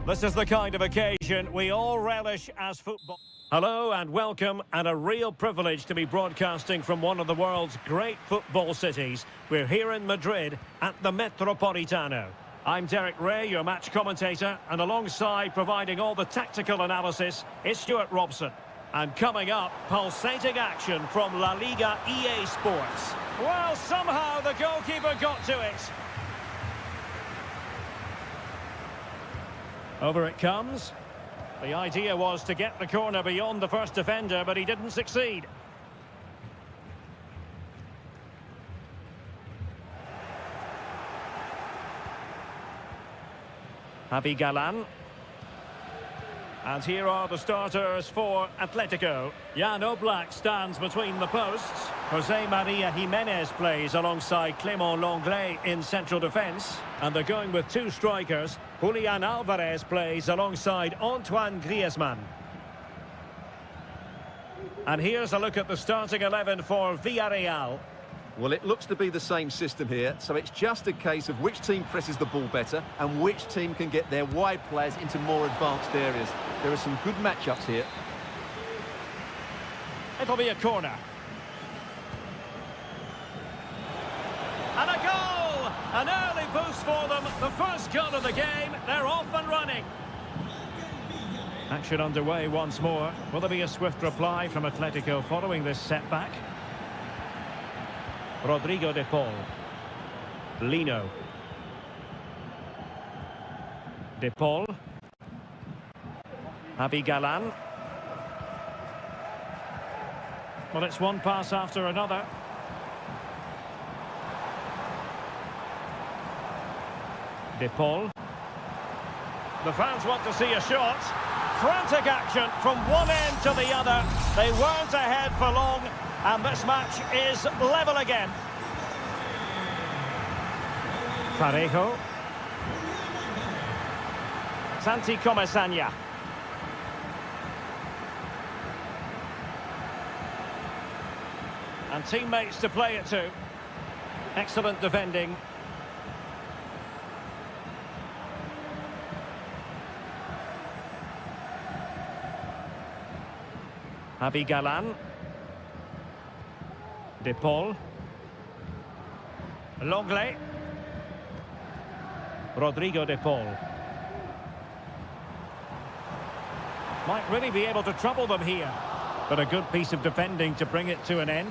This is the kind of occasion we all relish as football. Hello and welcome, and a real privilege to be broadcasting from one of the world's great football cities. We're here in Madrid at the Metropolitano. I'm Derek Ray, your match commentator, and alongside providing all the tactical analysis is Stuart Robson. And coming up, pulsating action from La Liga EA Sports. Well, somehow the goalkeeper got to it. Over it comes. The idea was to get the corner beyond the first defender, but he didn't succeed. Javi Galan. And here are the starters for Atletico. Jan Oblak stands between the posts. Jose Maria Jimenez plays alongside Clément Lenglet in central defence. And they're going with two strikers. Julian Alvarez plays alongside Antoine Griezmann. And here's a look at the starting 11 for Villarreal. Well, it looks to be the same system here, so it's just a case of which team presses the ball better and which team can get their wide players into more advanced areas. There are some good matchups here. It'll be a corner. And a goal! An early boost for them. The first goal of the game. They're off and running. Action underway once more. Will there be a swift reply from Atletico following this setback? Rodrigo de Paul. Lino. De Paul. Javi Galan. Well, it's one pass after another. De Paul. The fans want to see a shot. Frantic action from one end to the other. They weren't ahead for long, and this match is level again. Parejo. Santi Comesaña. And teammates to play it to. Excellent defending. Javi Galan. De Paul. Lenglet. Rodrigo de Paul. Might really be able to trouble them here. But a good piece of defending to bring it to an end.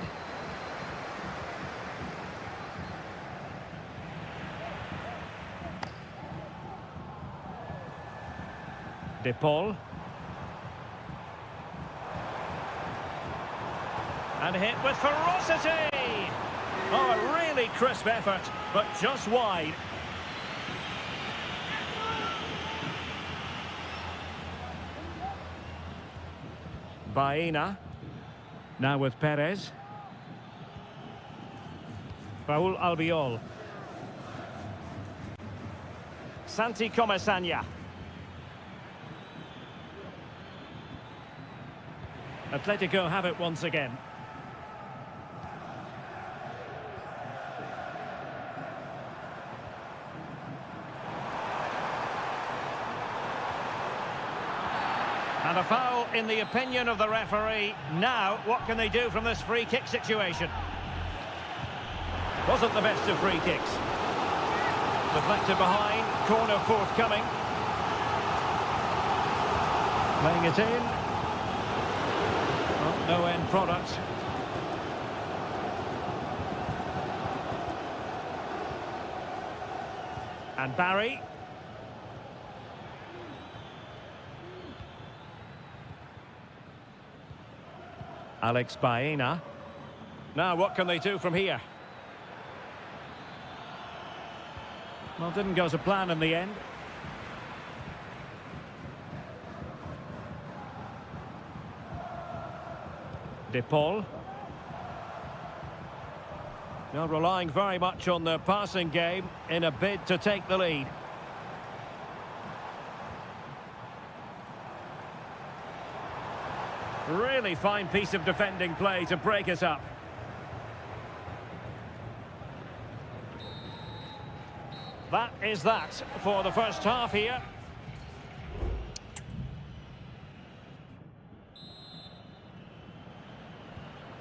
De Paul. And hit with ferocity! Oh, a really crisp effort, but just wide. Baena. Now with Perez. Raúl Albiol. Santi Comesaña. Atletico have it once again. And a foul in the opinion of the referee. Now, what can they do from this free kick situation? Wasn't the best of free kicks. Deflected behind, corner forthcoming. Playing it in. Oh, no end product. And Barry. Alex Baena. Now, what can they do from here? Well, didn't go to plan in the end. De Paul. Now relying very much on their passing game in a bid to take the lead. Really fine piece of defending play to break it up. That is that for the first half here.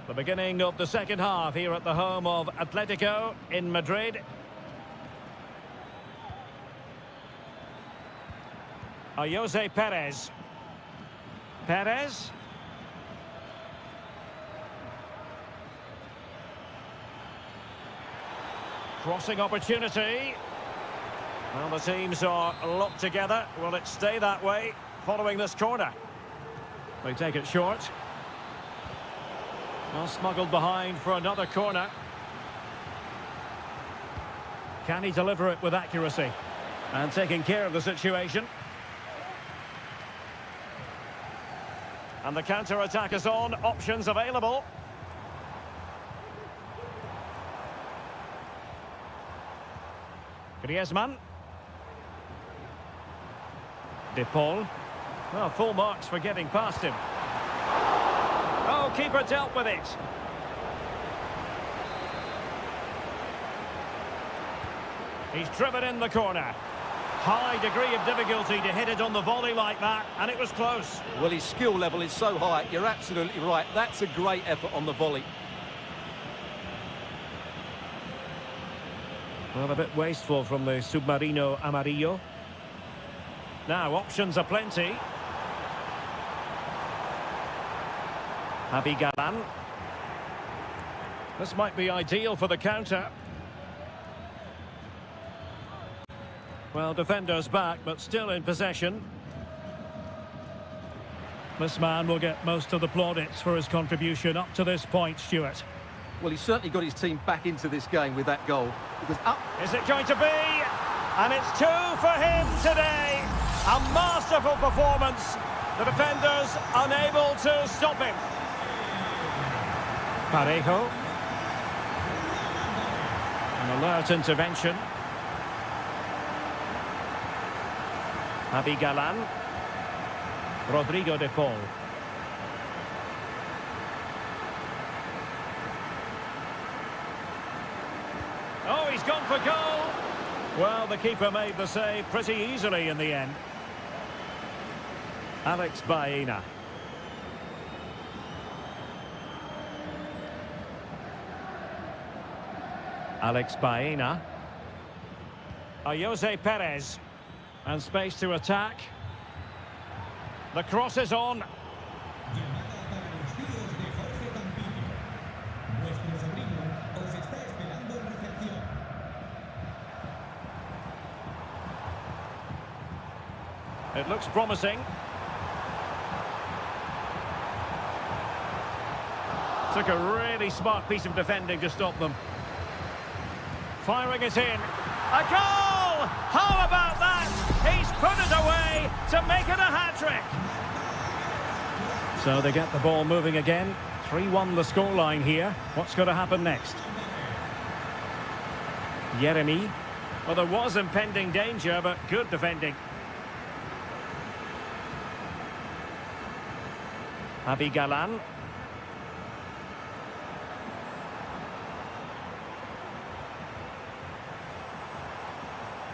The beginning of the second half here at the home of Atletico in Madrid. Jose Perez. Perez. Crossing opportunity. Well, the teams are locked together. Will it stay that way following this corner? They take it short. Well, smuggled behind for another corner. Can he deliver it with accuracy? And taking care of the situation. And the counter-attack is on. Options available. Griezmann. De Paul. Well, full marks for getting past him. Oh, keeper dealt with it. He's driven in the corner. High degree of difficulty to hit it on the volley like that, and it was close. Well, his skill level is so high. You're absolutely right. That's a great effort on the volley. Well, a bit wasteful from the Submarino Amarillo. Now, options are plenty. Javi Galán. This might be ideal for the counter. Well, defenders back, but still in possession. This man will get most of the plaudits for his contribution up to this point, Stuart. Well, he's certainly got his team back into this game with that goal. Because up... Is it going to be? And it's 2 for him today. A masterful performance. The defenders unable to stop him. Parejo. An alert intervention. Javi Galán. Rodrigo de Paul. Oh, he's gone for goal. Well, the keeper made the save pretty easily in the end. Alex Baena. Alex Baena. Jose Perez. And space to attack. The cross is on. It looks promising. Took a really smart piece of defending to stop them. Firing it in. A goal! How about that? He's put it away to make it a hat-trick. So they get the ball moving again. 3-1 the scoreline here. What's going to happen next? Yeremy. Well, there was impending danger, but good defending. Javi Galán.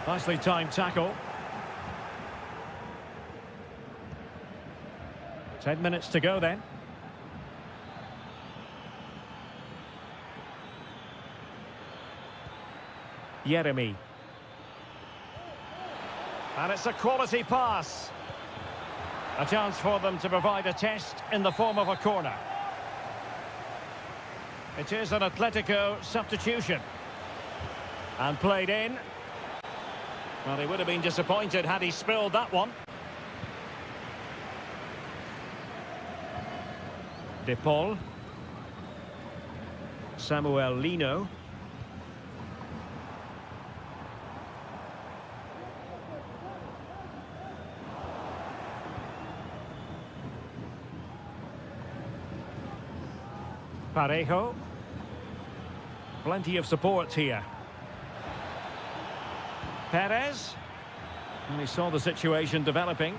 Nicely timed tackle. 10 minutes to go then. Yeremy. And it's a quality pass. A chance for them to provide a test in the form of a corner. It is an Atletico substitution. And played in. Well, he would have been disappointed had he spilled that one. De Paul. Samuel Lino. Parejo. Plenty of support here. Perez. And he saw the situation developing.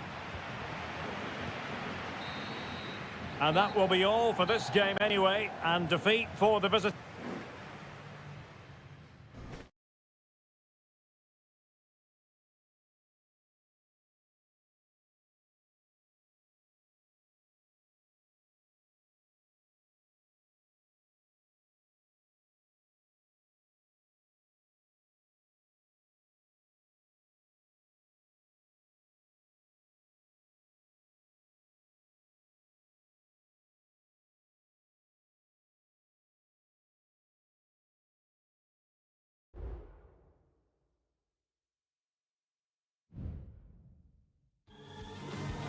And that will be all for this game anyway. And defeat for the visitors.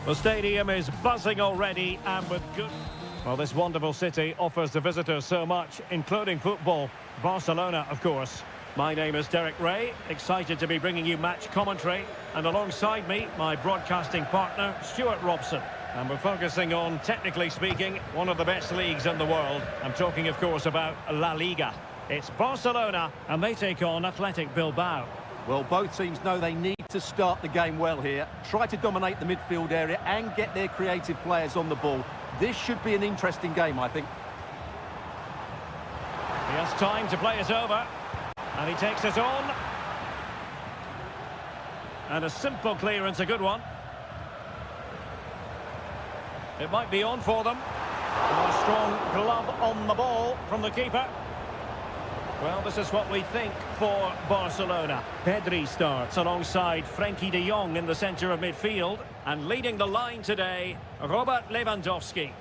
The stadium is buzzing already and with good... Well, this wonderful city offers the visitors so much, including football. Barcelona, of course. My name is Derek Ray, excited to be bringing you match commentary. And alongside me, my broadcasting partner, Stuart Robson. And we're focusing on, technically speaking, one of the best leagues in the world. I'm talking, of course, about La Liga. It's Barcelona, and they take on Athletic Bilbao. Well, both teams know they need to start the game well here. Try to dominate the midfield area and get their creative players on the ball. This should be an interesting game, I think. He has time to play it over. And he takes it on. And a simple clearance, a good one. It might be on for them. And a strong glove on the ball from the keeper. Well, this is what we think for Barcelona. Pedri starts alongside Frenkie de Jong in the centre of midfield. And leading the line today, Robert Lewandowski.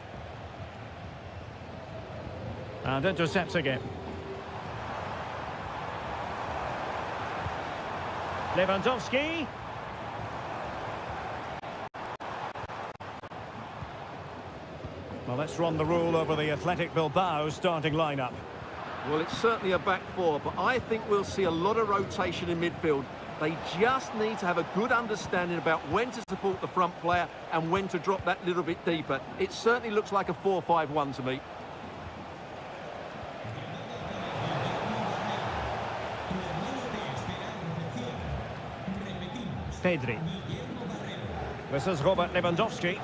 And intercepts again. Lewandowski. Well, let's run the rule over the Athletic Bilbao starting lineup. Well, it's certainly a back four, but I think we'll see a lot of rotation in midfield. They just need to have a good understanding about when to support the front player and when to drop that little bit deeper. It certainly looks like a 4-5-1 to me. Pedri. This is Robert Lewandowski.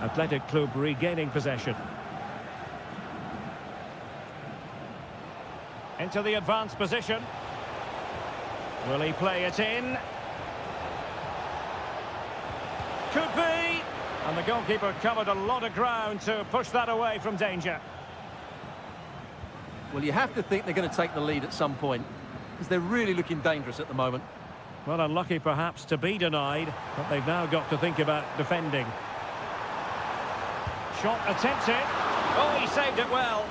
Athletic Club regaining possession. Into the advanced position. Will he play it in? Could be! And the goalkeeper covered a lot of ground to push that away from danger. Well, you have to think they're going to take the lead at some point, because they're really looking dangerous at the moment. Well, unlucky perhaps to be denied, but they've now got to think about defending. Shot attempted. Oh, he saved it well.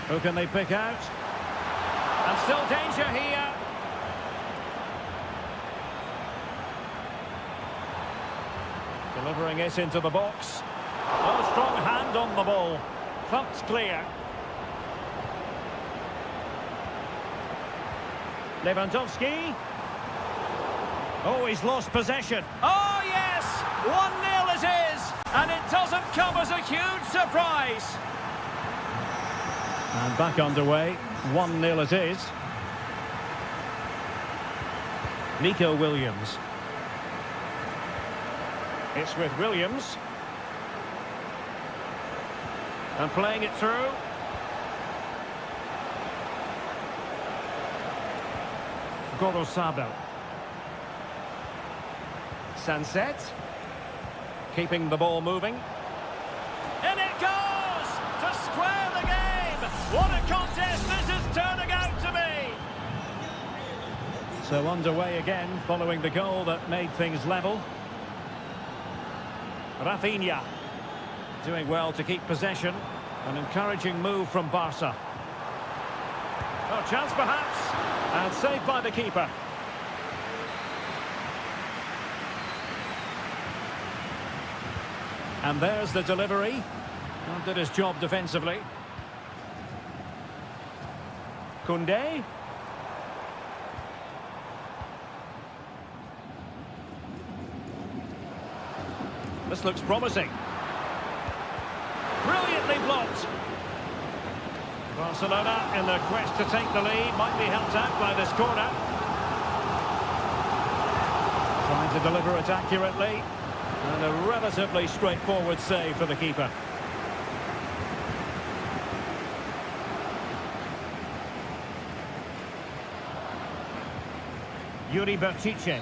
Who can they pick out? And still danger here. Delivering it into the box. Oh, strong hand on the ball. Thumped clear. Lewandowski. Oh, he's lost possession. Oh, yes! 1-0 it is! And it doesn't come as a huge surprise. And back underway. 1-0 it is. Nico Williams. It's with Williams. And playing it through. Gorosabel. Sunset. Keeping the ball moving. And it goes! To square the game! What a contest this is turning out to be! So underway again, following the goal that made things level. Rafinha. Doing well to keep possession. An encouraging move from Barca. Oh, chance perhaps. And saved by the keeper. And there's the delivery. Well, did his job defensively. Koundé. This looks promising. Brilliantly blocked. Barcelona, in their quest to take the lead, might be helped out by this corner. Trying to deliver it accurately. And a relatively straightforward save for the keeper. Yuri Berchiche.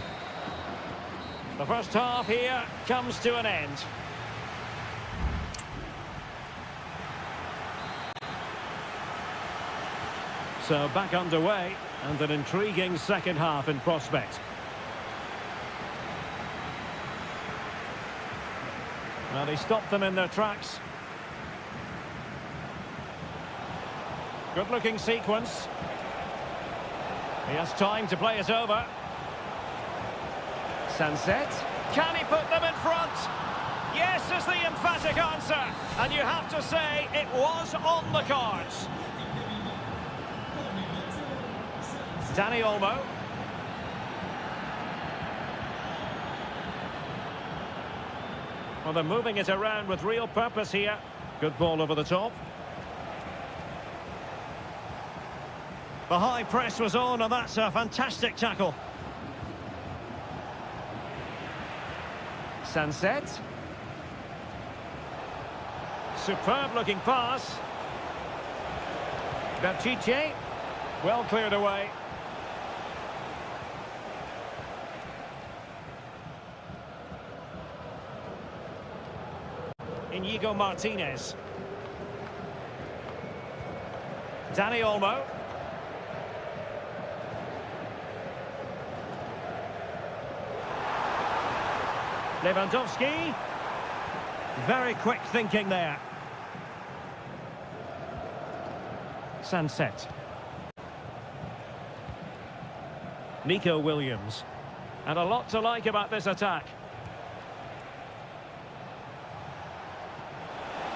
The first half here comes to an end. So back underway, and an intriguing second half in prospect. Well, he stopped them in their tracks. Good-looking sequence. He has time to play it over. Sunset. Can he put them in front? Yes is the emphatic answer. And you have to say it was on the cards. Danny Olmo. Well, they're moving it around with real purpose here. Good ball over the top. The high press was on, and that's a fantastic tackle. Sunset. Superb looking pass. Berchiche. Well cleared away. Inigo Martinez. Danny Olmo. Lewandowski. Very quick thinking there. Sunset. Nico Williams. And a lot to like about this attack.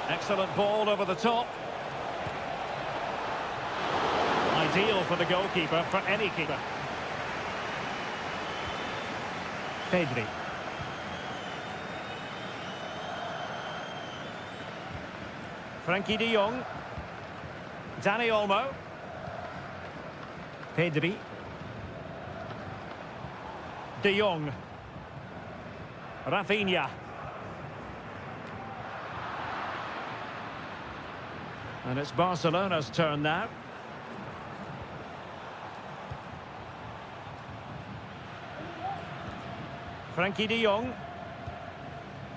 Excellent ball over the top. Ideal for the goalkeeper, for any keeper. Pedri. Frankie de Jong. Danny Olmo. Pedri. De Jong. Rafinha. And it's Barcelona's turn now. Frankie de Jong.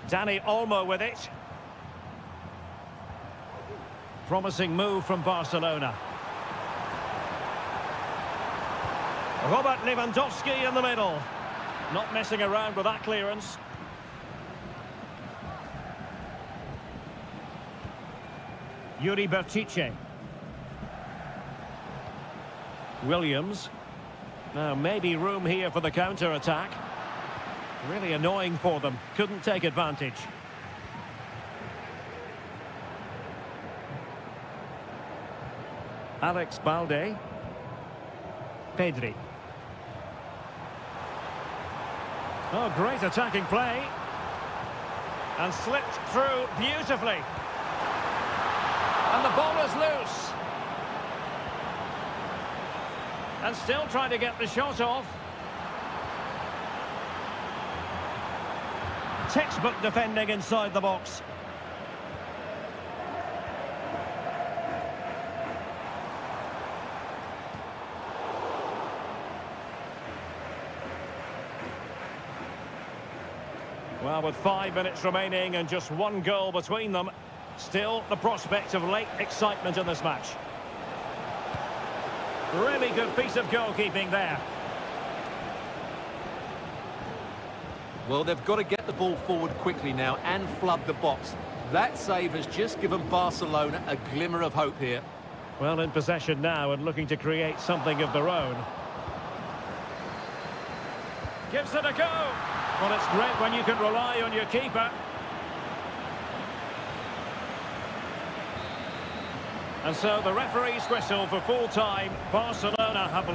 Danny Olmo with it. Promising move from Barcelona. Robert Lewandowski in the middle. Not messing around with that clearance. Yuri Berchiche. Williams. Now maybe room here for the counter-attack. Really annoying for them. Couldn't take advantage. Alex Balde. Pedri. Oh, great attacking play. And slipped through beautifully. And the ball is loose. And still trying to get the shot off. Textbook defending inside the box. Well, with 5 minutes remaining and just one goal between them, still the prospect of late excitement in this match. Really good piece of goalkeeping there. Well, they've got to get the ball forward quickly now and flood the box. That save has just given Barcelona a glimmer of hope here. Well, in possession now and looking to create something of their own. Gives it a go. Well, it's great when you can rely on your keeper. And so the referee's whistle for full time. Barcelona have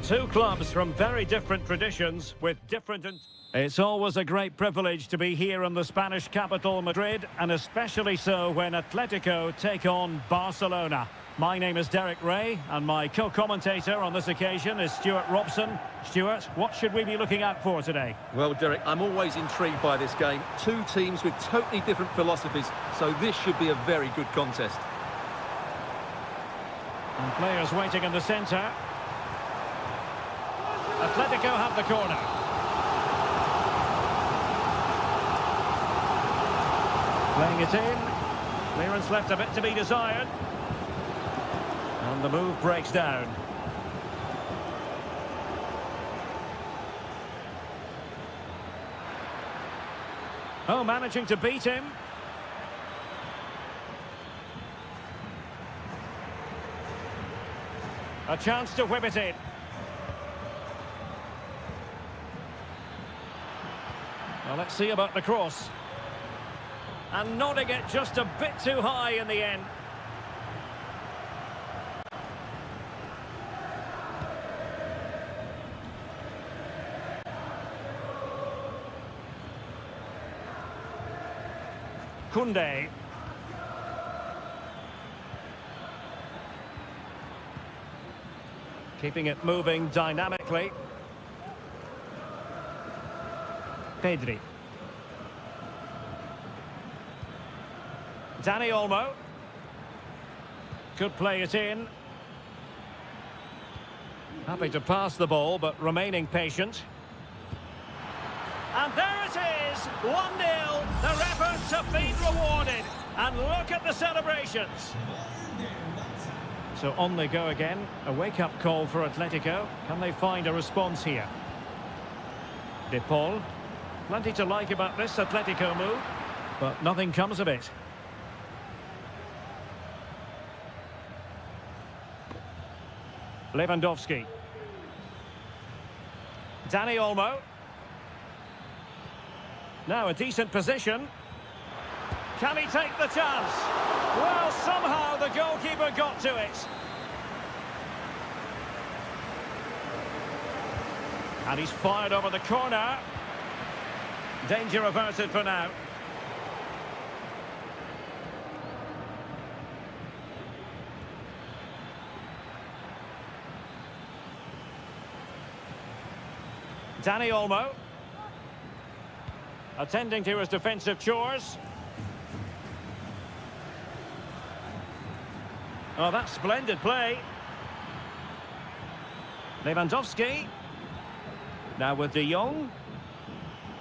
Two clubs from very different traditions with different... It's always a great privilege to be here in the Spanish capital, Madrid, and especially so when Atletico take on Barcelona. My name is Derek Ray, and my co-commentator on this occasion is Stuart Robson. Stuart, what should we be looking out for today? Well, Derek, I'm always intrigued by this game. Two teams with totally different philosophies, so this should be a very good contest. And players waiting in the centre. Atletico have the corner. Playing it in. Clearance left a bit to be desired. And the move breaks down. Oh, managing to beat him. A chance to whip it in. Well, let's see about the cross. And nodding it just a bit too high in the end. Kunde. Keeping it moving dynamically. Pedri. Dani Olmo. Could play it in. Happy to pass the ball, but remaining patient. And there it is, 1-0. Their efforts have been rewarded. And look at the celebrations. So on they go again. A wake-up call for Atletico. Can they find a response here? De Paul. Plenty to like about this Atletico move, but nothing comes of it. Lewandowski. Dani Olmo. Now a decent position. Can he take the chance? Well, somehow the goalkeeper got to it. And he's fired over the corner. Danger averted for now. Dani Olmo. Attending to his defensive chores. Oh, that's splendid play. Lewandowski. Now with De Jong.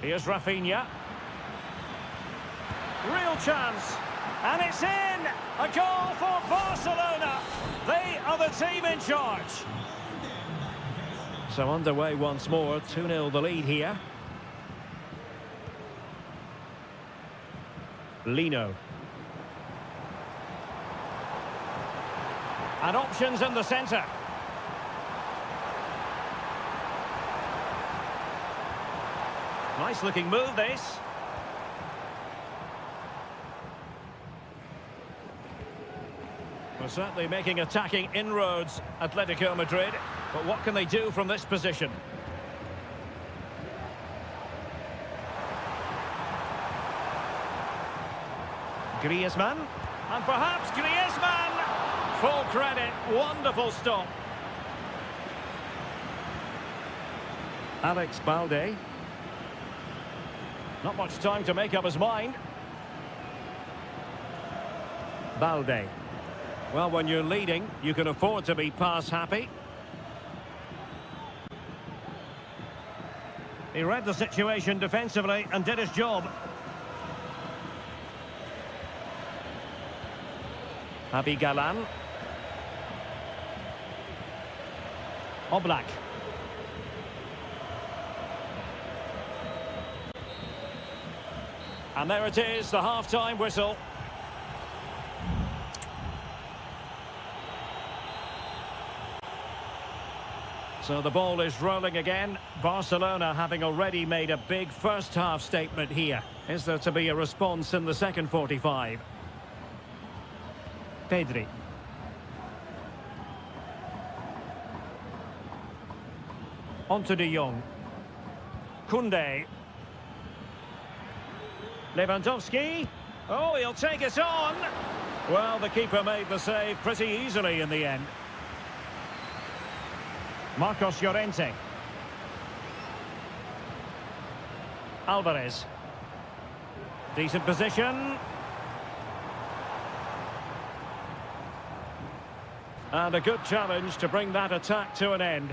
Here's Rafinha. Real chance. And it's in! A goal for Barcelona. They are the team in charge. So underway once more. 2-0 the lead here. Lino. And options in the centre. Nice looking move this. We're certainly making attacking inroads, Atletico Madrid. But what can they do from this position? Griezmann. And perhaps Griezmann. Full credit. Wonderful stop. Alex Balde. Not much time to make up his mind. Balde. Well, when you're leading, you can afford to be pass happy. He read the situation defensively and did his job. Javi Galan. Oblak. And there it is, the half-time whistle. So the ball is rolling again. Barcelona having already made a big first-half statement here. Is there to be a response in the second 45? Pedri. On to De Jong. Koundé. Lewandowski. Oh, he'll take it on. Well, the keeper made the save pretty easily in the end. Marcos Llorente. Alvarez. Decent position. And a good challenge to bring that attack to an end.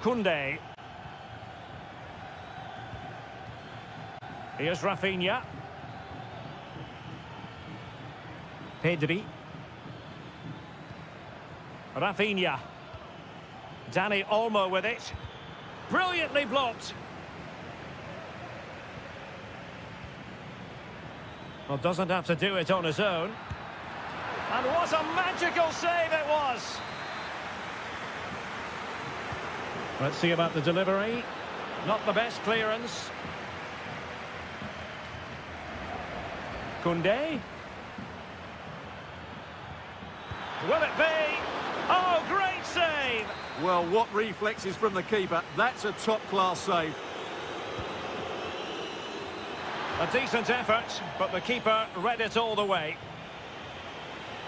Koundé. Here's Rafinha. Pedri. Rafinha. Dani Olmo with it. Brilliantly blocked. Well, doesn't have to do it on his own. And what a magical save it was! Let's see about the delivery. Not the best clearance. Koundé. Will it be? Oh, great save! Well, what reflexes from the keeper. That's a top-class save. A decent effort, but the keeper read it all the way.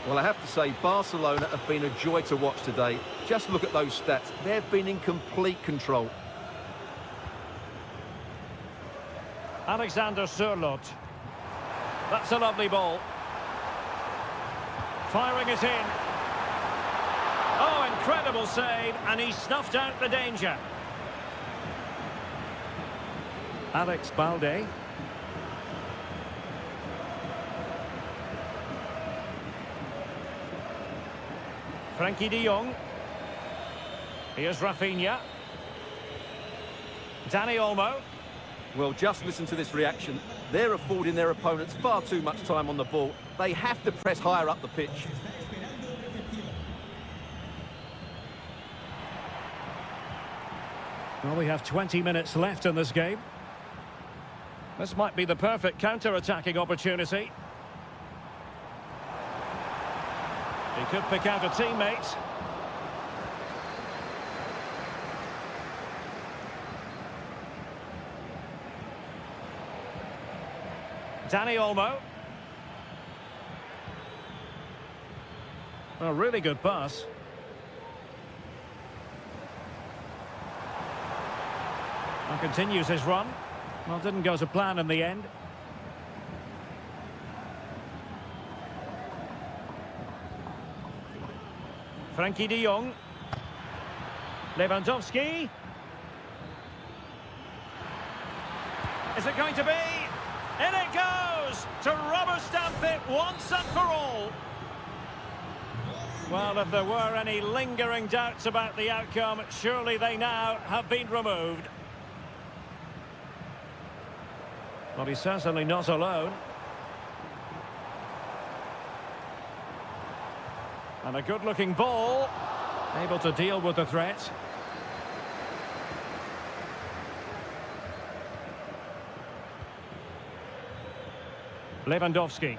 Well, I have to say, Barcelona have been a joy to watch today. Just look at those stats. They've been in complete control. Alexander Sørloth. That's a lovely ball. Firing it in. Oh, incredible save, and he snuffed out the danger. Alex Balde. Frankie de Jong. Here's Rafinha. Dani Olmo. Well, just listen to this reaction. They're affording their opponents far too much time on the ball. They have to press higher up the pitch. Well, we have 20 minutes left in this game. This might be the perfect counter-attacking opportunity. He could pick out a teammate. Dani Olmo. A really good pass. And continues his run. Well, didn't go to plan in the end. Frankie de Jong. Lewandowski. Is it going to be? In it goes! To rubber stamp it once and for all. Well, if there were any lingering doubts about the outcome, surely they now have been removed. Well, he's certainly not alone. And a good-looking ball. Able to deal with the threat. Lewandowski.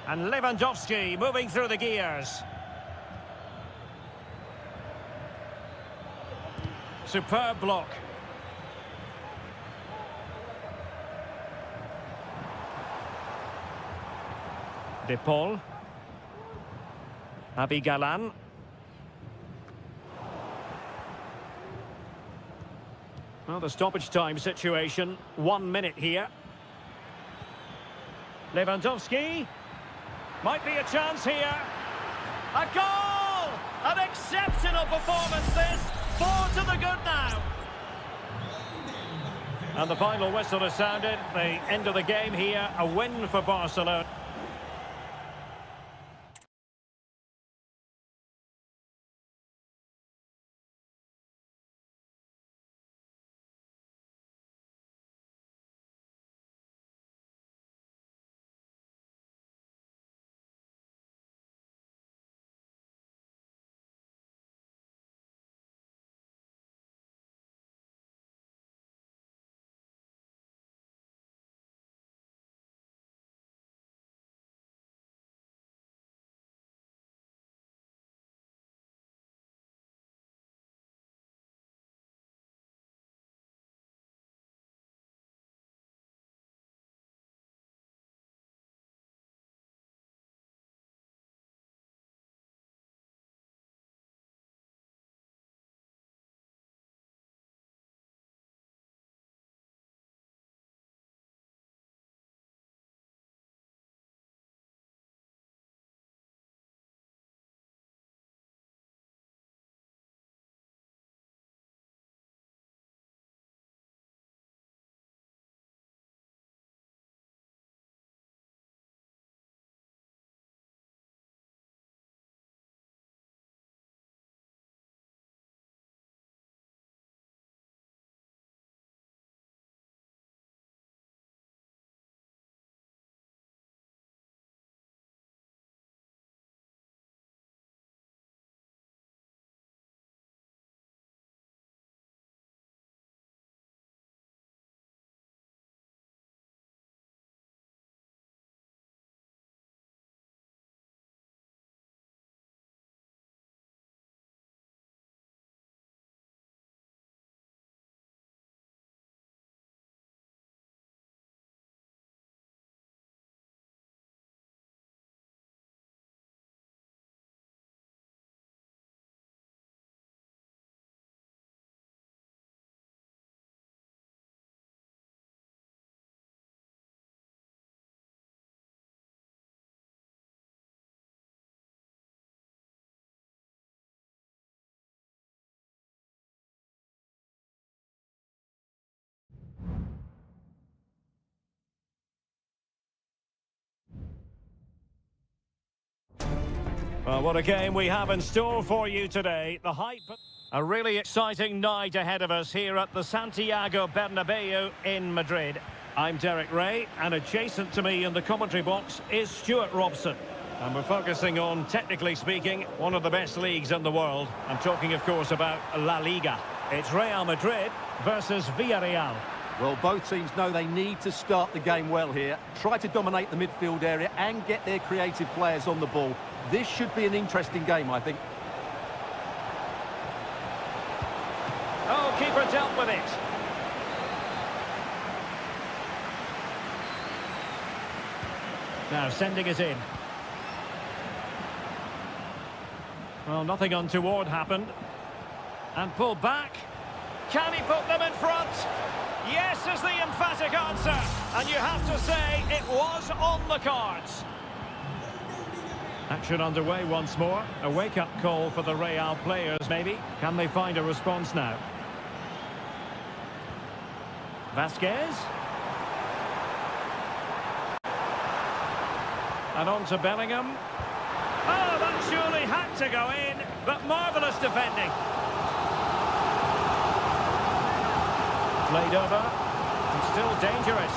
And Lewandowski moving through the gears. Superb block. De Paul. Abigalan. Well, the stoppage time situation. 1 minute here. Lewandowski. Might be a chance here. A goal! An exceptional performance this. 4 to the good now. And the final whistle has sounded. The end of the game here. A win for Barcelona. Well, what a game we have in store for you today. The hype... A really exciting night ahead of us here at the Santiago Bernabeu in Madrid. I'm Derek Ray, and adjacent to me in the commentary box is Stuart Robson. And we're focusing on, technically speaking, one of the best leagues in the world. I'm talking, of course, about La Liga. It's Real Madrid versus Villarreal. Well, both teams know they need to start the game well here. Try to dominate the midfield area and get their creative players on the ball. This should be an interesting game, I think. Oh, keeper dealt with it. Now sending it in. Well, nothing untoward happened. And pulled back. Can he put them in front? Yes is the emphatic answer. And you have to say it was on the cards. Action underway once more. A wake-up call for the Real players, maybe. Can they find a response now? Vasquez. And on to Bellingham. Oh, that surely had to go in, but marvellous defending. Played over, and still dangerous.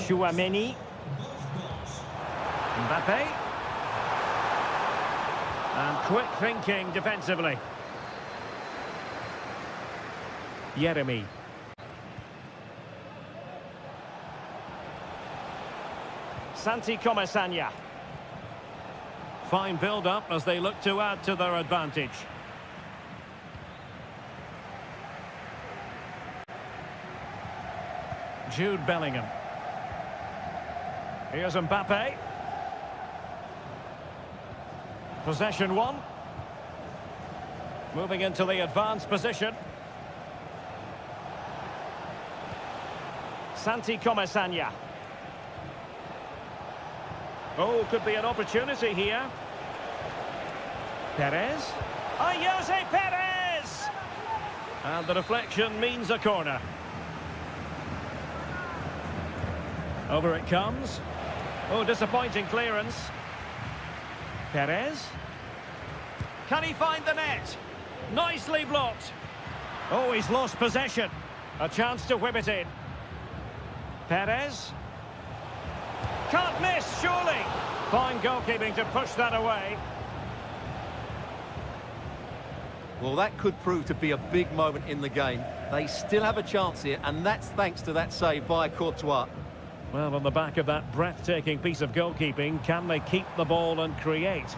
Chouameni. Mbappe. And quick thinking defensively. Jeremy. Santi Comesaña. Fine build-up as they look to add to their advantage. Jude Bellingham. Here's Mbappe. Possession one. Moving into the advanced position. Santi Comesaña. Oh, could be an opportunity here. Perez. Jose Perez! And the deflection means a corner. Over it comes. Oh, disappointing clearance. Perez. Can he find the net? Nicely blocked. Oh, he's lost possession. A chance to whip it in. Perez. Can't miss, surely. Fine goalkeeping to push that away. Well, that could prove to be a big moment in the game. They still have a chance here, and that's thanks to that save by Courtois. Well, on the back of that breathtaking piece of goalkeeping, can they keep the ball and create?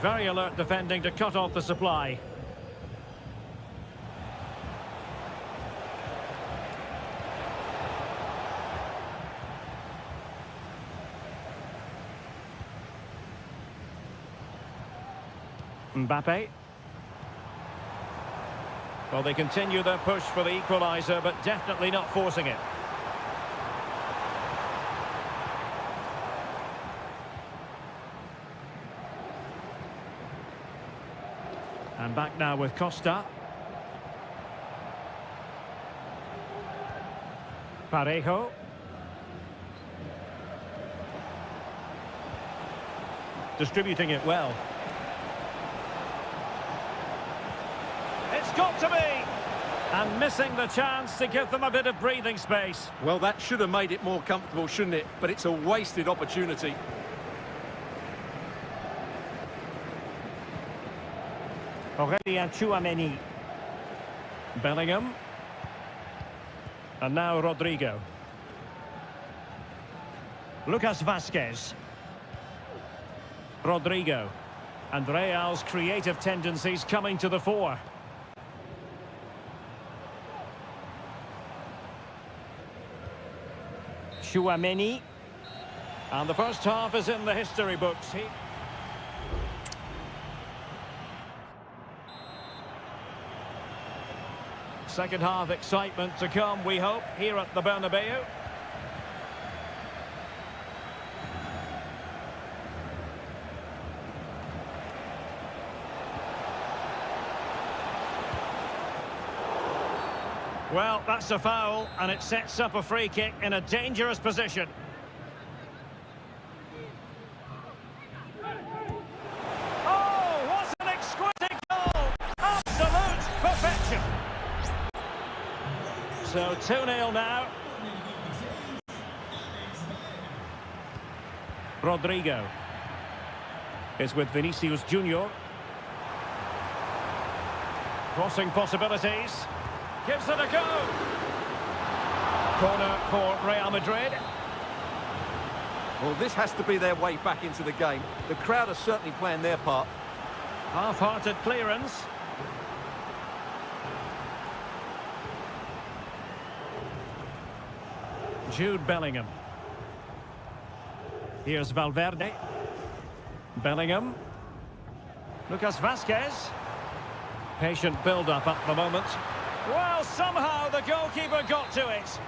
Very alert defending to cut off the supply. Mbappe. Well, they continue their push for the equaliser, but definitely not forcing it. And back now with Costa. Parejo. Distributing it well. It's got to be! And missing the chance to give them a bit of breathing space. Well, that should have made it more comfortable, shouldn't it? But it's a wasted opportunity. Aurélien Chouameni. Bellingham. And now Rodrigo. Lucas Vasquez. Rodrigo. And Real's creative tendencies coming to the fore. Chouameni. And the first half is in the history books. Second half excitement to come, we hope, here at the Bernabeu. Well, that's a foul, and it sets up a free kick in a dangerous position. Oh, what an exquisite goal! Absolute perfection! So 2-0 now. Rodrigo is with Vinicius Junior. Crossing possibilities. Gives it a go. Corner for Real Madrid. Well, this has to be their way back into the game. The crowd are certainly playing their part. Half-hearted clearance. Jude Bellingham. Here's Valverde. Bellingham. Lucas Vazquez. Patient build-up at the moment. Well, somehow the goalkeeper got to it.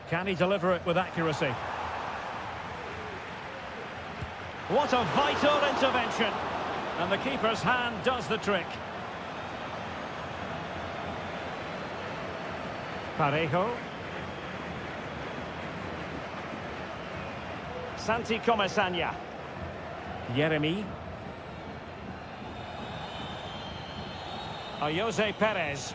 Can he deliver it with accuracy? What a vital intervention. And the keeper's hand does the trick. Parejo. Santi Comesaña. Yeremy. Jose Perez.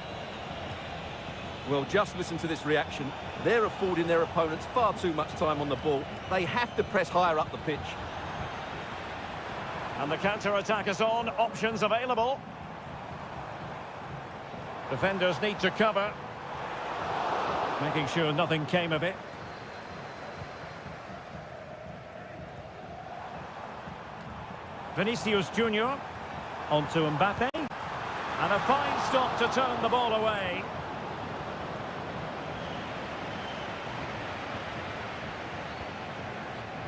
Well, just listen to this reaction. They're affording their opponents far too much time on the ball. They have to press higher up the pitch. And the counter-attack is on. Options available. Defenders need to cover. Making sure nothing came of it. Vinicius Junior. Onto Mbappe. And a fine stop to turn the ball away.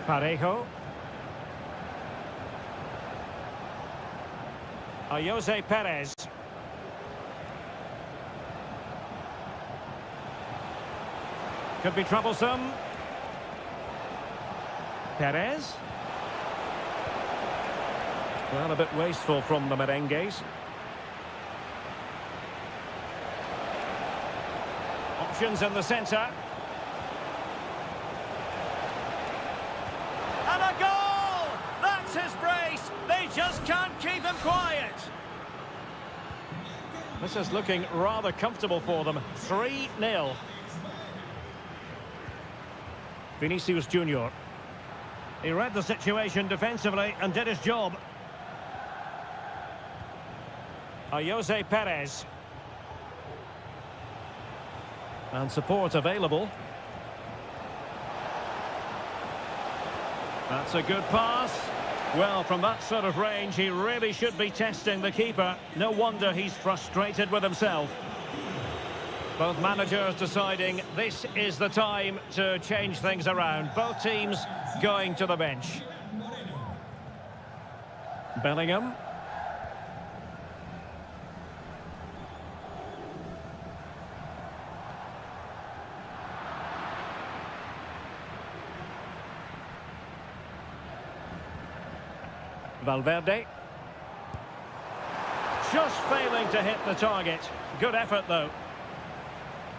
Parejo. Jose Perez. Could be troublesome. Perez. Well, a bit wasteful from the merengues. Options in the centre. And a goal! That's his brace! They just can't keep him quiet. This is looking rather comfortable for them. 3-0. Vinicius Junior. He read the situation defensively and did his job. Jose Perez. And support available. That's a good pass. Well, from that sort of range, he really should be testing the keeper. No wonder he's frustrated with himself. Both managers deciding this is the time to change things around. Both teams going to the bench. Bellingham. Valverde. Just failing to hit the target. Good effort, though.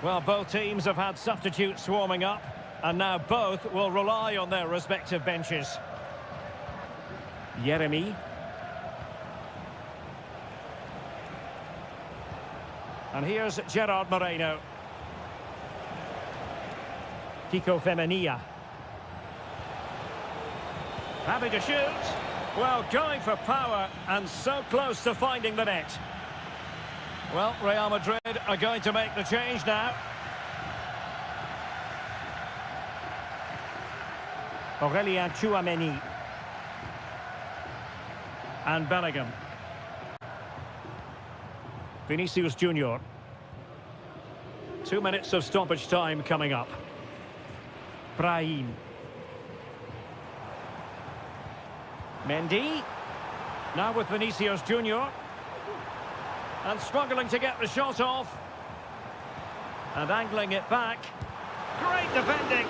Well, both teams have had substitutes swarming up, and now both will rely on their respective benches. Yeremy. And here's Gerard Moreno. Kiko Femenia. Happy to shoot. Well, going for power and so close to finding the net. Well, Real Madrid are going to make the change now. Aurelien Tchouameni. And Bellingham. Vinicius Junior. 2 minutes of stoppage time coming up. Brahim. Mendy. Now with Vinicius Junior. And struggling to get the shot off. And angling it back. Great defending.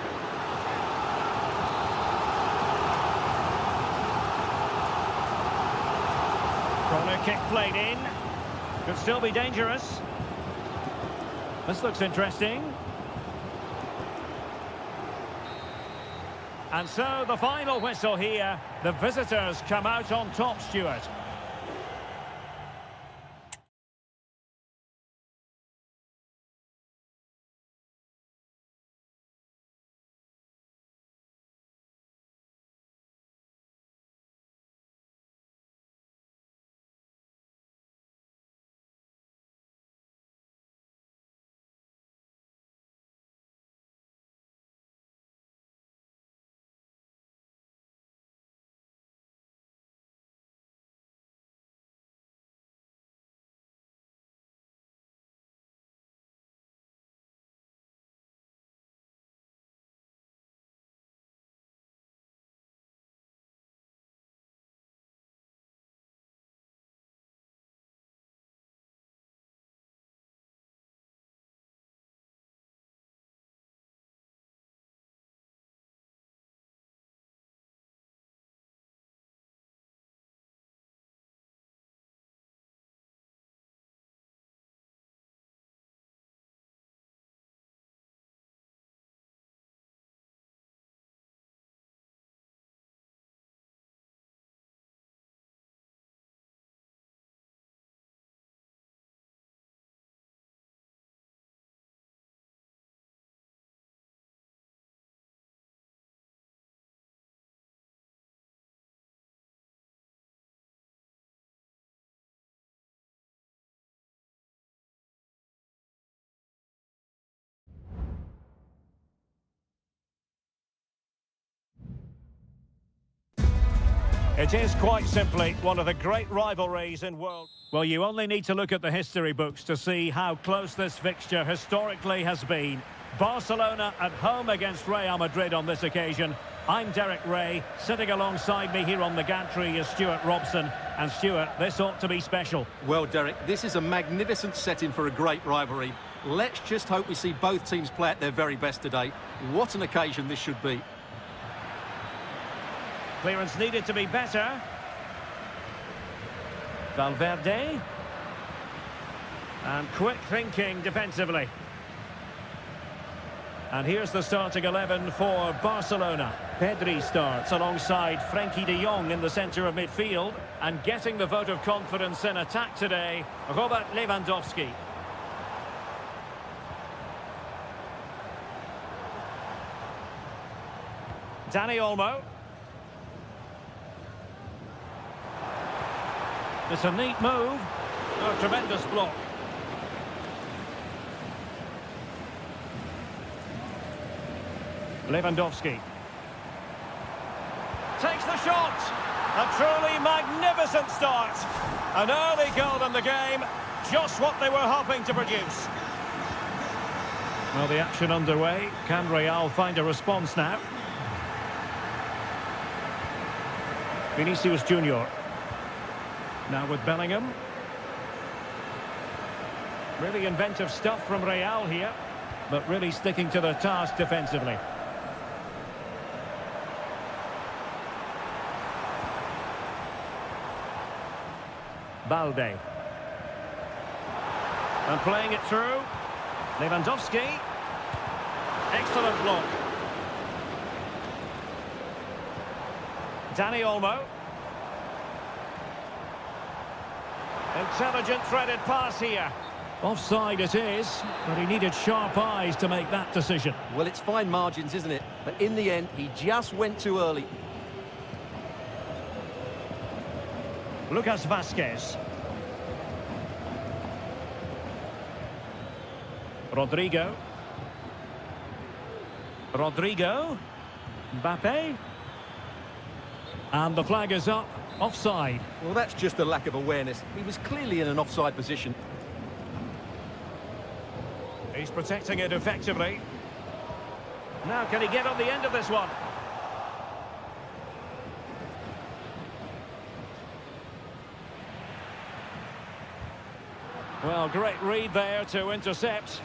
Corner kick played in. Could still be dangerous. This looks interesting. And so the final whistle here. The visitors come out on top, Stuart. It is quite simply one of the great rivalries in world. Well, you only need to look at the history books to see how close this fixture historically has been. Barcelona at home against Real Madrid on this occasion. I'm Derek Ray. Sitting alongside me here on the gantry is Stuart Robson. And Stuart, this ought to be special. Well, Derek, this is a magnificent setting for a great rivalry. Let's just hope we see both teams play at their very best today. What an occasion this should be. Clearance needed to be better. Valverde. And quick thinking defensively. And here's the starting 11 for Barcelona. Pedri starts alongside Frenkie de Jong in the centre of midfield. And getting the vote of confidence in attack today, Robert Lewandowski. Dani Olmo. It's a neat move. A tremendous block. Lewandowski. Takes the shot. A truly magnificent start. An early goal in the game. Just what they were hoping to produce. Well, the action underway. Can Real find a response now? Vinicius Junior. Now with Bellingham. Really inventive stuff from Real here, but really sticking to their task defensively. Balde. And playing it through. Lewandowski. Excellent block. Dani Olmo. Intelligent threaded pass here. Offside it is, but he needed sharp eyes to make that decision. Well, it's fine margins, isn't it? But in the end, he just went too early. Lucas Vazquez. Rodrigo. Mbappe. And the flag is up. Offside. Well, that's just a lack of awareness. He was clearly in an offside position. He's protecting it effectively. Now, can he get on the end of this one? Well, great read there to intercept.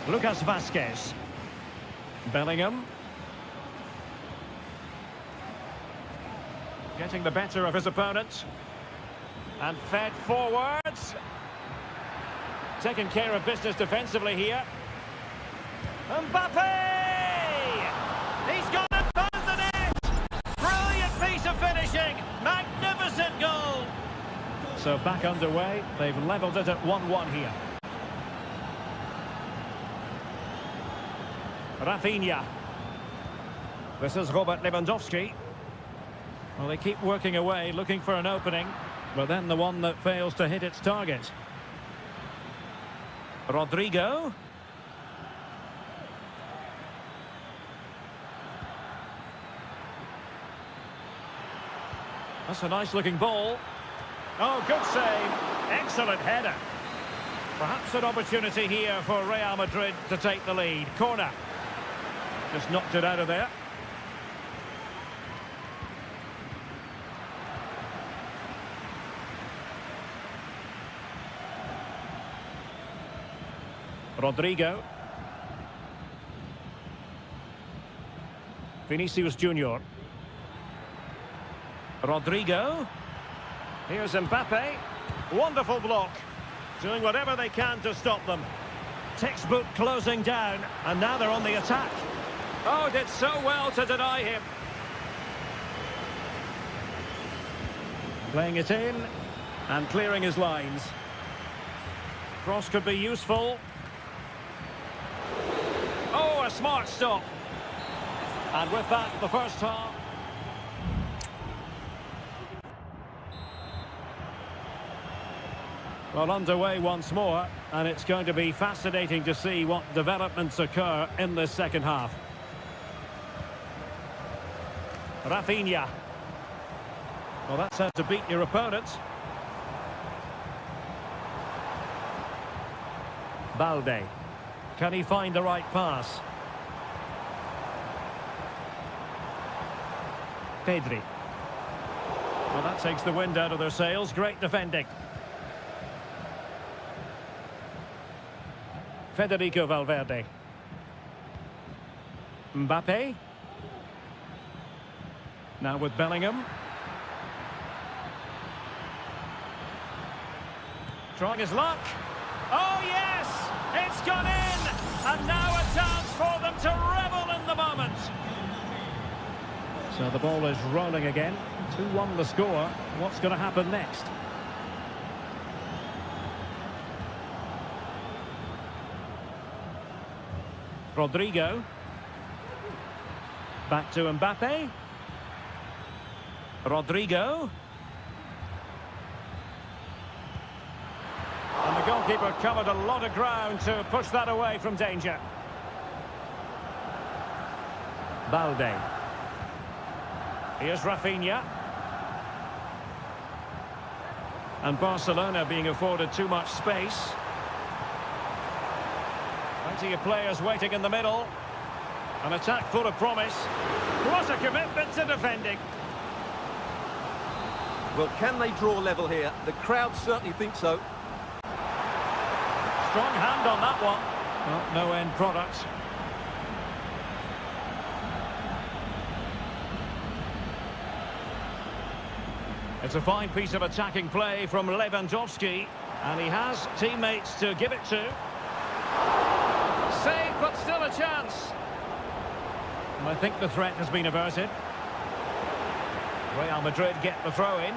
Lucas Vazquez. Bellingham. Getting the better of his opponent. And fed forwards. Taking care of business defensively here. Mbappe! He's got it, found the net! Brilliant piece of finishing! Magnificent goal! So back underway. They've levelled it at 1-1 here. Rafinha. This is Robert Lewandowski. Well, they keep working away, looking for an opening, but then the one that fails to hit its target. Rodrigo. That's a nice-looking ball. Oh, good save. Excellent header. Perhaps an opportunity here for Real Madrid to take the lead. Corner. Just knocked it out of there. Rodrigo. Vinicius Junior. Rodrigo. Here's Mbappe. Wonderful block. Doing whatever they can to stop them. Textbook closing down, and now they're on the attack. Oh, did so well to deny him. Playing it in and clearing his lines. Cross could be useful. Oh, a smart stop. And with that, the first half. Well, underway once more, and it's going to be fascinating to see what developments occur in this second half. Rafinha. Well, that's how to beat your opponents. Balde. Can he find the right pass? Pedri. Well, that takes the wind out of their sails. Great defending. Federico Valverde. Mbappe. Now with Bellingham. Trying his luck. Oh, yes! It's gone in! And now a chance for them to revel in the moment. So the ball is rolling again. 2-1 the score. What's going to happen next? Rodrigo. Back to Mbappe. Rodrigo. And the goalkeeper covered a lot of ground to push that away from danger. Balde. Here's Rafinha. And Barcelona being afforded too much space. Plenty of players waiting in the middle. An attack full of promise. What a commitment to defending. Well, can they draw level here? The crowd certainly think so. Strong hand on that one. Well, no end product. It's a fine piece of attacking play from Lewandowski, and he has teammates to give it to. Save, but still a chance. And I think the threat has been averted. Real Madrid get the throw-in.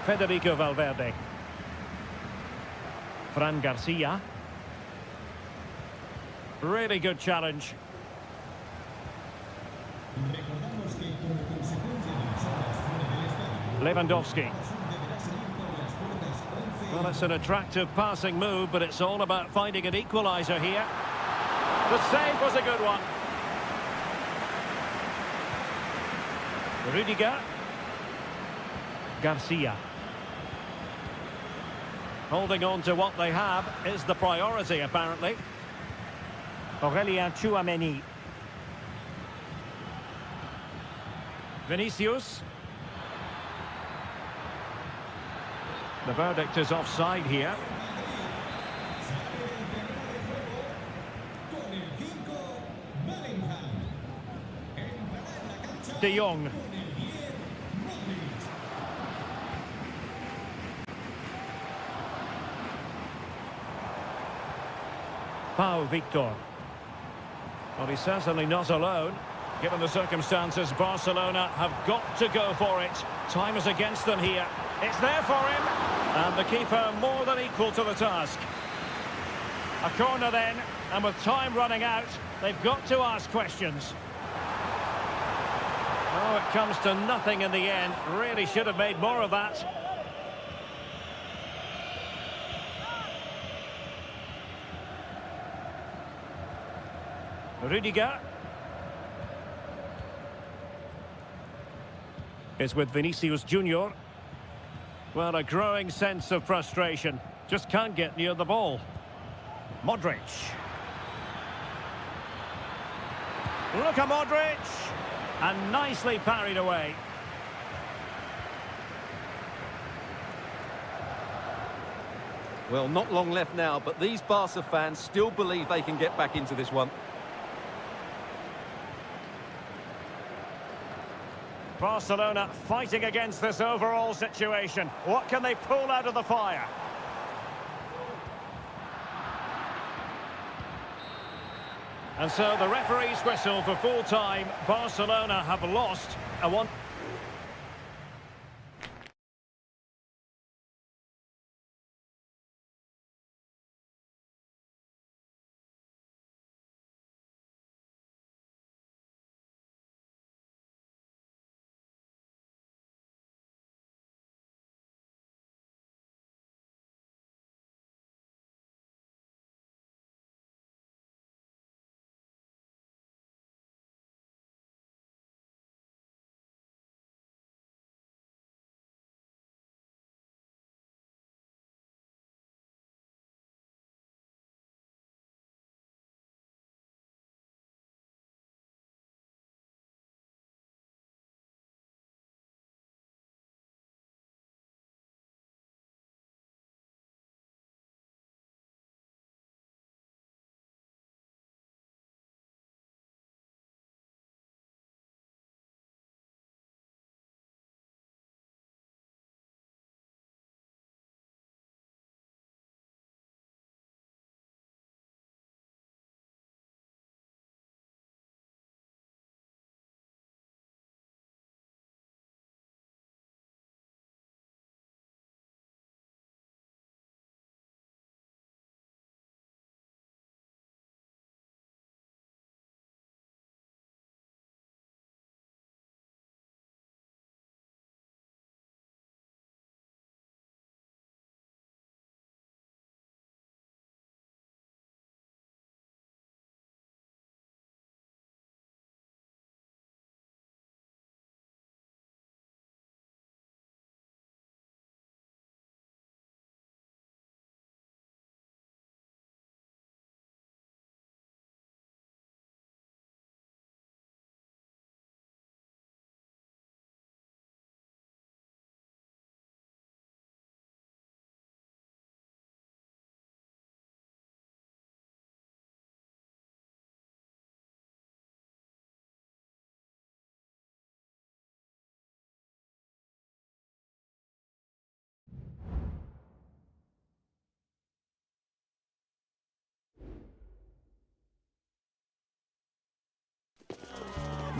Federico Valverde. Fran Garcia. Really good challenge. Lewandowski. Well, it's an attractive passing move, but it's all about finding an equaliser here. The save was a good one. Rudiger. Garcia. Holding on to what they have is the priority, apparently. Aurélien Tchouameni. Vinicius. The verdict is offside here. De Jong. Pau Victor. Well, he's certainly not alone. Given the circumstances, Barcelona have got to go for it. Time is against them here. It's there for him. And the keeper more than equal to the task. A corner then, and with time running out, they've got to ask questions. Oh, it comes to nothing in the end. Really should have made more of that. Rudiger. Is with Vinicius Junior. Well, a growing sense of frustration. Just can't get near the ball. Modric. Look at Modric. And nicely parried away. Well, not long left now, but these Barca fans still believe they can get back into this one. Barcelona fighting against this overall situation. What can they pull out of the fire? And so the referee's whistle for full time. Barcelona have lost a one.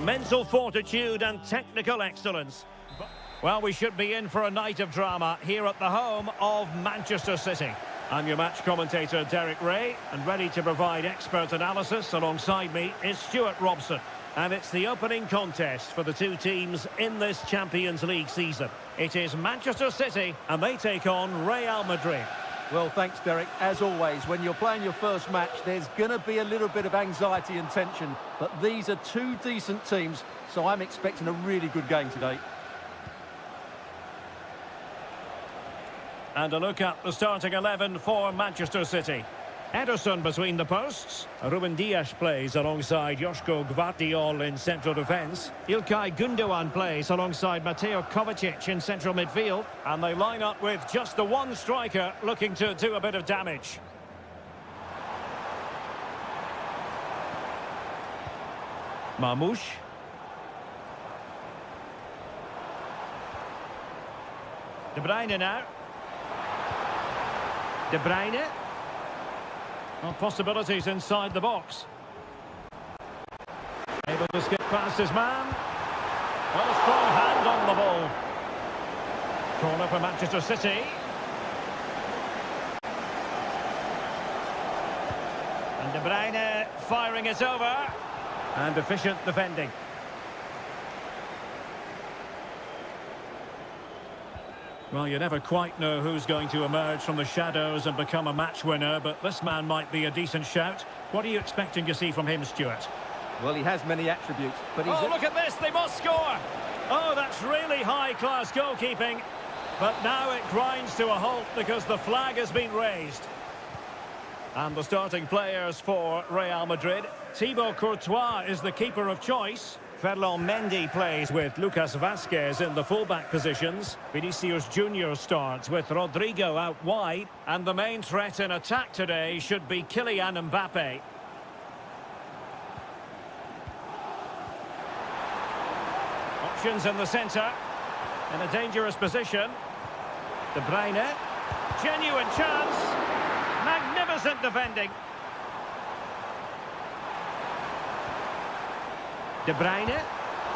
Mental fortitude and technical excellence. Well, we should be in for a night of drama here at the home of Manchester City. I'm your match commentator, Derek Ray, and ready to provide expert analysis alongside me is Stuart Robson. And it's the opening contest for the two teams in this Champions League season. It is Manchester City, and they take on Real Madrid. Well, thanks, Derek. As always, when you're playing your first match, there's going to be a little bit of anxiety and tension. But these are two decent teams, so I'm expecting a really good game today. And a look at the starting 11 for Manchester City. Ederson between the posts. Ruben Dias plays alongside Joško Gvardiol in central defence. Ilkay Gundogan plays alongside Mateo Kovacic in central midfield. And they line up with just the one striker looking to do a bit of damage. Marmoush. De Bruyne now. De Bruyne. Well, possibilities inside the box. Able to skip past his man. Well, strong hand on the ball. Corner for Manchester City. And De Bruyne firing it over. And efficient defending. Well, you never quite know who's going to emerge from the shadows and become a match winner, but this man might be a decent shout. What are you expecting to see from him, Stuart? Well, he has many attributes, but he's... Oh, look at this! They must score! Oh, that's really high-class goalkeeping. But now it grinds to a halt because the flag has been raised. And the starting players for Real Madrid. Thibaut Courtois is the keeper of choice. Ferland Mendy plays with Lucas Vazquez in the fullback positions. Vinicius Junior starts with Rodrigo out wide. And the main threat in attack today should be Kylian Mbappe. Options in the centre. In a dangerous position. De Bruyne. Genuine chance. Magnificent defending. De Bruyne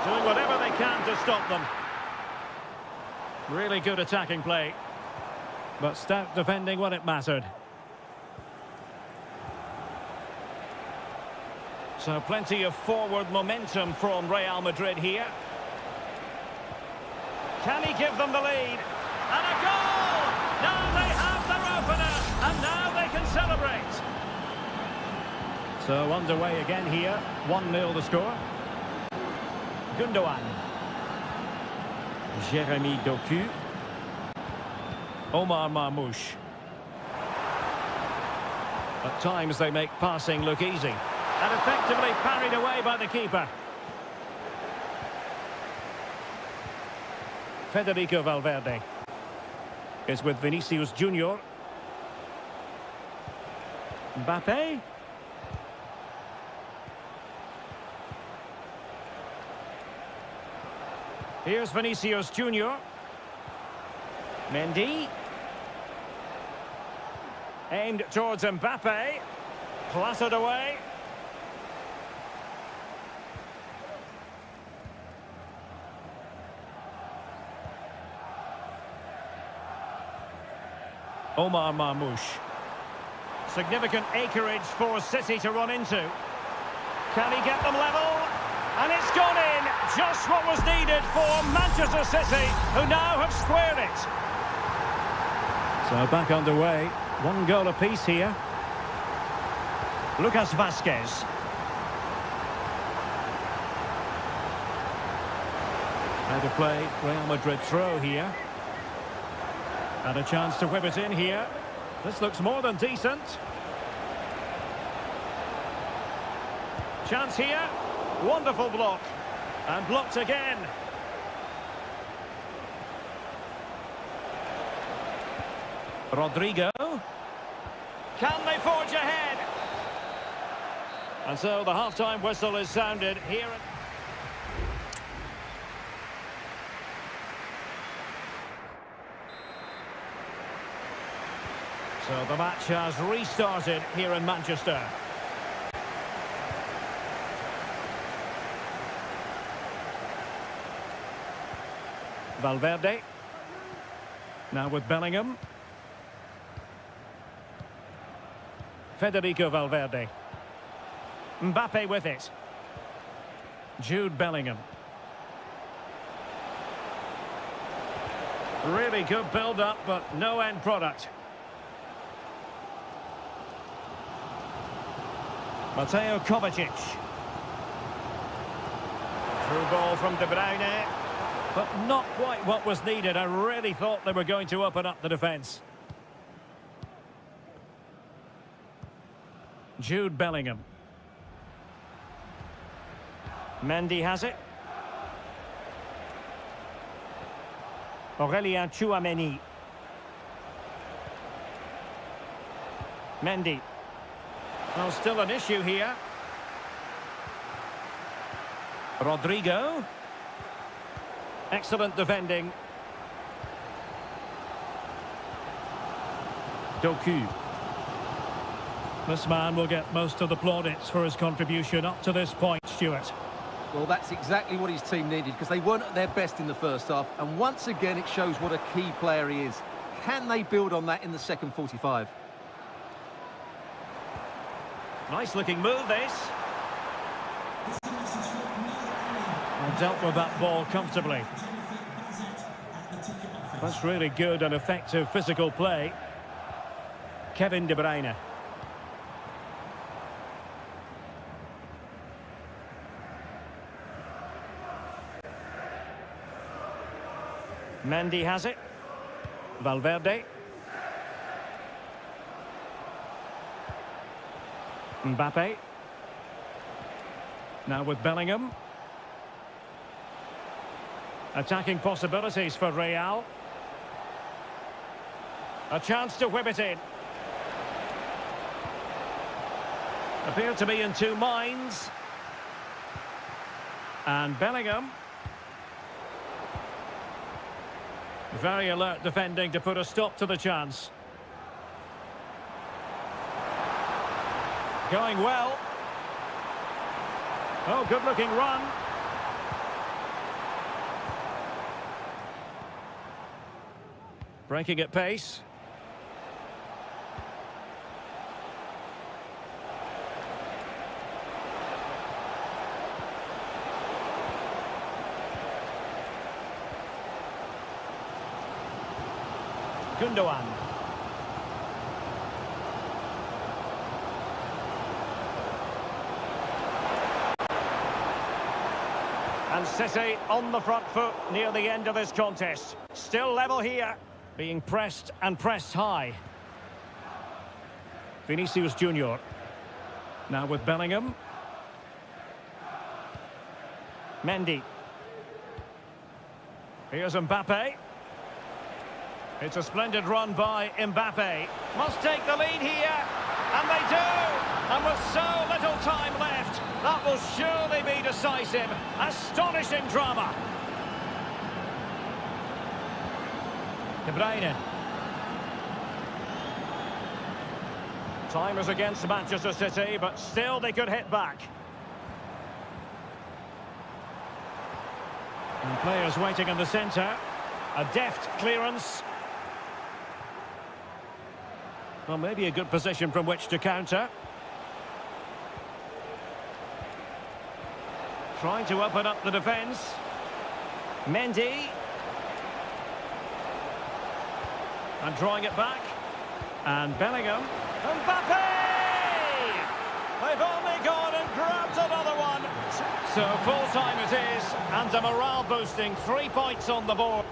doing whatever they can to stop them. Really good attacking play. But stout defending when it mattered. So plenty of forward momentum from Real Madrid here. Can he give them the lead? And a goal! Now they have their opener, and now they can celebrate. So underway again here. 1-0 the score. Gundogan. Jeremy Doku. Omar Marmoush. At times they make passing look easy. And effectively parried away by the keeper. Federico Valverde is with Vinicius Junior. Mbappe. Here's Vinicius Junior. Mendy. Aimed towards Mbappe. Clattered away. Omar Marmoush. Significant acreage for City to run into. Can he get them level? And it's gone in, just what was needed for Manchester City, who now have squared it. So back underway, 1 goal apiece here. Lucas Vazquez. How to play, Real Madrid throw here. And a chance to whip it in here. This looks more than decent. Chance here. Wonderful block. And blocked again. Rodrigo. Can they forge ahead? And so the half-time whistle is sounded here. So the match has restarted here in Manchester. Valverde. Now with Bellingham. Federico Valverde. Mbappe with it. Jude Bellingham. Really good build-up, but no end product. Mateo Kovacic. Through ball from De Bruyne. But not quite what was needed. I really thought they were going to open up the defence. Jude Bellingham. Mendy has it. Aurélien Tchouameni. Mendy. Well, still an issue here. Rodrigo. Excellent defending. Doku. This man will get most of the plaudits for his contribution up to this point, Stuart. Well, that's exactly what his team needed, because they weren't at their best in the first half. And once again, it shows what a key player he is. Can they build on that in the second 45? Nice-looking move, this. And dealt with that ball comfortably. That's really good and effective physical play. Kevin De Bruyne. Mendy has it. Valverde. Mbappe. Now with Bellingham. Attacking possibilities for Real. A chance to whip it in. Appear to be in two minds. And Bellingham. Very alert defending to put a stop to the chance. Going well. Oh, good-looking run. Breaking at pace. Gundogan. And City on the front foot near the end of this contest. Still level here. Being pressed and pressed high. Vinicius Junior. Now with Bellingham. Mendy. Here's Mbappe. It's a splendid run by Mbappe. Must take the lead here. And they do! And with so little time left, that will surely be decisive. Astonishing drama. De Bruyne. Time is against Manchester City, but still they could hit back. And players waiting in the centre. A deft clearance. Well, maybe a good position from which to counter. Trying to open up the defence. Mendy. And drawing it back. And Bellingham. Mbappe! They've only gone and grabbed another one. So full time it is, and a morale boosting 3 points on the board.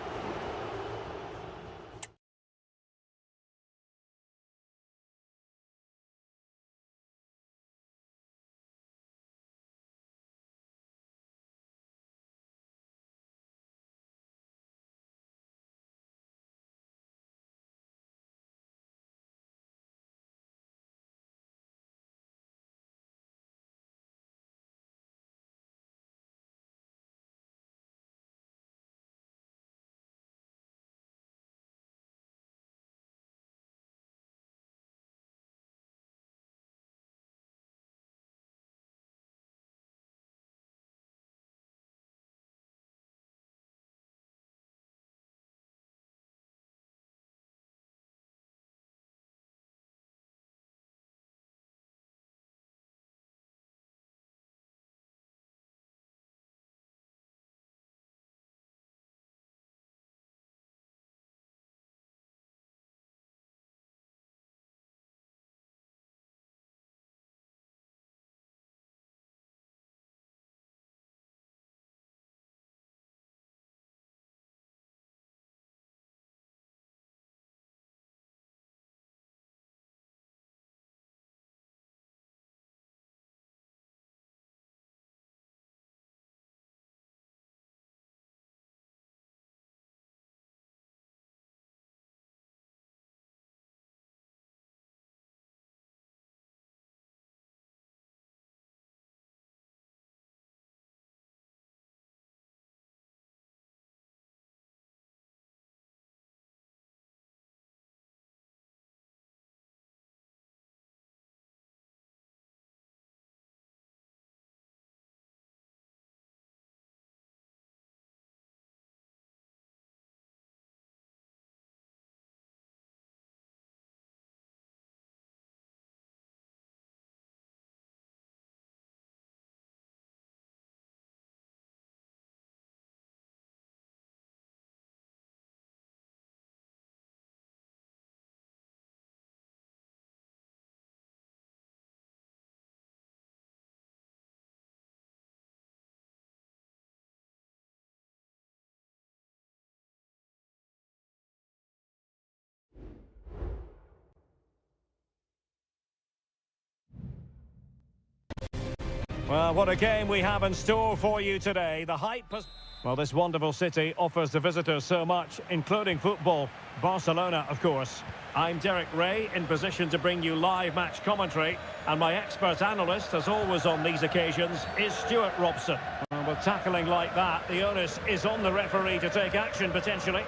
Well, what a game we have in store for you today. The hype has... Well, this wonderful city offers the visitors so much, including football. Barcelona, of course. I'm Derek Ray, in position to bring you live match commentary. And my expert analyst, as always on these occasions, is Stuart Robson. And with tackling like that, the onus is on the referee to take action, potentially.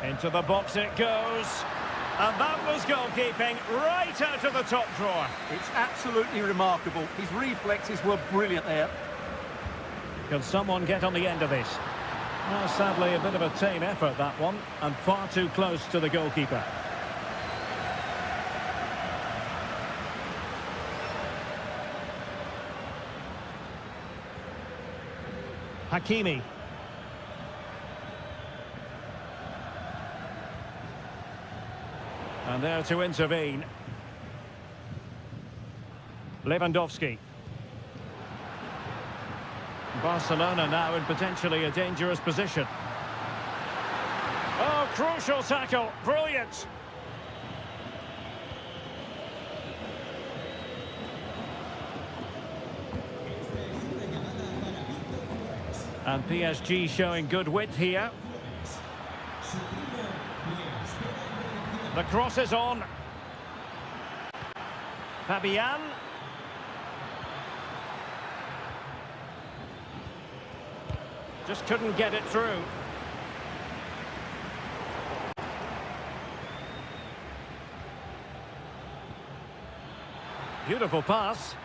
Into the box it goes. And that was goalkeeping right out of the top drawer. It's absolutely remarkable. His reflexes were brilliant there. Can someone get on the end of this? Well, sadly, a bit of a tame effort, that one, and far too close to the goalkeeper. Hakimi. And there to intervene. Lewandowski. Barcelona now in potentially a dangerous position. Oh, crucial tackle. Brilliant. And PSG showing good width here. The cross is on. Fabian. Just couldn't get it through. Beautiful pass.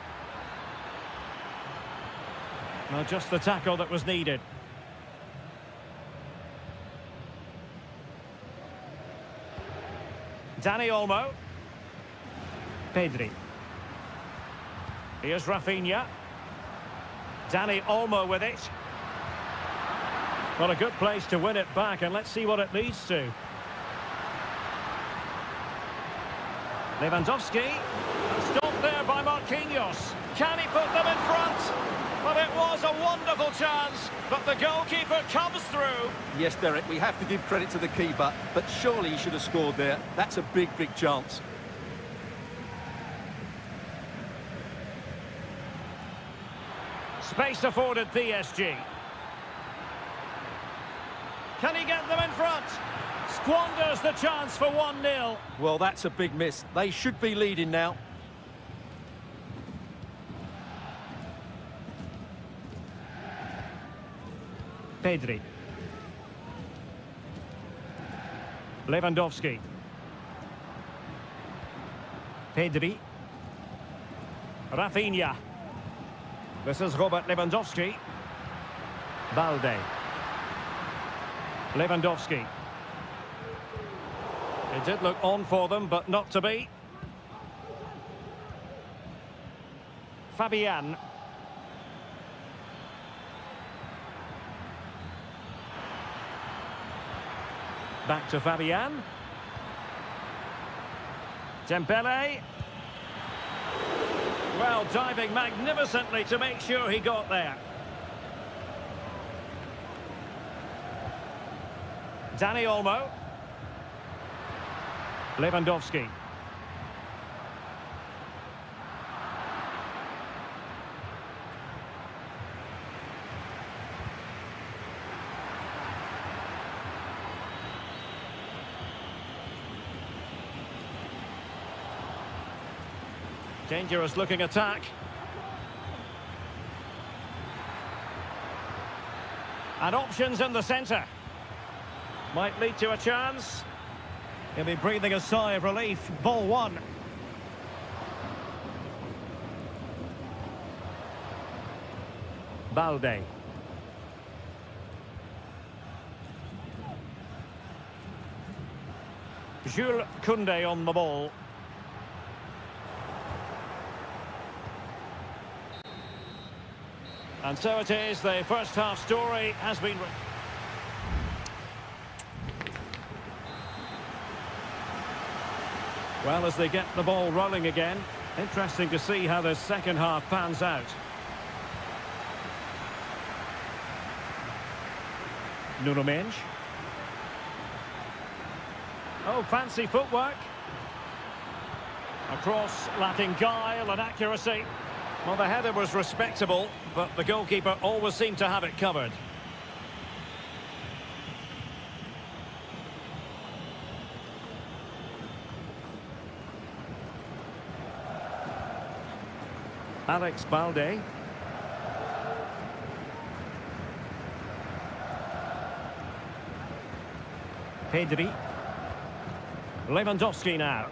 Well, just the tackle that was needed. Dani Olmo. Pedri. Here's Rafinha. Dani Olmo with it. Well, a good place to win it back, and let's see what it leads to. Lewandowski. Stopped there by Marquinhos. Can he put them in front? Well, it was a wonderful chance, but the goalkeeper comes through. Yes, Derek, we have to give credit to the keeper, but surely he should have scored there. That's a big, big chance. Space afforded PSG. Can he get them in front? Squanders the chance for 1-0. Well, that's a big miss. They should be leading now. Pedri. Lewandowski. Pedri. Rafinha. This is Robert Lewandowski. Balde. Lewandowski. It did look on for them, but not to be. Fabian. Back to Fabian. Dembele. Well, diving magnificently to make sure he got there. Dani Olmo. Lewandowski. Dangerous looking attack. And options in the centre. Might lead to a chance. He'll be breathing a sigh of relief. Ball one. Balde. Jules Koundé on the ball. And so it is, the first half story has been... Well, as they get the ball rolling again, interesting to see how the second half pans out. Nuno Mendes. Oh, fancy footwork. A cross lacking guile and accuracy. Well, the header was respectable, but the goalkeeper always seemed to have it covered. Alex Balde. Pedri. Lewandowski now.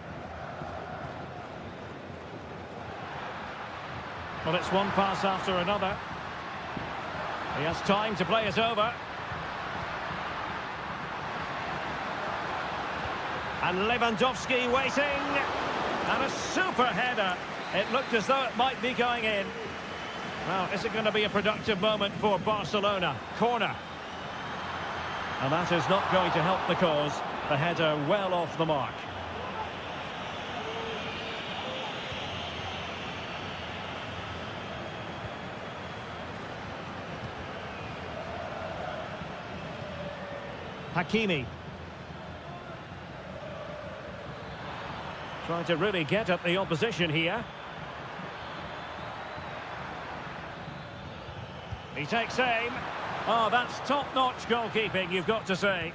Well, it's one pass after another. He has time to play it over. And Lewandowski waiting. And a super header. It looked as though it might be going in. Well, is it going to be a productive moment for Barcelona? Corner. And that is not going to help the cause. The header well off the mark. Hakimi. Trying to really get at the opposition here. He takes aim. Oh, that's top-notch goalkeeping, you've got to say.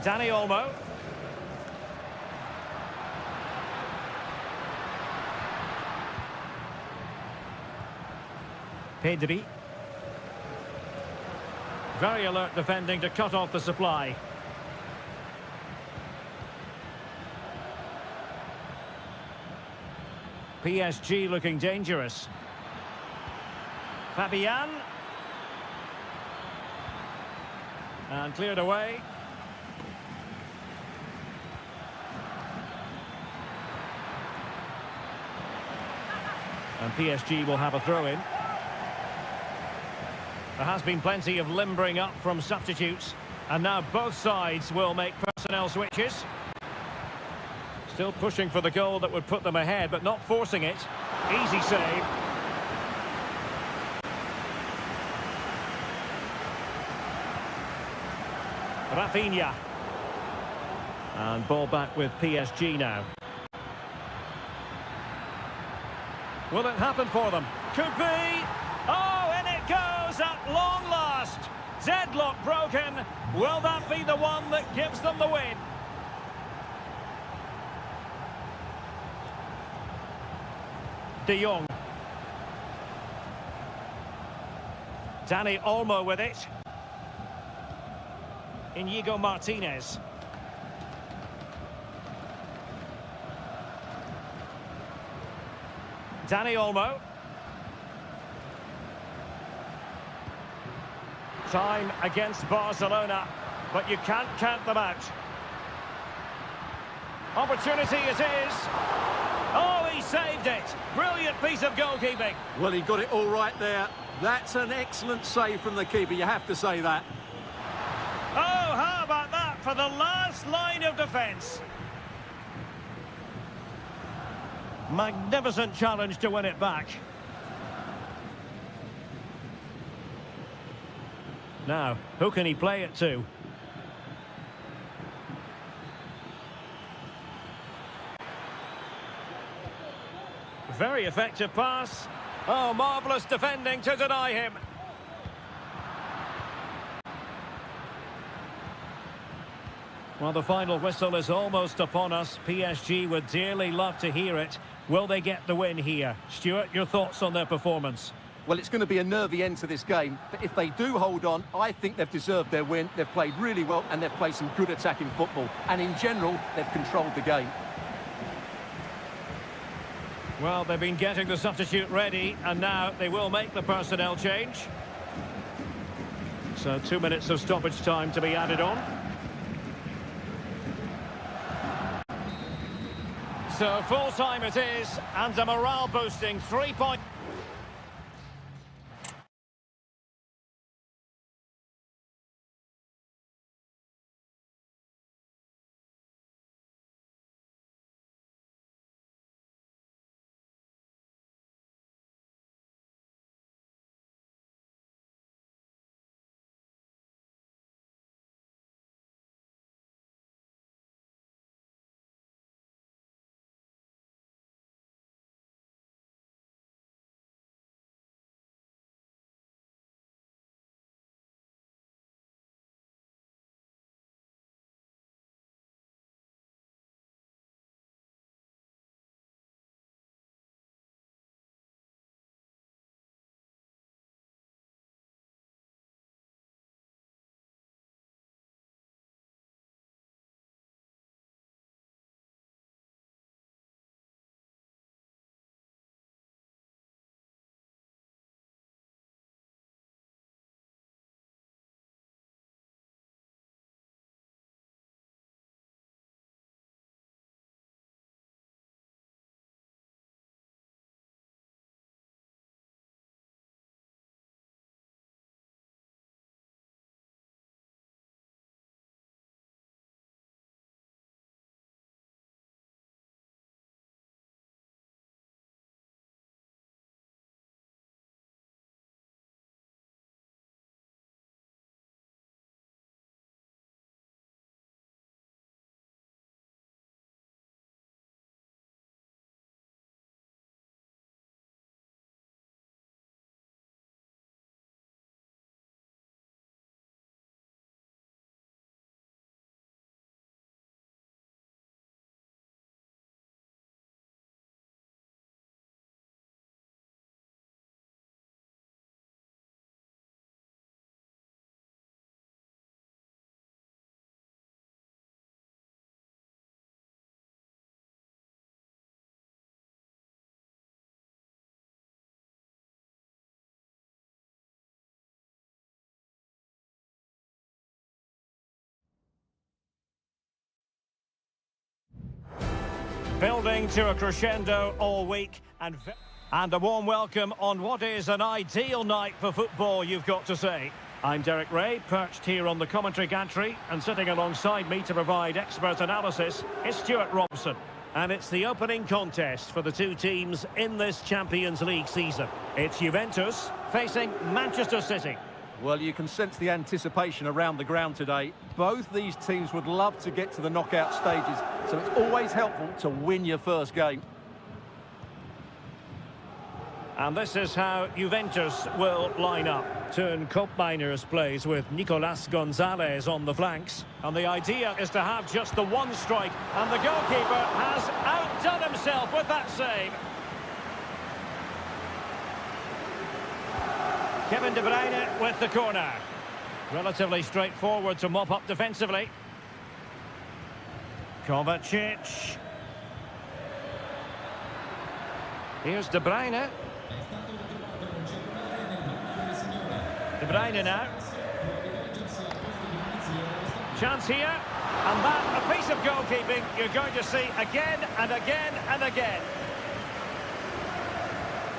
Dani Olmo. Pedri. Very alert defending to cut off the supply. PSG looking dangerous. Fabian. And cleared away. And PSG will have a throw-in. There has been plenty of limbering up from substitutes. And now both sides will make personnel switches. Still pushing for the goal that would put them ahead, but not forcing it. Easy save. Rafinha. And ball back with PSG now. Will it happen for them? Could be. Oh, and it goes at long last. Deadlock broken. Will that be the one that gives them the win? De Jong. Dani Olmo with it. Inigo Martinez. Dani Olmo. Time against Barcelona, but you can't count them out. Opportunity it is. Oh, he saved it. Brilliant piece of goalkeeping. Well, he got it all right there. That's an excellent save from the keeper, you have to say that. Oh, how about that for the last line of defence? Magnificent challenge to win it back. Now, who can he play it to? Very effective pass. Oh, marvellous defending to deny him. Well, the final whistle is almost upon us. PSG would dearly love to hear it. Will they get the win here? Stuart, your thoughts on their performance? Well, it's going to be a nervy end to this game, but if they do hold on, I think they've deserved their win. They've played really well and they've played some good attacking football. And in general, they've controlled the game. Well, they've been getting the substitute ready, and now they will make the personnel change. So 2 minutes of stoppage time to be added on. So full time it is, and a morale-boosting 3-point... Building to a crescendo all week and a warm welcome on what is an ideal night for football, you've got to say. I'm Derek Ray, perched here on the commentary gantry, and sitting alongside me to provide expert analysis is Stuart Robson. And it's the opening contest for the two teams in this Champions League season. It's Juventus facing Manchester City. Well, you can sense the anticipation around the ground today. Both these teams would love to get to the knockout stages, so it's always helpful to win your first game. And this is how Juventus will line up. Turn Koopmeiners plays with Nicolas Gonzalez on the flanks. And the idea is to have just the one strike. And the goalkeeper has outdone himself with that save. Kevin De Bruyne with the corner. Relatively straightforward to mop up defensively. Kovacic. Here's De Bruyne. De Bruyne now. Chance here. And that, a piece of goalkeeping you're going to see again and again and again.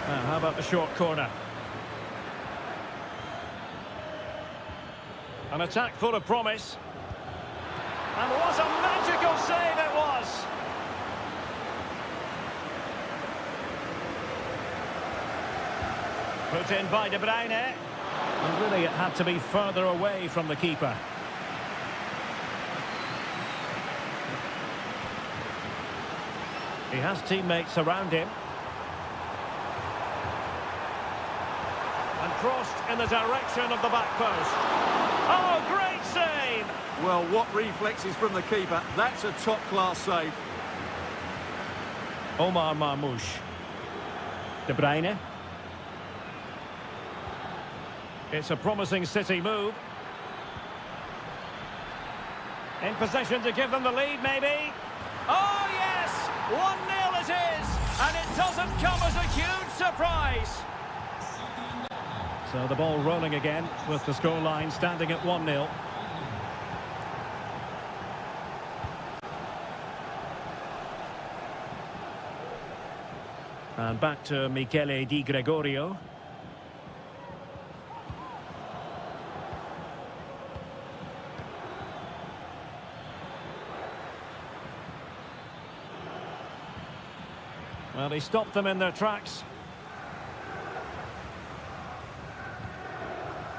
How about the short corner? An attack full of promise. And what a magical save it was! Put in by De Bruyne. And really it had to be further away from the keeper. He has teammates around him. And crossed in the direction of the back post. Oh, great save! Well, what reflexes from the keeper. That's a top-class save. Omar Marmoush. De Bruyne. It's a promising City move. In possession to give them the lead, maybe. Oh, yes! 1-0 it is! And it doesn't come as a huge surprise. So the ball rolling again with the scoreline standing at 1-0. And back to Michele Di Gregorio. Well, he stopped them in their tracks.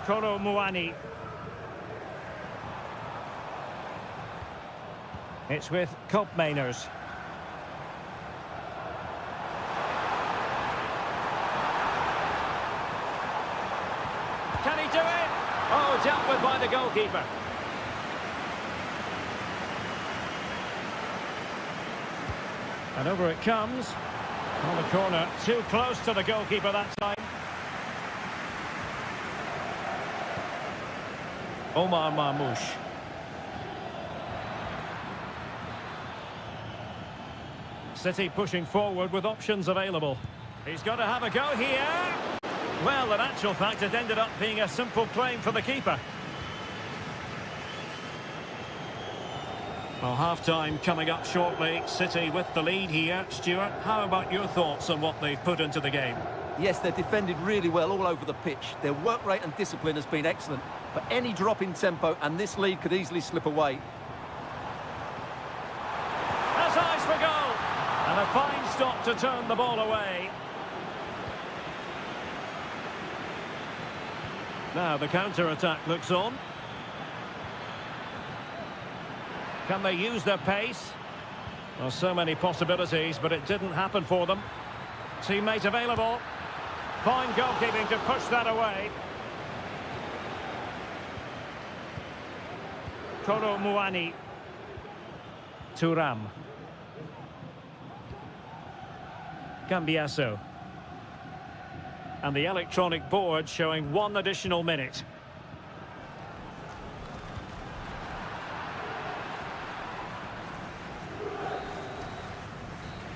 Kolo Muani. It's with Koopmeiners. Can he do it? Oh, dealt with by the goalkeeper. And over it comes. On the corner, too close to the goalkeeper that time. Omar Marmoush. City pushing forward with options available. He's got to have a go here. Well, in actual fact, it ended up being a simple claim for the keeper. Well, half-time coming up shortly. City with the lead here. Stuart, how about your thoughts on what they've put into the game? Yes, they've defended really well all over the pitch. Their work rate and discipline has been excellent. But any drop in tempo and this lead could easily slip away. Has eyes for goal. And a fine stop to turn the ball away. Now the counter-attack looks on. Can they use their pace? Well, so many possibilities, but it didn't happen for them. Teammate available. Fine goalkeeping to push that away. Kolo Muani. Thuram. Cambiasso. And the electronic board showing 1 additional minute.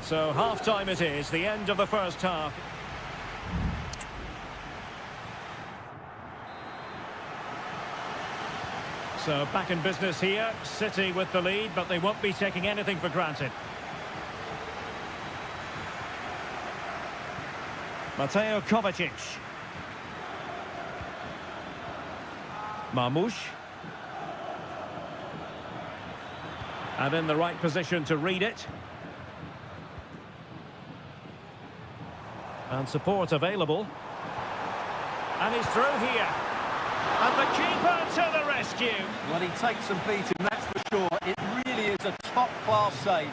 So half-time it is, the end of the first half. So back in business here, City with the lead, but they won't be taking anything for granted. Mateo Kovacic. Marmoush. And in the right position to read it. And support available. And he's through here. And the keeper to the rescue. Well, he takes some beating, that's for sure. It really is a top-class save.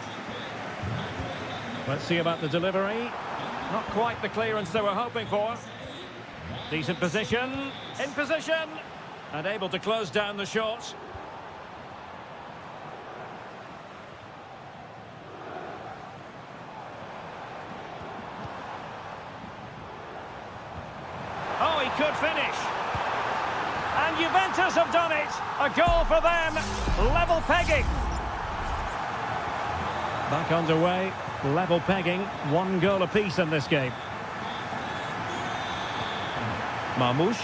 Let's see about the delivery. Not quite the clearance they were hoping for. Decent position. In position. And able to close down the shot. Oh, he could finish. And Juventus have done it. A goal for them. Level pegging. Back underway. Level pegging. 1 goal apiece in this game. Marmoush.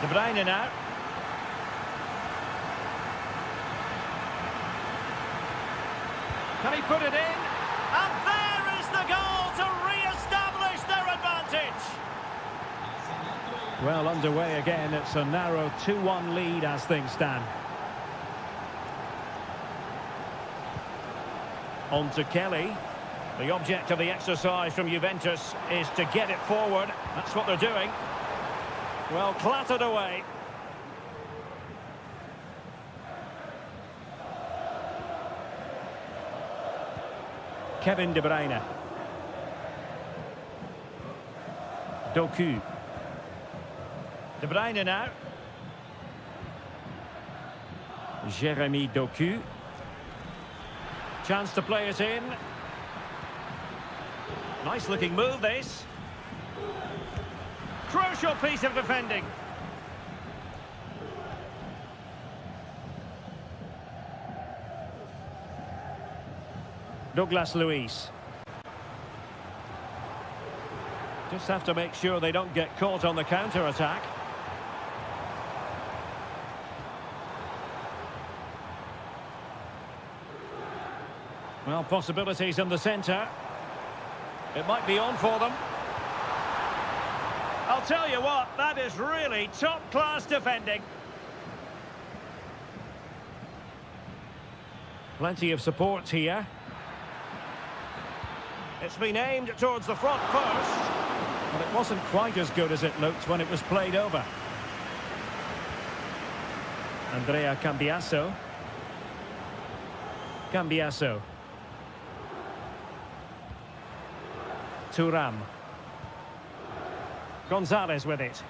De Bruyne now. Can he put it in? And there is the goal to re-establish their advantage. Well, underway again. It's a narrow 2-1 lead as things stand. On to Kelly. The object of the exercise from Juventus is to get it forward. That's what they're doing. Well, clattered away. Kevin De Bruyne. Doku. De Bruyne now. Jeremy Doku. Chance to play it in. Nice looking move this. Crucial piece of defending. Douglas Luiz. Just have to make sure they don't get caught on the counter-attack. Well, possibilities in the centre. It might be on for them. I'll tell you what, that is really top-class defending. Plenty of support here. It's been aimed towards the front post, but it wasn't quite as good as it looked when it was played over. Andrea Cambiasso. Cambiasso. Thuram. Gonzalez with it.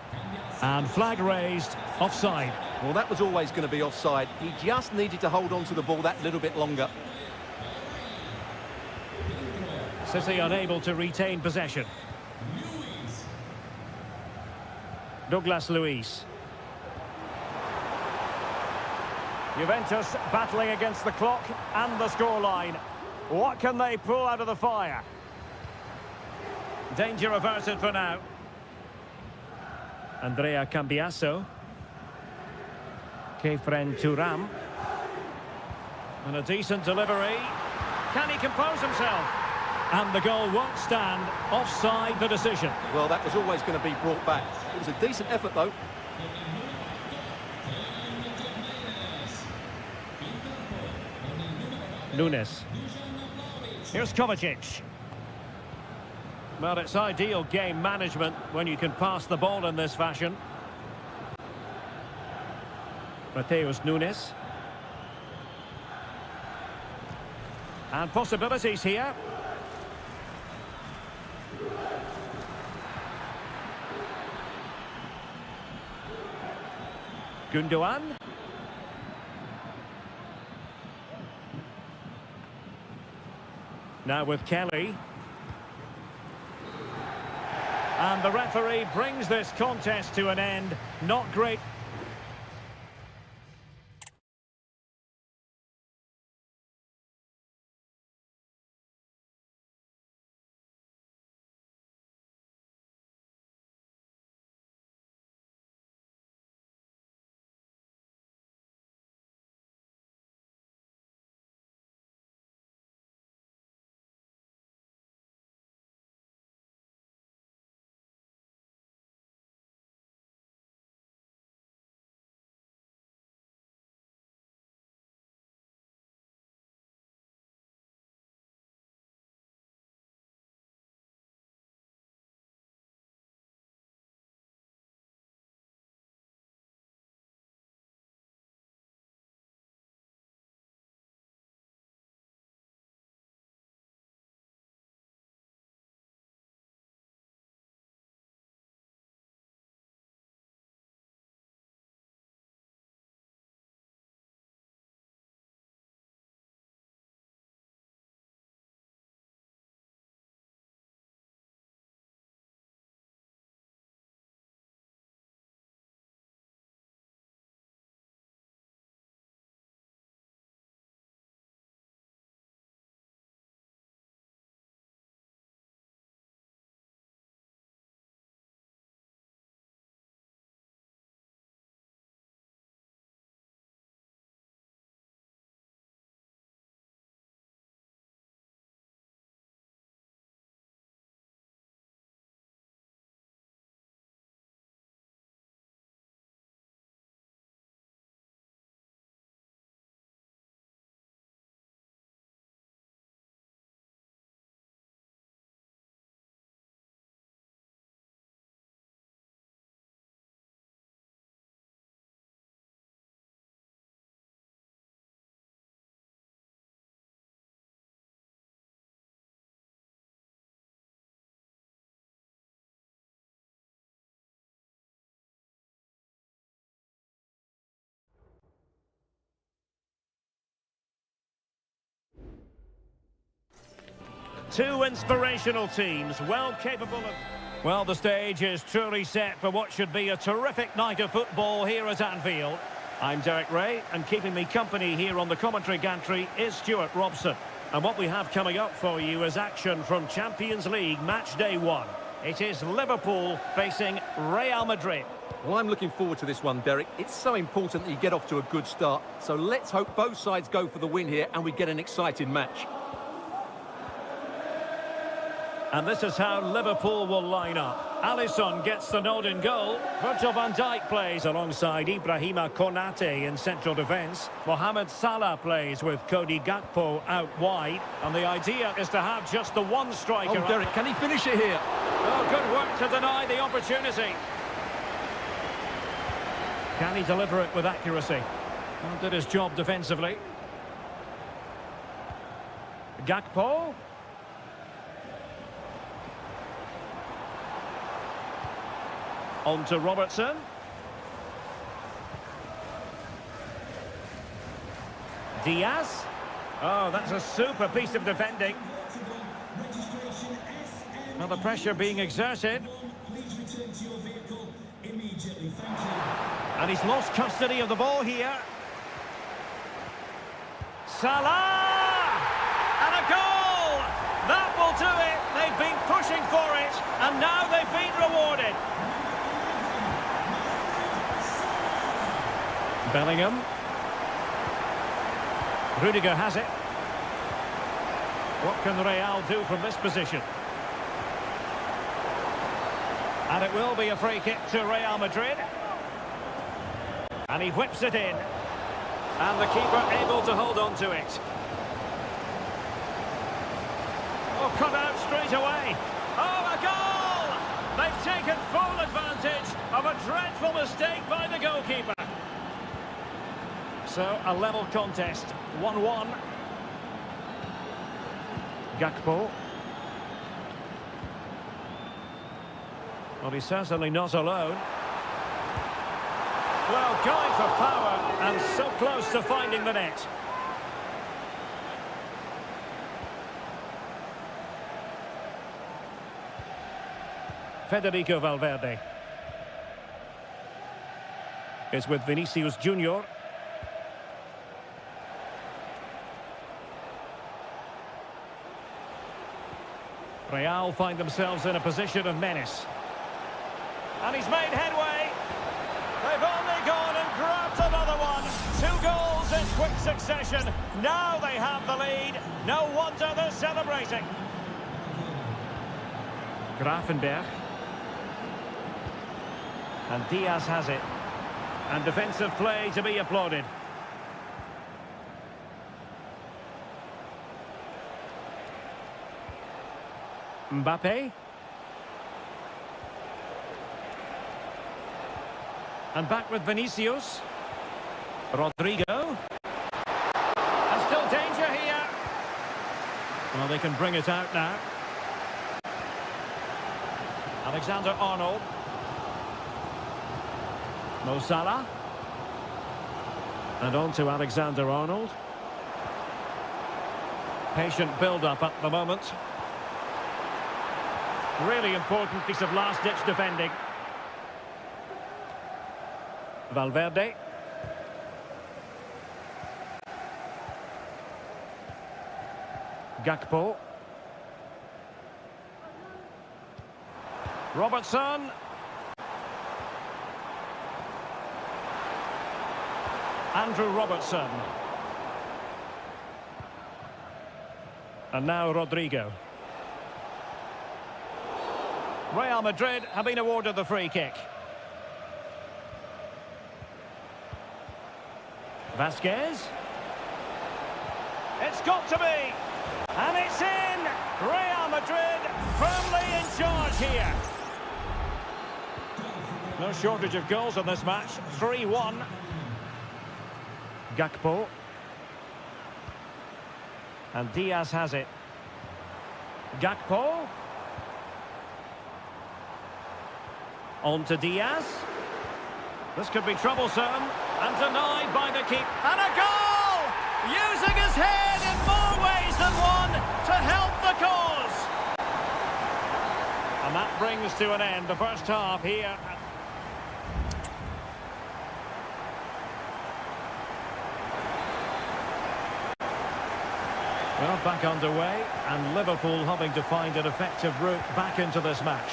And flag raised, offside. Well, that was always going to be offside. He just needed to hold on to the ball that little bit longer. City unable to retain possession. Douglas Luiz. Juventus battling against the clock and the scoreline. What can they pull out of the fire? Danger averted for now. Andrea Cambiasso. Kefren Thuram. And a decent delivery. Can he compose himself? And the goal won't stand. Offside the decision. Well, that was always going to be brought back. It was a decent effort, though. Nunes. Here's Kovacic. Well, it's ideal game management when you can pass the ball in this fashion. Mateus Nunes. And possibilities here. Gundogan. Now with Kelly. And the referee brings this contest to an end. Not great. Two inspirational teams, well capable of... Well, the stage is truly set for what should be a terrific night of football here at Anfield. I'm Derek Ray, and keeping me company here on the commentary gantry is Stuart Robson. And what we have coming up for you is action from Champions League match day 1. It is Liverpool facing Real Madrid. Well, I'm looking forward to this one, Derek. It's so important that you get off to a good start. So let's hope both sides go for the win here and we get an exciting match. And this is how Liverpool will line up. Alisson gets the nod in goal. Virgil van Dijk plays alongside Ibrahima Konate in central defence. Mohamed Salah plays with Cody Gakpo out wide. And the idea is to have just the one striker. Oh, Derek, can he finish it here? Oh, good work to deny the opportunity. Can he deliver it with accuracy? Well, did his job defensively. Gakpo. On to Robertson. Diaz. Oh, that's a super piece of defending. Now the pressure being exerted. And he's lost custody of the ball here. Salah! And a goal! That will do it. They've been pushing for it, and now they've been rewarded. Bellingham. Rudiger has it. What can Real do from this position? And it will be a free kick to Real Madrid. And he whips it in. And the keeper able to hold on to it. Oh, cut out straight away. Oh, a goal! They've taken full advantage of a dreadful mistake by the goalkeeper. So, a level contest, 1-1. Gakpo. Well, he's certainly not alone. Well, going for power, and so close to finding the net. Federico Valverde is with Vinicius Junior. Real find themselves in a position of menace. And he's made headway. They've only gone and grabbed another one. 2 goals in quick succession. Now they have the lead. No wonder they're celebrating. Grafenberg. And Diaz has it. And defensive play to be applauded. Mbappe. And back with Vinicius. Rodrigo. And still danger here. Well, they can bring it out now. Alexander-Arnold. Mo Salah. And on to Alexander-Arnold. Patient build-up at the moment. Really important piece of last-ditch defending. Valverde. Gakpo. Robertson. Andrew Robertson. And now Rodrigo. Real Madrid have been awarded the free kick. Vasquez. It's got to be. And it's in. Real Madrid firmly in charge here. No shortage of goals in this match. 3-1. Gakpo. And Diaz has it. Gakpo. On to Diaz. This could be troublesome. And denied by the keeper. And a goal! Using his head in more ways than one to help the cause. that brings to an end the first half here. Well, back underway, and Liverpool hoping to find an effective route back into this match.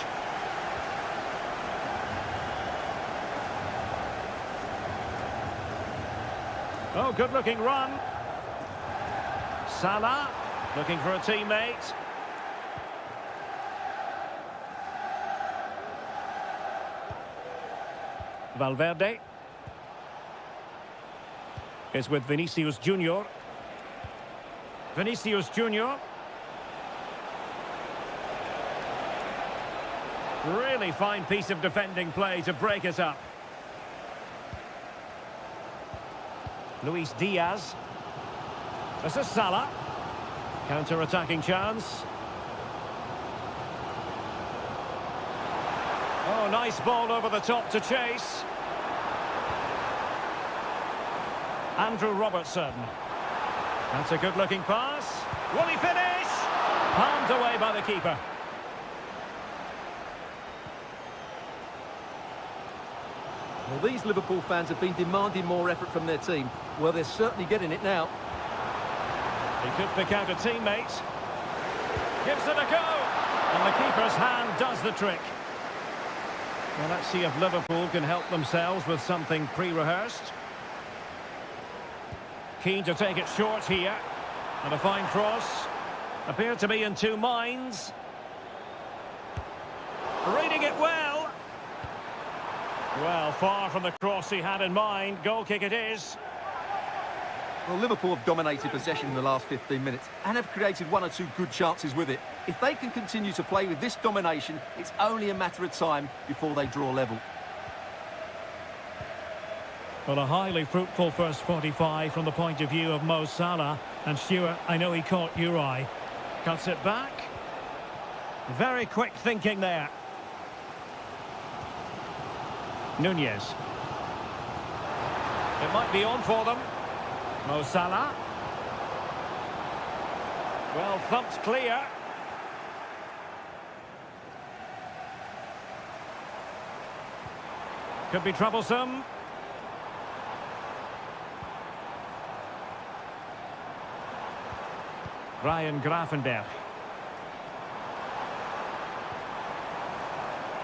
Oh, good-looking run. Salah, looking for a teammate. Valverde is with Vinicius Junior. Vinicius Junior. Really fine piece of defending play to break it up. Luis Diaz. This is Salah. Counter-attacking chance. Oh, nice ball over the top to chase. Andrew Robertson. That's a good-looking pass. Will he finish? Palmed away by the keeper. Well, these Liverpool fans have been demanding more effort from their team. Well, they're certainly getting it now. He could pick out a teammate. Gives it a go. And the keeper's hand does the trick. Well, let's see if Liverpool can help themselves with something pre-rehearsed. Keen to take it short here. And a fine cross. Appeared to be in two minds. Reading it well. Well, far from the cross he had in mind. Goal kick it is. Well, Liverpool have dominated possession in the last 15 minutes and have created one or two good chances with it. If they can continue to play with this domination, it's only a matter of time before they draw level. Well, a highly fruitful first 45 from the point of view of Mo Salah. And Stuart, I know he caught your eye. Cuts it back. Very quick thinking there. Nunez. It might be on for them. Mo Salah. Well, thumped clear. Could be troublesome. Ryan Gravenberch.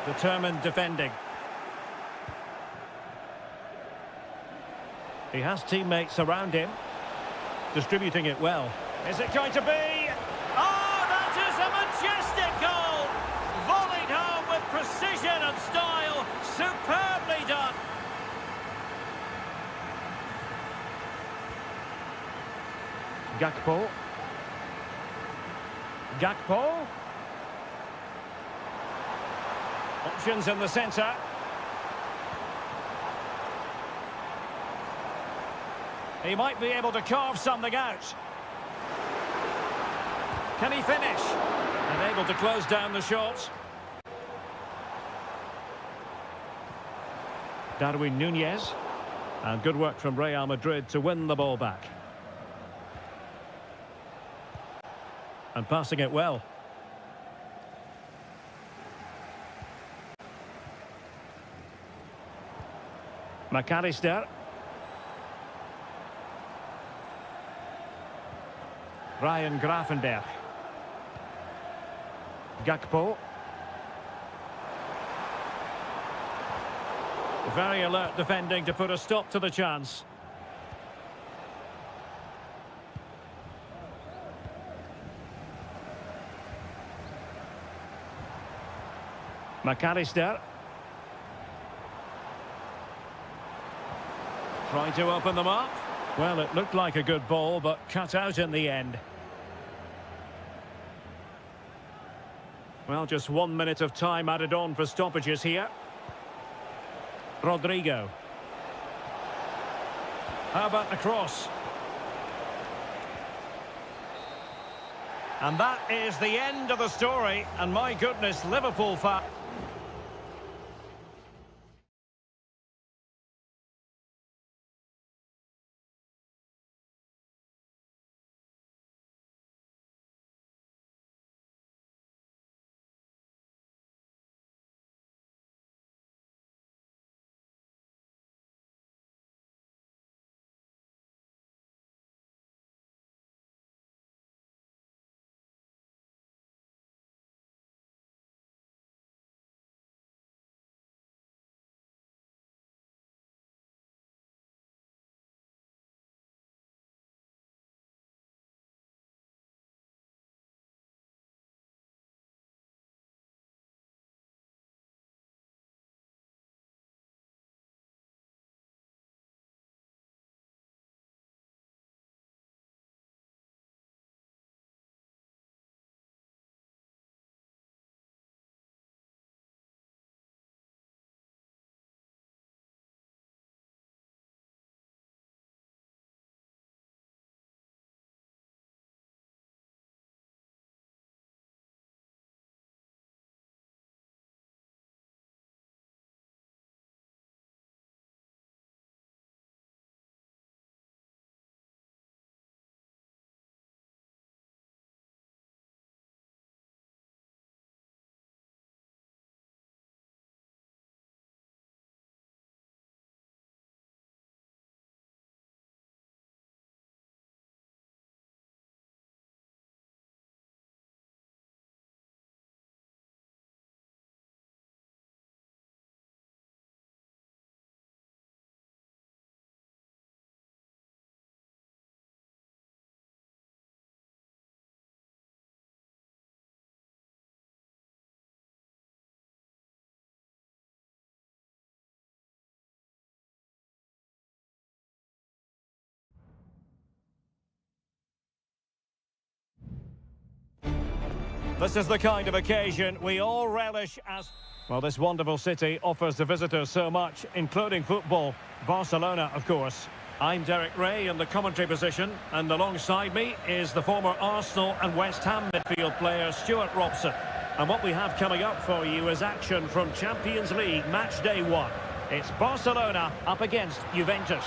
Determined defending. He has teammates around him. Distributing it well. Is it going to be? Oh, that is a majestic goal! Volleyed home with precision and style. Superbly done. Gakpo. Gakpo. Options in the centre. He might be able to carve something out. Can he finish? And able to close down the shot. Darwin Nunez. And good work from Real Madrid to win the ball back. And passing it well. McAllister. Ryan Gravenberch. Gakpo. Very alert defending to put a stop to the chance. McAllister. Trying to open them up. Well, it looked like a good ball, but cut out in the end. Well, just 1 minute of time added on for stoppages here. Rodrigo. How about the cross? And that is the end of the story. And my goodness, Liverpool fans. This is the kind of occasion we all relish as... Well, this wonderful city offers the visitors so much, including football. Barcelona, of course. I'm Derek Ray in the commentary position, and alongside me is the former Arsenal and West Ham midfield player Stuart Robson. And what we have coming up for you is action from Champions League match day 1. It's Barcelona up against Juventus.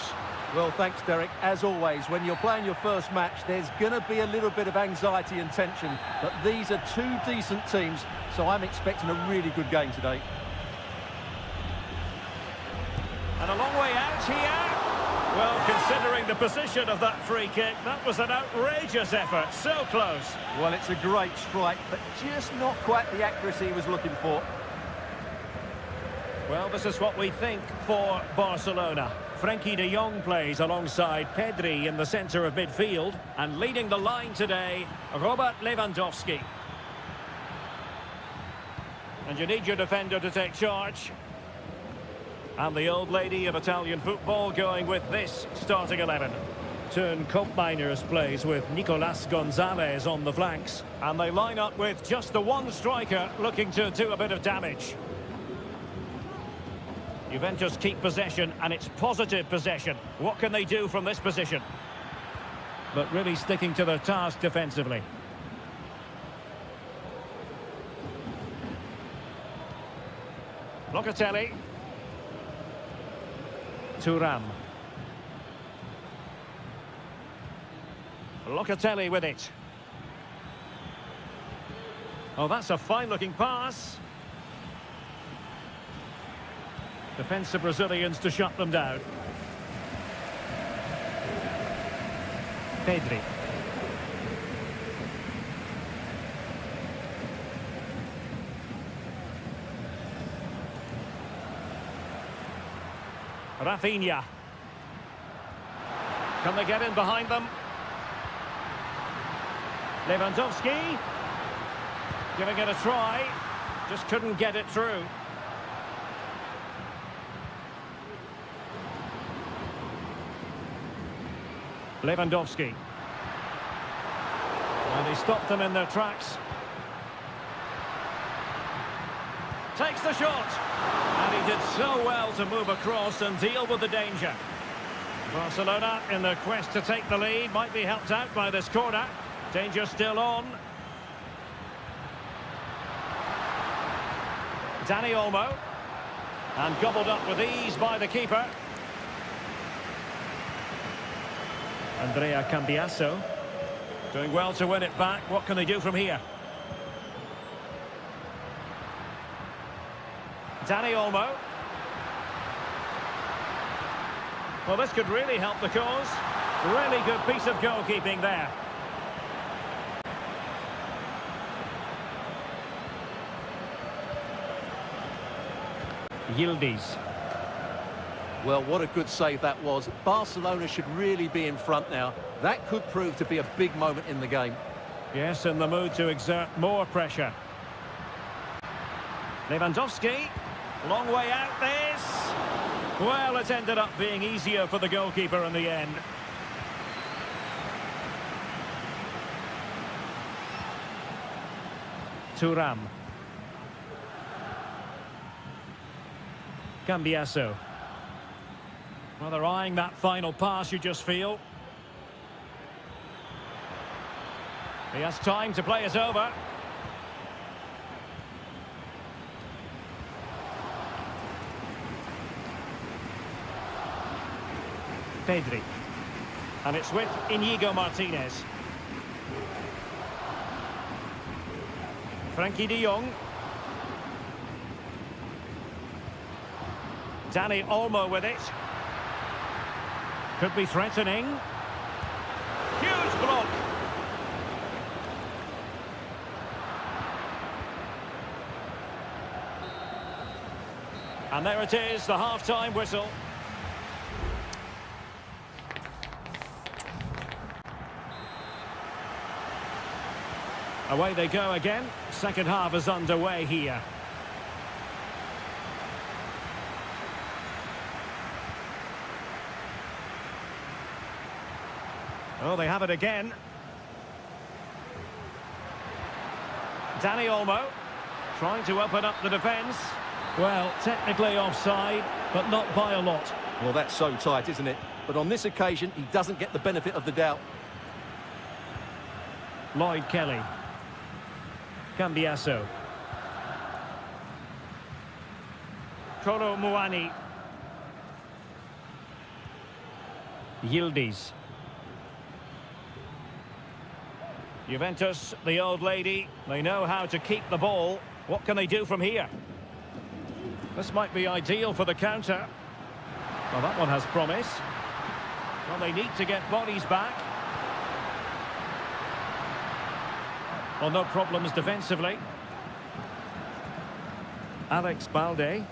Well, thanks, Derek. As always, when you're playing your first match, there's going to be a little bit of anxiety and tension. But these are two decent teams, so I'm expecting a really good game today. And a long way out here. Well, considering the position of that free kick, that was an outrageous effort. So close. Well, it's a great strike, but just not quite the accuracy he was looking for. Well, this is what we think for Barcelona. Frenkie de Jong plays alongside Pedri in the centre of midfield. And leading the line today, Robert Lewandowski. And you need your defender to take charge. And the old lady of Italian football going with this starting 11. Turn Koopmeiners plays with Nicolas Gonzalez on the flanks. And they line up with just the one striker looking to do a bit of damage. Juventus keep possession, and it's positive possession. What can they do from this position? But really sticking to their task defensively. Locatelli. Thuram. Locatelli with it. Oh, that's a fine-looking pass. Defensive Brazilians to shut them down. Pedri. Rafinha. Can they get in behind them? Lewandowski. Giving it a try. Just couldn't get it through. Lewandowski. And he stopped them in their tracks. Takes the shot. And he did so well to move across and deal with the danger. Barcelona, in their quest to take the lead, might be helped out by this corner. Danger still on. Dani Olmo. And gobbled up with ease by the keeper. Andrea Cambiasso. Doing well to win it back. What can they do from here? Dani Olmo. Well, this could really help the cause. Really good piece of goalkeeping there. Yildiz. Well, what a good save that was. Barcelona should really be in front now. That could prove to be a big moment in the game. Yes, in the mood to exert more pressure. Lewandowski. Long way out this. Well, it ended up being easier for the goalkeeper in the end. Thuram. Cambiasso. Well, they're eyeing that final pass, you just feel. He has time to play it over. Pedri. And it's with Inigo Martinez. Frenkie de Jong. Dani Olmo with it. Could be threatening. Huge block. And there it is, the half-time whistle. Away they go again. Second half is underway here. Oh, they have it again. Danny Olmo trying to open up the defence. Well, technically offside, but not by a lot. Well, that's so tight, isn't it? But on this occasion, he doesn't get the benefit of the doubt. Lloyd Kelly. Cambiasso. Kolo Muani. Yildiz. Juventus, the old lady, they know how to keep the ball. What can they do from here? This might be ideal for the counter. Well, that one has promise. Well, they need to get bodies back. Well, no problems defensively. Alex Balde.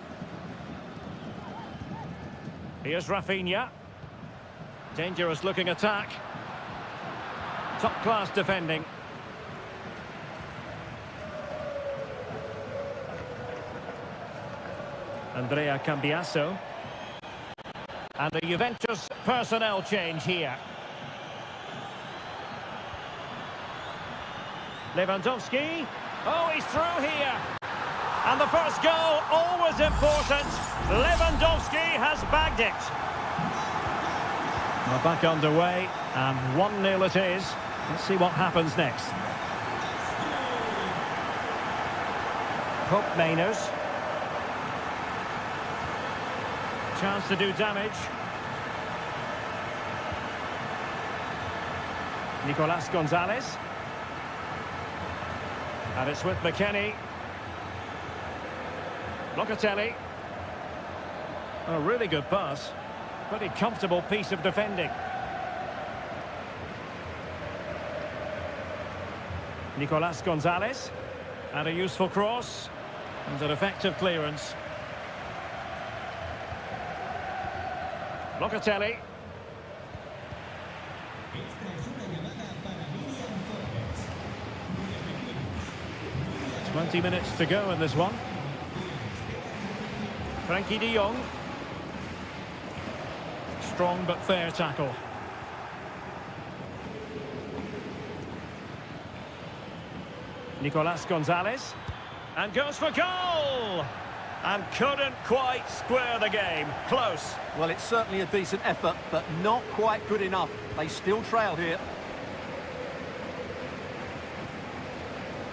Here's Rafinha. Dangerous looking attack. Top class defending. Andrea Cambiasso. And the Juventus personnel change here. Lewandowski. Oh, he's through here. And the first goal, always important. Lewandowski has bagged it. We're back underway, and 1-0 it is. Let's see what happens next. Pope Mainers. Chance to do damage. Nicolas Gonzalez. And it's with McKennie. Locatelli. A really good pass. Pretty comfortable piece of defending. Nicolas Gonzalez. And a useful cross. And an effective clearance. Locatelli. 20 minutes to go in this one. Frankie de Jong. Strong but fair tackle. Nicolas Gonzalez. And goes for goal! And couldn't quite square the game. Close. Well, it's certainly a decent effort, but not quite good enough. They still trail here.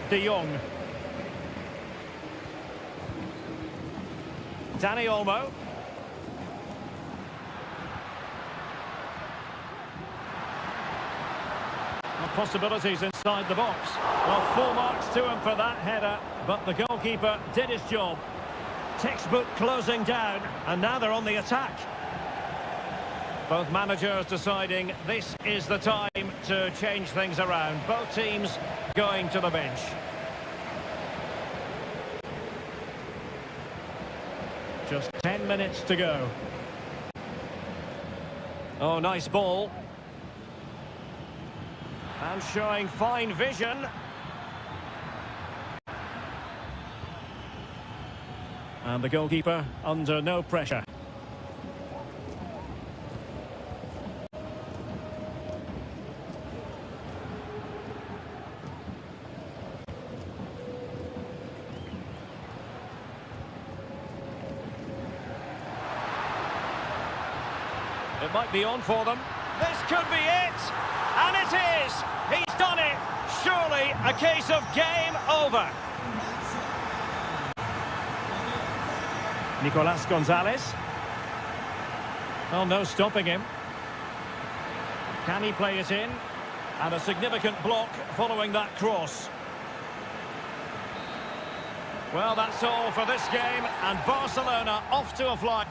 De Jong. Danny Olmo. Possibilities inside the box. Well, full marks to him for that header, but the goalkeeper did his job. Textbook closing down, and now they're on the attack. Both managers deciding this is the time to change things around. Both teams going to the bench. Just 10 minutes to go. Oh, nice ball. And showing fine vision. And the goalkeeper under no pressure. It might be on for them. This could be it. And it is! He's done it! Surely a case of game over. Nicolas Gonzalez. Well, no stopping him. Can he play it in? And a significant block following that cross. Well, that's all for this game, and Barcelona off to a fly.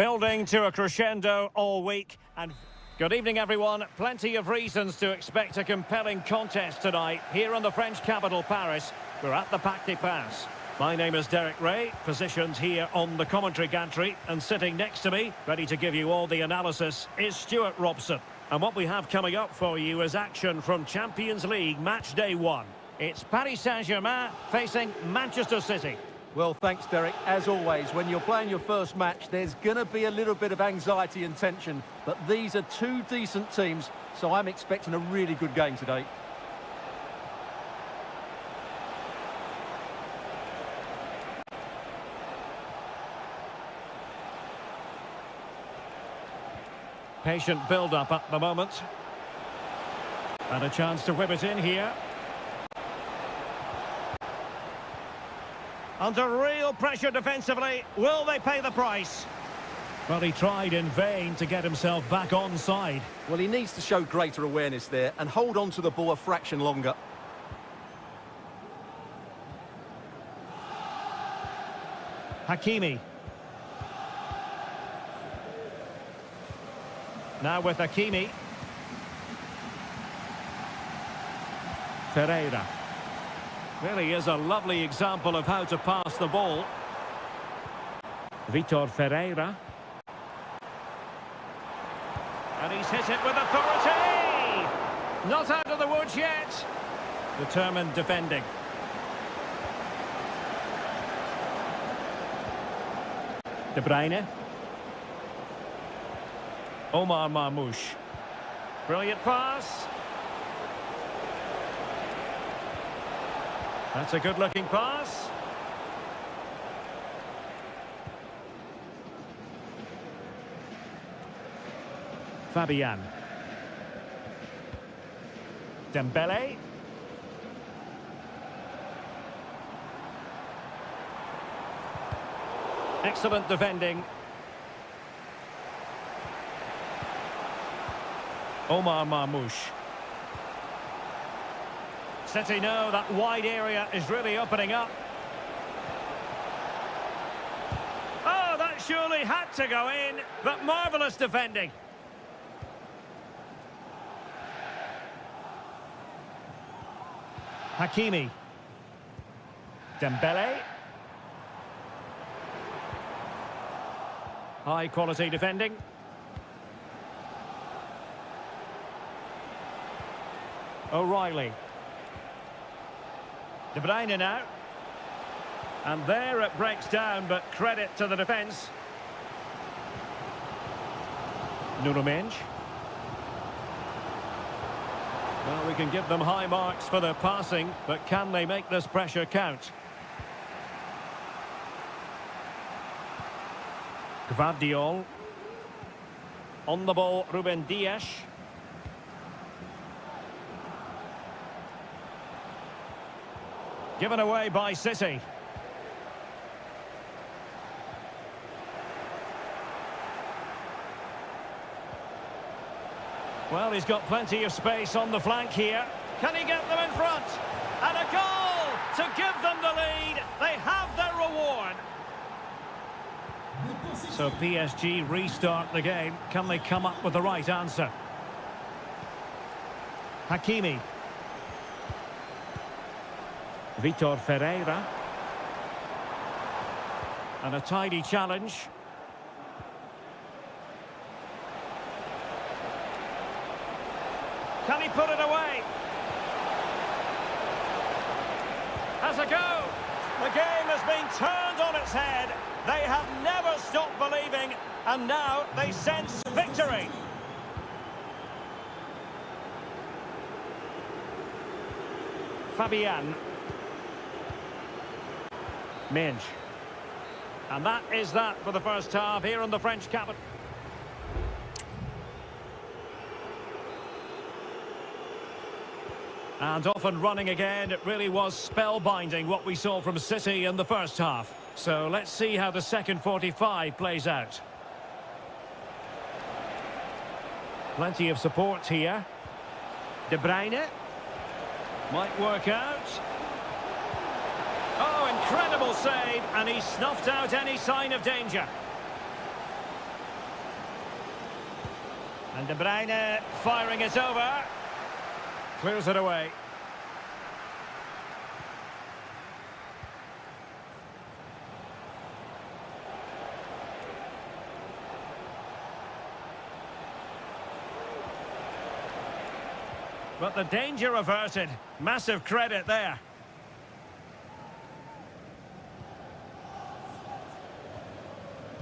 Building to a crescendo all week. And good evening, everyone. Plenty of reasons to expect a compelling contest tonight here in the French capital, Paris. We're at the Parc des Princes. My name is Derek Ray, positioned here on the commentary gantry, and sitting next to me, ready to give you all the analysis, is Stuart Robson. And what we have coming up for you is action from Champions League match day 1. It's Paris Saint-Germain facing Manchester City. Well, thanks, Derek. As always, when you're playing your first match, there's going to be a little bit of anxiety and tension. But these are two decent teams, so I'm expecting a really good game today. Patient build-up at the moment. And a chance to whip it in here. Under real pressure defensively, will they pay the price? Well, he tried in vain to get himself back onside. Well, he needs to show greater awareness there and hold on to the ball a fraction longer. Hakimi. Now with Hakimi. Ferreira. Really is a lovely example of how to pass the ball. Vitor Ferreira. And he's hit it with authority! Not out of the woods yet. Determined defending. De Bruyne. Omar Marmoush. Brilliant pass. That's a good-looking pass. Fabian. Dembele. Excellent defending. Omar Marmoush. City know that wide area is really opening up. Oh, that surely had to go in, but marvellous defending. Hakimi. Dembele. High quality defending. O'Reilly. De Bruyne now. And there it breaks down, but credit to the defence. Nuno Mendes. Well, we can give them high marks for their passing, but can they make this pressure count? Gvardiol. On the ball, Ruben Dias. Given away by City. Well, he's got plenty of space on the flank here. Can he get them in front? And a goal to give them the lead. They have their reward. So PSG restart the game. Can they come up with the right answer? Hakimi. Vitor Ferreira. And a tidy challenge. Can he put it away? Has a go. The game has been turned on its head. They have never stopped believing, and now they sense victory. Fabian. Mendes. And that is that for the first half here in the French capital. And off and running again. It really was spellbinding what we saw from City in the first half. So let's see how the second 45 plays out. Plenty of support here. De Bruyne. Might work out. Oh, incredible save, and he snuffed out any sign of danger. And De Bruyne firing it over. Clears it away. But the danger averted. Massive credit there.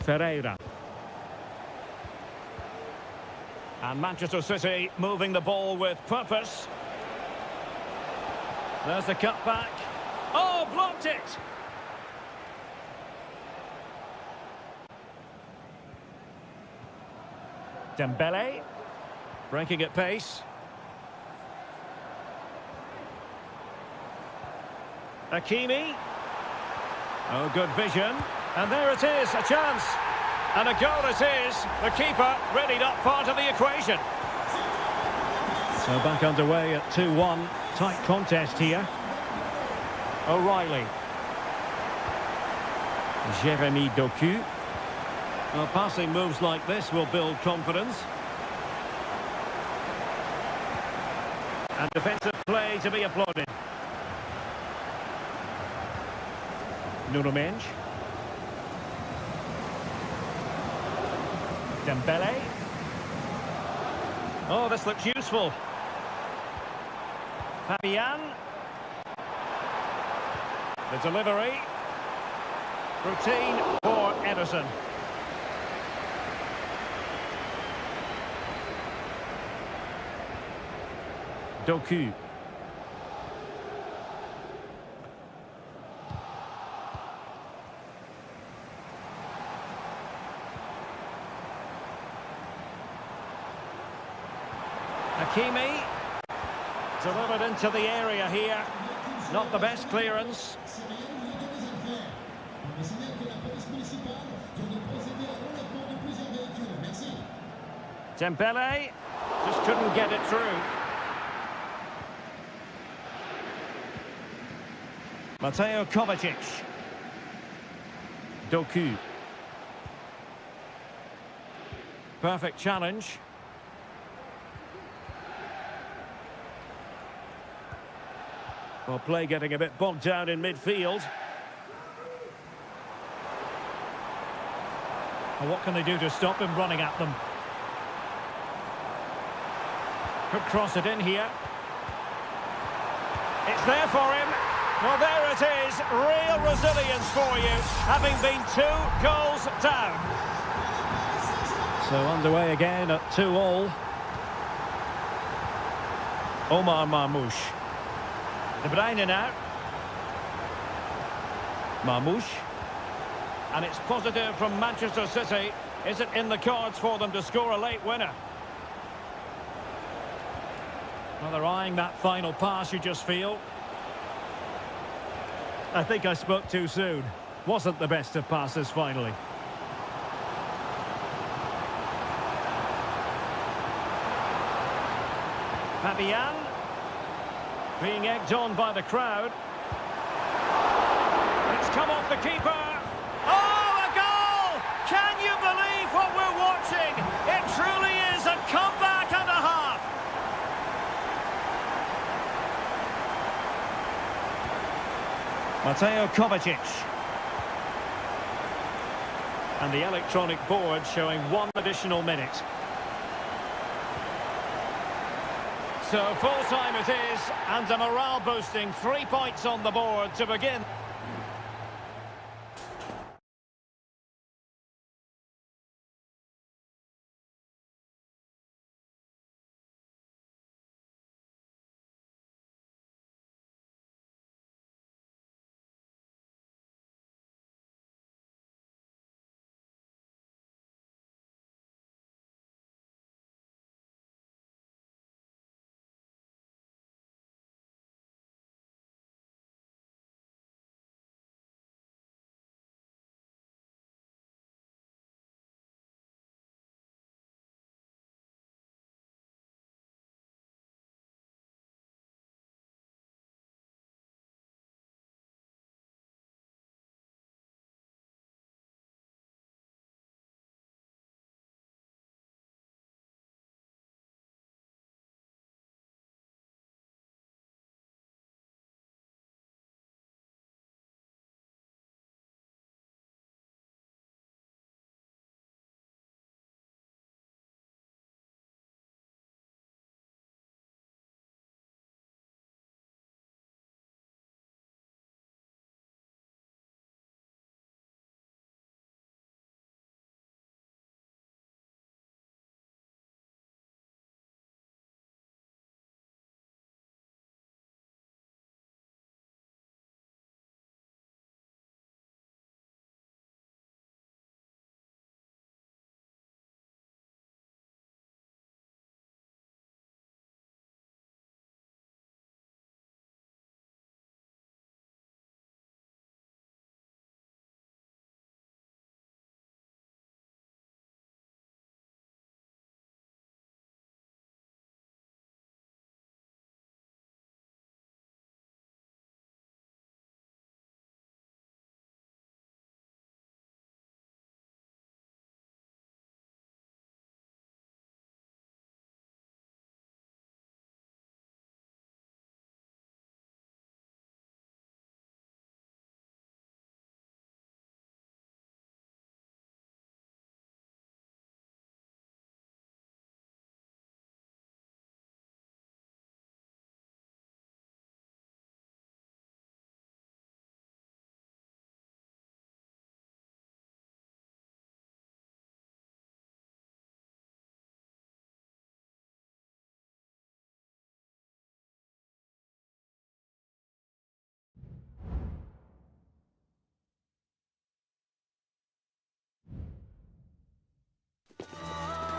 Seria. And Manchester City moving the ball with purpose. There's the cut back. Oh, blocked it! Dembele. Breaking at pace. Hakimi. Oh, good vision. And there it is, a chance. And a goal it is. The keeper really not part of the equation. So back underway at 2-1. Tight contest here. O'Reilly. Jeremy Doku. Well, passing moves like this will build confidence. And defensive play to be applauded. Nuno Mendes. Dembele. Oh, this looks useful. Fabian. The delivery. Routine for Ederson. Doku. Hakimi. Delivered into the area here. Not the best clearance. Dembele just couldn't get it through. Mateo Kovacic. Doku. Perfect challenge. Well, play getting a bit bogged down in midfield. Well, what can they do to stop him running at them? Could cross it in here. It's there for him. Well, there it is. Real resilience for you, having been 2 goals down. So underway again at 2-2. Omar Marmoush. De Bruyne now. Marmoush. And it's positive from Manchester City. Is it in the cards for them to score a late winner? Well, they're eyeing that final pass, you just feel. I think I spoke too soon. Wasn't the best of passes finally. Fabian. Being egged on by the crowd. It's come off the keeper. Oh, a goal! Can you believe what we're watching? It truly is a comeback and a half. Mateo Kovacic. And the electronic board showing 1 additional minute. So full time it is, and a morale boosting 3 points on the board to begin.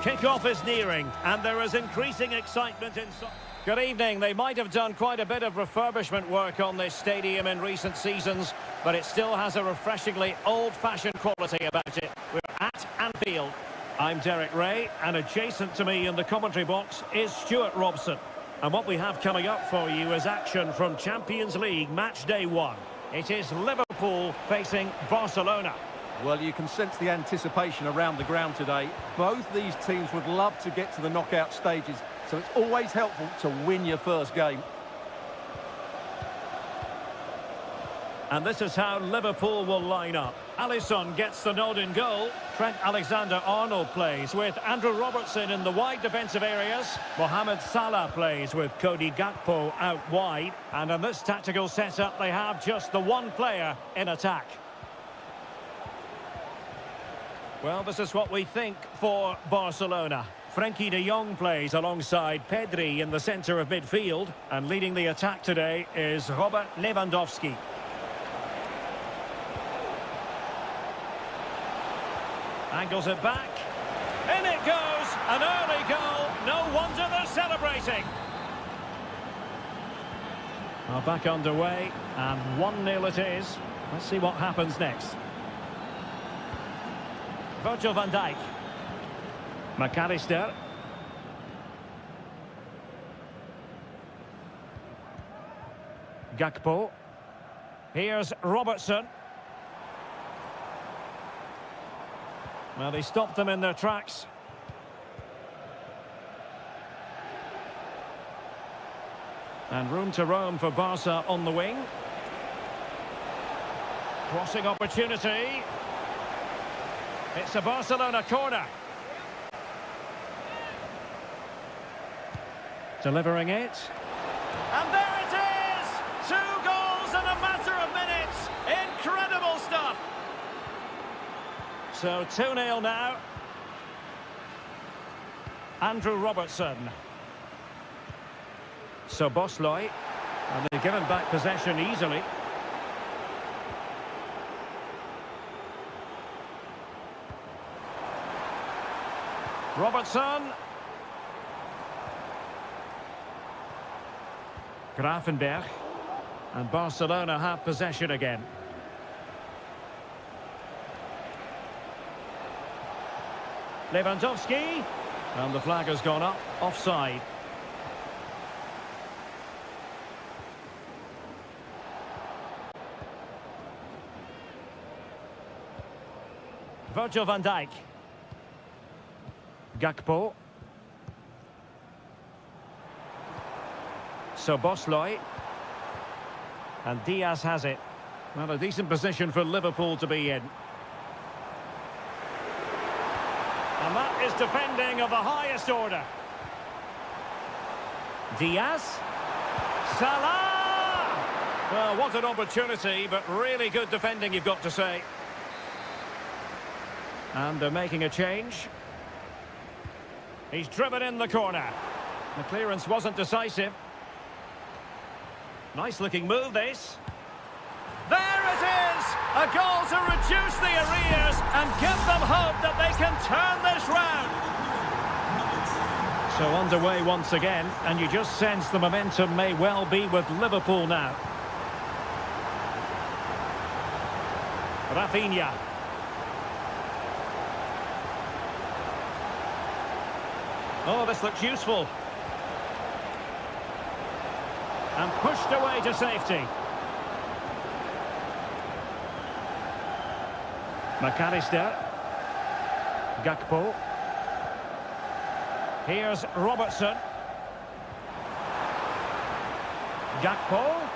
Kick-off is nearing, and there is increasing excitement inside. Good evening. They might have done quite a bit of refurbishment work on this stadium in recent seasons, but it still has a refreshingly old-fashioned quality about it. We're at Anfield. I'm Derek Ray, and adjacent to me in the commentary box is Stuart Robson. And what we have coming up for you is action from Champions League match day 1. It is Liverpool facing Barcelona. Well, you can sense the anticipation around the ground today. Both these teams would love to get to the knockout stages, so it's always helpful to win your first game. And this is how Liverpool will line up. Alisson gets the nod in goal. Trent Alexander-Arnold plays with Andrew Robertson in the wide defensive areas. Mohamed Salah plays with Cody Gakpo out wide. And in this tactical setup, they have just the one player in attack. Well, this is what we think for Barcelona. Frenkie de Jong plays alongside Pedri in the centre of midfield. And leading the attack today is Robert Lewandowski. Angles it back. In it goes! An early goal. No wonder they're celebrating. Well, back underway. And 1-0 it is. Let's see what happens next. Virgil van Dijk. McAllister. Gakpo. Here's Robertson. Well, they stopped them in their tracks. And room to roam for Barca on the wing. Crossing opportunity. It's a Barcelona corner. Delivering it. And there it is! 2 goals in a matter of minutes. Incredible stuff. So 2-0 now. Andrew Robertson. So Bosley. And they've given back possession easily. Robertson. Grafenberg. And Barcelona have possession again. Lewandowski. And the flag has gone up. Offside. Virgil van Dijk. Gakpo. So Bosley. And Diaz has it. Well, a decent position for Liverpool to be in. And that is defending of the highest order. Diaz. Salah! Well, what an opportunity, but really good defending, you've got to say. And they're making a change. He's driven in the corner. The clearance wasn't decisive. Nice-looking move, this. There it is! A goal to reduce the arrears and give them hope that they can turn this round. So underway once again, and you just sense the momentum may well be with Liverpool now. Rafinha. Oh, this looks useful. And pushed away to safety. McAllister. Gakpo. Here's Robertson. Gakpo.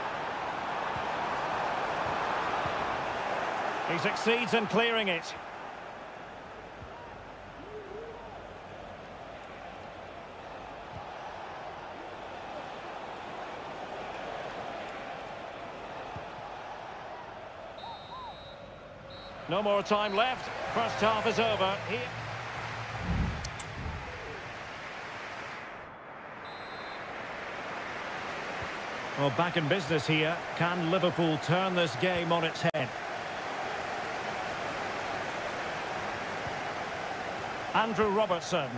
He succeeds in clearing it. No more time left. First half is over. Well, back in business here. Can Liverpool turn this game on its head? Andrew Robertson.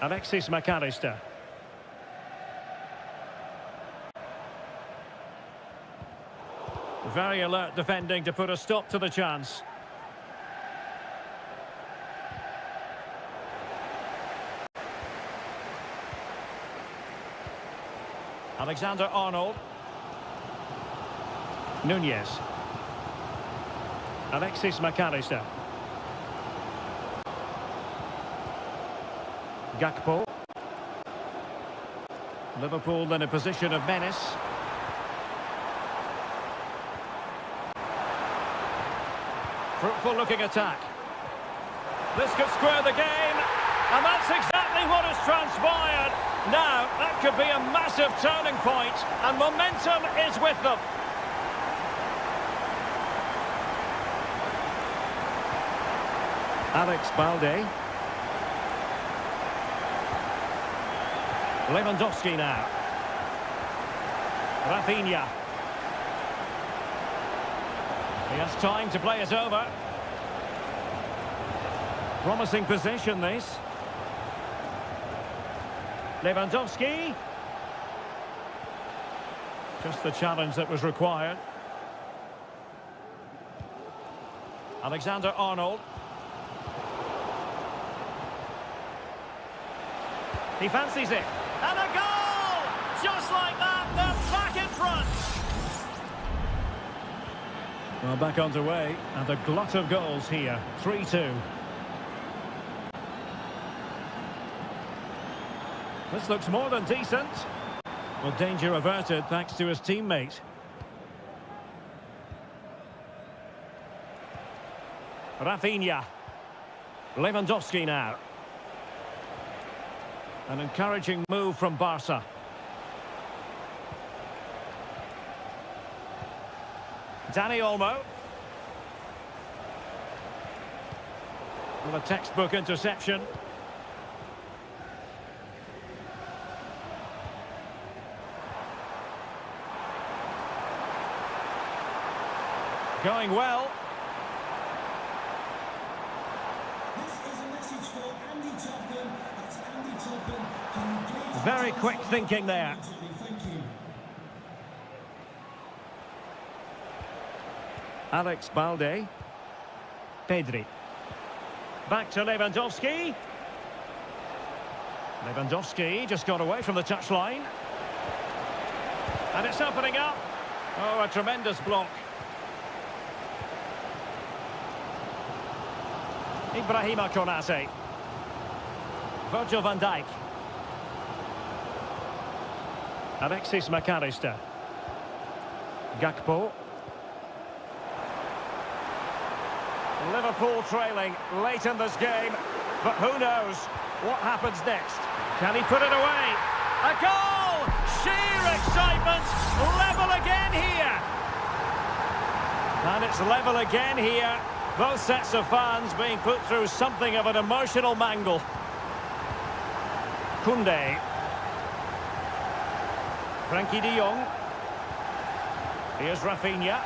Alexis McAllister. Very alert defending to put a stop to the chance. Alexander-Arnold. Nunez. Alexis McAllister. Gakpo. Liverpool in a position of menace. Fruitful looking attack. This could square the game, and that's exactly what has transpired. Now, that could be a massive turning point, and momentum is with them. Alex Balde. Lewandowski now. Rafinha. He has time to play it over. Promising possession, this. Lewandowski. Just the challenge that was required. Alexander-Arnold. He fancies it. And a goal! Just like that, they're back in front. Well, back underway, and a glut of goals here. 3-2. This looks more than decent. Well, danger averted thanks to his teammate. Rafinha. Lewandowski now. An encouraging move from Barca. Dani Olmo. Well, a textbook interception. Going well. Very quick thinking there. Alex Balde. Pedri. Back to Lewandowski. Lewandowski just got away from the touchline. And it's opening up. Oh, a tremendous block. Ibrahima Konate. Virgil van Dijk. Alexis McAllister. Gakpo. Liverpool trailing late in this game, but who knows what happens next. Can he put it away? A goal! Sheer excitement! Level again here! And it's level again here. Both sets of fans being put through something of an emotional mangle. Koundé. Frankie de Jong. Here's Rafinha.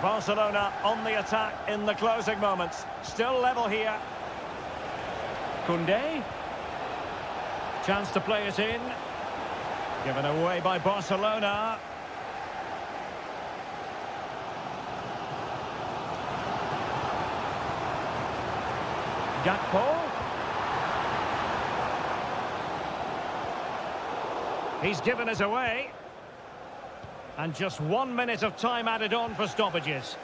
Barcelona on the attack in the closing moments. Still level here. Koundé. Chance to play it in. Given away by Barcelona. Gakpo. He's given us away. And just 1 minute of time added on for stoppages.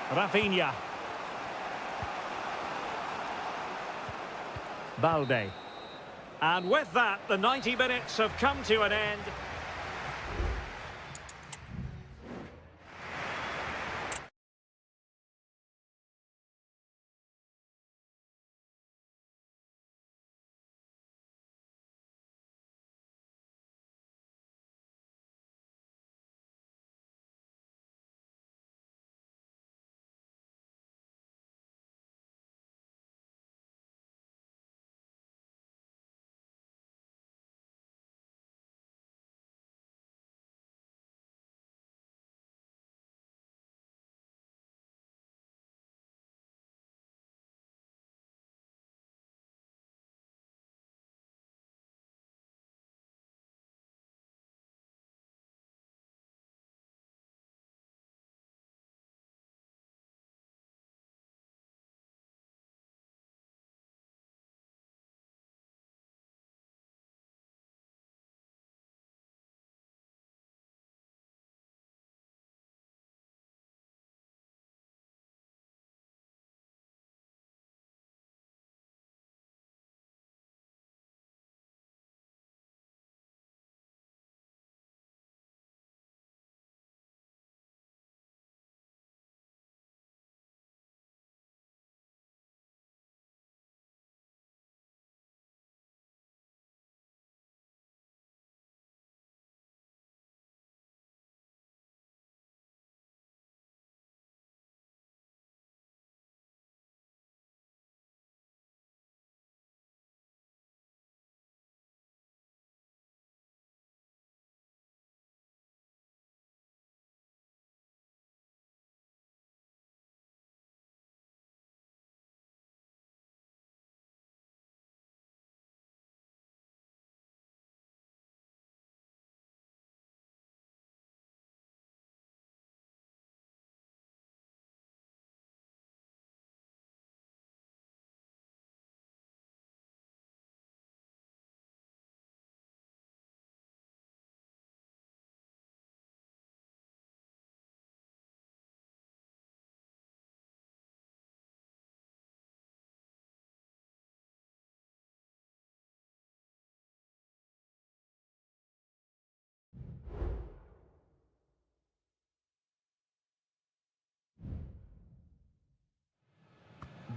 Rafinha. Balde. And with that, the 90 minutes have come to an end.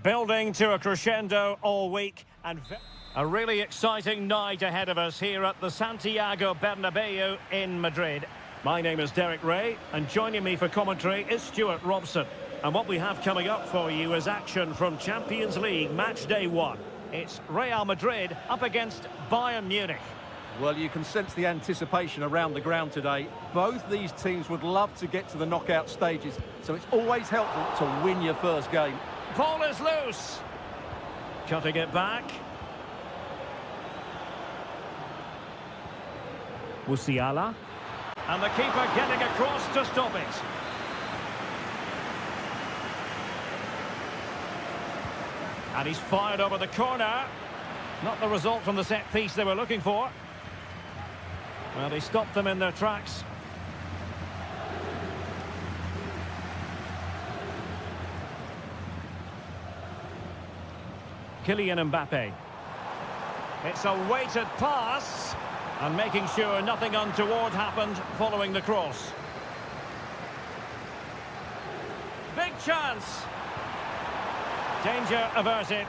Building to a crescendo all week, and a really exciting night ahead of us here at the Santiago Bernabeu in Madrid. My name is Derek Ray, and joining me for commentary is Stuart Robson. And what we have coming up for you is action from Champions League match day 1. It's Real Madrid up against Bayern Munich. Well, you can sense the anticipation around the ground today. Both these teams would love to get to the knockout stages, so it's always helpful to win your first game. Ball is loose. Cutting it back. Musiala. And the keeper getting across to stop it. And he's fired over the corner. Not the result from the set piece they were looking for. Well, he stopped them in their tracks. Kylian Mbappe. It's a weighted pass. And making sure nothing untoward happened following the cross. Big chance. Danger averted.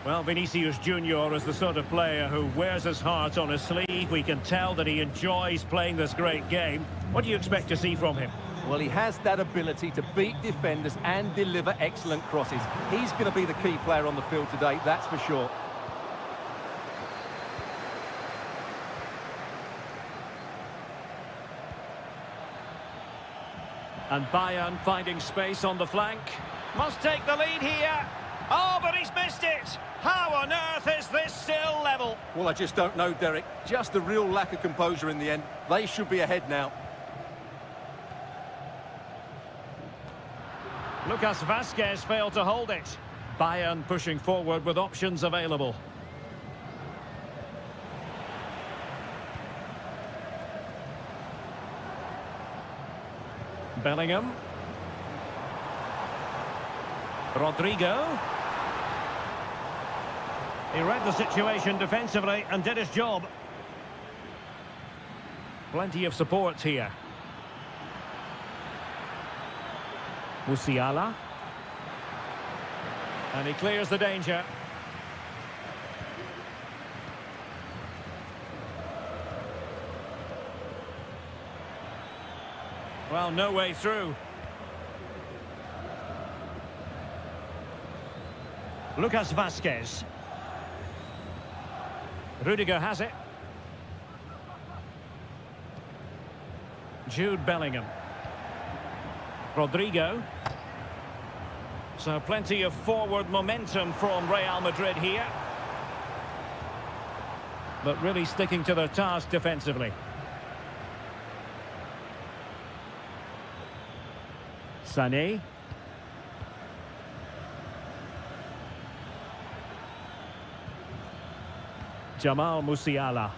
Well, Vinicius Junior is the sort of player who wears his heart on his sleeve. We can tell that he enjoys playing this great game. What do you expect to see from him? Well, he has that ability to beat defenders and deliver excellent crosses. He's going to be the key player on the field today, that's for sure. And Bayern finding space on the flank. Must take the lead here. Oh, but he's missed it. How on earth is this still level? Well, I just don't know, Derek. Just a real lack of composure in the end. They should be ahead now. Lucas Vazquez failed to hold it. Bayern pushing forward with options available. Bellingham. Rodrigo. He read the situation defensively and did his job. Plenty of support here. Musiala. And he clears the danger. Well, no way through. Lucas Vazquez. Rudiger has it. Jude Bellingham. Rodrigo. So plenty of forward momentum from Real Madrid here. But really sticking to their task defensively. Sané. Jamal Musiala.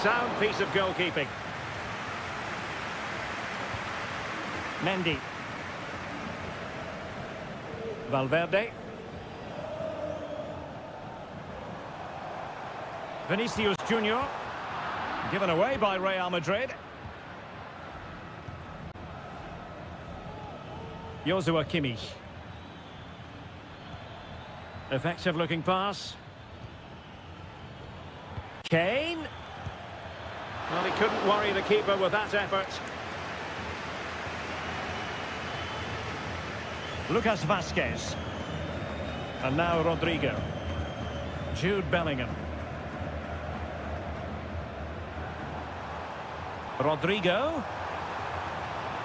Sound piece of goalkeeping. Mendy. Valverde. Vinicius Junior. Given away by Real Madrid. Joshua Kimmich. Effective looking pass. Kane. Well, he couldn't worry the keeper with that effort. Lucas Vazquez. And now Rodrigo. Jude Bellingham. Rodrigo.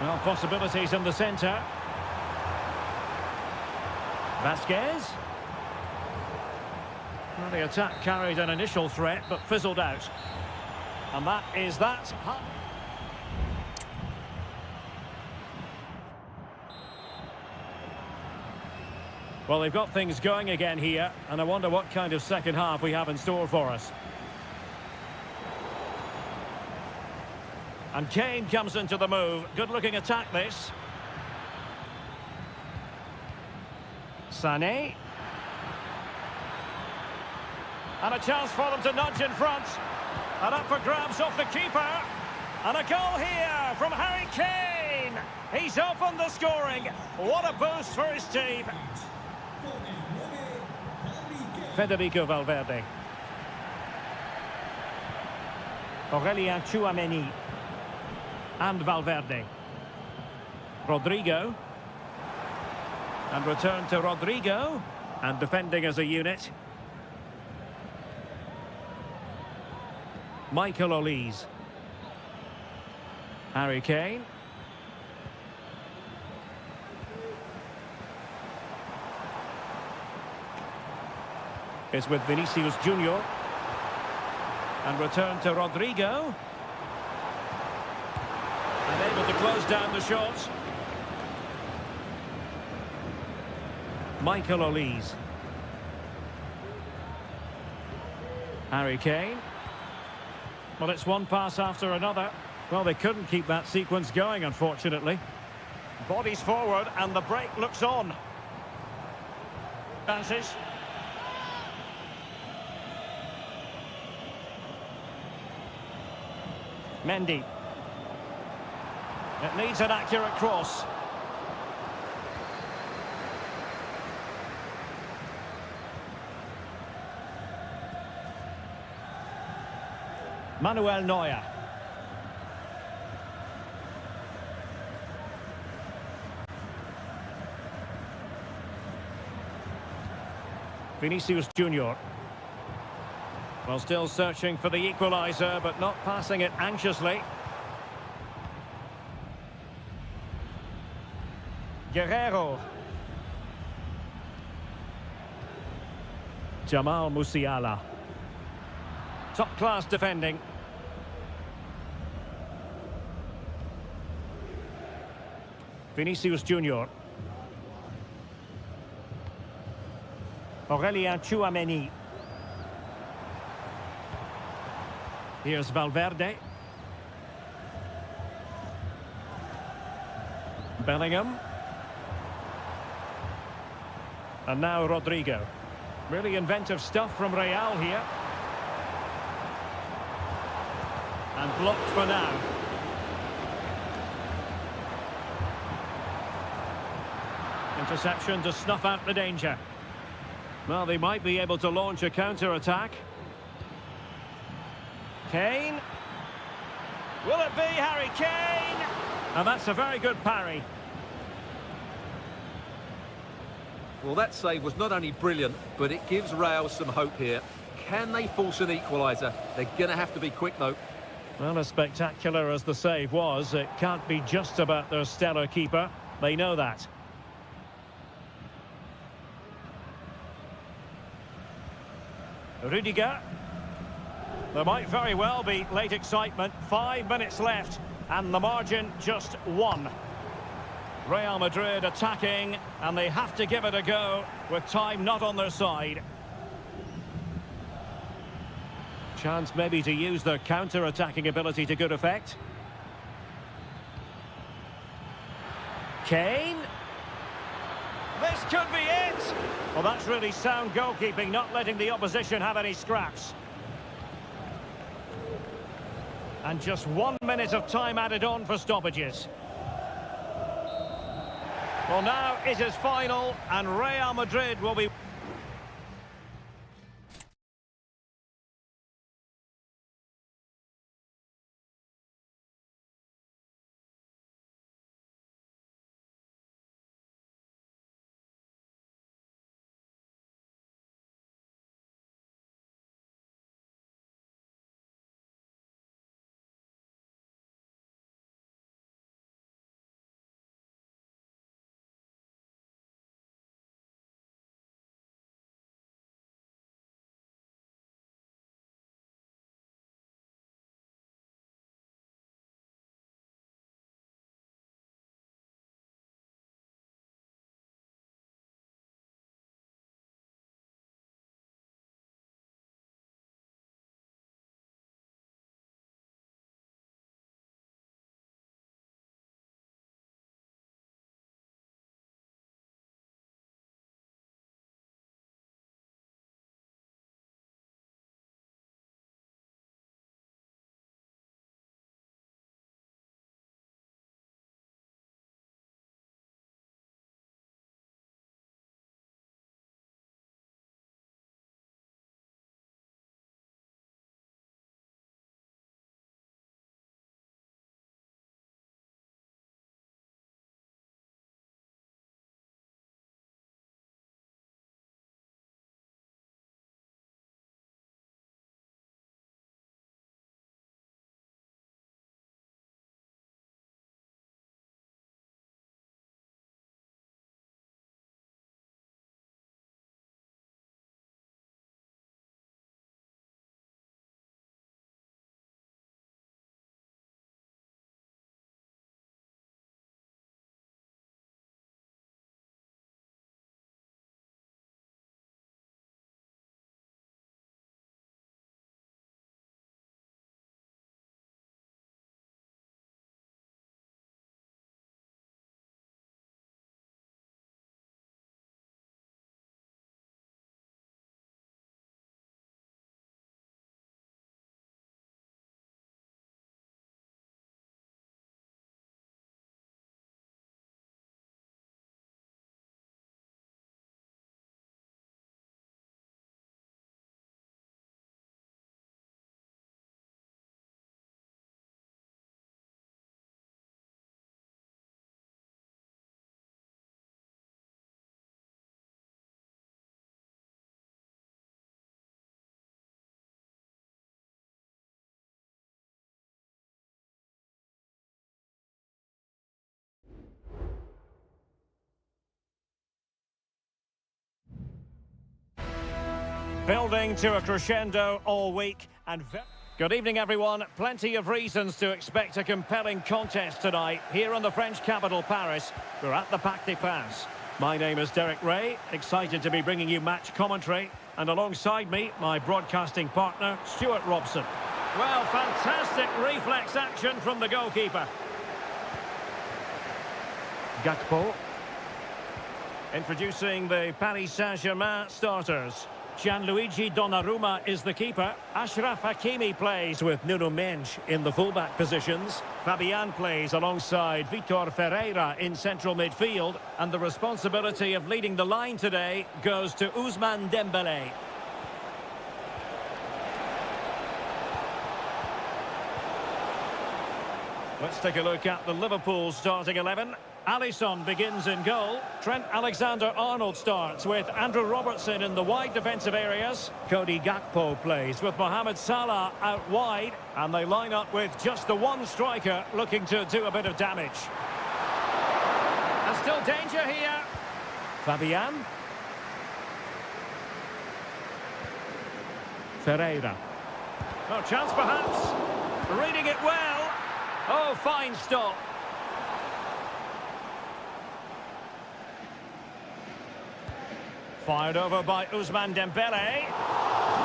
Well, possibilities in the centre. Vazquez. Well, the attack carried an initial threat, but fizzled out. And that is that. Well, they've got things going again here, and I wonder what kind of second half we have in store for us. And Kane comes into the move. Good-looking attack, this. Sané. And a chance for them to nudge in front. And up for grabs off the keeper. And a goal here from Harry Kane. He's opened the scoring. What a boost for his team. Federico Valverde. Aurelien Tchouameni. And Valverde. Rodrigo. And return to Rodrigo. And defending as a unit. Michael Olise. Harry Kane. It's with Vinicius Junior. And return to Rodrigo. And able to close down the shots. Michael Olise. Harry Kane. Well, it's one pass after another. Well, they couldn't keep that sequence going, unfortunately. Bodies forward, and the break looks on. Chances. Mendy. It needs an accurate cross. Manuel Neuer. Vinicius Junior. Well, still searching for the equaliser, but not passing it anxiously. Guerrero. Jamal Musiala. Top-class defending. Vinicius Junior. Aurelien Tchouameni. Here's Valverde. Bellingham. And now Rodrigo. Really inventive stuff from Real here. And blocked for now. Interception to snuff out the danger. Well, they might be able to launch a counter-attack. Kane. Will it be Harry Kane? And that's a very good parry. Well, that save was not only brilliant, but it gives Real some hope here. Can they force an equaliser? They're going to have to be quick, though. Well, as spectacular as the save was, it can't be just about their stellar keeper. They know that. Rudiger. There might very well be late excitement. 5 minutes left, and the margin just 1. Real Madrid attacking, and they have to give it a go with time not on their side. Chance maybe to use their counter-attacking ability to good effect. Kane. This could be it! Well, that's really sound goalkeeping, not letting the opposition have any scraps. And just 1 minute of time added on for stoppages. Well, now it is final, and Real Madrid will be... Building to a crescendo all week and... Good evening, everyone. Plenty of reasons to expect a compelling contest tonight here in the French capital, Paris. We're at the Parc des Princes. My name is Derek Ray, excited to be bringing you match commentary. And alongside me, my broadcasting partner, Stuart Robson. Well, fantastic reflex action from the goalkeeper. Gakpo. Introducing the Paris Saint-Germain starters. Gianluigi Donnarumma is the keeper. Achraf Hakimi plays with Nuno Mendes in the fullback positions. Fabian plays alongside Vitor Ferreira in central midfield. And the responsibility of leading the line today goes to Ousmane Dembélé. Let's take a look at the Liverpool starting 11. Alisson begins in goal. Trent Alexander-Arnold starts with Andrew Robertson in the wide defensive areas. Cody Gakpo plays with Mohamed Salah out wide. And they line up with just the one striker looking to do a bit of damage. And still danger here. Fabian. Ferreira. Oh, chance perhaps. Reading it well. Oh, fine stop. Fired over by Ousmane Dembélé.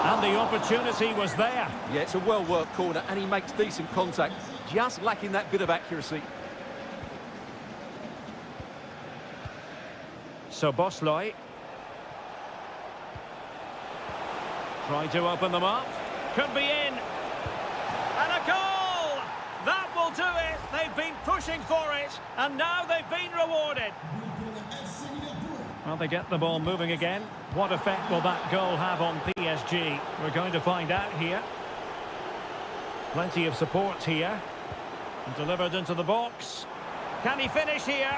And the opportunity was there. Yeah, it's a well-worked corner, and he makes decent contact. Just lacking that bit of accuracy. So Bosley. Trying to open them up. Could be in. And a goal! That will do it. They've been pushing for it, and now they've been rewarded. Well, they get the ball moving again. What effect will that goal have on PSG? We're going to find out here. Plenty of support here. And delivered into the box. Can he finish here?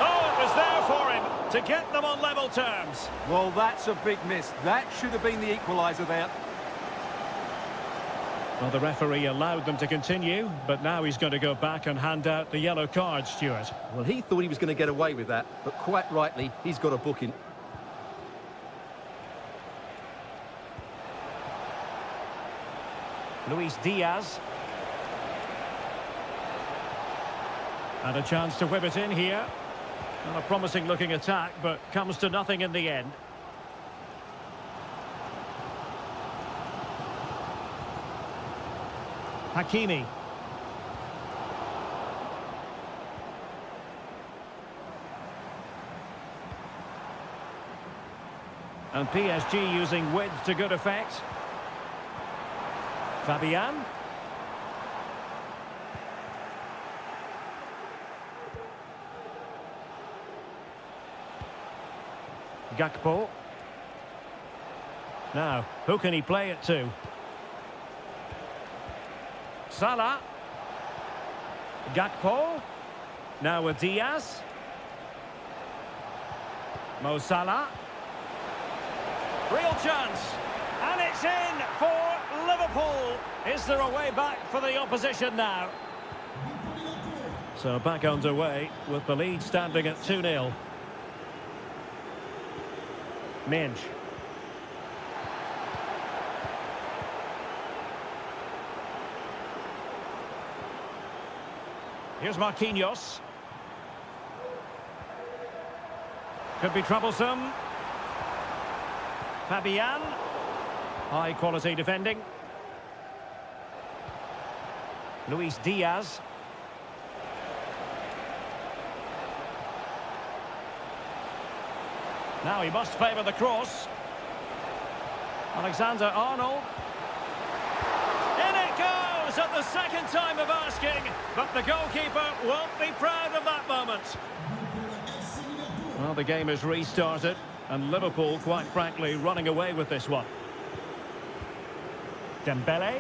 Oh, it was there for him to get them on level terms. Well, that's a big miss. That should have been the equaliser there. Well, the referee allowed them to continue, but now he's going to go back and hand out the yellow card, Stuart. Well, he thought he was going to get away with that, but quite rightly, he's got a booking. Luis Diaz. And a chance to whip it in here. And a promising looking attack, but comes to nothing in the end. Hakimi. And PSG using width to good effect. Fabian. Gakpo. Now, who can he play it to? Salah. Gakpo. Now with Diaz. Mo Salah. Real chance. And it's in for Liverpool. Is there a way back for the opposition now? So back underway with the lead standing at 2-0. Mendes. Here's Marquinhos. Could be troublesome. Fabian. High quality defending. Luis Diaz. Now he must favour the cross. Alexander-Arnold. In it goes at the second time of asking, but the goalkeeper won't be proud of that moment. Well, the game is restarted, and Liverpool, quite frankly, running away with this one. Dembélé.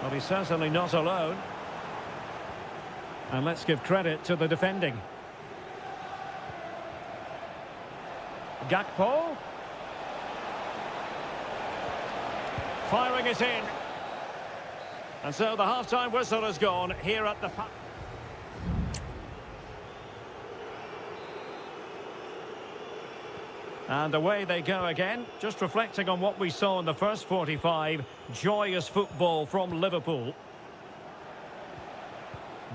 Well, he's certainly not alone. And let's give credit to the defending. Gakpo. Firing it in. And so the half-time whistle has gone here at the... And away they go again. Just reflecting on what we saw in the first 45. Joyous football from Liverpool.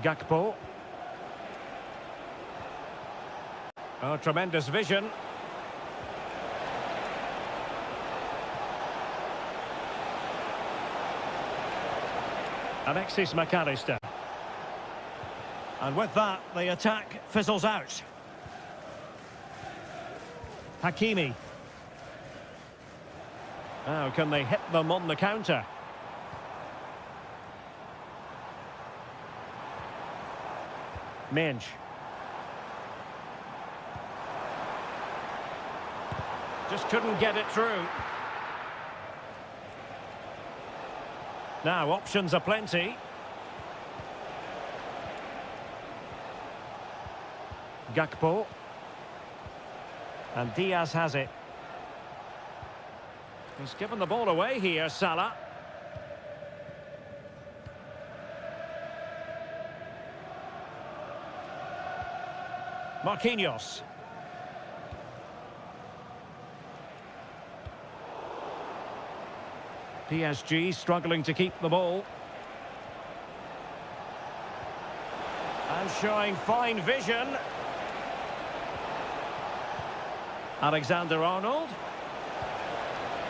Gakpo. Oh, tremendous vision. Alexis McAllister. And with that, the attack fizzles out. Hakimi. Now, can they hit them on the counter? Minge. Just couldn't get it through. Now, options are plenty. Gakpo. And Diaz has it. He's given the ball away here, Salah. Marquinhos. PSG struggling to keep the ball. And showing fine vision. Alexander-Arnold.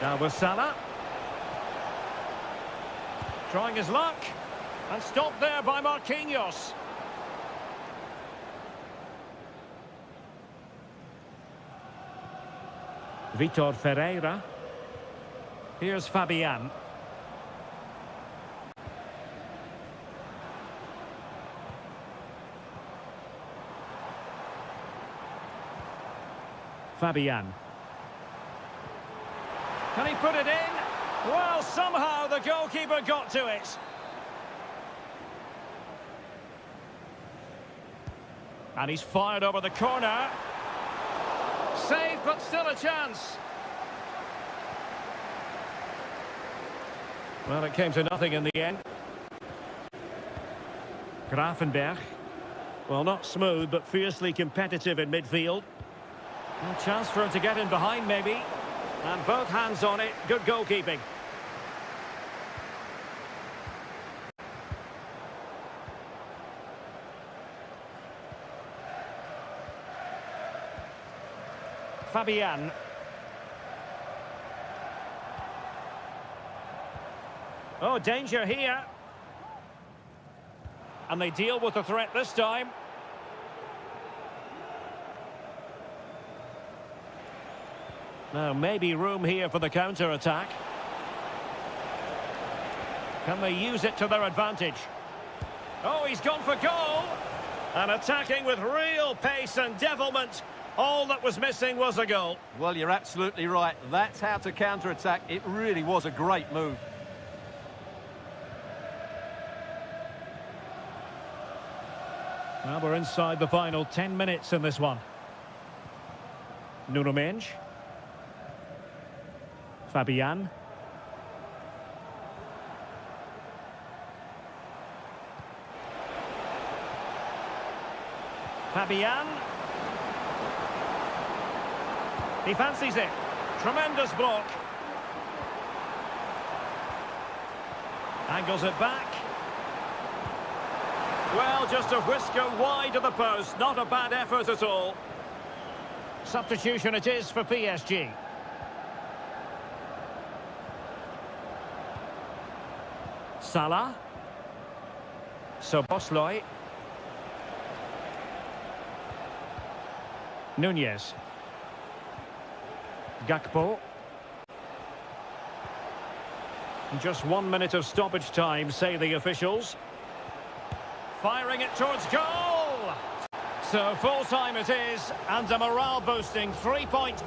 Now with Salah. Trying his luck. And stopped there by Marquinhos. Vitor Ferreira. Here's Fabian. Fabian. Can he put it in? Well, somehow the goalkeeper got to it. And he's fired over the corner. Saved, but still a chance. Well, it came to nothing in the end. Gravenberg. Well, not smooth, but fiercely competitive in midfield. A chance for him to get in behind, maybe. And both hands on it. Good goalkeeping. Fabian. Oh, danger here. And they deal with the threat this time. Now, maybe room here for the counter-attack. Can they use it to their advantage? Oh, he's gone for goal! And attacking with real pace and devilment. All that was missing was a goal. Well, you're absolutely right. That's how to counter-attack. It really was a great move. Well, we're inside the final 10 minutes in this one. Nuno Mendes. Fabian. Fabian. He fancies it. Tremendous block. Angles it back. Well, just a whisker wide of the post. Not a bad effort at all. Substitution it is for PSG. Salah. Szoboszlai. Nunez. Gakpo. Just 1 minute of stoppage time, say the officials. Firing it towards goal! So full time it is, and a morale-boosting 3-point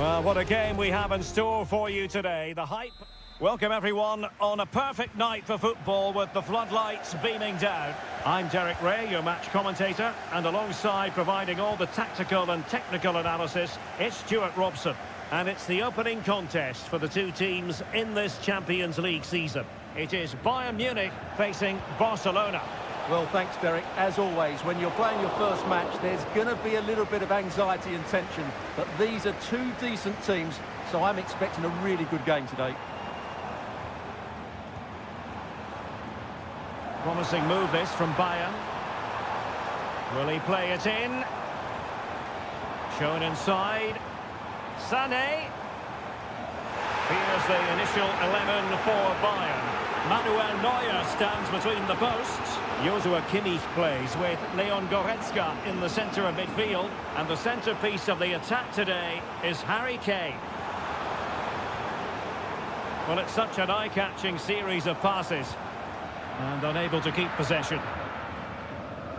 Well, what a game we have in store for you today. The hype. Welcome everyone on a perfect night for football with the floodlights beaming down. I'm Derek Ray, your match commentator, and alongside providing all the tactical and technical analysis, it's Stuart Robson. And it's the opening contest for the two teams in this Champions League season. It is Bayern Munich facing Barcelona. Well, thanks, Derek. As always, when you're playing your first match, there's going to be a little bit of anxiety and tension. But these are two decent teams, so I'm expecting a really good game today. Promising move this from Bayern. Will he play it in? Shown inside. Sané. Here's the initial 11 for Bayern. Manuel Neuer stands between the posts. Joshua Kimmich plays with Leon Goretzka in the centre of midfield. And the centrepiece of the attack today is Harry Kane. Well, it's such an eye-catching series of passes. And unable to keep possession.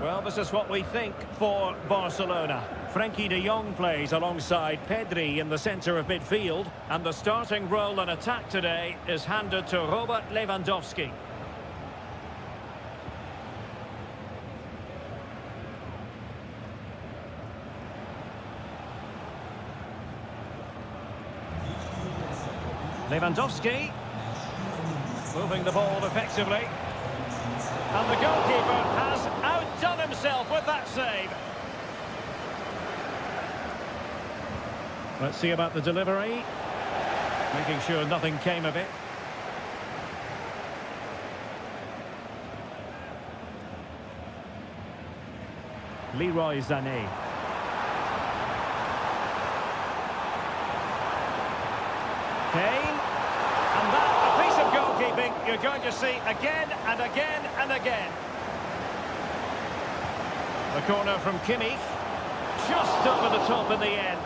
Well, this is what we think for Barcelona. Frenkie de Jong plays alongside Pedri in the centre of midfield. And the starting role in attack today is handed to Robert Lewandowski. Lewandowski. Moving the ball effectively. And the goalkeeper has outdone himself with that save. Let's see about the delivery. Making sure nothing came of it. Leroy Sané. Kane. And that, a piece of goalkeeping you're going to see again and again and again. The corner from Kimmich. Just over the top in the end.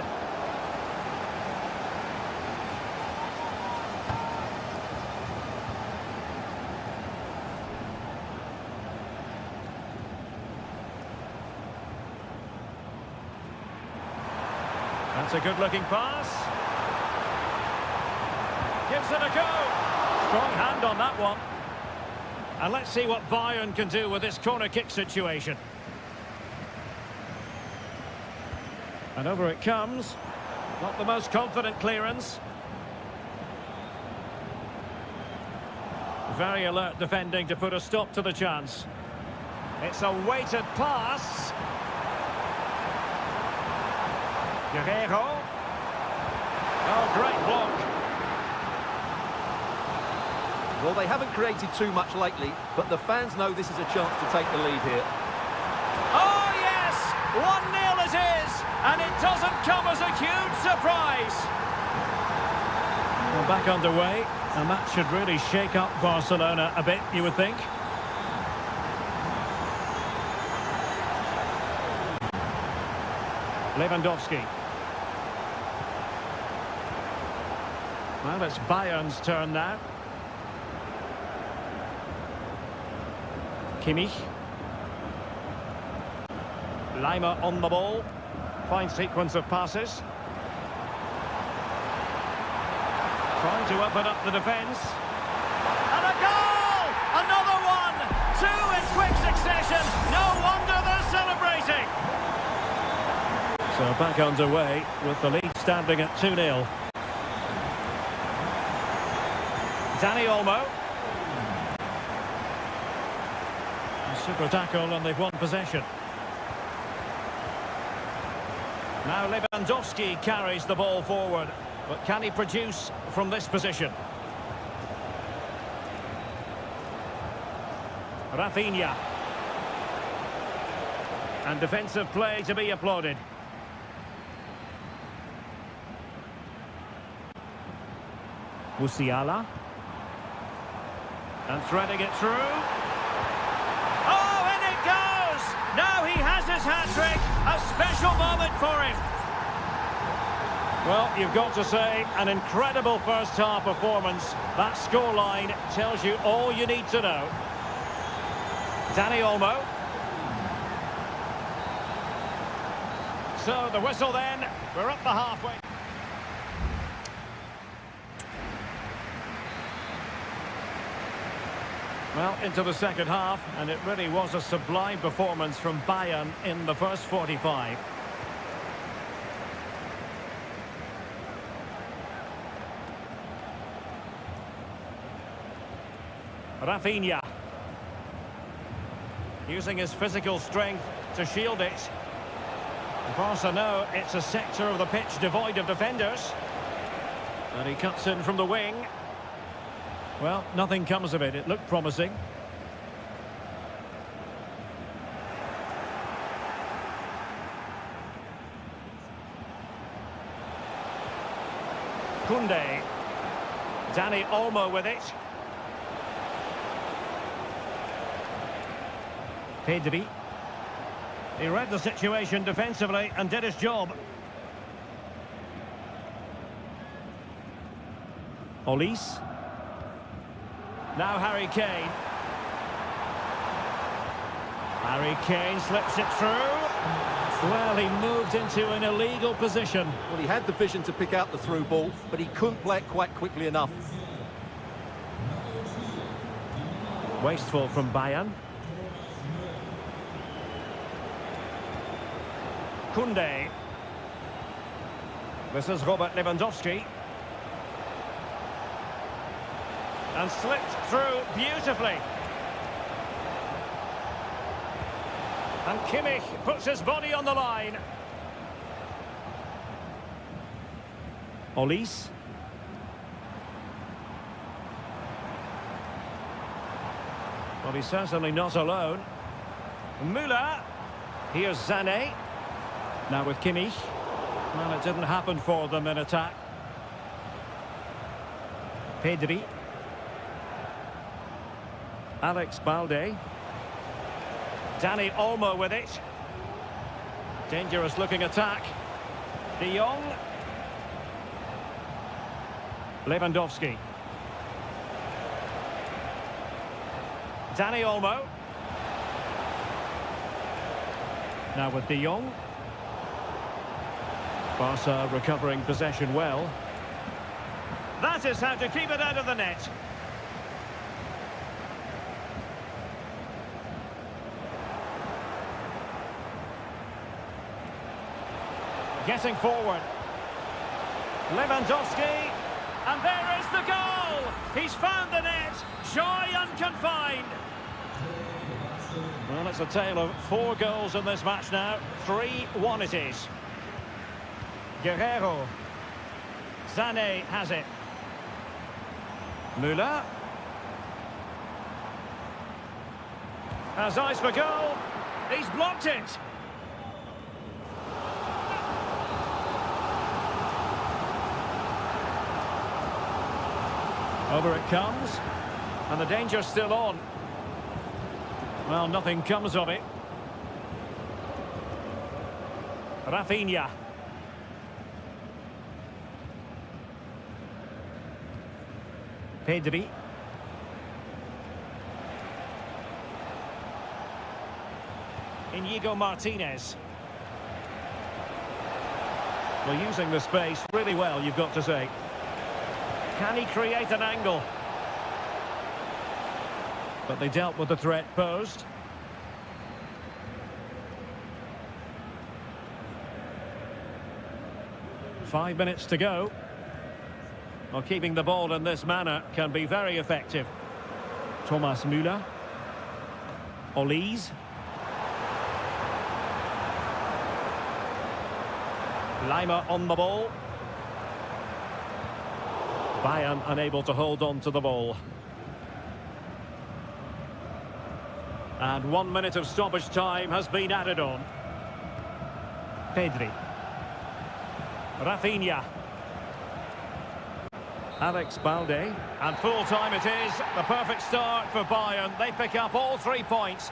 That's a good-looking pass. Gives it a go. Strong hand on that one. And let's see what Bayern can do with this corner kick situation. And over it comes. Not the most confident clearance. Very alert defending to put a stop to the chance. It's a weighted pass. Guerrero. Oh, great block. Well, they haven't created too much lately, but the fans know this is a chance to take the lead here. Oh, yes! 1-0 it is, and it doesn't come as a huge surprise. Well, back underway, and that should really shake up Barcelona a bit, you would think. Lewandowski. Well, it's Bayern's turn now. Kimmich. Lima on the ball. Fine sequence of passes. Trying to open up the defence. And a goal! Another one! Two in quick succession. No wonder they're celebrating. So back underway with the lead standing at 2-0. Dani Olmo. Super tackle and they've won possession. Now Lewandowski carries the ball forward, but can he produce from this position? Rafinha. And defensive play to be applauded. Musiala. And threading it through. Oh, in it goes! Now he has his hat-trick. A special moment for him. Well, you've got to say, an incredible first-half performance. That scoreline tells you all you need to know. Dani Olmo. So, the whistle then. We're up the halfway. Well, into the second half, and it really was a sublime performance from Bayern in the first 45. Rafinha. Using his physical strength to shield it. Barca know it's a sector of the pitch devoid of defenders. And he cuts in from the wing. Well, nothing comes of it. It looked promising. Koundé. Dani Olmo with it. Pedri. He read the situation defensively and did his job. Olise. Now Harry Kane. Harry Kane slips it through. Well, he moved into an illegal position. Well, he had the vision to pick out the through ball, but he couldn't play it quite quickly enough. Wasteful from Bayern. Koundé. This is Robert Lewandowski. And slipped through beautifully. And Kimmich puts his body on the line. Olise. Well, he's certainly not alone. Müller. Here's Sané. Now with Kimmich. Well, it didn't happen for them in attack. Pedri. Alex Balde. Dani Olmo with it. Dangerous looking attack. De Jong. Lewandowski. Dani Olmo. Now with De Jong. Barca recovering possession well. That is how to keep it out of the net. Getting forward. Lewandowski. And there is the goal! He's found the net. Joy unconfined. Well, it's a tale of 4 goals in this match now. 3-1 it is. Guerrero. Sané has it. Müller. Has eyes for goal. He's blocked it. Over it comes. And the danger's still on. Well, nothing comes of it. Rafinha. Pedri. Inigo Martinez. Well, using the space really well, you've got to say. Can he create an angle? But they dealt with the threat posed. Five minutes to go. Well, keeping the ball in this manner can be very effective. Thomas Müller. Olise. Lima on the ball. Bayern unable to hold on to the ball. And 1 minute of stoppage time has been added on. Pedri. Rafinha. Alex Balde. And full time it is. The perfect start for Bayern. They pick up all 3 points.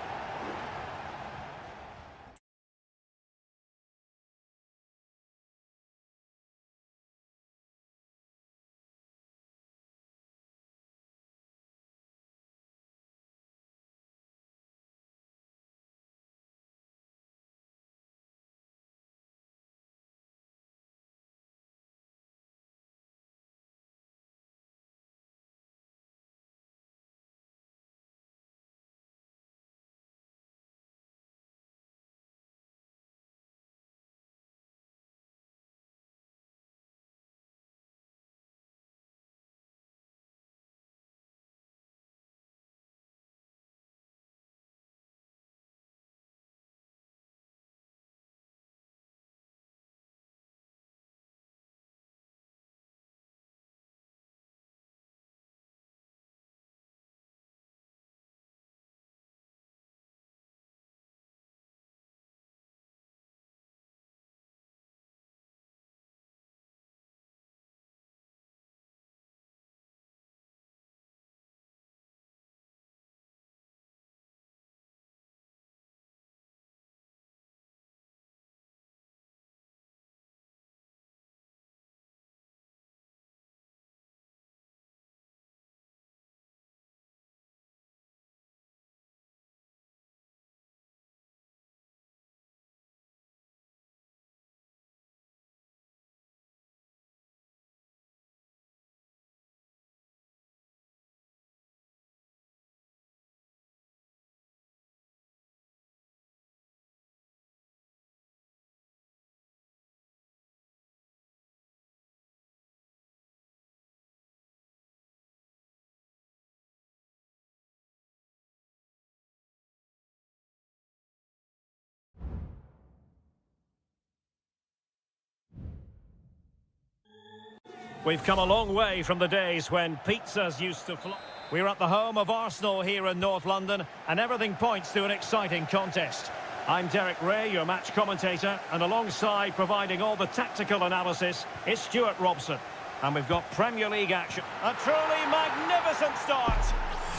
We've come a long way from the days when pizzas used to fly. We're at the home of Arsenal here in North London, and everything points to an exciting contest. I'm Derek Ray, your match commentator, and alongside providing all the tactical analysis is Stuart Robson. And we've got Premier League action. A truly magnificent start.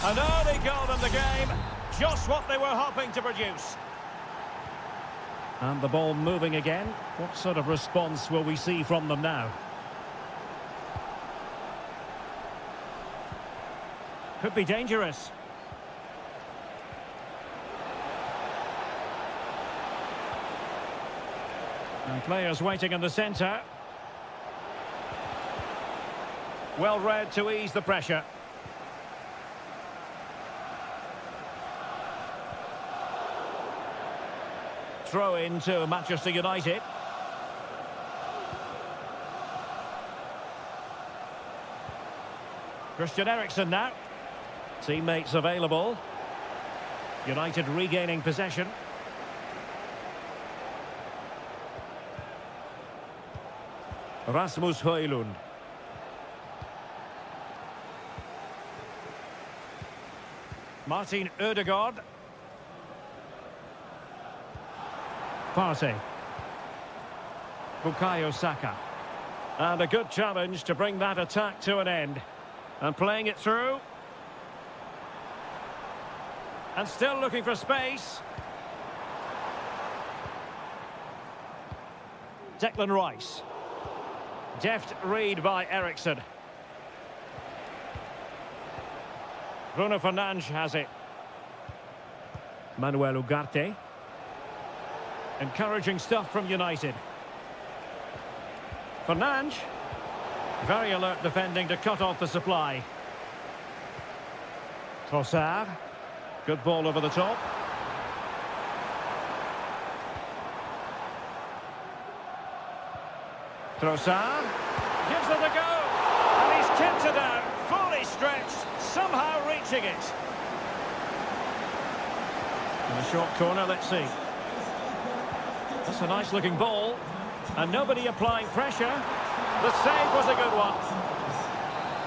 An early goal in the game, just what they were hoping to produce. And the ball moving again. What sort of response will we see from them now? Could be dangerous. And players waiting in the centre. Well read to ease the pressure. Throw in to Manchester United. Christian Eriksen now. Teammates available. United regaining possession. Rasmus Højlund. Martin Ødegaard. Partey. Bukayo Saka. And a good challenge to bring that attack to an end. And playing it through. And still looking for space. Declan Rice. Deft read by Eriksen. Bruno Fernandes has it. Manuel Ugarte. Encouraging stuff from United. Fernandes. Very alert defending to cut off the supply. Trossard. Good ball over the top. Trossard gives it a go, and he's kept it out, fully stretched, somehow reaching it. In the short corner, let's see. That's a nice looking ball, and nobody applying pressure. The save was a good one.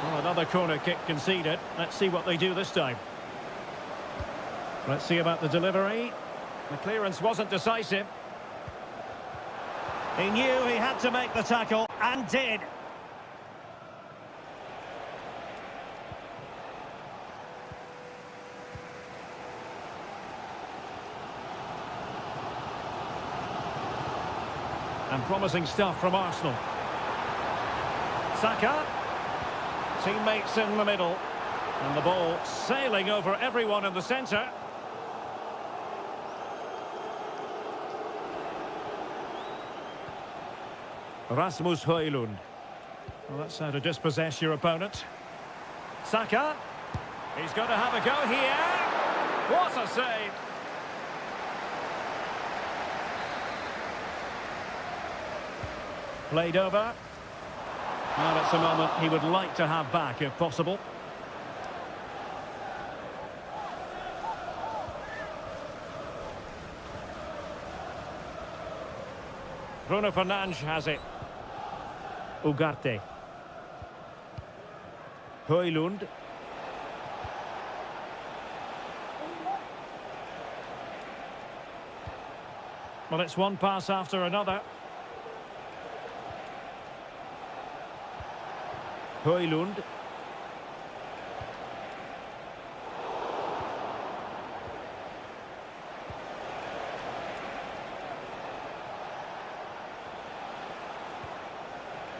Well, another corner kick conceded. Let's see what they do this time. Let's see about the delivery. The clearance wasn't decisive. He knew he had to make the tackle, and did. And promising stuff from Arsenal. Saka. Teammates in the middle. And the ball sailing over everyone in the centre. Rasmus Højlund. Well, that's how to dispossess your opponent. Saka. He's going to have a go here. What a save. Played over. Now that's a moment he would like to have back if possible. Bruno Fernandes has it. Ugarte. Højlund. Well, it's one pass after another. Højlund.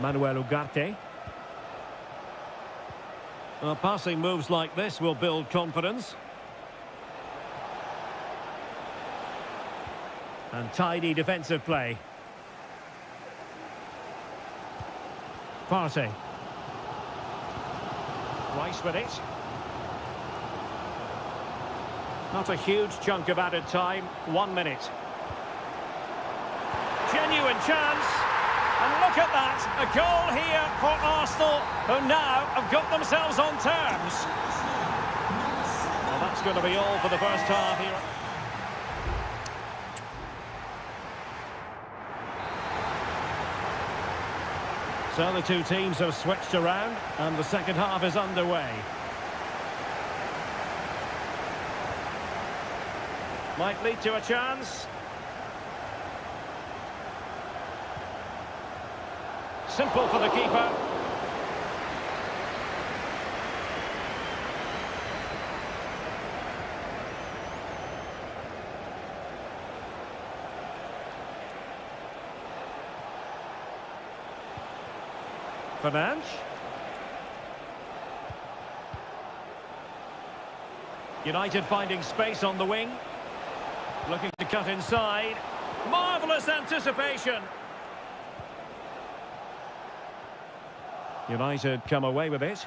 Manuel Ugarte. Well, passing moves like this will build confidence. And tidy defensive play. Partey. Rice with it. Not a huge chunk of added time. 1 minute. Genuine chance. And look at that, a goal here for Arsenal, who now have got themselves on terms. Well, that's going to be all for the first half here. So the two teams have switched around and the second half is underway. Might lead to a chance. Simple for the keeper. Fernandes. United finding space on the wing. Looking to cut inside. Marvellous anticipation. United come away with it.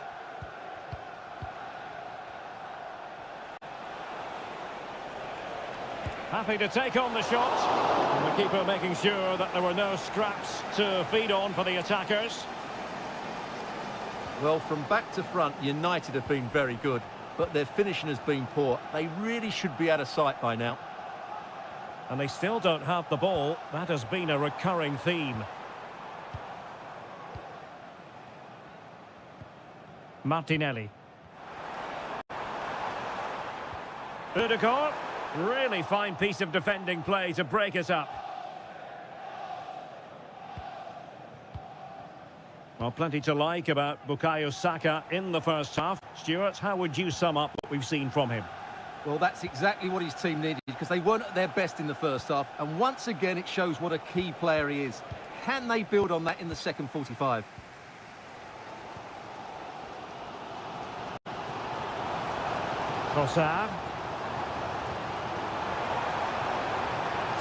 Happy to take on the shot. And the keeper making sure that there were no scraps to feed on for the attackers. Well, from back to front, United have been very good, but their finishing has been poor. They really should be out of sight by now. And they still don't have the ball. That has been a recurring theme. Martinelli. Ødegaard. Really fine piece of defending play to break us up. Well, plenty to like about Bukayo Saka in the first half. Stuart, how would you sum up what we've seen from him? Well, that's exactly what his team needed, because they weren't at their best in the first half. And once again, it shows what a key player he is. Can they build on that in the second 45? Trossard.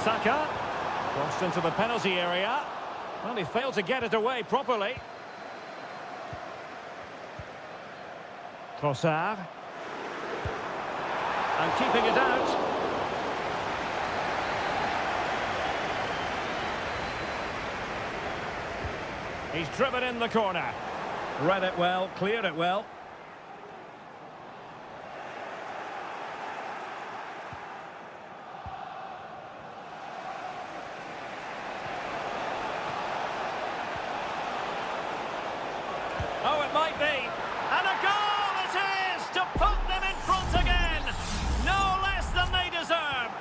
Saka. Crossed into the penalty area. Well, he failed to get it away properly. Trossard. And keeping it out. He's driven in the corner. Read it well, cleared it well. Oh, it might be. And a goal it is to put them in front again. No less than they deserve.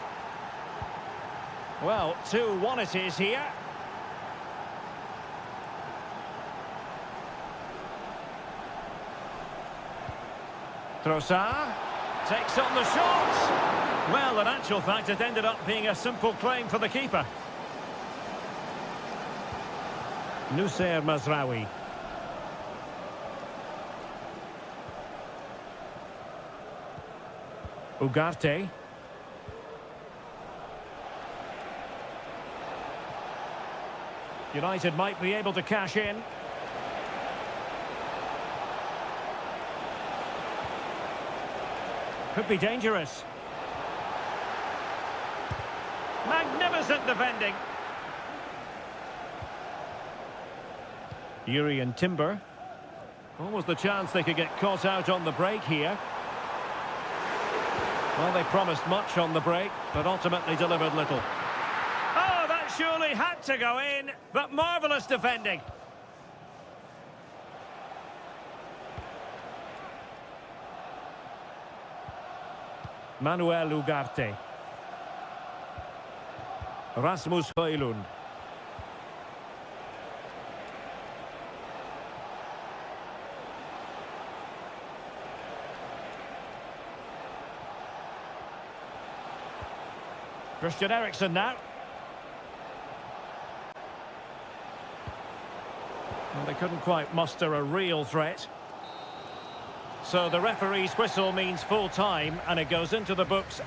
Well, 2-1 it is here. Trossard takes on the shot. Well, in actual fact, it ended up being a simple claim for the keeper. Nussair Mazraoui. Ugarte. United might be able to cash in. Could be dangerous. Magnificent defending. Yuri and Timber. Almost the chance they could get caught out on the break here. Well, they promised much on the break, but ultimately delivered little. Oh, that surely had to go in, but marvellous defending. Manuel Ugarte. Rasmus Højlund. Christian Eriksen now. Well, they couldn't quite muster a real threat. So the referee's whistle means full time, and it goes into the books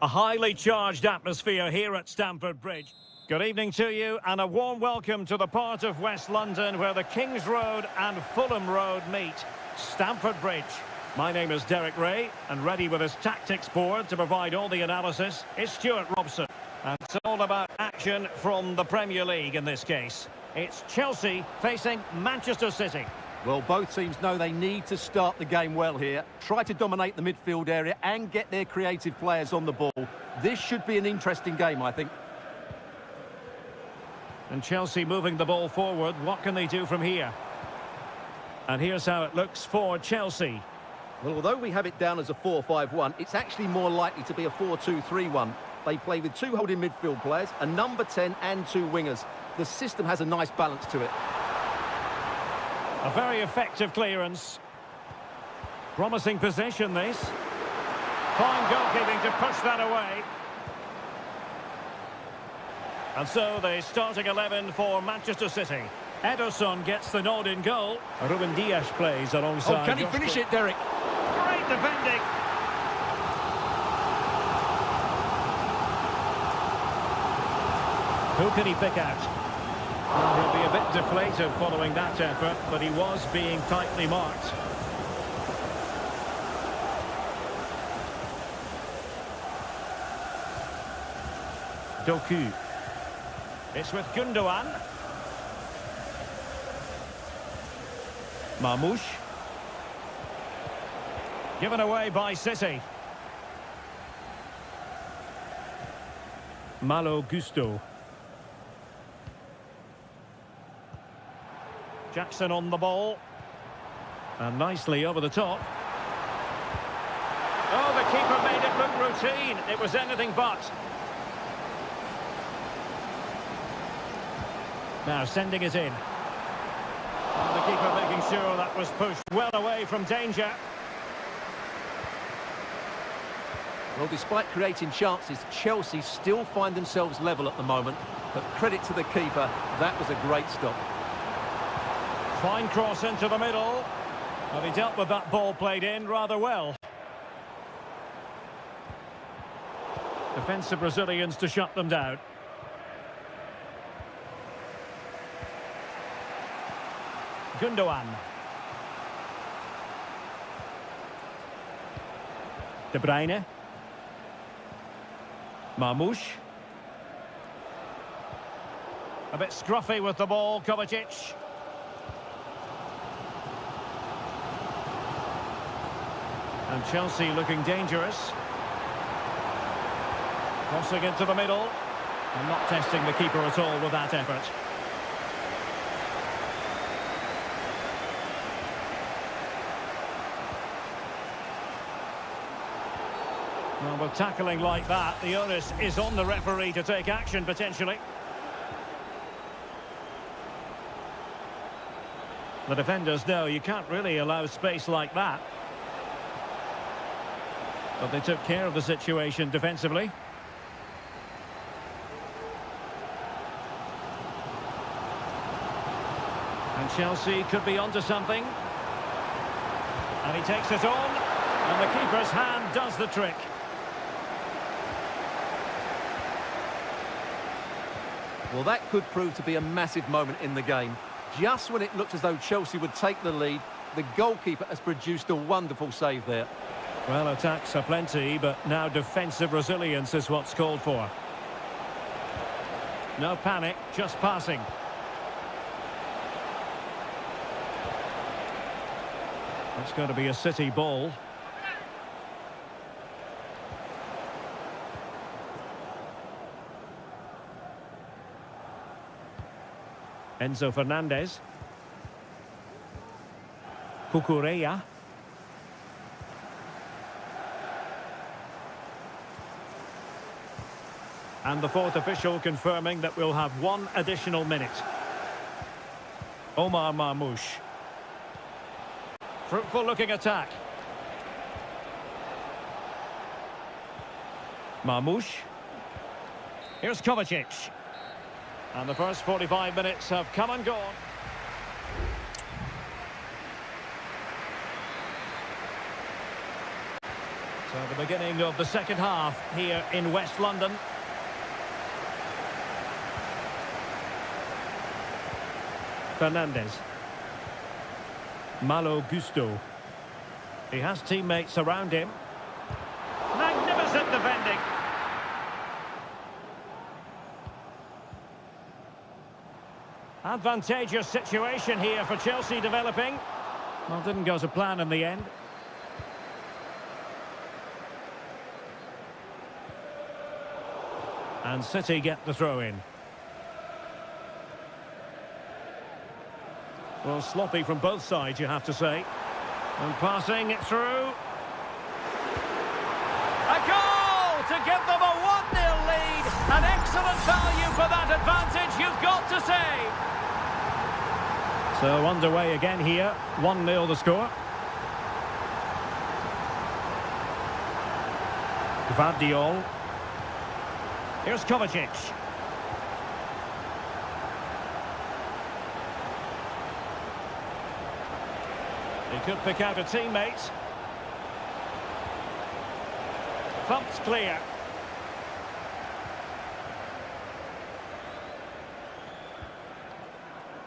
A highly charged atmosphere here at Stamford Bridge. Good evening to you and a warm welcome to the part of West London where the King's Road and Fulham Road meet, Stamford Bridge. My name is Derek Ray and ready with his tactics board to provide all the analysis is Stuart Robson. And it's all about action from the Premier League in this case. It's Chelsea facing Manchester City. Well, both teams know they need to start the game well here. Try to dominate the midfield area and get their creative players on the ball. This should be an interesting game, I think. And Chelsea moving the ball forward. What can they do from here? And here's how it looks for Chelsea. Well, although we have it down as a 4-5-1, it's actually more likely to be a 4-2-3-1. They play with two holding midfield players, a number 10 and two wingers. The system has a nice balance to it. A very effective clearance. Promising possession, this. Fine goalkeeping to push that away. And so the starting 11 for Manchester City. Ederson gets the nod in goal. Ruben Dias plays alongside. Oh, can he finish it, Derek? Great defending. Who can he pick out? Well, he'll be a bit deflated following that effort, but he was being tightly marked. Doku. It's with Gundogan. Marmoush. Given away by City. Malo Gusto. Jackson on the ball. And nicely over the top. Oh, the keeper made it look routine. It was anything but. Now sending it in. And the keeper making sure that was pushed well away from danger. Well, despite creating chances, Chelsea still find themselves level at the moment. But credit to the keeper, that was a great stop. Fine cross into the middle. Well, he dealt with that ball played in rather well. Defensive Brazilians to shut them down. Gundogan. De Bruyne. Marmoush. A bit scruffy with the ball, Kovacic. And Chelsea looking dangerous. Crossing into the middle. And not testing the keeper at all with that effort. Well, with tackling like that, the onus is on the referee to take action, potentially. The defenders know you can't really allow space like that. But they took care of the situation defensively. And Chelsea could be onto something. And he takes it on. And the keeper's hand does the trick. Well, that could prove to be a massive moment in the game. Just when it looked as though Chelsea would take the lead, the goalkeeper has produced a wonderful save there. Well, attacks are plenty, but now defensive resilience is what's called for. No panic, just passing. It's going to be a City ball. Enzo Fernandez. Cucurella. And the fourth official confirming that we'll have one additional minute. Omar Marmoush. Fruitful looking attack. Marmoush. Here's Kovacic. And the first 45 minutes have come and gone. So the beginning of the second half here in West London. Fernandez. Malo Gusto. He has teammates around him. Magnificent defending. Advantageous situation here for Chelsea developing. Well, didn't go to plan in the end. And City get the throw in. Well, sloppy from both sides, you have to say. And passing it through. A goal to give them a 1-0 lead. An excellent value for that advantage, you've got to say. So underway again here. 1-0 the score. Gvardiol. Here's Kovacic. He could pick out a teammate. Thumped clear.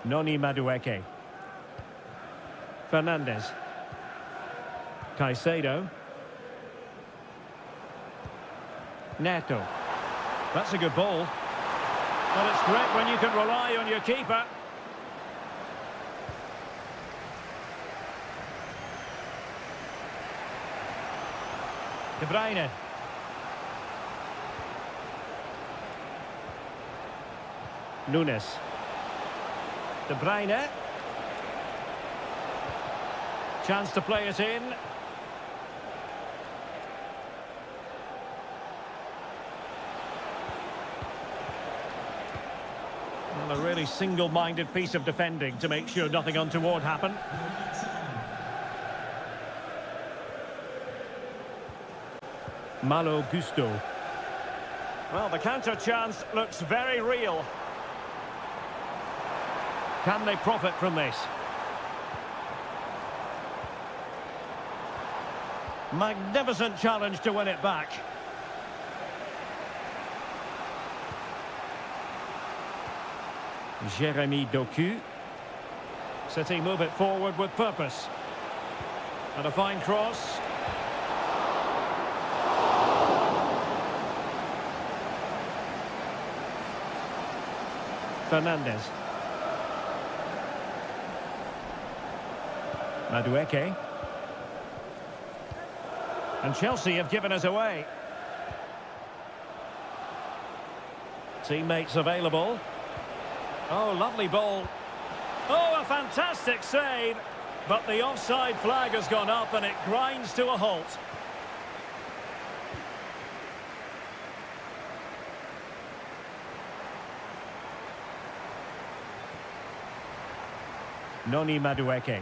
Noni Madueke. Fernandez. Caicedo. Neto. That's a good ball. But it's great when you can rely on your keeper. De Bruyne. Nunes. De Bruyne. Chance to play it in. Well, a really single-minded piece of defending to make sure nothing untoward happened. Malo Gusto. Well, the counter chance looks very real. Can they profit from this? Magnificent challenge to win it back. Jeremy Doku. City move it forward with purpose. And a fine cross. Fernandez. Madueke. And Chelsea have given us away. Teammates available. Oh, lovely ball. Oh, a fantastic save. But the offside flag has gone up and it grinds to a halt. Noni Madueke.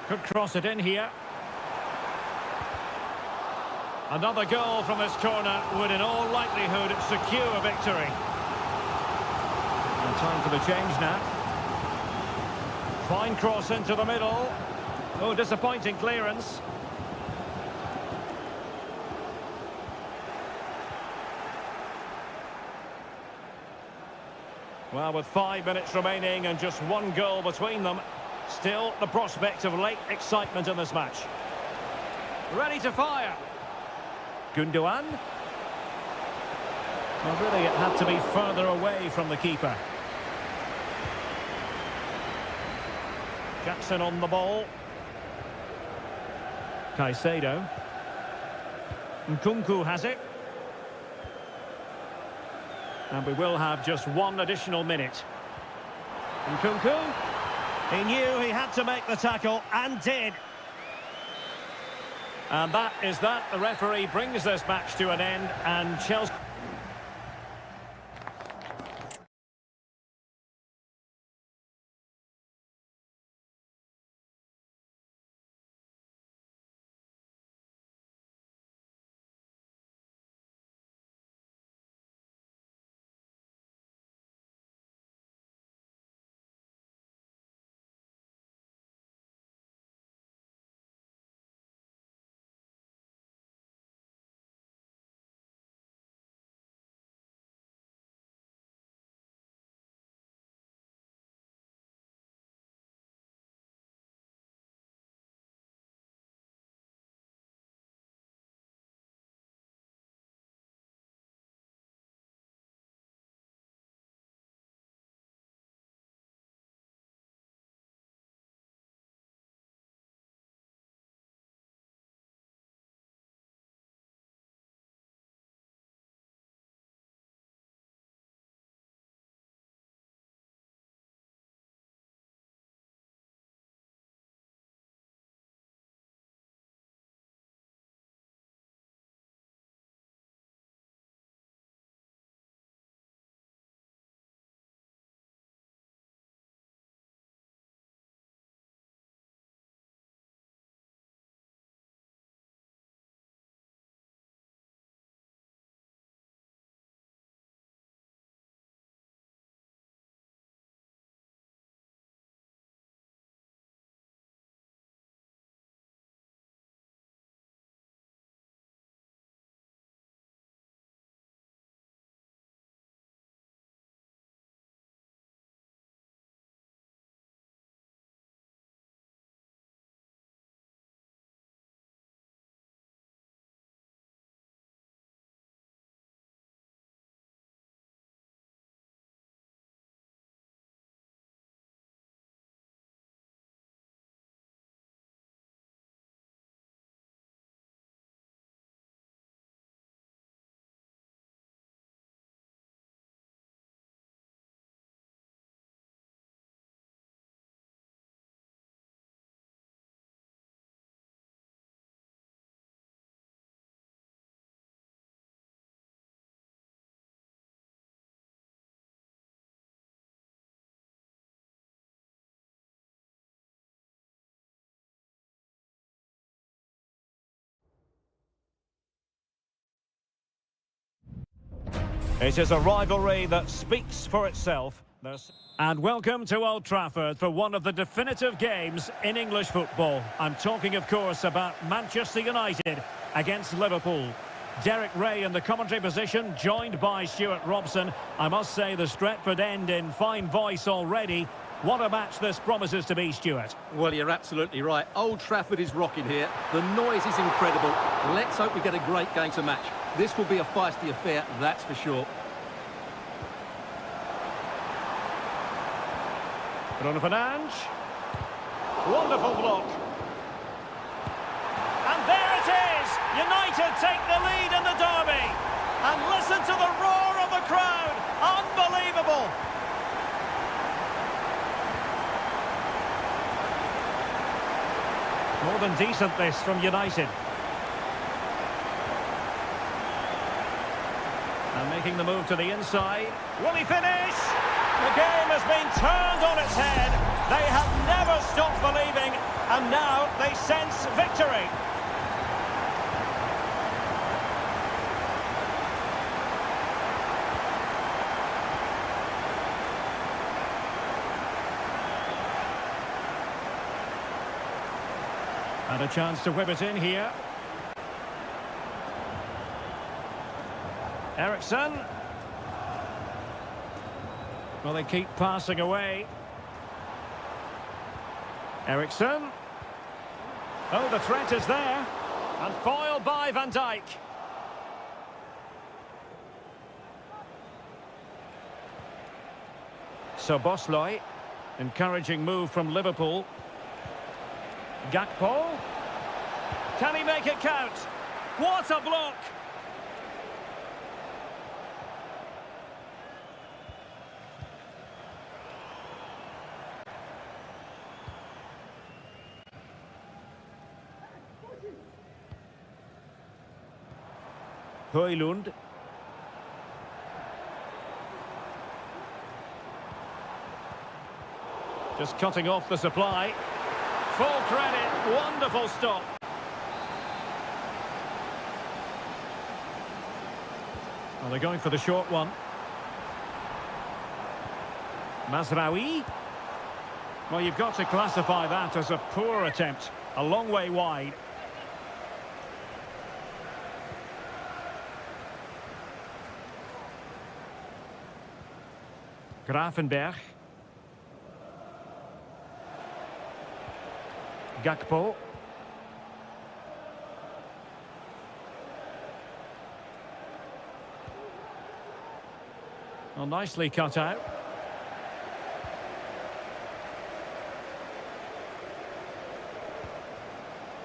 Could cross it in here. Another goal from this corner would in all likelihood secure a victory. And time for the change now. Fine cross into the middle. Oh, disappointing clearance. Well, with 5 minutes remaining and just one goal between them, still the prospect of late excitement in this match. Ready to fire. Gundogan. Well, really, it had to be further away from the keeper. Jackson on the ball. Caicedo. Nkunku has it. And we will have just one additional minute. Nkunku. He knew he had to make the tackle and did. And that is that. The referee brings this match to an end and Chelsea... It is a rivalry that speaks for itself. And welcome to Old Trafford for one of the definitive games in English football. I'm talking, of course, about Manchester United against Liverpool. Derek Ray in the commentary position, joined by Stuart Robson. I must say the Stretford end in fine voice already. What a match this promises to be, Stuart. Well, you're absolutely right. Old Trafford is rocking here. The noise is incredible. Let's hope we get a great game to match. This will be a feisty affair, that's for sure. Bruno Fernandes. Wonderful block. And there it is! United take the lead in the derby. And listen to the roar of the crowd. Unbelievable! More than decent this from United. And making the move to the inside. Will he finish? The game has been turned on its head. They have never stopped believing, and now they sense victory. And a chance to whip it in here. Ericsson. Well, they keep passing away. Ericsson. Oh, the threat is there. And foiled by Van Dijk. So Bosley, encouraging move from Liverpool. Gakpo. Can he make it count? What a block! Højlund. Just cutting off the supply. Full credit, wonderful stop. Well, they're going for the short one. Mazraoui. Well, you've got to classify that as a poor attempt. A long way wide. Gravenberg. Gakpo. Well, nicely cut out.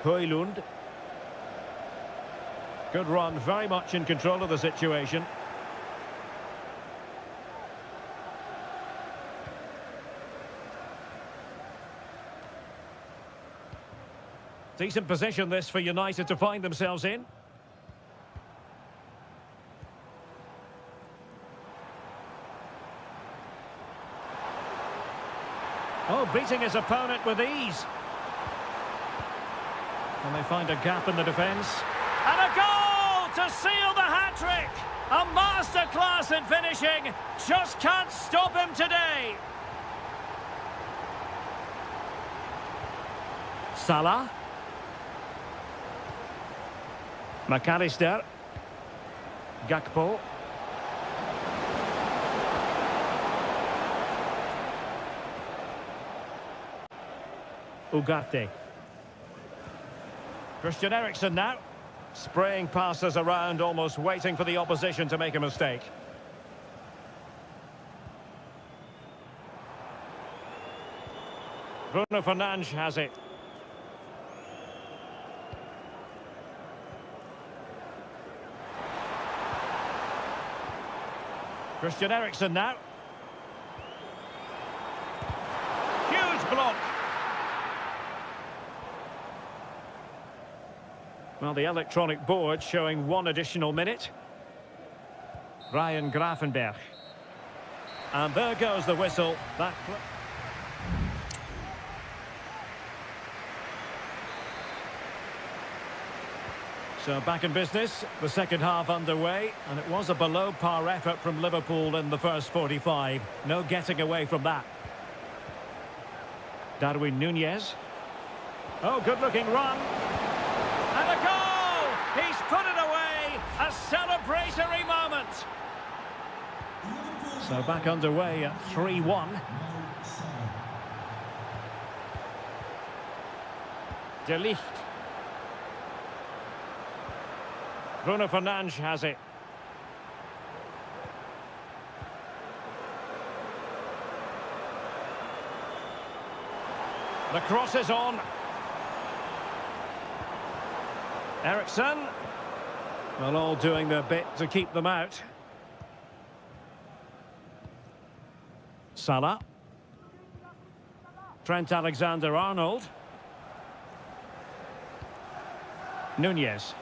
Højlund. Good run, very much in control of the situation. Decent position this for United to find themselves in. Oh, beating his opponent with ease. And they find a gap in the defence. And a goal to seal the hat-trick! A masterclass in finishing. Just can't stop him today. Salah. McAllister. Gakpo. Ugarte. Christian Eriksen now. Spraying passes around, almost waiting for the opposition to make a mistake. Bruno Fernandes has it. Christian Eriksen now. Huge block. Well, the electronic board showing one additional minute. Ryan Gravenberg. And there goes the whistle. That. So back in business, the second half underway, and it was a below-par effort from Liverpool in the first 45. No getting away from that. Darwin Núñez. Oh, good-looking run. And a goal! He's put it away! A celebratory moment! So back underway at 3-1. De Ligt. Bruno Fernandes has it. The cross is on. Ericsson. Well, all doing their bit to keep them out. Salah. Trent Alexander-Arnold. Núñez.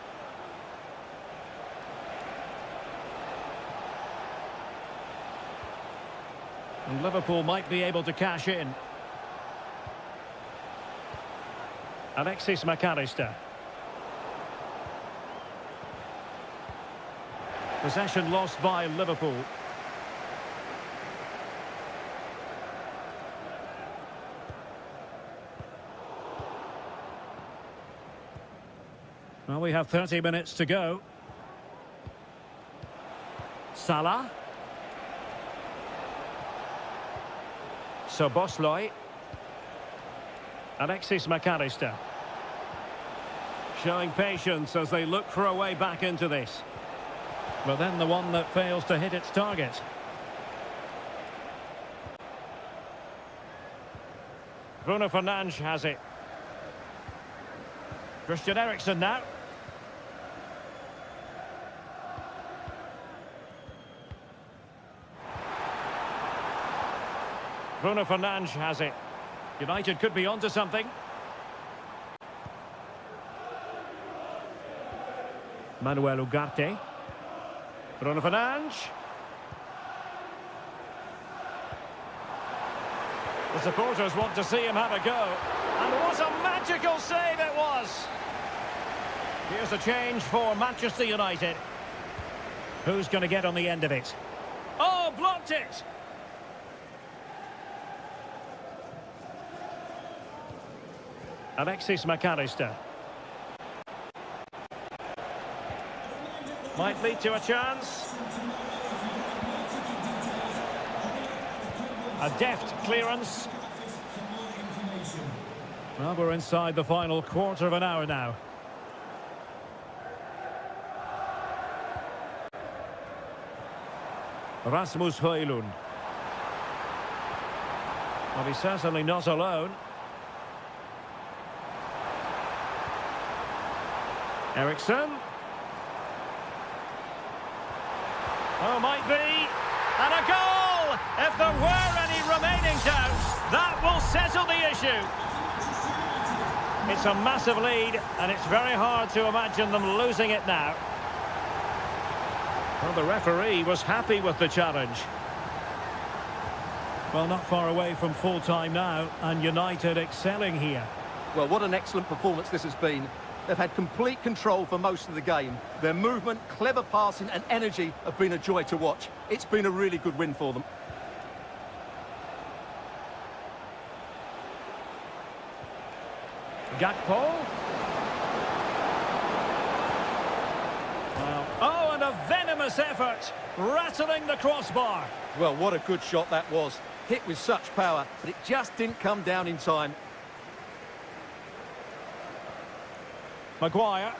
And Liverpool might be able to cash in. Alexis McAllister. Possession lost by Liverpool. Well, we have 30 minutes to go. Salah. Szoboszlai. Alexis McAllister. Showing patience as they look for a way back into this. But then the one that fails to hit its target. Bruno Fernandes has it. Christian Eriksen now. Bruno Fernandes has it. United could be onto something. Manuel Ugarte. Bruno Fernandes. The supporters want to see him have a go. And what a magical save it was! Here's a change for Manchester United. Who's going to get on the end of it? Oh, blocked it! Alexis McAllister. Might lead to a chance. A deft clearance. Well, we're inside the final quarter of an hour now. Rasmus Højlund. Well, he's certainly not alone. Ericsson. Oh, might be. And a goal! If there were any remaining doubts, that will settle the issue. It's a massive lead, and it's very hard to imagine them losing it now. Well, the referee was happy with the challenge. Well, not far away from full-time now, and United excelling here. Well, what an excellent performance this has been. They've had complete control for most of the game. Their movement, clever passing and energy have been a joy to watch. It's been a really good win for them. Gakpo. Well, oh, and a venomous effort, rattling the crossbar. Well, what a good shot that was. Hit with such power, but it just didn't come down in time. Maguire.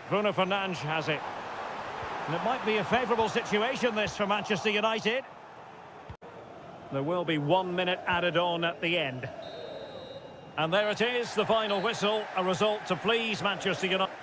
Bruno Fernandes has it. And it might be a favourable situation, this, for Manchester United. There will be 1 minute added on at the end. And there it is, the final whistle, a result to please Manchester United.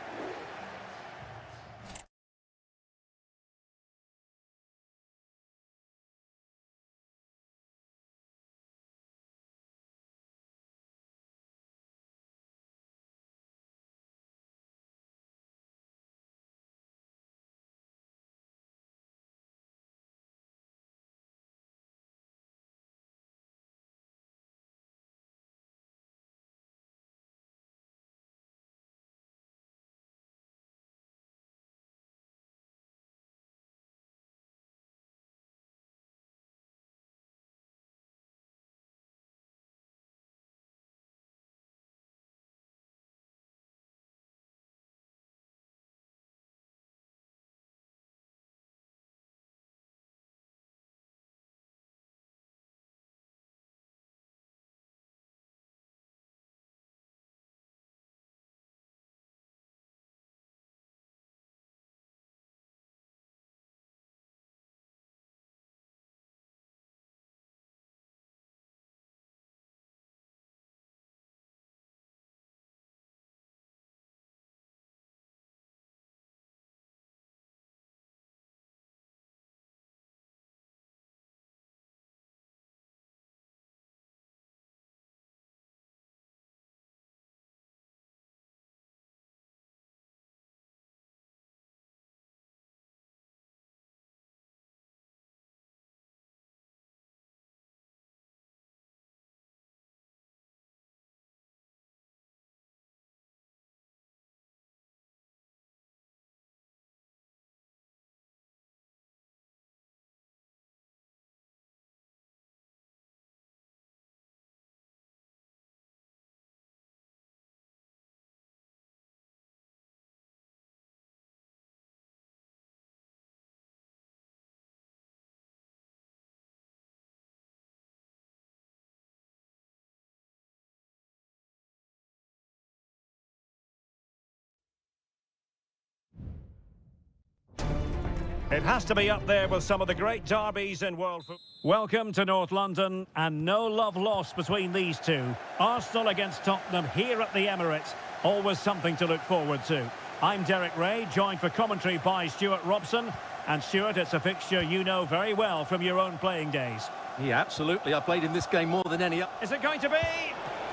It has to be up there with some of the great derbies in world football. Welcome to North London, and no love lost between these two. Arsenal against Tottenham here at the Emirates. Always something to look forward to. I'm Derek Ray, joined for commentary by Stuart Robson. And Stuart, it's a fixture you know very well from your own playing days. Yeah, absolutely. I played in this game more than any. Is it going to be?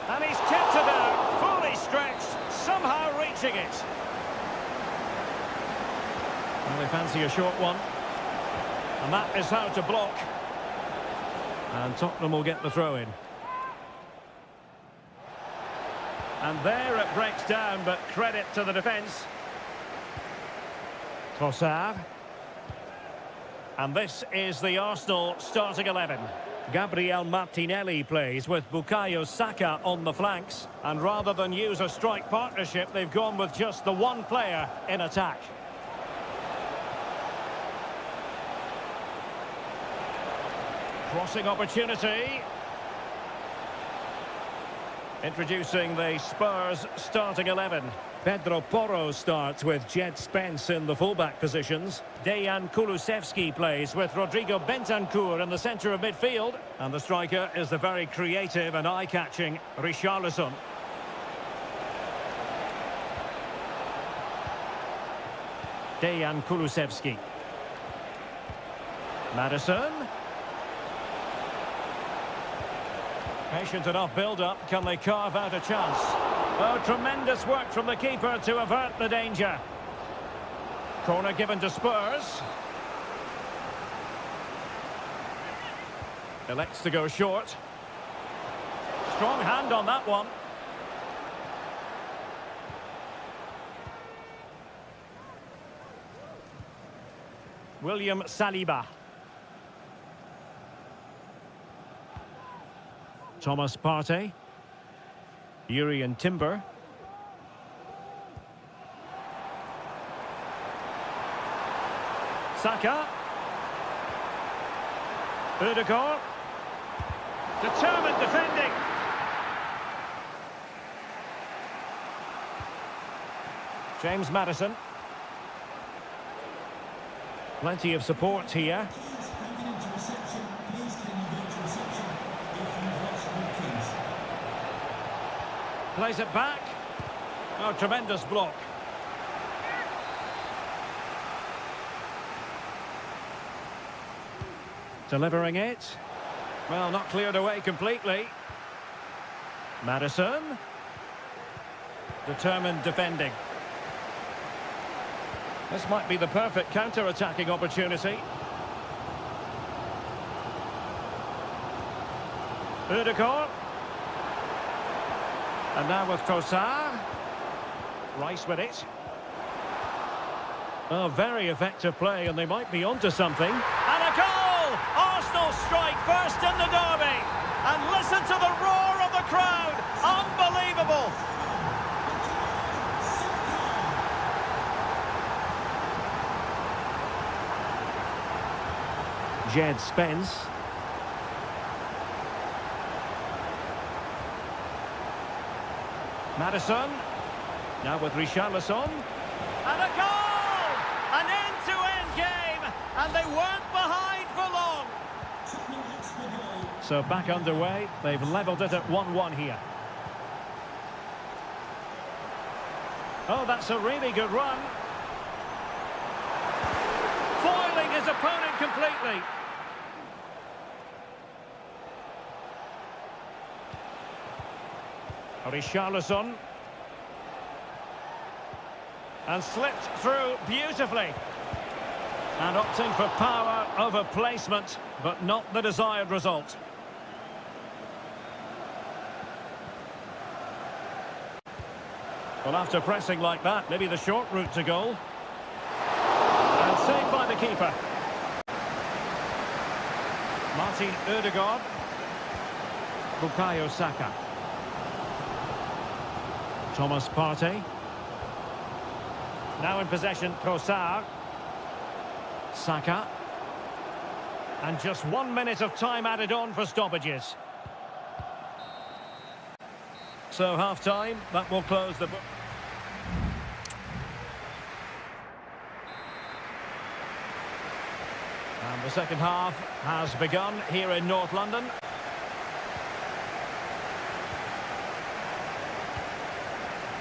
And he's kept it out, fully stretched, somehow reaching it. Well, they fancy a short one. And that is how to block. And Tottenham will get the throw in. And there it breaks down, but credit to the defence. Trossard. And this is the Arsenal starting 11. Gabriel Martinelli plays with Bukayo Saka on the flanks. And rather than use a strike partnership, they've gone with just the one player in attack. Crossing opportunity. Introducing the Spurs starting 11. Pedro Porro starts with Jed Spence in the fullback positions. Dejan Kulusevski plays with Rodrigo Bentancur in the centre of midfield. And the striker is the very creative and eye-catching Richarlison. Dejan Kulusevski. Maddison. Patient enough build-up. Can they carve out a chance? Oh, tremendous work from the keeper to avert the danger. Corner given to Spurs. Elects to go short. Strong hand on that one. William Saliba. Thomas Partey. Urian Timber. Saka. Ødegaard. Determined defending. James Maddison. Plenty of support here. Plays it back. Oh, tremendous block. Delivering it. Well, not cleared away completely. Maddison. Determined defending. This might be the perfect counter-attacking opportunity. Ødegaard. And now with Trossard. Rice with it. Oh, very effective play, and they might be onto something. And a goal! Arsenal strike first in the derby. And listen to the roar of the crowd. Unbelievable. Jed Spence. Maddison. Now with Richarlison. And a goal! An end-to-end game. And they weren't behind for long. So back underway. They've levelled it at 1-1 here. Oh, that's a really good run. Foiling his opponent completely. Richarlison. And slipped through beautifully. And opting for power over placement, but not the desired result. Well, after pressing like that, maybe the short route to goal. And saved by the keeper. Martin Ødegaard. Bukayo Saka. Thomas Partey. Now in possession, Trossard. Saka. And just 1 minute of time added on for stoppages. So half-time, that will close the book. The second half has begun here in North London.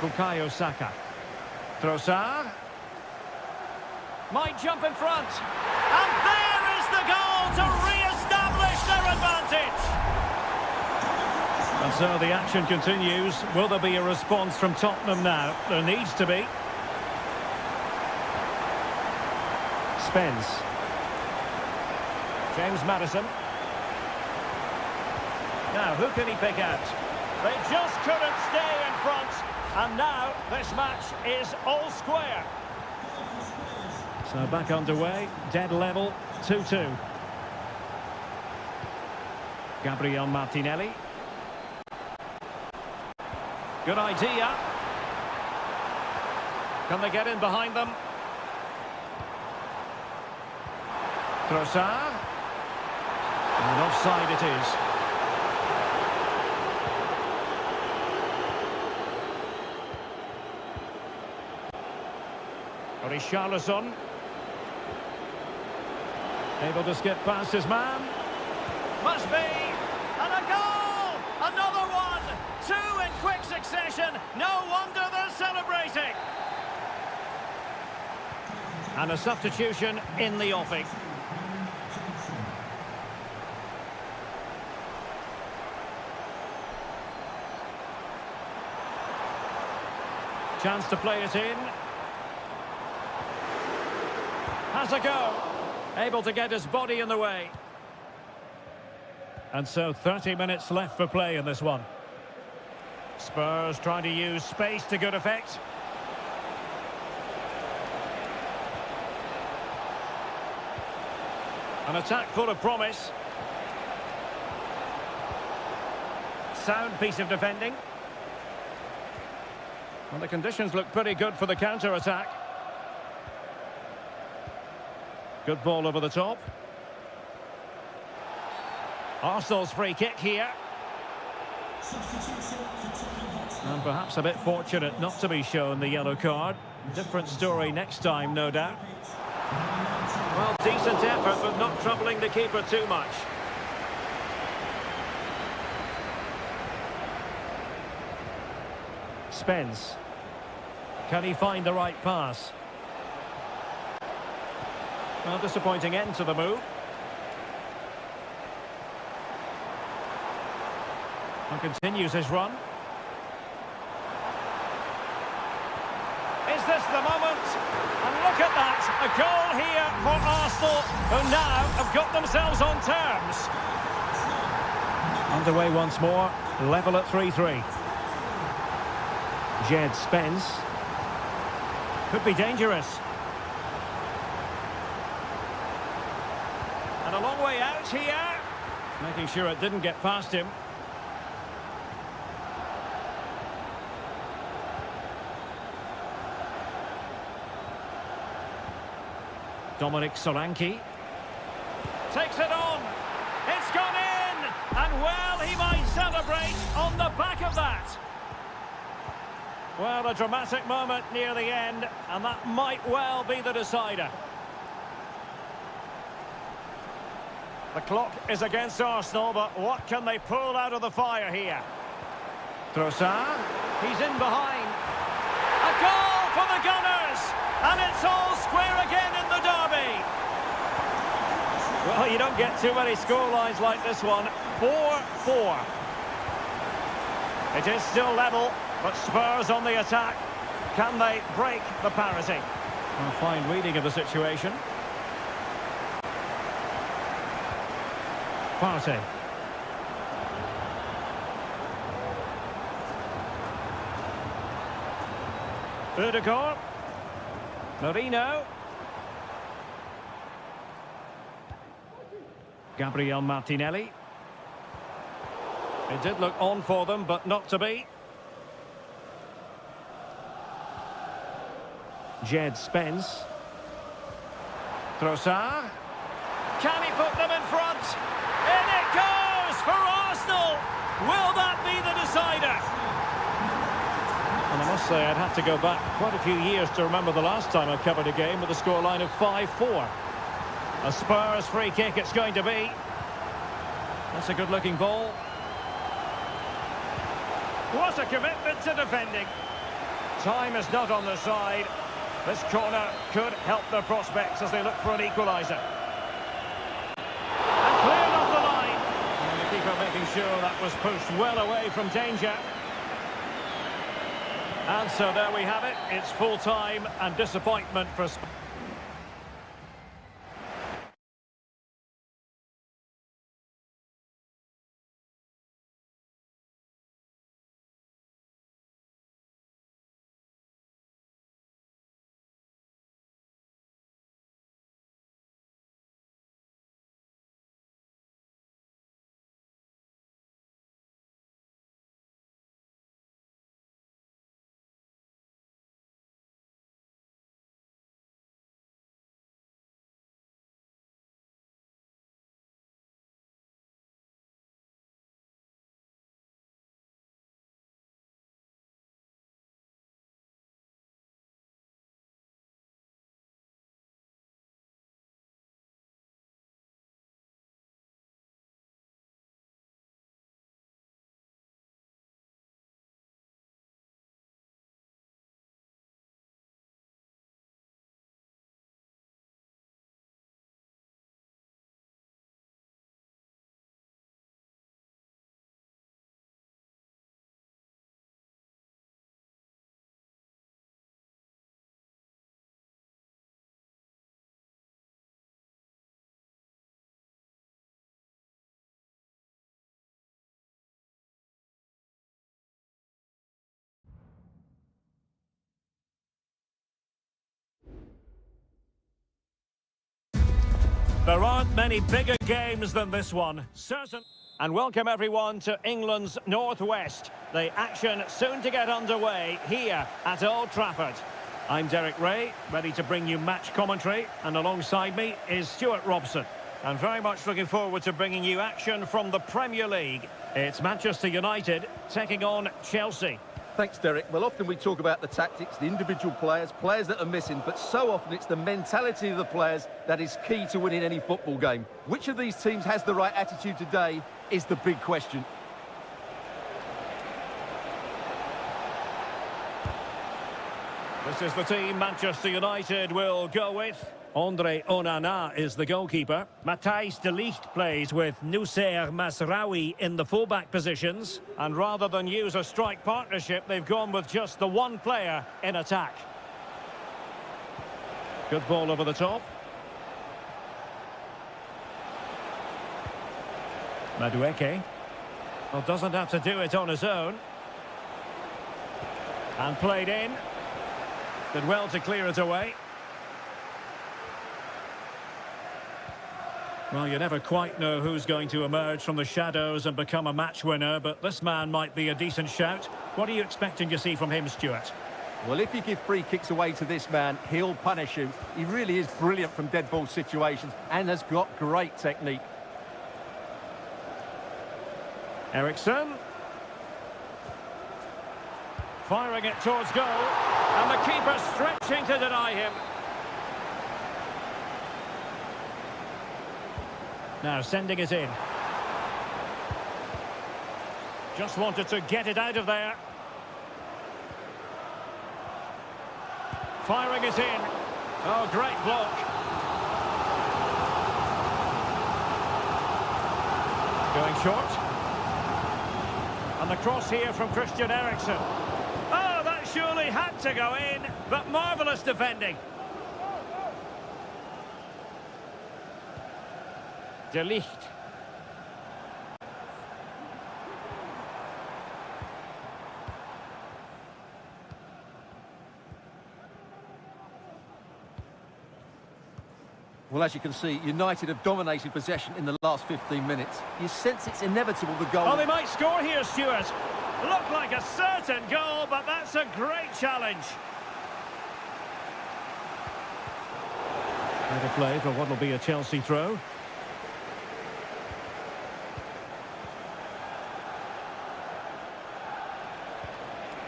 Bukayo Saka. Trossard. Might jump in front. And there is the goal to re-establish their advantage. And so the action continues. Will there be a response from Tottenham now? There needs to be. Spence. James Maddison. Now, who can he pick out? They just couldn't stay in front. And now this match is all square. So back underway, dead level, 2-2. Gabriel Martinelli. Good idea. Can they get in behind them? Trossard. And offside it is. Richarlison. Able to skip past his man. Must be. And a goal! Another one! Two in quick succession. No wonder they're celebrating. And a substitution in the offing. Chance to play it in. Has a go. Able to get his body in the way. And so 30 minutes left for play in this one. Spurs trying to use space to good effect. An attack full of promise. Sound piece of defending. Well, the conditions look pretty good for the counter-attack. Good ball over the top. Arsenal's free kick here. And perhaps a bit fortunate not to be shown the yellow card. Different story next time, no doubt. Well, decent effort, but not troubling the keeper too much. Spence. Can he find the right pass? Well, disappointing end to the move. And continues his run. Is this the moment? And look at that, a goal here for Arsenal, who now have got themselves on terms. Underway once more, level at 3-3. Jed Spence. Could be dangerous. And a long way out here. Making sure it didn't get past him. Dominic Solanke takes it on. It's gone in, and well, he might celebrate on the back of that. Well, a dramatic moment near the end, and that might well be the decider. The clock is against Arsenal, but what can they pull out of the fire here? Trossard, he's in behind. A goal for the Gunners! And it's all square again in the derby. Well, you don't get too many scorelines like this one. 4-4. It is still level, but Spurs on the attack. Can they break the parity? A fine reading of the situation. Partey. Ødegaard. Marino. Gabriel Martinelli. It did look on for them, but not to be. Jed Spence. Trossard. Can he put them in front? In it goes for Arsenal! Will that be the decider? And I must say, I'd have to go back quite a few years to remember the last time I covered a game with a scoreline of 5-4. A Spurs free kick it's going to be. That's a good-looking ball. What a commitment to defending. Time is not on their side. This corner could help their prospects as they look for an equaliser. And cleared off the line. And the keeper making sure that was pushed well away from danger. And so there we have it. It's full time and disappointment for Spurs. There aren't many bigger games than this one, certain. And welcome everyone to England's Northwest. The action soon to get underway here at Old Trafford. I'm Derek Ray, ready to bring you match commentary, and alongside me is Stuart Robson. And very much looking forward to bringing you action from the Premier League. It's Manchester United taking on Chelsea. Thanks, Derek. Well, often we talk about the tactics, the individual players that are missing, but so often it's the mentality of the players that is key to winning any football game. Which of these teams has the right attitude today is the big question. This is the team Manchester United will go with. Andre Onana is the goalkeeper. Matthijs de Ligt plays with Noussair Mazraoui in the fullback positions. And rather than use a strike partnership, they've gone with just the one player in attack. Good ball over the top. Madueke. Well, doesn't have to do it on his own. And played in. Did well to clear it away. Well, you never quite know who's going to emerge from the shadows and become a match winner, but this man might be a decent shout. What are you expecting to see from him, Stuart? Well, if you give free kicks away to this man, he'll punish you. He really is brilliant from dead ball situations and has got great technique. Eriksson. Firing it towards goal. And the keeper stretching to deny him. Now sending it in. Just wanted to get it out of there. Firing it in. Oh, great block. Going short. And the cross here from Christian Eriksen. Oh, that surely had to go in, but marvellous defending. De Ligt. Well, as you can see, United have dominated possession in the last 15 minutes. You sense it's inevitable the goal. Oh, they might score here, Stuart. Looked like a certain goal, but that's a great challenge. Better play for what will be a Chelsea throw.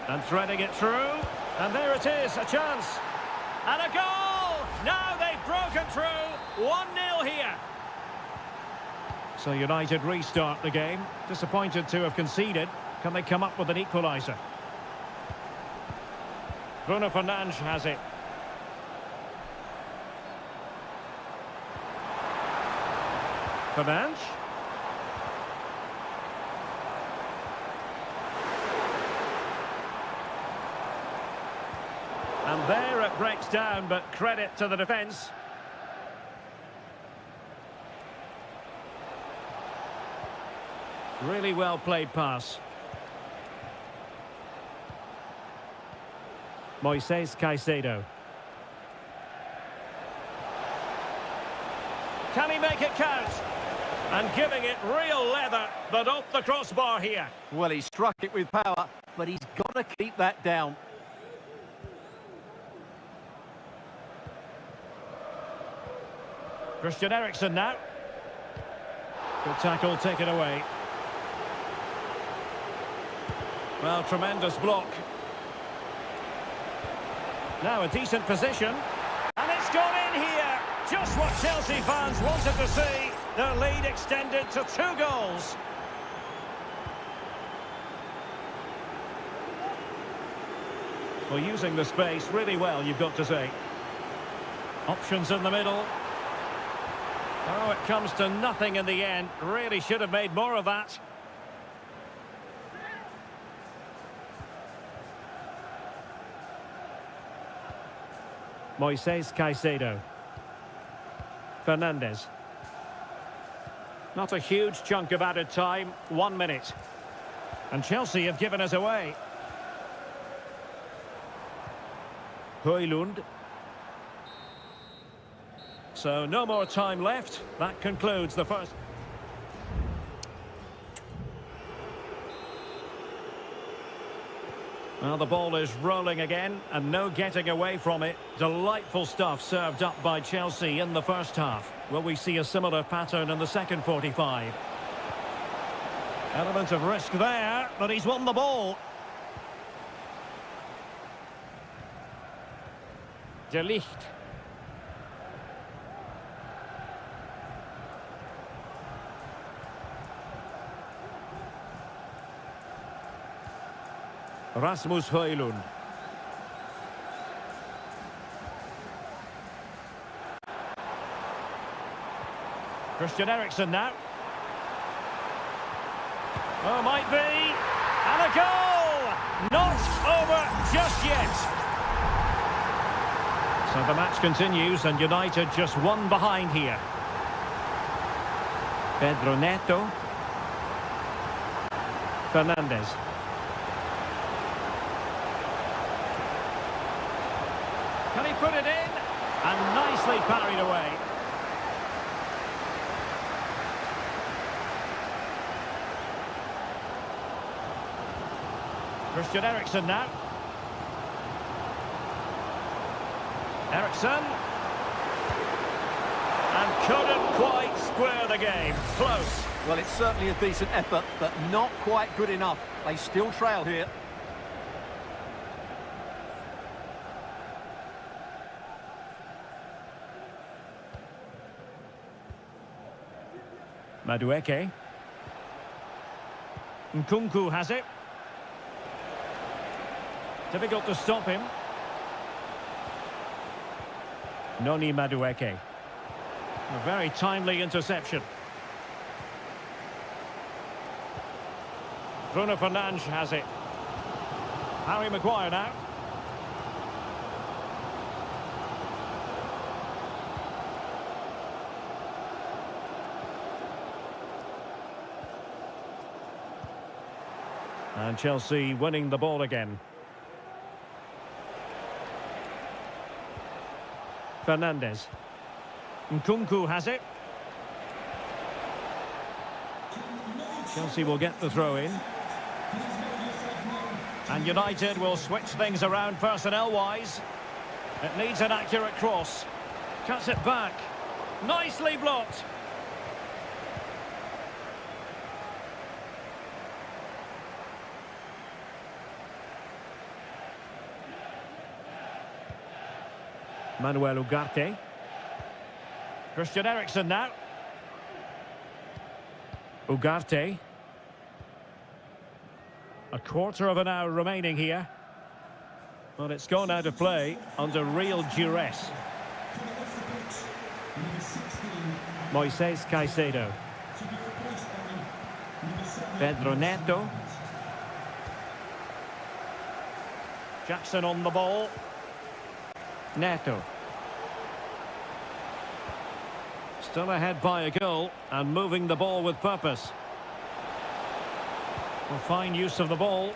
And threading it through. And there it is, a chance. And a goal! Now they've broken through. 1-0 here. So United restart the game. Disappointed to have conceded. Can they come up with an equaliser? Bruno Fernandes has it. Fernandes. And there it breaks down, but credit to the defence. Really well played pass. Moises Caicedo. Can he make it count? And giving it real leather, but off the crossbar here. Well, he struck it with power, but he's got to keep that down. Christian Eriksen now. Good tackle taken away. Well, tremendous block. Now a decent position. And it's gone in here. Just what Chelsea fans wanted to see. Their lead extended to 2 goals. Well, using the space really well, you've got to say. Options in the middle. Oh, it comes to nothing in the end. Really should have made more of that. Moises Caicedo. Fernandes. Not a huge chunk of added time. 1 minute. And Chelsea have given us away. Højlund. So no more time left. That concludes the first. Well, the ball is rolling again, and no getting away from it. Delightful stuff served up by Chelsea in the first half. Will we see a similar pattern in the second 45? Element of risk there, but he's won the ball. De Ligt. Rasmus Højlund. Christian Eriksen now. Oh, might be. And a goal! Not over just yet. So the match continues and United just 1 behind here. Pedro Neto. Fernandes. Can he put it in? And nicely parried away. Christian Eriksen now. Eriksen. And couldn't quite square the game. Close. Well, it's certainly a decent effort, but not quite good enough. They still trail here. Madueke. Nkunku has it. Difficult to stop him. Noni Madueke. A very timely interception. Bruno Fernandes has it. Harry Maguire now. And Chelsea winning the ball again. Fernandes. Nkunku has it. Chelsea will get the throw in. And United will switch things around personnel-wise. It needs an accurate cross. Cuts it back. Nicely blocked. Manuel Ugarte. Christian Eriksen now. Ugarte. A quarter of an hour remaining here. Well, it's gone out of play under real duress. Moises Caicedo. Pedro Neto. Jackson on the ball. Neto. Still ahead by a goal and moving the ball with purpose. Well, fine use of the ball.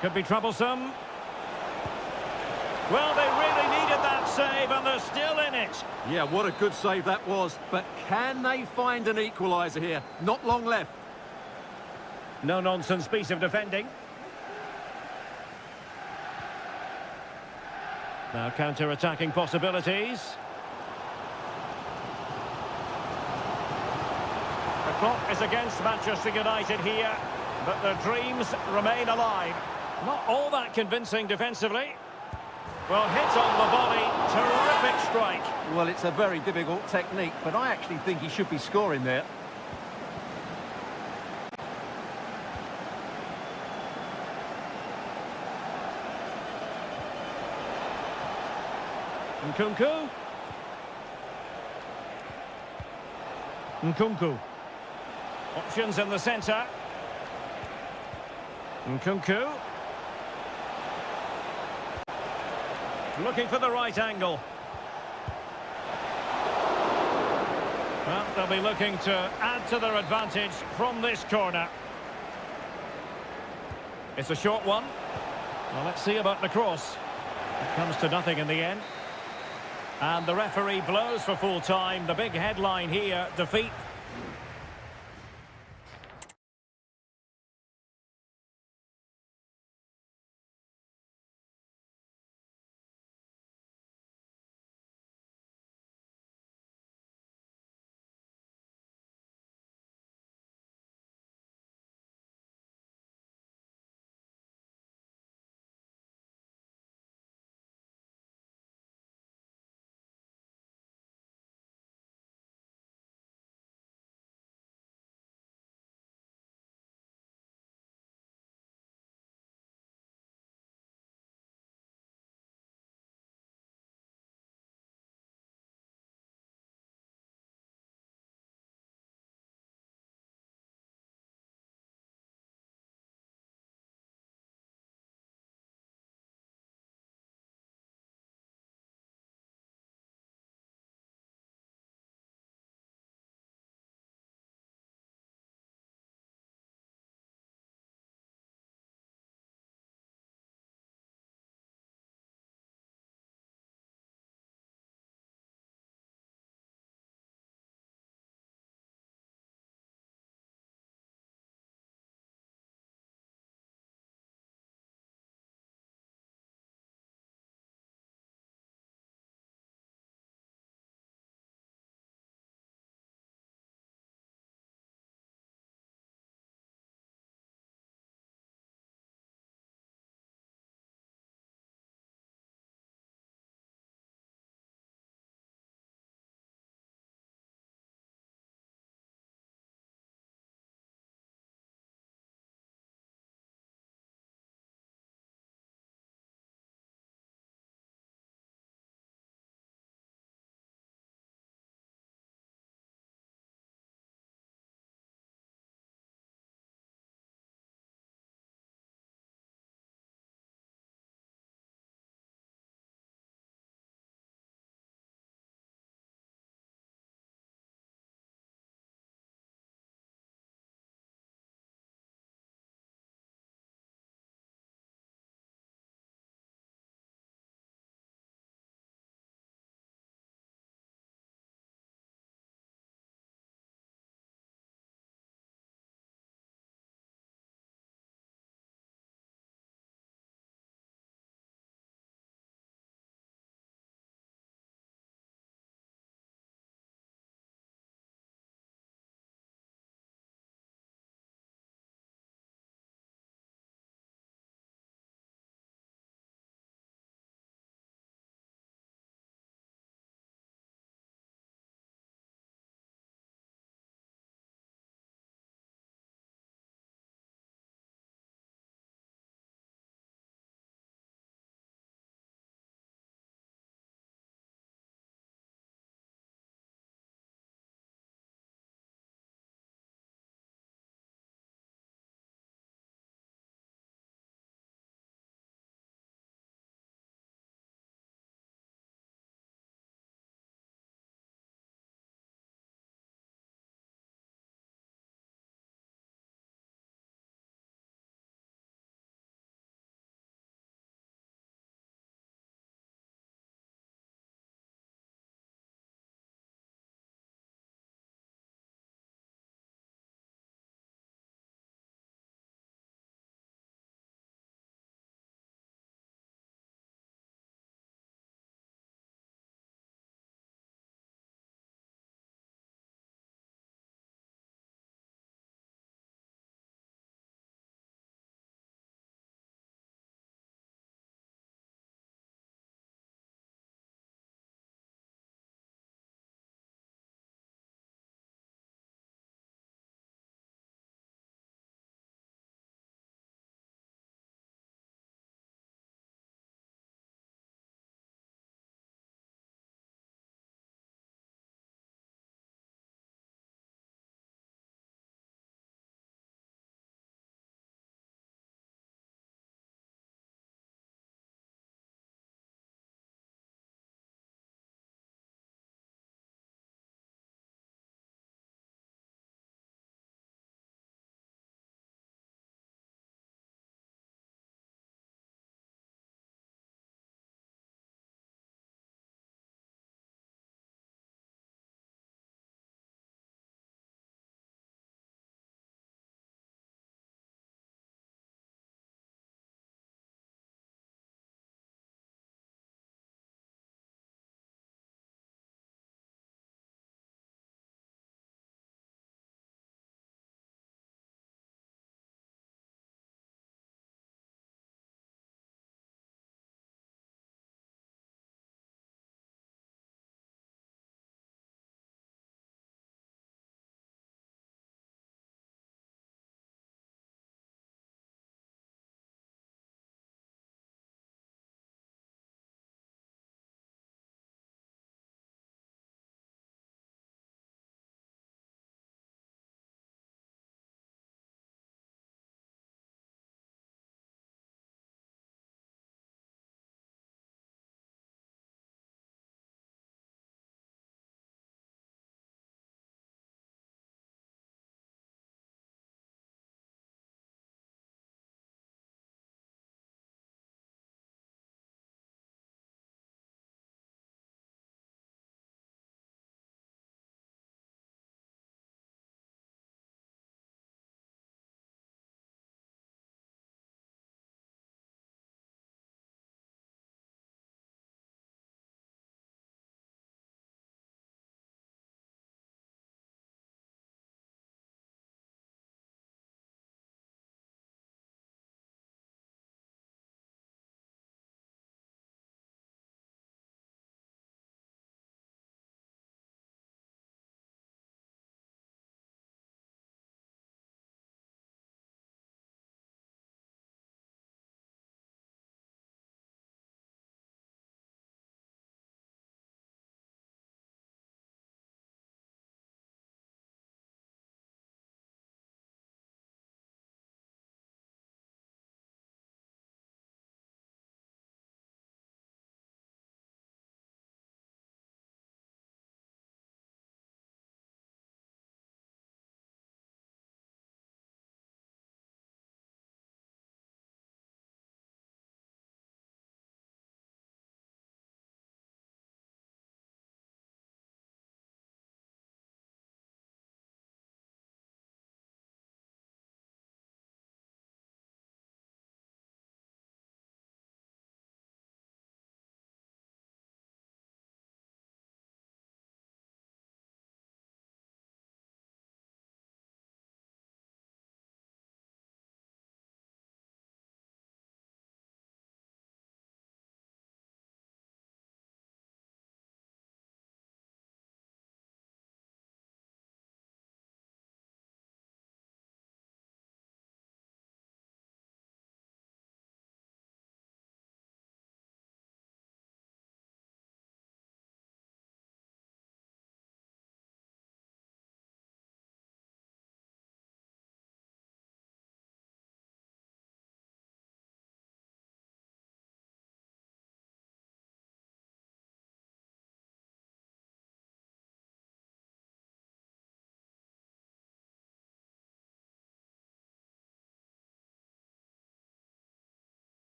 Could be troublesome. Well, they really needed that save and they're still in it. Yeah, what a good save that was. But can they find an equaliser here? Not long left. No-nonsense piece of defending. Now counter-attacking possibilities. The clock is against Manchester United here, but their dreams remain alive. Not all that convincing defensively. Well, hit on the body, terrific strike. Well, it's a very difficult technique, but I actually think he should be scoring there. Nkunku. Nkunku. Options in the centre. Nkunku. Looking for the right angle. Well, they'll be looking to add to their advantage from this corner. It's a short one. Well, let's see about the cross. It comes to nothing in the end. And the referee blows for full time. The big headline here, defeat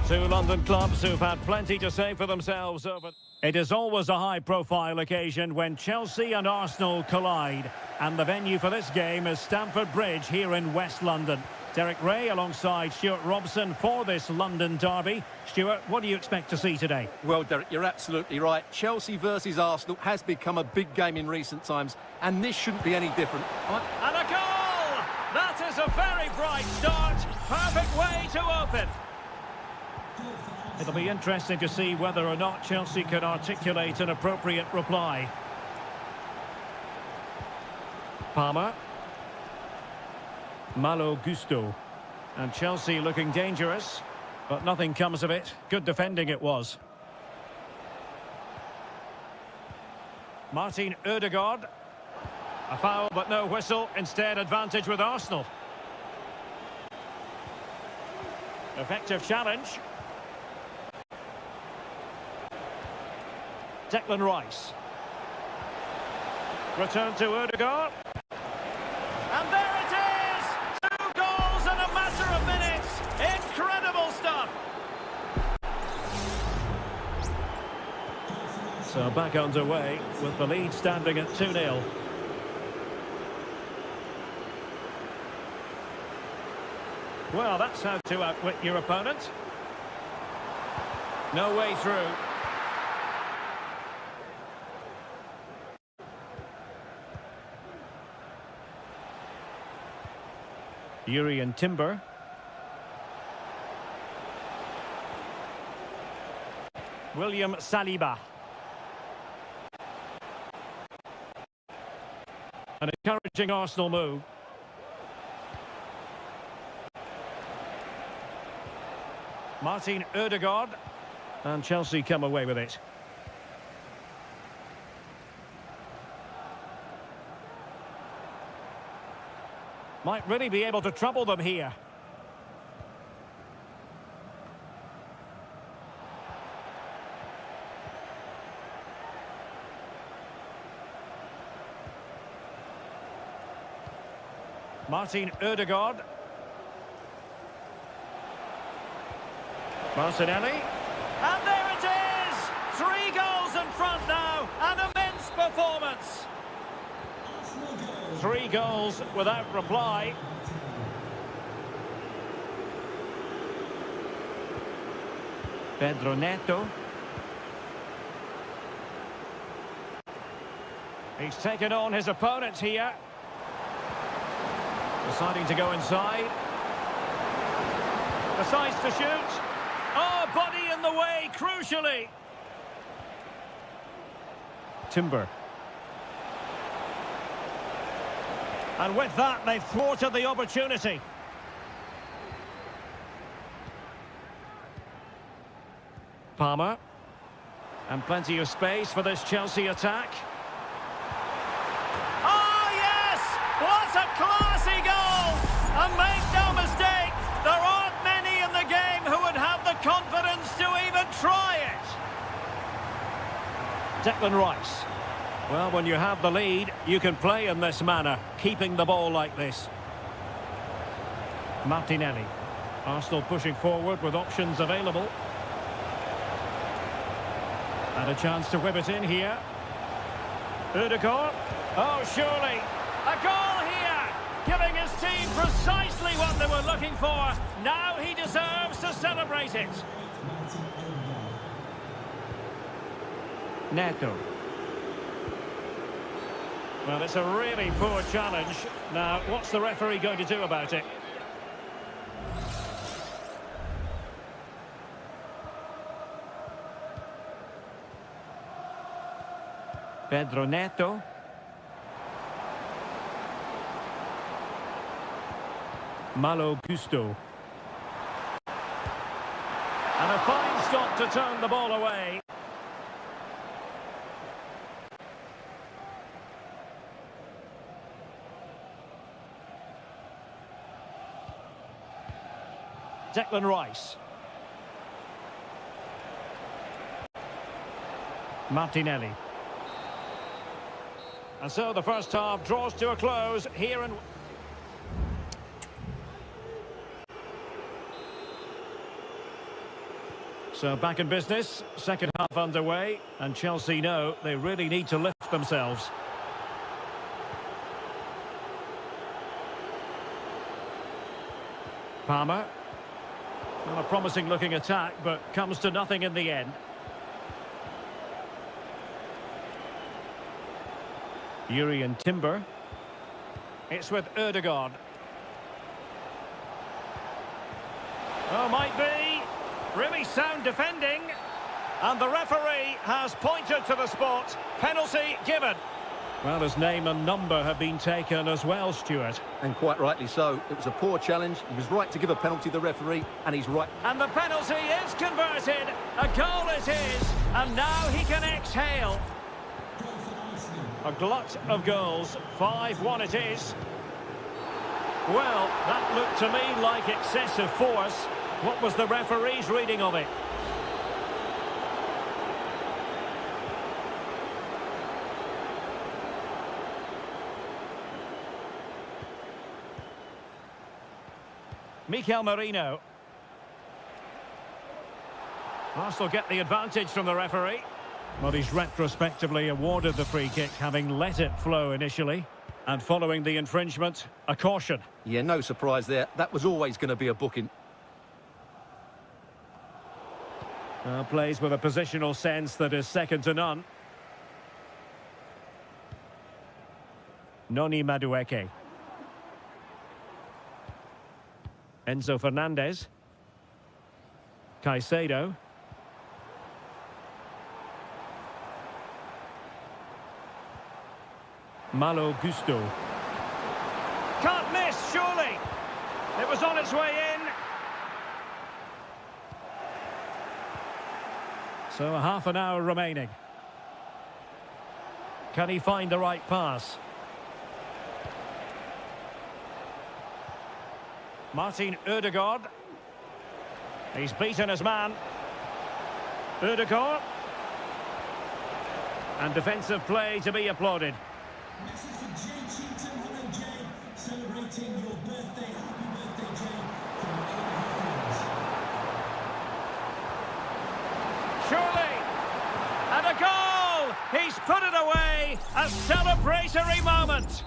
Two London clubs who've had plenty to say for themselves over... It is always a high-profile occasion when Chelsea and Arsenal collide. And the venue for this game is Stamford Bridge here in West London. Derek Ray alongside Stuart Robson for this London derby. Stuart, what do you expect to see today? Well, Derek, you're absolutely right. Chelsea versus Arsenal has become a big game in recent times, and this shouldn't be any different. And a goal! That is a very bright start. Perfect way to open. It'll be interesting to see whether or not Chelsea can articulate an appropriate reply. Palmer. Malo Gusto. And Chelsea looking dangerous, but nothing comes of it. Good defending it was. Martin Ødegaard. A foul but no whistle. Instead advantage with Arsenal. Effective challenge. Declan Rice. Return to Ødegaard. And there it is! 2 goals in a matter of minutes! Incredible stuff! So back underway with the lead standing at 2-0. Well, that's how to outwit your opponent. No way through. Yuri and Timber. William Saliba. An encouraging Arsenal move. Martin Ødegaard. And Chelsea come away with it. Might really be able to trouble them here. Martin Ødegaard. Martinelli. And there it is! 3 goals in front now. An immense performance. 3 goals without reply. Pedro Neto. He's taken on his opponent here. Deciding to go inside. Decides to shoot. Oh, body in the way, crucially. Timber. And with that, they've thwarted the opportunity. Palmer. And plenty of space for this Chelsea attack. Oh, yes! What a classy goal! And make no mistake, there aren't many in the game who would have the confidence to even try it. Declan Rice. Well, when you have the lead, you can play in this manner, keeping the ball like this. Martinelli. Arsenal pushing forward with options available. And a chance to whip it in here. Ødegaard. Oh, surely. A goal here! Giving his team precisely what they were looking for. Now he deserves to celebrate it. Neto. Well, it's a really poor challenge. Now, what's the referee going to do about it? Pedro Neto. Malo Gusto. And a fine stop to turn the ball away. Declan Rice. Martinelli. And so the first half draws to a close here in... So back in business, second half underway, and Chelsea know they really need to lift themselves. Palmer. Well, a promising looking attack, but comes to nothing in the end. Yuri and Timber. It's with Ødegaard. Oh, might be. Really sound defending. And the referee has pointed to the spot. Penalty given. Well, his name and number have been taken as well, Stuart. And quite rightly so. It was a poor challenge. He was right to give a penalty to the referee, and he's right. And the penalty is converted. A goal it is. And now he can exhale. A glut of goals. 5-1 it is. Well, that looked to me like excessive force. What was the referee's reading of it? Mikel Merino. Arsenal get the advantage from the referee. Well, he's retrospectively awarded the free kick, having let it flow initially. And following the infringement, a caution. Yeah, no surprise there. That was always going to be a booking. Plays with a positional sense that is second to none. Noni Madueke. Enzo Fernandez. Caicedo. Malo Gusto. Can't miss, surely. It was on its way in. So a half an hour remaining. Can he find the right pass? Martin Ødegaard. He's beaten his man. Ødegaard. And defensive play to be applauded. This is for Jay Cheatham. Hello, Jay. Celebrating your birthday. Happy birthday, Jay. From all of your friends. Surely. And a goal! He's put it away. A celebratory moment.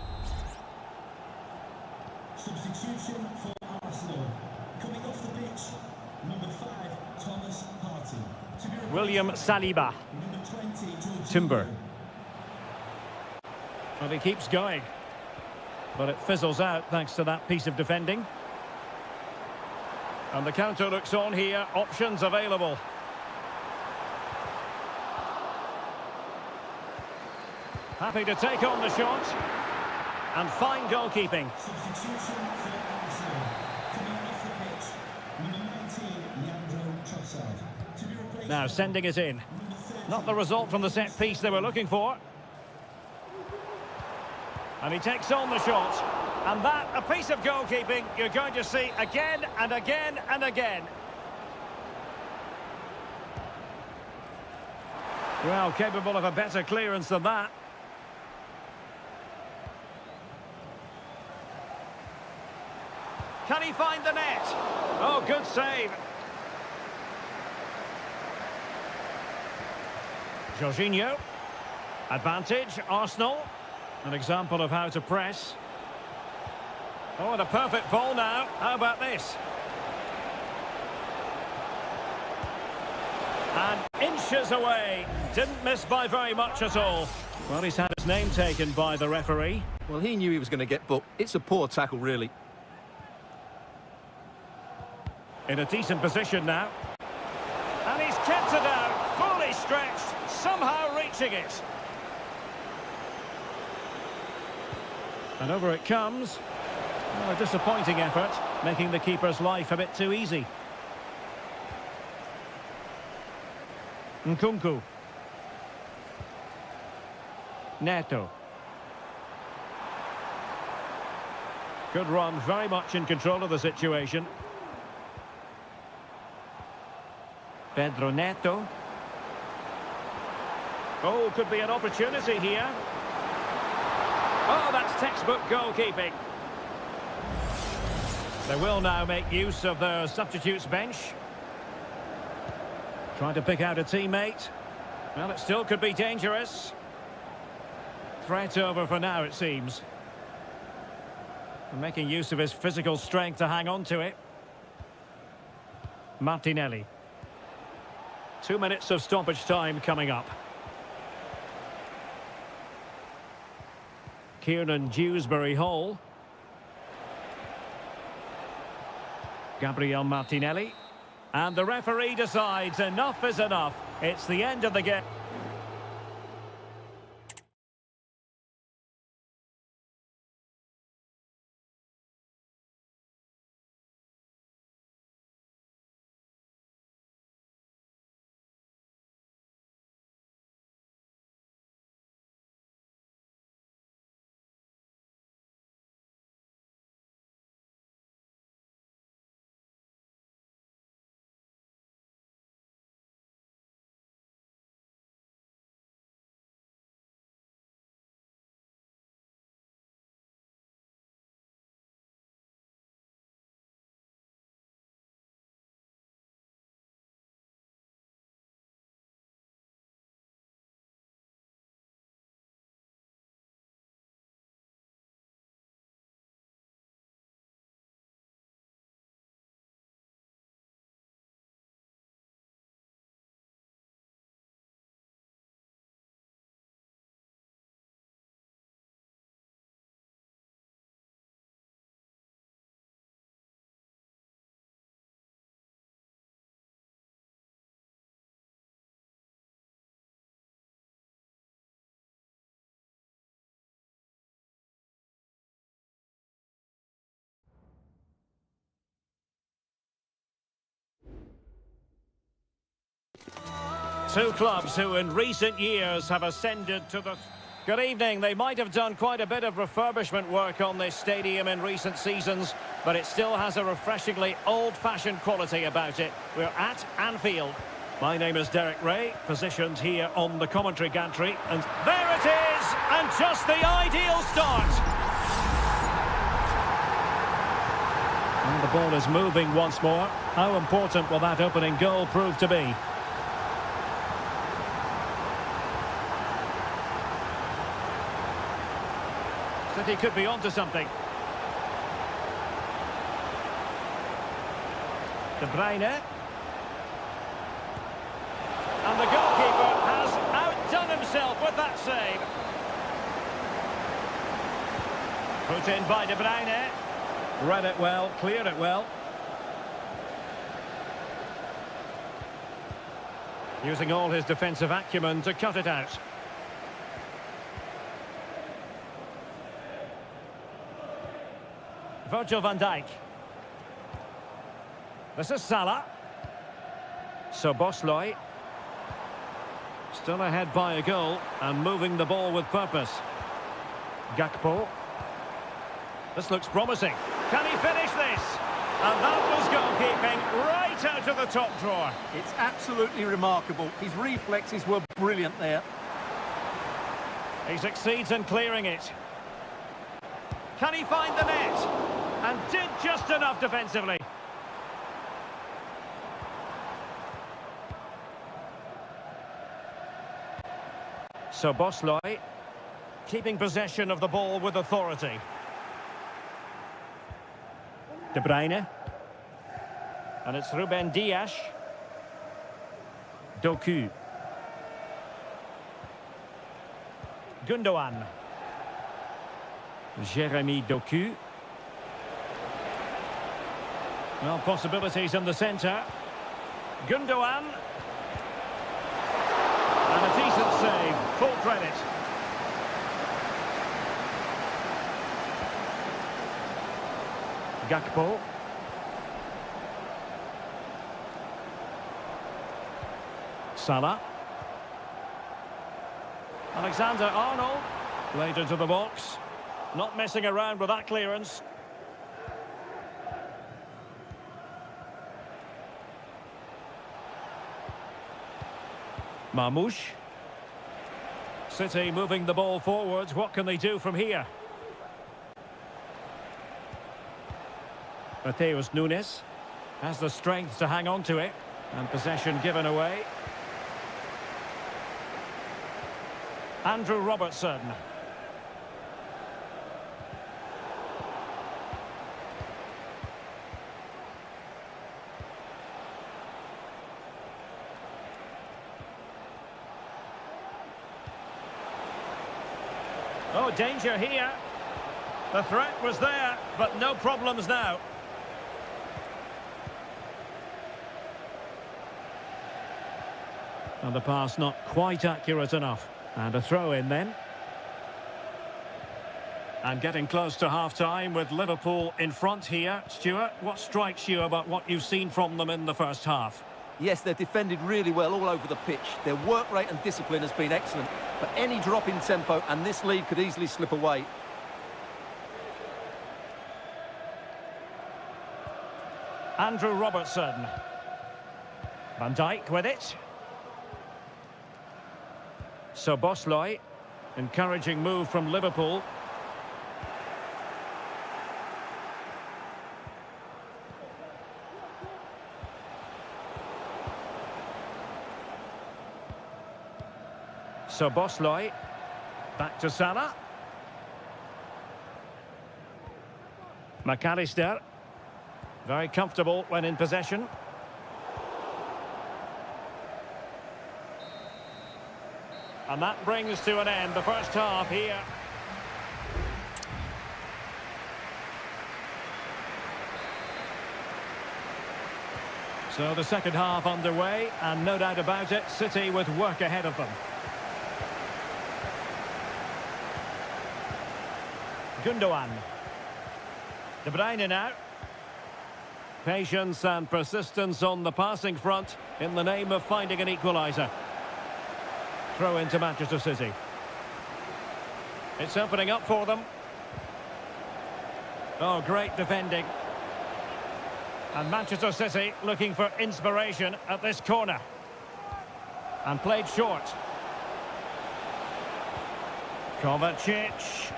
Substitution for Arsenal. Coming off the pitch, number 5, Thomas Partey. William Saliba. Number 20, George Timber. Well, he keeps going. But it fizzles out thanks to that piece of defending. And the counter looks on here. Options available. Happy to take on the shot. And fine goalkeeping. Substitution for Arsenal. Coming off the pitch, number 19, Leandro Trossard. To be replaced Now sending it in. Not the result from the set piece they were looking for. And he takes on the shot. And that, a piece of goalkeeping you're going to see again and again and again. Well, capable of a better clearance than that. Can he find the net? Oh, good save. Jorginho. Advantage, Arsenal. An example of how to press. Oh, and a perfect ball now. How about this? And inches away. Didn't miss by very much at all. Well, he's had his name taken by the referee. Well, he knew he was going to get booked. It's a poor tackle, really. In a decent position now. And he's kept it out. Fully stretched. Somehow reaching it. And over it comes. Well, a disappointing effort, making the keeper's life a bit too easy. Nkunku. Neto. Good run, very much in control of the situation. Pedro Neto. Oh, could be an opportunity here. Oh, that's textbook goalkeeping. They will now make use of their substitutes bench. Trying to pick out a teammate. Well, it still could be dangerous. Threat over for now, it seems. And making use of his physical strength to hang on to it. Martinelli. 2 minutes of stoppage time coming up. Kiernan Dewsbury-Hall. Gabriel Martinelli. And the referee decides enough is enough. It's the end of the game. Two clubs who in recent years have ascended to the... Good evening. They might have done quite a bit of refurbishment work on this stadium in recent seasons, but it still has a refreshingly old-fashioned quality about it. We're at Anfield. My name is Derek Ray, positioned here on the commentary gantry, and there it is! And just the ideal start! And the ball is moving once more. How important will that opening goal prove to be? City could be onto something. De Bruyne. And the goalkeeper has outdone himself with that save. Put in by De Bruyne. Read it well, cleared it well. Using all his defensive acumen to cut it out. Virgil van Dijk. This is Salah. Szoboszlai. Still ahead by a goal and moving the ball with purpose. Gakpo. This looks promising. Can he finish this? And that was goalkeeping right out of the top drawer. It's absolutely remarkable. His reflexes were brilliant there. He succeeds in clearing it. Can he find the net? And did just enough defensively. Szoboszlai keeping possession of the ball with authority. De Bruyne. And it's Ruben Dias. Doku. Gundogan. Jeremy Doku. Well, possibilities in the centre. Gundogan. And a decent save. Full credit. Gakpo. Salah. Alexander-Arnold. Played into the box. Not messing around with that clearance. Marmoush. City moving the ball forwards. What can they do from here? Matheus Nunes has the strength to hang on to it. And possession given away. Andrew Robertson. Oh, danger here. The threat was there, but no problems now. And the pass not quite accurate enough. And a throw in then. And getting close to half-time with Liverpool in front here. Stuart, what strikes you about what you've seen from them in the first half? Yes, they've defended really well all over the pitch. Their work rate and discipline has been excellent. But any drop in tempo and this lead could easily slip away. Andrew Robertson. Van Dijk with it. So Bosley, encouraging move from Liverpool. So Bosley, back to Salah. McAllister, very comfortable when in possession. And that brings to an end the first half here. So the second half underway, and no doubt about it, City with work ahead of them. Gundogan. De Bruyne now. Patience and persistence on the passing front in the name of finding an equaliser. Throw into Manchester City. It's opening up for them. Oh, great defending. And Manchester City looking for inspiration at this corner. And played short. Kovacic.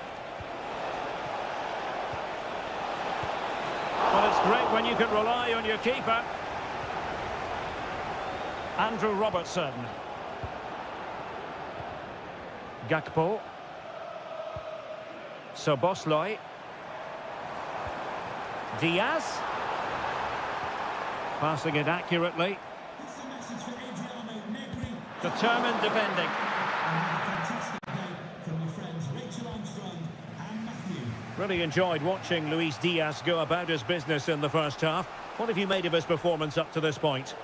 Well, it's great when you can rely on your keeper. Andrew Robertson. Gakpo. So Bosley. Diaz. Passing it accurately. It's a message for Adriano Negri. Determined defending. Fantastic day from your friends Rachel Armstrong and Matthew. Really enjoyed watching Luis Diaz go about his business in the first half. What have you made of his performance up to this point?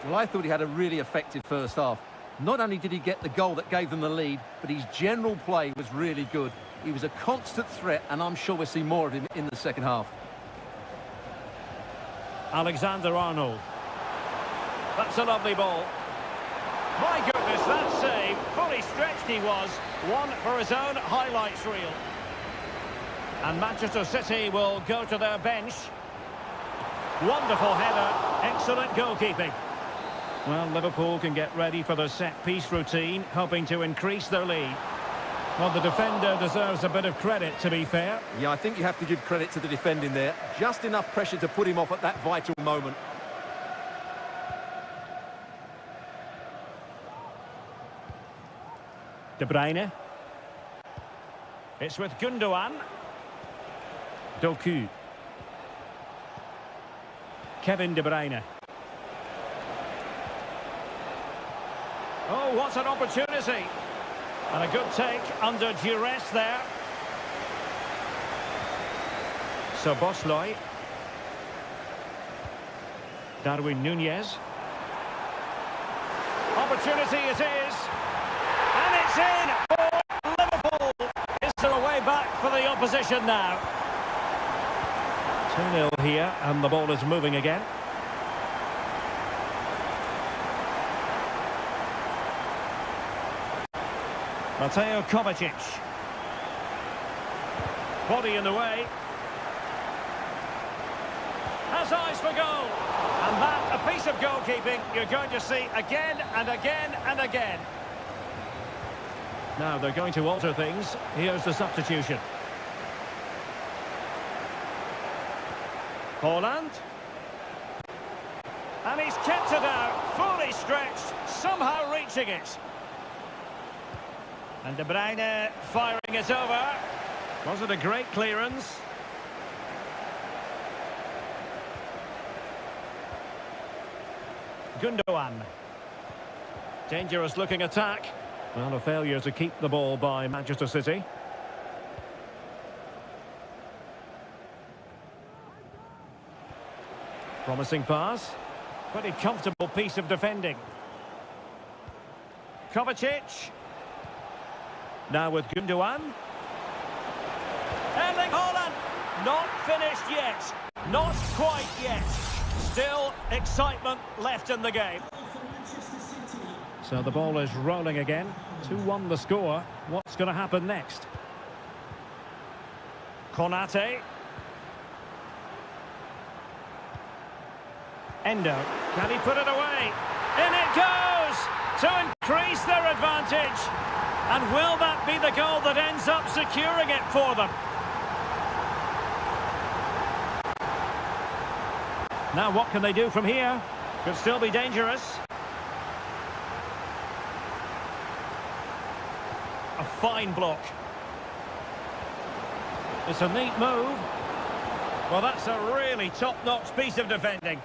Well, I thought he had a really effective first half. Not only did he get the goal that gave them the lead, but his general play was really good. He was a constant threat, and I'm sure we'll see more of him in the second half. Alexander-Arnold. That's a lovely ball. My goodness, that save. Fully stretched he was. One for his own highlights reel. And Manchester City will go to their bench. Wonderful header. Excellent goalkeeping. Well, Liverpool can get ready for the set-piece routine, hoping to increase their lead. Well, the defender deserves a bit of credit, to be fair. Yeah, I think you have to give credit to the defending there. Just enough pressure to put him off at that vital moment. De Bruyne. It's with Gundogan. Doku. Kevin De Bruyne. Oh, what an opportunity. And a good take under duress there. So Bosley. Darwin Nunez. Opportunity it is. And it's in for Liverpool. Is there a way back for the opposition now? 2-0 here, and the ball is moving again. Mateo Kovacic. Body in the way. Has eyes for goal. And that, a piece of goalkeeping you're going to see again and again and again. Now they're going to alter things. Here's the substitution. Holland. And he's kept it out, fully stretched, somehow reaching it. And De Bruyne firing it over. Was it a great clearance? Gundogan. Dangerous looking attack. Well, a failure to keep the ball by Manchester City. Promising pass. Pretty comfortable piece of defending. Kovacic. Now with Gundogan. Erling Haaland. Not finished yet. Not quite yet. Still excitement left in the game. So the ball is rolling again. 2-1 the score. What's going to happen next? Konate. Endo. Can he put it away? In it goes! To increase their advantage. And will that be the goal that ends up securing it for them? Now what can they do from here? Could still be dangerous. A fine block. It's a neat move. Well, that's a really top-notch piece of defending.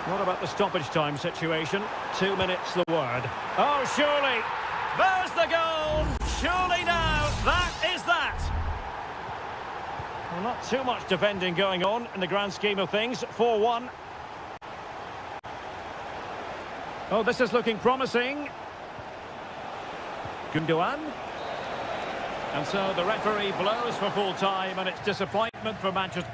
What about the stoppage time situation? 2 minutes the word. Oh, surely. There's the goal. Surely now. That is that. Well, not too much defending going on in the grand scheme of things. 4-1. Oh, this is looking promising. Gundogan. And so the referee blows for full time, and it's disappointment for Manchester.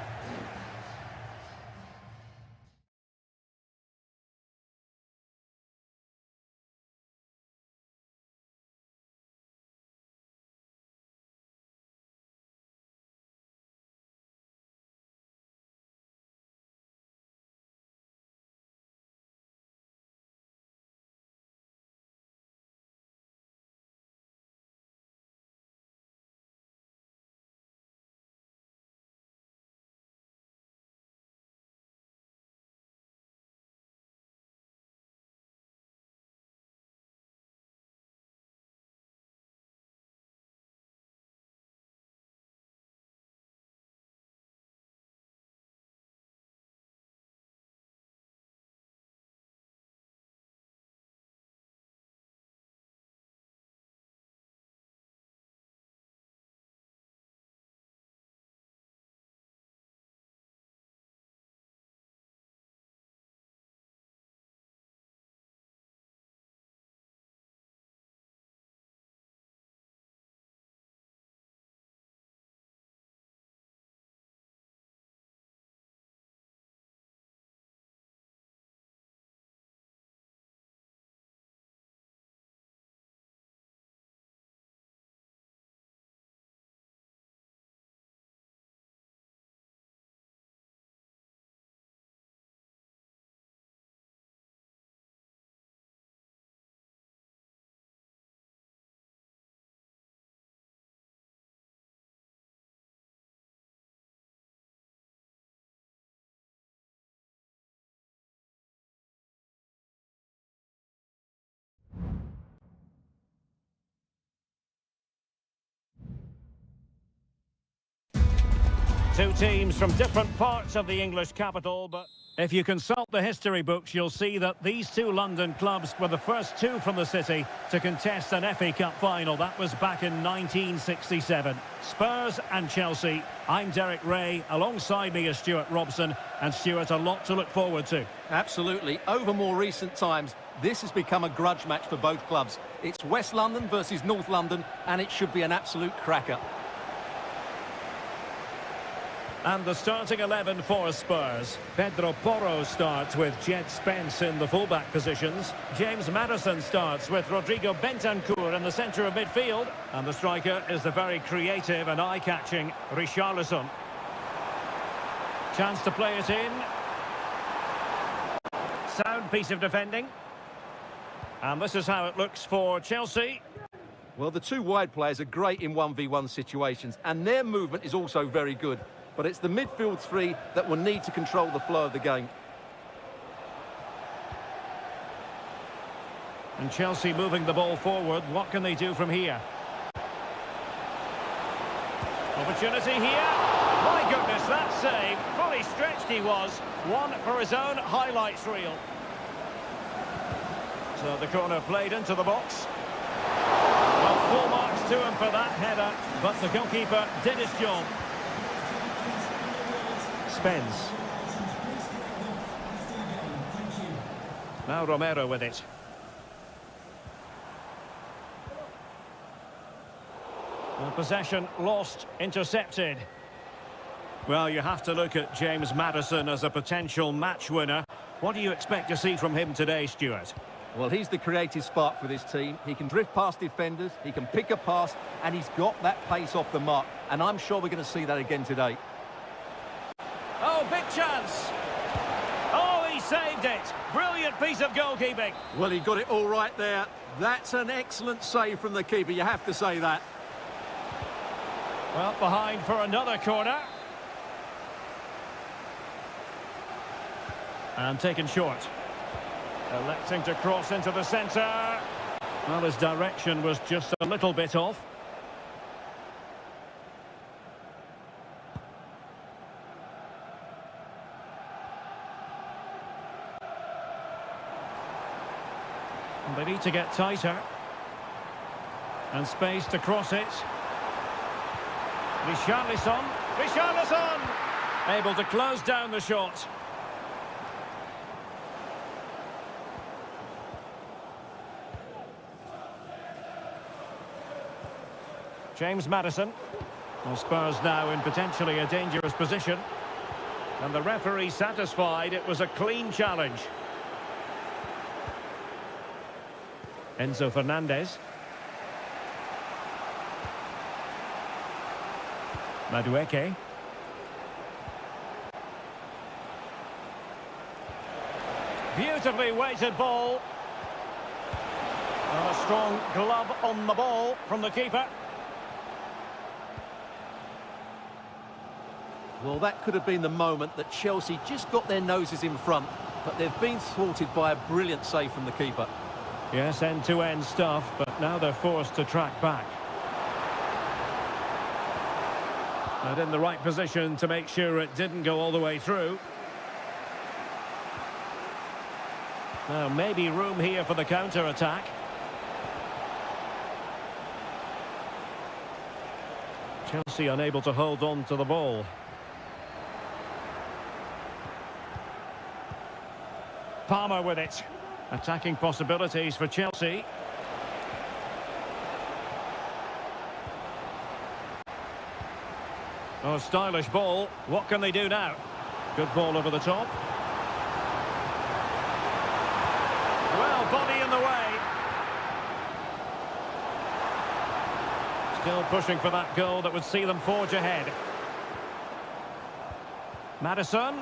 Two teams from different parts of the English capital, but if you consult the history books, you'll see that these two London clubs were the first two from the city to contest an FA Cup final. That was back in 1967. Spurs and Chelsea. I'm Derek Ray. Alongside me is Stuart Robson. And Stuart, a lot to look forward to. Absolutely. Over more recent times, this has become a grudge match for both clubs. It's West London versus North London, and it should be an absolute cracker. And the starting 11 for Spurs. Pedro Porro starts with Jed Spence in the fullback positions. James Maddison starts with Rodrigo Bentancur in the centre of midfield. And the striker is the very creative and eye-catching Richarlison. Chance to play it in. Sound piece of defending. And this is how it looks for Chelsea. Well, the two wide players are great in 1v1 situations, and their movement is also very good. but it's the midfield three that will need to control the flow of the game. And Chelsea moving the ball forward. What can they do from here? Opportunity here. My goodness, that save. Fully stretched he was. One for his own highlights reel. So the corner played into the box. Well, full marks to him for that header, but the goalkeeper did his job. Spence. Now Romero with it. Well, possession lost, intercepted. Well, you have to look at James Maddison as a potential match winner. What do you expect to see from him today, Stuart? Well, he's the creative spark for this team. He can drift past defenders, he can pick a pass, and he's got that pace off the mark. And I'm sure we're going to see that again today. Oh, big chance! Oh, he saved it! Brilliant piece of goalkeeping. Well, he got it all right there. That's an excellent save from the keeper, you have to say that. Well, behind for another corner. And taken short. Electing to cross into the centre. Well, his direction was just a little bit off. And they need to get tighter. And space to cross it. Richarlison. Able to close down the shot. James Maddison. Well, Spurs now in potentially a dangerous position. And the referee satisfied it was a clean challenge. Enzo Fernandez. Madueke. Beautifully weighted ball. And a strong glove on the ball from the keeper. Well, that could have been the moment that Chelsea just got their noses in front, but they've been thwarted by a brilliant save from the keeper. Yes, end-to-end stuff, but now they're forced to track back. And in the right position to make sure it didn't go all the way through. Now, maybe room here for the counter-attack. Chelsea unable to hold on to the ball. Palmer with it. Attacking possibilities for Chelsea. Oh, stylish ball. What can they do now? Good ball over the top. Well, body in the way. Still pushing for that goal that would see them forge ahead. Maddison.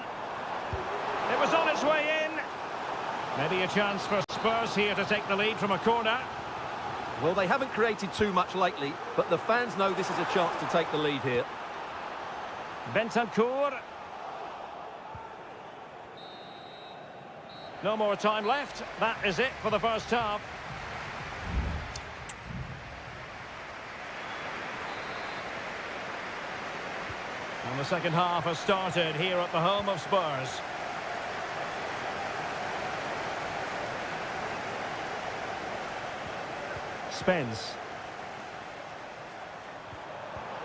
It was on its way in. Maybe a chance for Spurs here to take the lead from a corner. Well, they haven't created too much lately, but the fans know this is a chance to take the lead here. Bentancur. No more time left. That is it for the first half. And the second half has started here at the home of Spurs. Spence.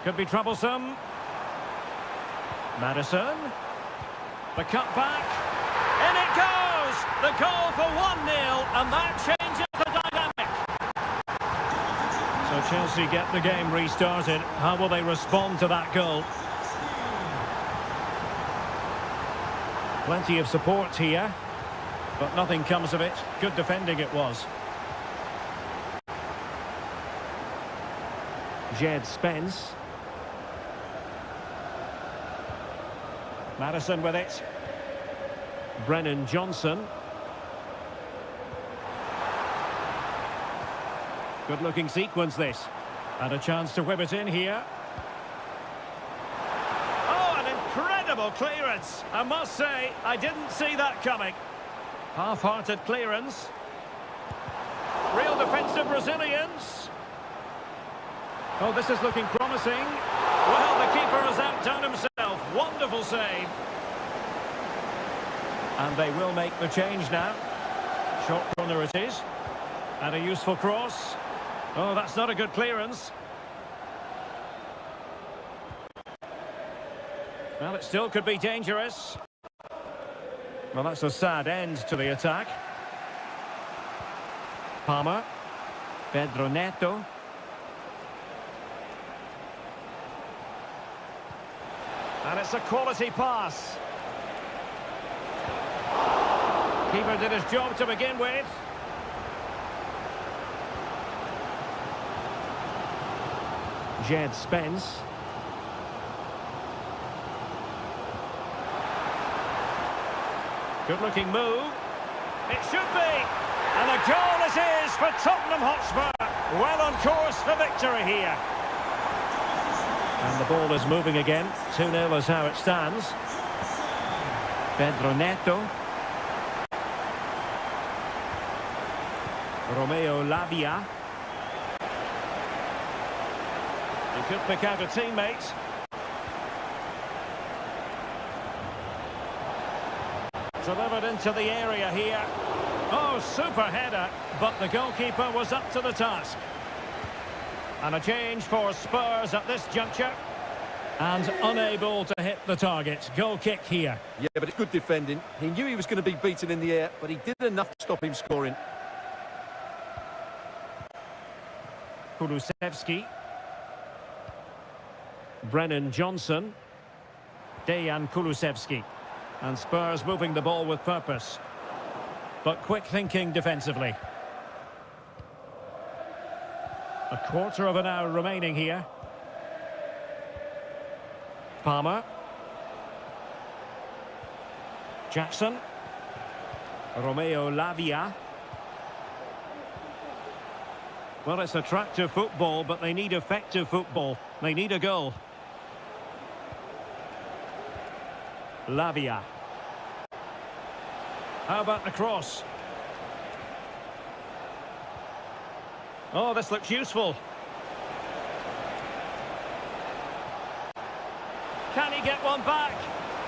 Could be troublesome. Maddison. The cutback. In it goes! The goal for 1-0, and that changes the dynamic. So Chelsea get the game restarted. How will they respond to that goal? Plenty of support here, but nothing comes of it. Good defending it was. Jed Spence. Maddison with it. Brennan Johnson. Good-looking sequence, this. And a chance to whip it in here. Oh, an incredible clearance. I must say, I didn't see that coming. Half-hearted clearance. Real defensive Brazilians. Oh, this is looking promising. Well, the keeper has outdone himself. Wonderful save. And they will make the change now. Short corner it is. And a useful cross. Oh, that's not a good clearance. Well, it still could be dangerous. Well, that's a sad end to the attack. Palmer. Pedro Neto. And it's a quality pass. Keeper did his job to begin with. Jed Spence. Good-looking move. It should be. And a goal it is for Tottenham Hotspur. Well on course for victory here. And the ball is moving again. 2-0 is how it stands. Pedro Neto. Romeo Lavia. He could pick out a teammate. Delivered into the area here. Oh, super header, but the goalkeeper was up to the task. And a change for Spurs at this juncture. And unable to hit the target. Goal kick here. Yeah, but it's good defending. He knew he was going to be beaten in the air, but he did enough to stop him scoring. Kulusevski. Brennan Johnson. Dejan Kulusevski. And Spurs moving the ball with purpose. But quick thinking defensively. A quarter of an hour remaining here. Palmer. Jackson. Romeo Lavia. Well, it's attractive football, but they need effective football. They need a goal. Lavia. How about the cross? Oh, this looks useful. Can he get one back?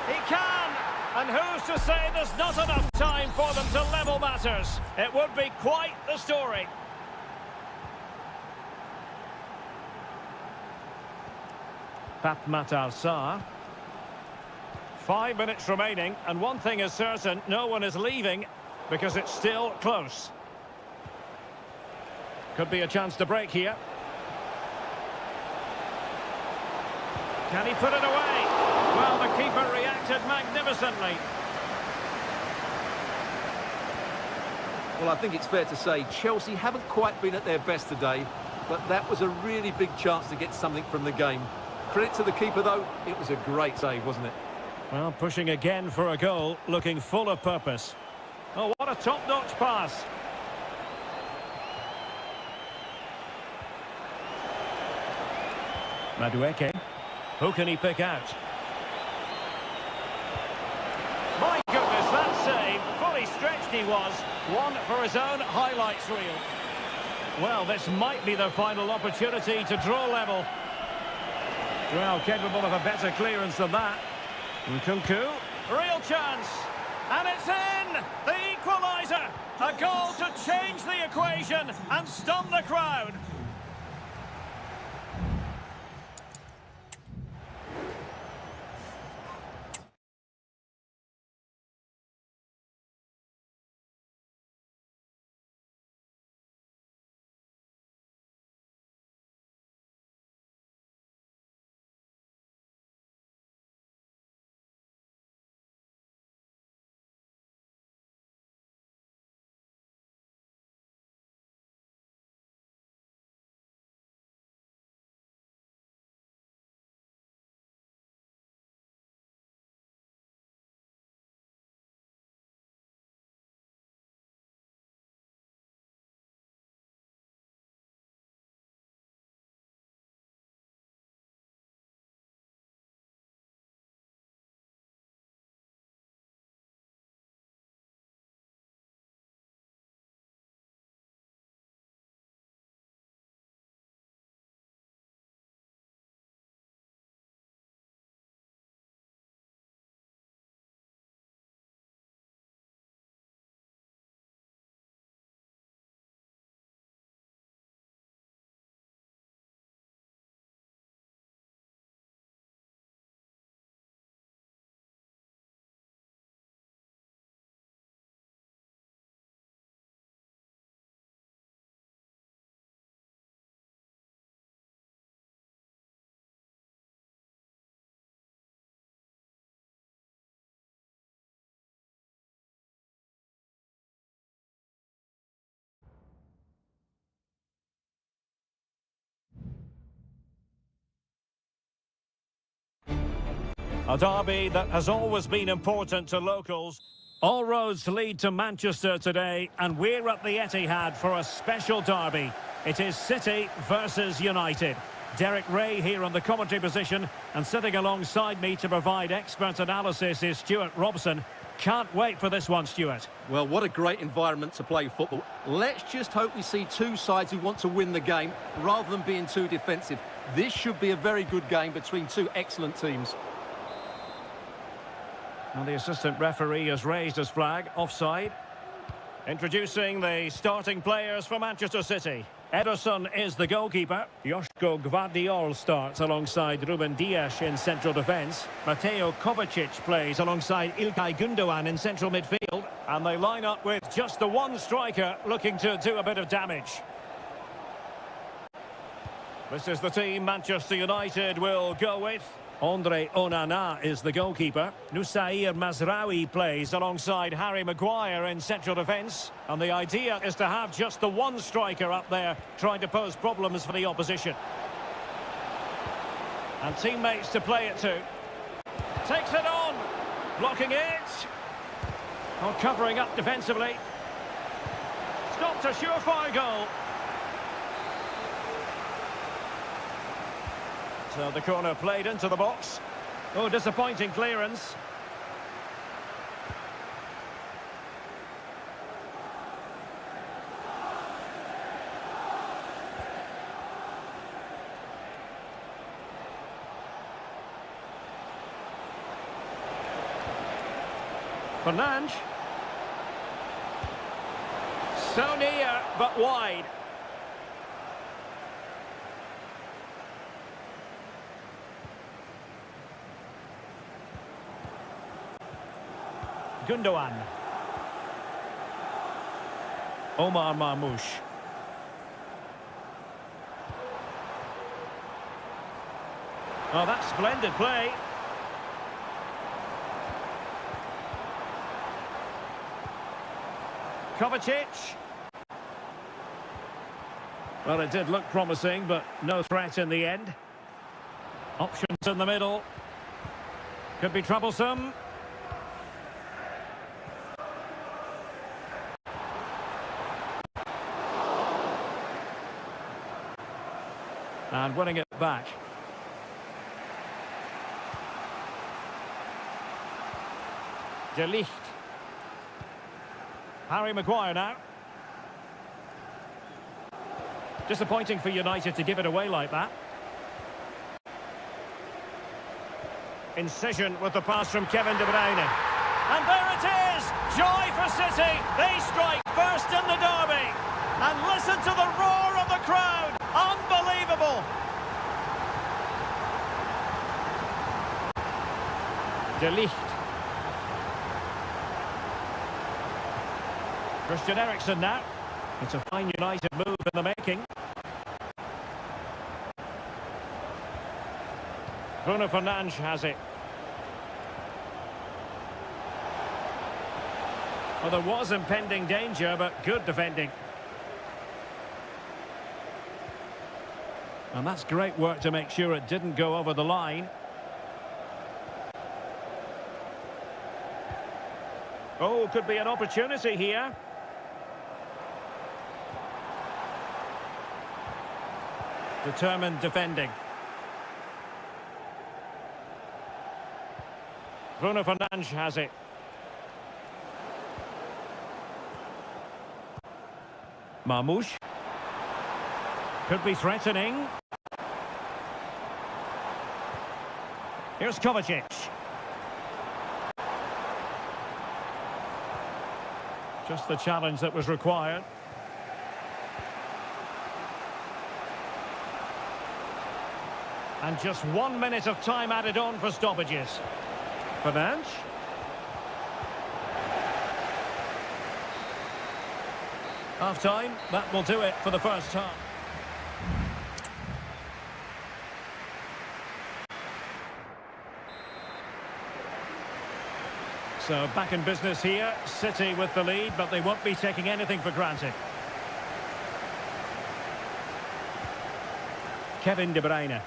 He can! And who's to say there's not enough time for them to level matters? It would be quite the story. Papmatar Sarr. 5 minutes remaining, and one thing is certain, no one is leaving, because it's still close. Could be a chance to break here. Can he put it away? Well, the keeper reacted magnificently. Well, I think it's fair to say Chelsea haven't quite been at their best today, but that was a really big chance to get something from the game. Credit to the keeper, though. It was a great save, wasn't it? Well, pushing again for a goal, looking full of purpose. Oh, what a top-notch pass. Madueke. Who can he pick out? My goodness, that save. Fully stretched he was. One for his own highlights reel. Well, this might be their final opportunity to draw level. Well, capable of a better clearance than that. Nkunku, real chance, and it's in! The equaliser! A goal to change the equation and stun the crowd. A derby that has always been important to locals. All roads lead to Manchester today, and we're at the Etihad for a special derby. It is City versus United. Derek Ray here on the commentary position, and sitting alongside me to provide expert analysis is Stuart Robson. Can't wait for this one, Stuart. Well, what a great environment to play football. Let's just hope we see two sides who want to win the game rather than being too defensive. This should be a very good game between two excellent teams. And the assistant referee has raised his flag, offside. Introducing the starting players for Manchester City. Ederson is the goalkeeper. Joško Gvardiol starts alongside Ruben Dias in central defence. Mateo Kovacic plays alongside Ilkay Gundogan in central midfield. And they line up with just the one striker looking to do a bit of damage. This is the team Manchester United will go with. Andre Onana is the goalkeeper. Nusair Mazraoui plays alongside Harry Maguire in central defence. And the idea is to have just the one striker up there trying to pose problems for the opposition. And teammates to play it to. Takes it on. Blocking it. Oh, covering up defensively. Stopped a surefire goal. So the corner played into the box. Oh, disappointing clearance. Fernandes. So near, but wide. Gundogan. Omar Marmoush. Oh, that's splendid play. Kovacic. Well, it did look promising, but no threat in the end. Options in the middle. Could be troublesome. And winning it back. De Ligt. Harry Maguire now. Disappointing for United to give it away like that. Incision with the pass from Kevin De Bruyne. And there it is! Joy for City! They strike first in the derby! And listen to the roar of the crowd! Unbelievable! De Ligt. Christian Eriksen now. It's a fine United move in the making. Bruno Fernandes has it. Well, there was impending danger, but good defending. And that's great work to make sure it didn't go over the line. Oh, could be an opportunity here. Determined defending. Bruno Fernandes has it. Marmoush. Could be threatening. Here's Kovacic. Just the challenge that was required. And just 1 minute of time added on for stoppages. Fernandes. Half-time, that will do it for the first half. So back in business here, City with the lead, but they won't be taking anything for granted. Kevin De Bruyne.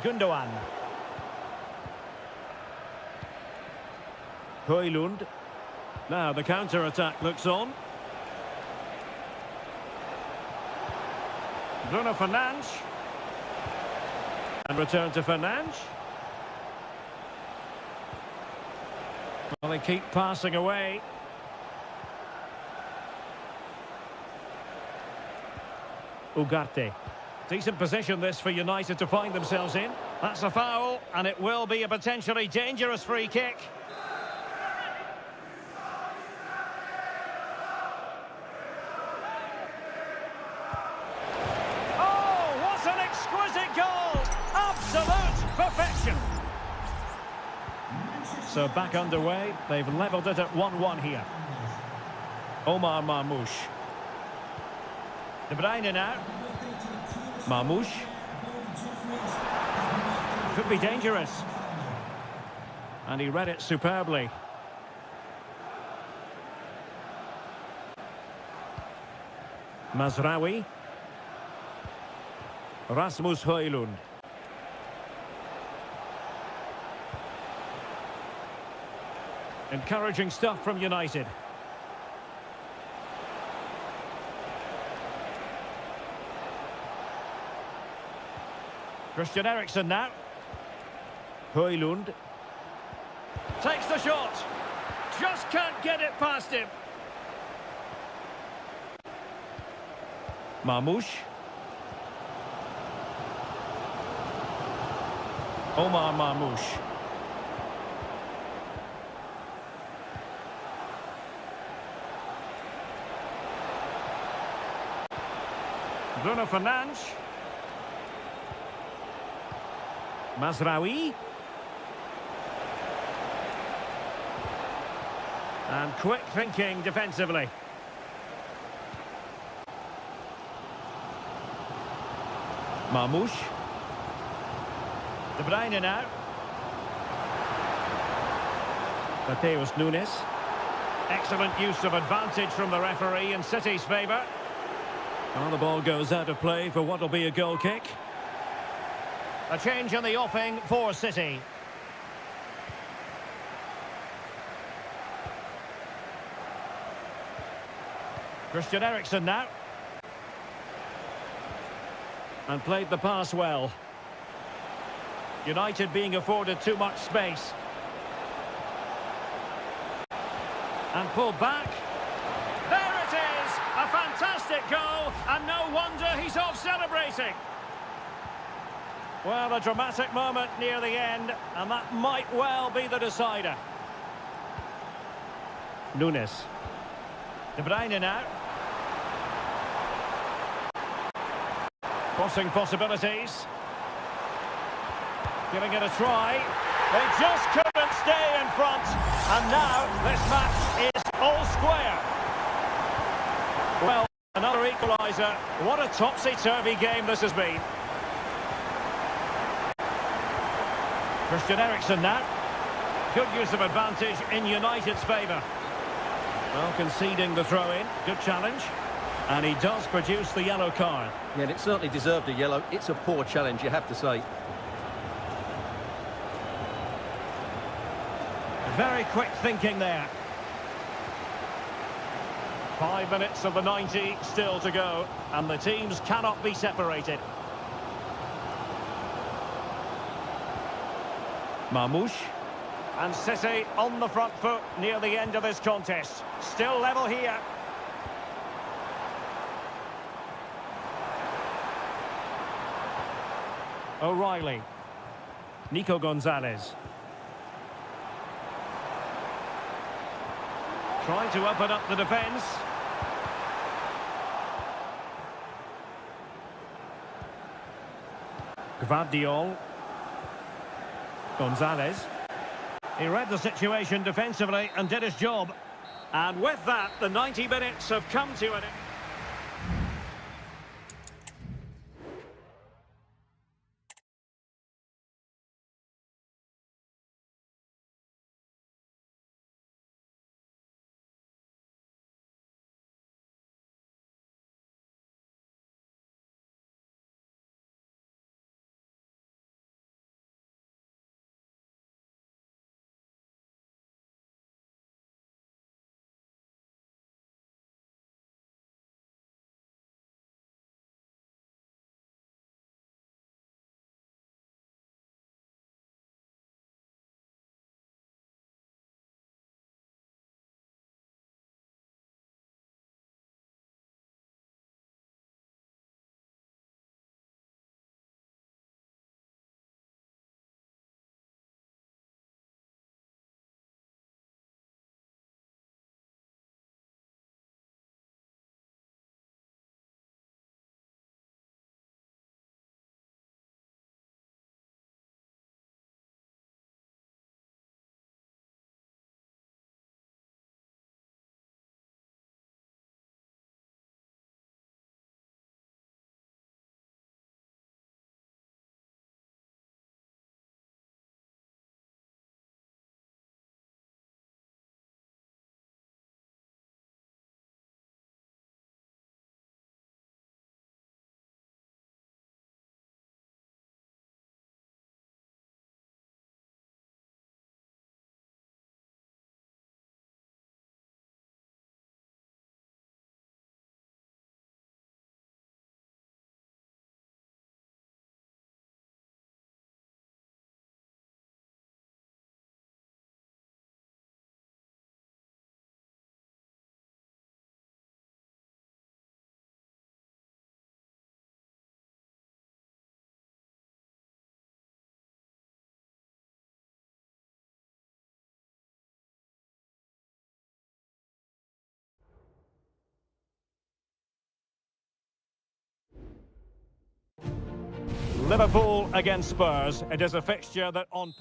Gundogan. Højlund. Now the counter-attack looks on. Bruno Fernandes. And return to Fernandes. Well, they keep passing away. Ugarte. Decent position this for United to find themselves in. That's a foul, and it will be a potentially dangerous free kick. Oh, what an exquisite goal! Absolute perfection. So back underway. They've levelled it at 1-1 here. Omar Marmoush. De Bruyne now. Marmoush. Could be dangerous. And he read it superbly. Mazraoui. Rasmus Højlund. Encouraging stuff from United. Christian Eriksen now. Højlund. Takes the shot. Just can't get it past him. Marmoush. Omar Marmoush. Bruno Fernandes. Mazraoui. And quick thinking defensively. Marmoush. De Bruyne now. Mateus Nunes. Excellent use of advantage from the referee in City's favour. Well, the ball goes out of play for what will be a goal kick. A change in the offing for City. Christian Eriksen now. And played the pass well. United being afforded too much space. And pulled back. There it is! A fantastic goal, and no wonder he's off celebrating. Well, a dramatic moment near the end, and that might well be the decider. Nunes. De Bruyne now. Crossing possibilities. Giving it a try. They just couldn't stay in front, and now this match is all square. Well, another equaliser. What a topsy-turvy game this has been. Christian Eriksen now. Good use of advantage in United's favour. Well, conceding the throw-in. Good challenge. And he does produce the yellow card. Yeah, and it certainly deserved a yellow. It's a poor challenge, you have to say. Very quick thinking there. 5 minutes of the 90 still to go, and the teams cannot be separated. Marmoush. And City on the front foot near the end of this contest. Still level here. O'Reilly. Nico Gonzalez. Trying to open up the defence. Gvardiol. Gonzalez. He read the situation defensively and did his job. And with that, the 90 minutes have come to an end. Liverpool against Spurs. It is a fixture that on...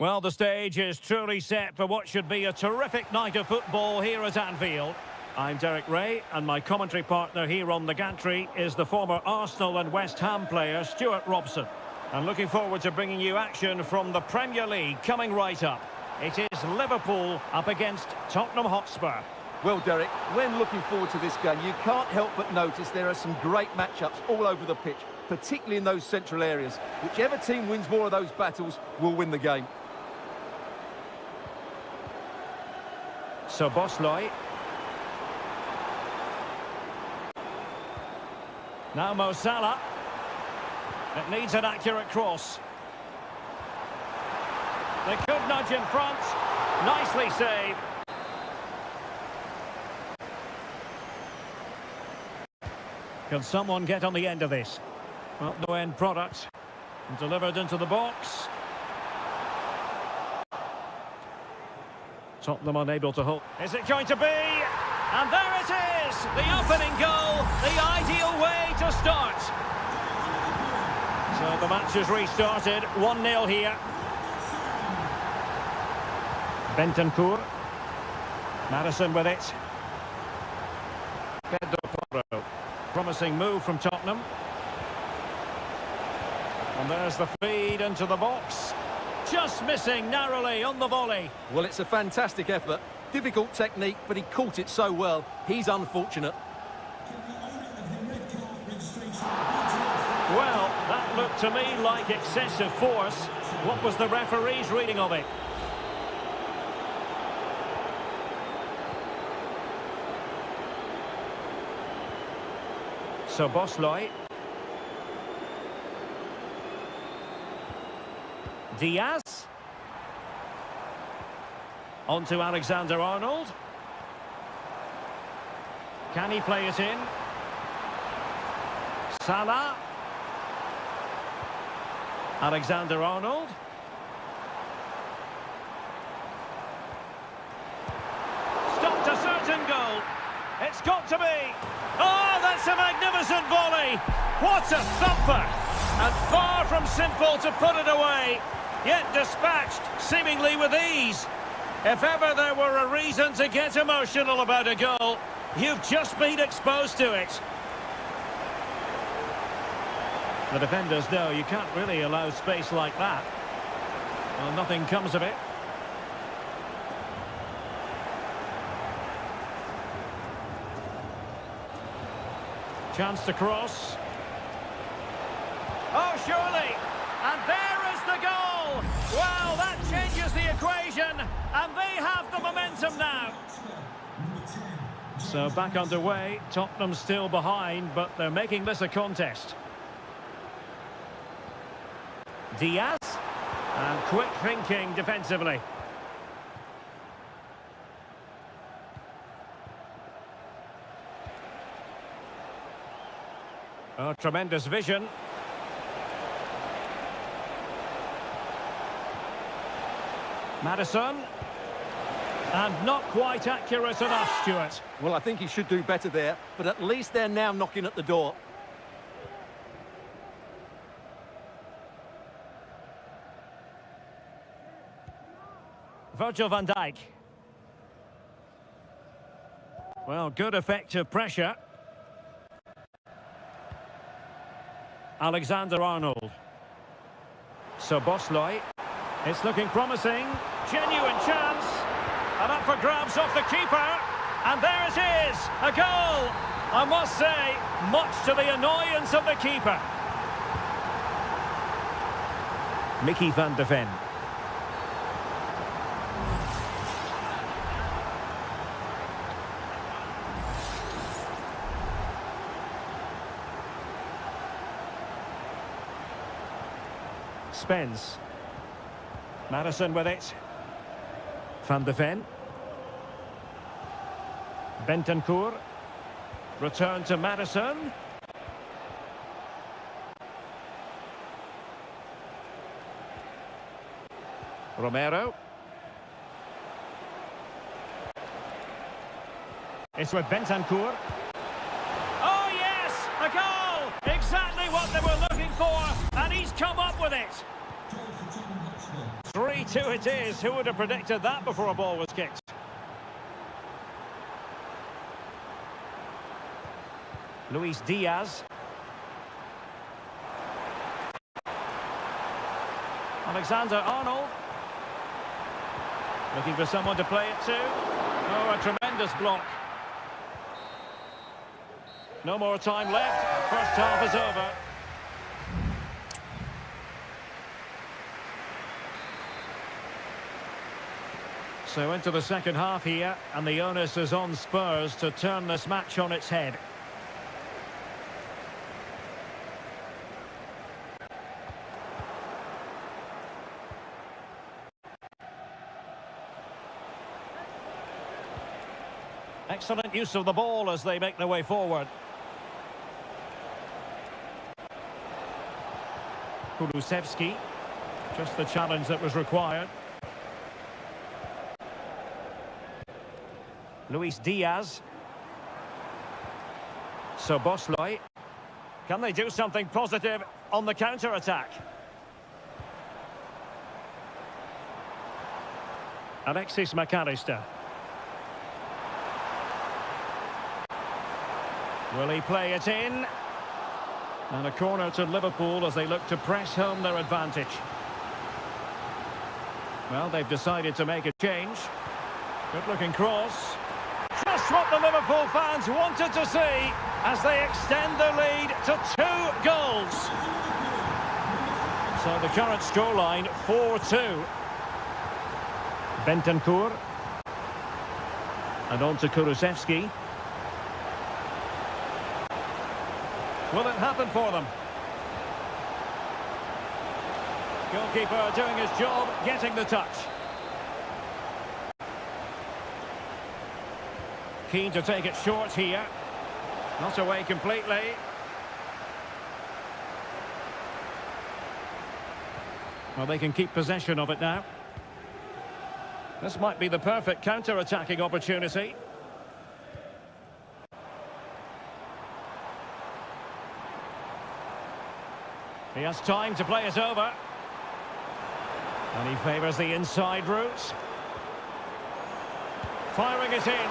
Well, the stage is truly set for what should be a terrific night of football here at Anfield. I'm Derek Ray, and my commentary partner here on the gantry is the former Arsenal and West Ham player Stuart Robson. I'm looking forward to bringing you action from the Premier League coming right up. It is Liverpool up against Tottenham Hotspur. Well, Derek, when looking forward to this game, you can't help but notice there are some great matchups all over the pitch, particularly in those central areas. Whichever team wins more of those battles will win the game. So Bosley. Now Mo Salah. It needs an accurate cross. They could nudge in front. Nicely saved. Can someone get on the end of this? Well, no end product. Delivered into the box. Tottenham unable to hold. Is it going to be? And there it is! The opening goal, the ideal way to start. So the match has restarted, 1-0 here. Bentancur. Madison with it. Pedro Porro. Promising move from Tottenham. And there's the feed into the box. Just missing narrowly on the volley. Well, it's a fantastic effort. Difficult technique, but he caught it so well. He's unfortunate. Well, that looked to me like excessive force. What was the referee's reading of it? So Bosley. Diaz. On to Alexander-Arnold. Can he play it in? Salah. Alexander-Arnold. Stopped a certain goal. It's got to be. Oh, that's a magnificent volley. What a thumper. And far from simple to put it away. Yet dispatched, seemingly with ease. If ever there were a reason to get emotional about a goal, you've just been exposed to it. The defenders know you can't really allow space like that. Well, nothing comes of it. Chance to cross. Oh, surely! And there is the goal! Well, that changes the equation, and they have the momentum now. So back underway, Tottenham still behind, but they're making this a contest. Diaz, and quick thinking defensively. Oh, tremendous vision. Madison. And not quite accurate enough, Stuart. Well, I think he should do better there, but at least they're now knocking at the door. Virgil van Dijk. Well, good effective pressure. Alexander-Arnold. So Bosley. It's looking promising. Genuine chance. And up for grabs off the keeper. And there it is. A goal. I must say, much to the annoyance of the keeper. Mickey van de Ven. Spence. Madison with it. Van de Ven. Bentancur. Return to Madison. Romero. It's with Bentancur. Oh yes, a goal! Exactly what they were looking for, and he's come up with it. Goal for Tottenham Hotspur. 3-2 it is. Who would have predicted that before a ball was kicked? Luis Diaz. Alexander-Arnold. Looking for someone to play it to. Oh, a tremendous block. No more time left. First half is over. So into the second half here, and the onus is on Spurs to turn this match on its head. Excellent use of the ball as they make their way forward. Kulusevski, just the challenge that was required. Luis Diaz. Soboslai. Can they do something positive on the counter-attack? Alexis McAllister. Will he play it in? And a corner to Liverpool as they look to press home their advantage. Well, they've decided to make a change. Good-looking cross. Just what the Liverpool fans wanted to see as they extend the lead to 2 goals. So the current scoreline, 4-2. Bentancur. And on to Kulusevski. Will it happen for them? Goalkeeper doing his job, getting the touch. Keen to take it short here. Not away completely. Well, they can keep possession of it now. This might be the perfect counter-attacking opportunity. He has time to play it over. And he favours the inside route. Firing it in.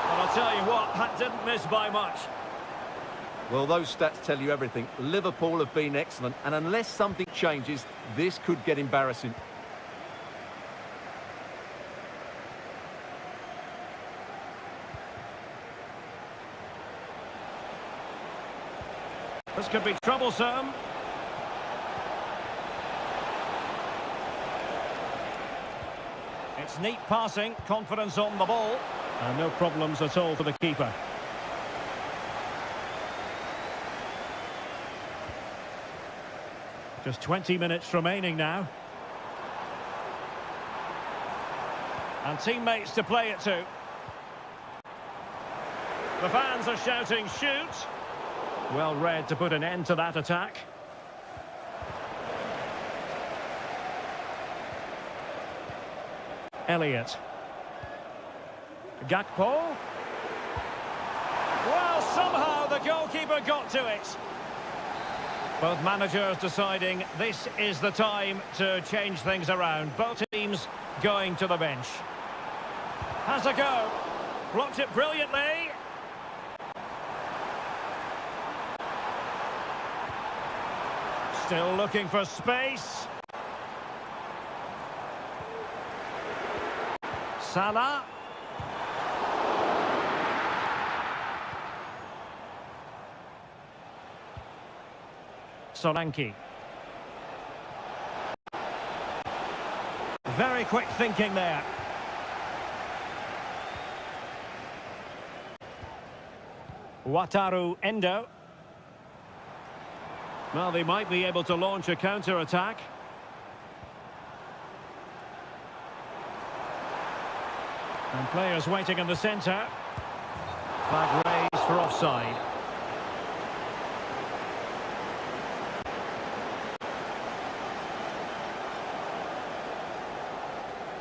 And I'll tell you what, that didn't miss by much. Well, those stats tell you everything. Liverpool have been excellent, and unless something changes, this could get embarrassing. This could be troublesome. It's neat passing, confidence on the ball. And no problems at all for the keeper. Just 20 minutes remaining now. And teammates to play it to. The fans are shouting, shoot! Well read to put an end to that attack. Elliott. Gakpo. Well, somehow the goalkeeper got to it. Both managers deciding this is the time to change things around. Both teams going to the bench. Has a go. Blocked it brilliantly. Still looking for space. Salah. Solanke. Very quick thinking there. Wataru Endo. Well, they might be able to launch a counter-attack. And players waiting in the centre. Flag raised for offside.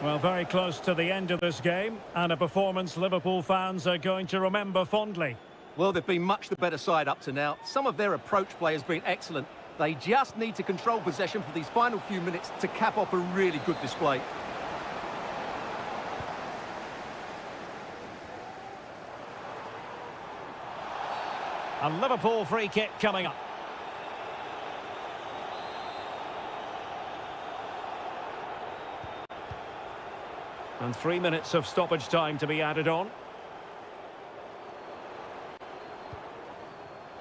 Well, very close to the end of this game, and a performance Liverpool fans are going to remember fondly. Well, they've been much the better side up to now. Some of their approach play has been excellent. They just need to control possession for these final few minutes to cap off a really good display. A Liverpool free kick coming up. And 3 minutes of stoppage time to be added on.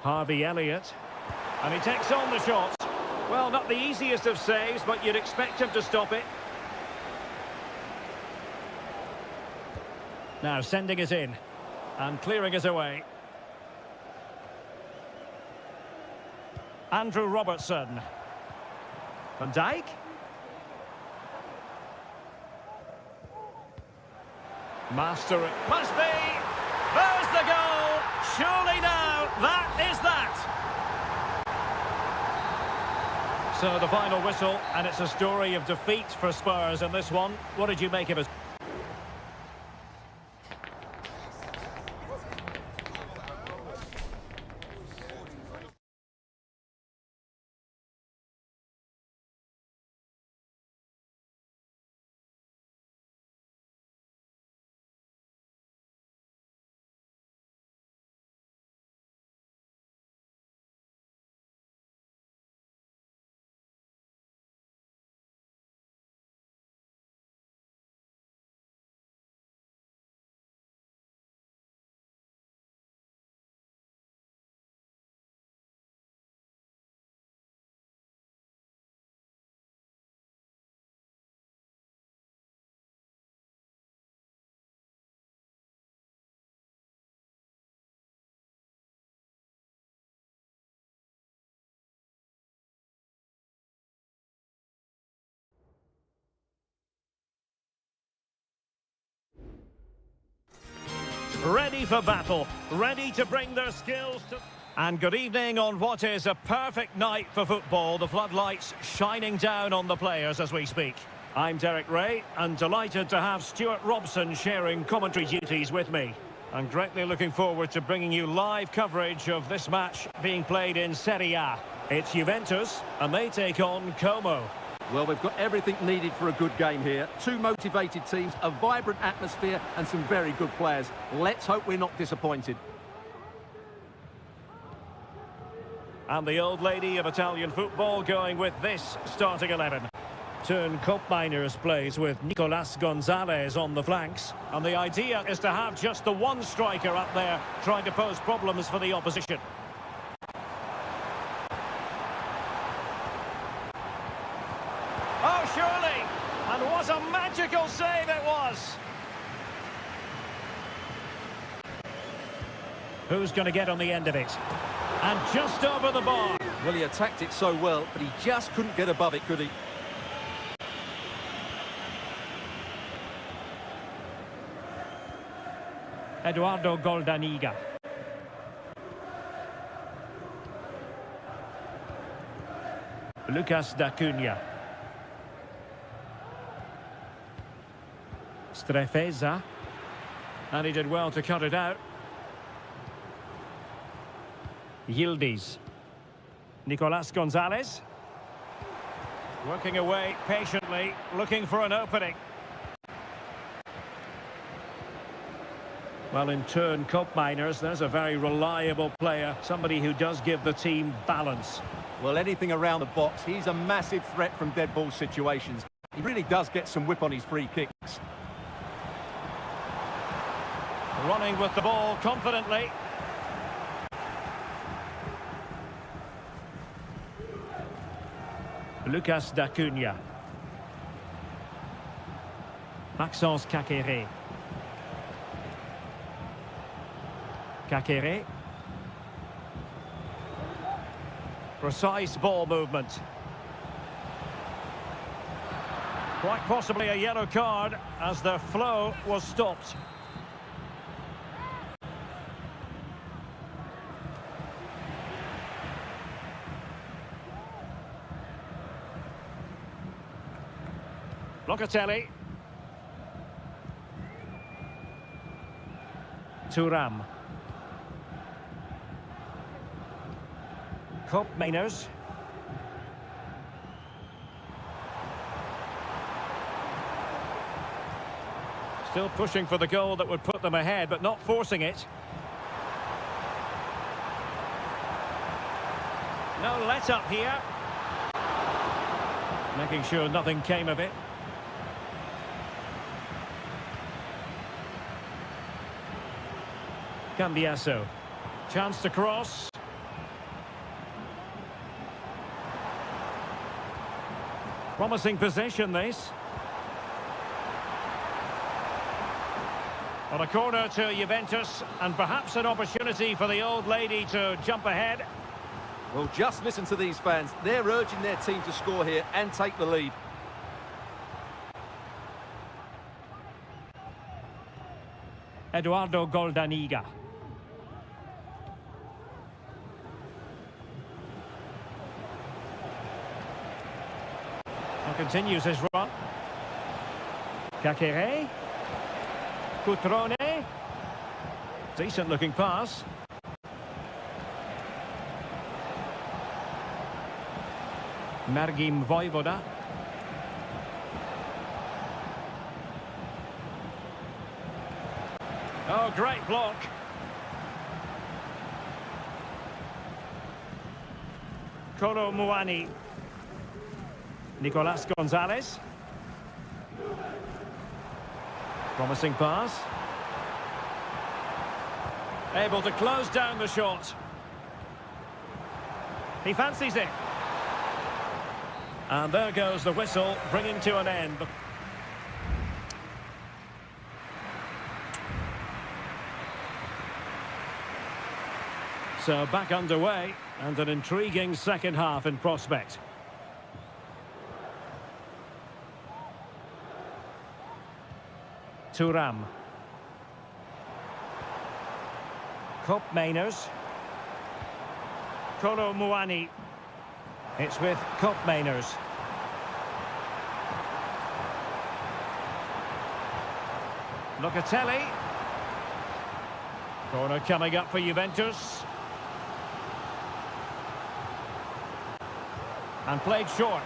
Harvey Elliott. And he takes on the shot. Well, not the easiest of saves, but you'd expect him to stop it. Now sending it in. And clearing it away. Andrew Robertson. Van Dijk. Master it. Must be! There's the goal! Surely now, that is that! So the final whistle, and it's a story of defeat for Spurs in this one. What did you make of it? Ready for battle, ready to bring their skills to... And good evening on what is a perfect night for football. The floodlights shining down on the players as we speak. I'm Derek Ray, and delighted to have Stuart Robson sharing commentary duties with me. I'm greatly looking forward to bringing you live coverage of this match being played in Seria. It's Juventus, and they take on Como. Well, we've got everything needed for a good game here. Two motivated teams, a vibrant atmosphere, and some very good players. Let's hope we're not disappointed. And the old lady of Italian football going with this starting 11. Turn Koopmeiners plays with Nicolas Gonzalez on the flanks. And the idea is to have just the one striker up there trying to pose problems for the opposition. Oh, surely! And what a magical save it was! Who's going to get on the end of it? And just over the bar. Well, he attacked it so well, but he just couldn't get above it, could he? Eduardo Goldaniga. Lucas D'Acunha. Strefeza. And he did well to cut it out. Yildiz. Nicolas Gonzalez. Working away patiently, looking for an opening. Well, in turn, Koopmeiners, there's a very reliable player, somebody who does give the team balance. Well, anything around the box, he's a massive threat from dead ball situations. He really does get some whip on his free kicks. Running with the ball confidently. Lucas D'Acunha. Maxence Caqueret. Caqueret. Precise ball movement. Quite possibly a yellow card as their flow was stopped. Locatelli. Thuram. Koopmeiners. Still pushing for the goal that would put them ahead, but not forcing it. No let-up here. Making sure nothing came of it. Cambiaso. Chance to cross. Promising possession, this. On a corner to Juventus, and perhaps an opportunity for the old lady to jump ahead. Well, just listen to these fans. They're urging their team to score here and take the lead. Eduardo Goldaniga. And continues his run. Kakere. Cutrone. Decent looking pass. Margim Vojvoda. Oh, great block. Kolo Muani. Nicolas Gonzalez. Promising pass. Able to close down the shot. He fancies it. And there goes the whistle, bringing to an end. So back underway, and an intriguing second half in prospect. Thuram. Koopmeiners. Kolo Muani. It's with Koopmeiners. Locatelli. Corner coming up for Juventus. And played short.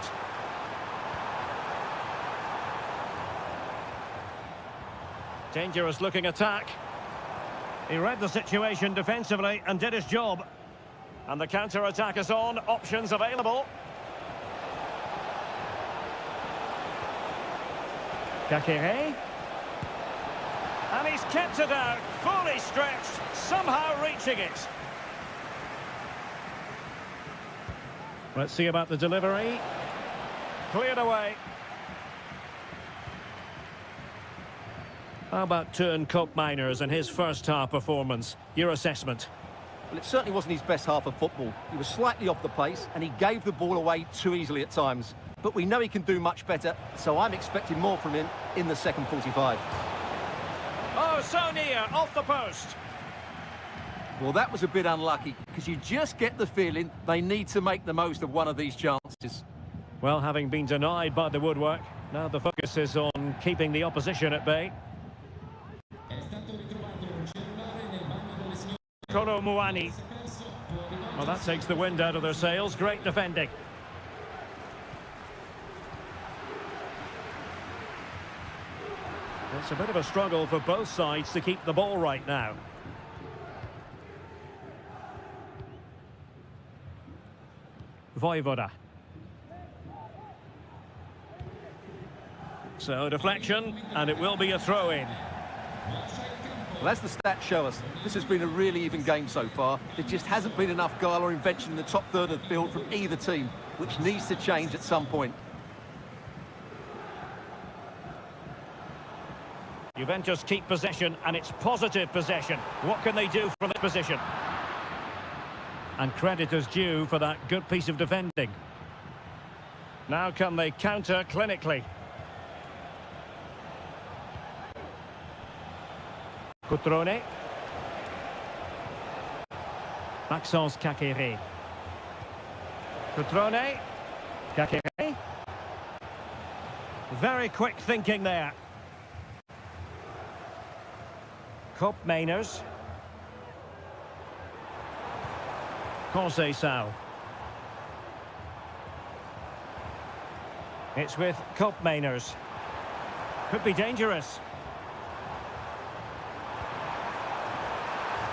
Dangerous looking attack. He read the situation defensively and did his job. And the counter-attack is on, options available. Kakere. And he's kept it out, fully stretched, somehow reaching it. Let's see about the delivery. Cleared away. How about Turn Koopmeiners and his first half performance? Your assessment? Well, it certainly wasn't his best half of football. He was slightly off the pace and he gave the ball away too easily at times. But we know he can do much better, so I'm expecting more from him in the second 45. Oh, so near, off the post. Well, that was a bit unlucky, because you just get the feeling they need to make the most of one of these chances. Well, having been denied by the woodwork, now the focus is on keeping the opposition at bay. Kolo Muani. Well, that takes the wind out of their sails. Great defending. It's a bit of a struggle for both sides to keep the ball right now. Vojvoda. So deflection, and it will be a throw-in. Well, as the stats show us, this has been a really even game so far. There just hasn't been enough guile or invention in the top third of the field from either team, which needs to change at some point. Juventus keep possession, and it's positive possession. What can they do from this position? And credit is due for that good piece of defending. Now can they counter clinically? Cutrone. Maxence Kakere. Cutrone. Kakere. Very quick thinking there. Koopmeiners. Conceição. It's with Koopmeiners. Could be dangerous.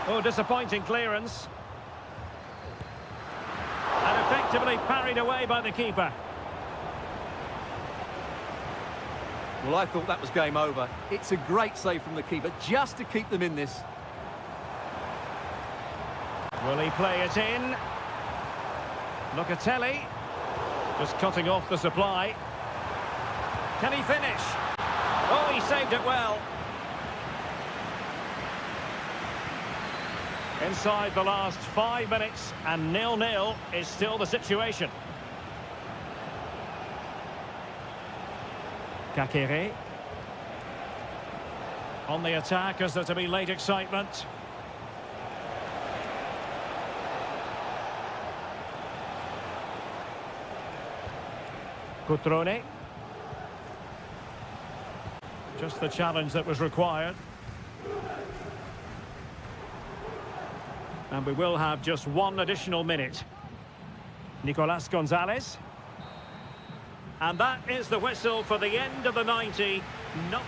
Oh, disappointing clearance. And effectively parried away by the keeper. Well, I thought that was game over. It's a great save from the keeper, just to keep them in this. Will he play it in? Locatelli. Just cutting off the supply. Can he finish? Oh, he saved it well. Inside the last 5 minutes, and 0-0 is still the situation. Kakere. On the attack as there to be late excitement. Cutrone. Just the challenge that was required. And we will have just one additional minute. Nicolas Gonzalez. And that is the whistle for the end of the 90. No.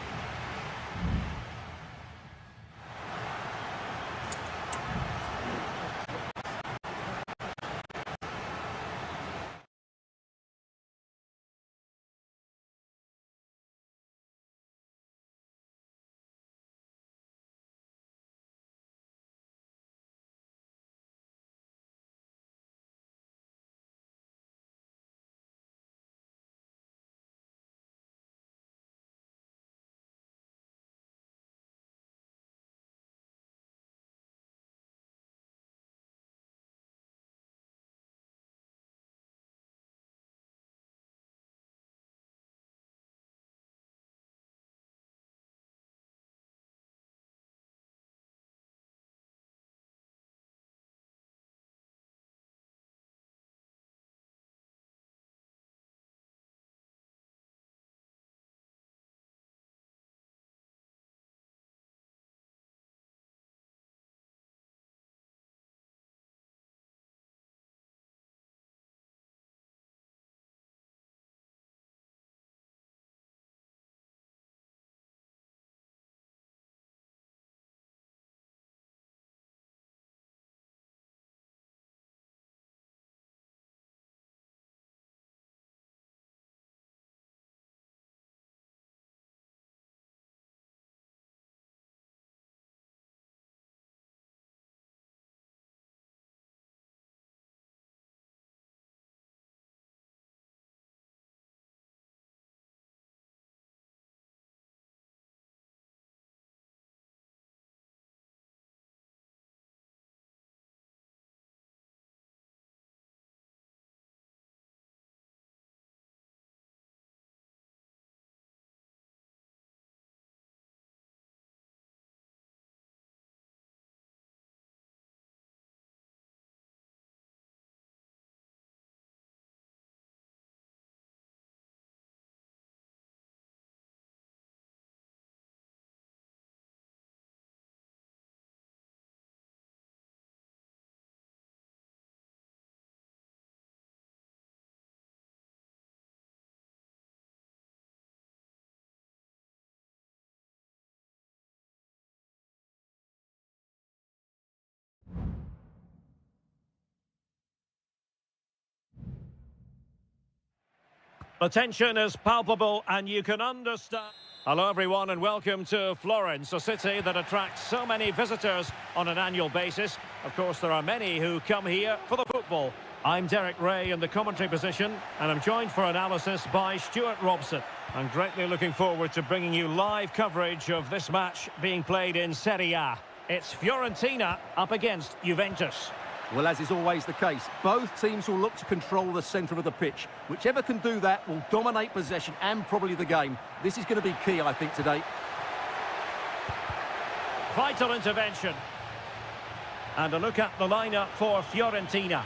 The tension is palpable and you can understand. Hello everyone and welcome to Florence, a city that attracts so many visitors on an annual basis. Of course, there are many who come here for the football. I'm Derek Ray in the commentary position and I'm joined for analysis by Stuart Robson. I'm greatly looking forward to bringing you live coverage of this match being played in Seria. It's Fiorentina up against Juventus. Well, as is always the case, both teams will look to control the centre of the pitch. Whichever can do that will dominate possession and probably the game. This is going to be key, I think, today. Vital intervention. And a look at the lineup for Fiorentina.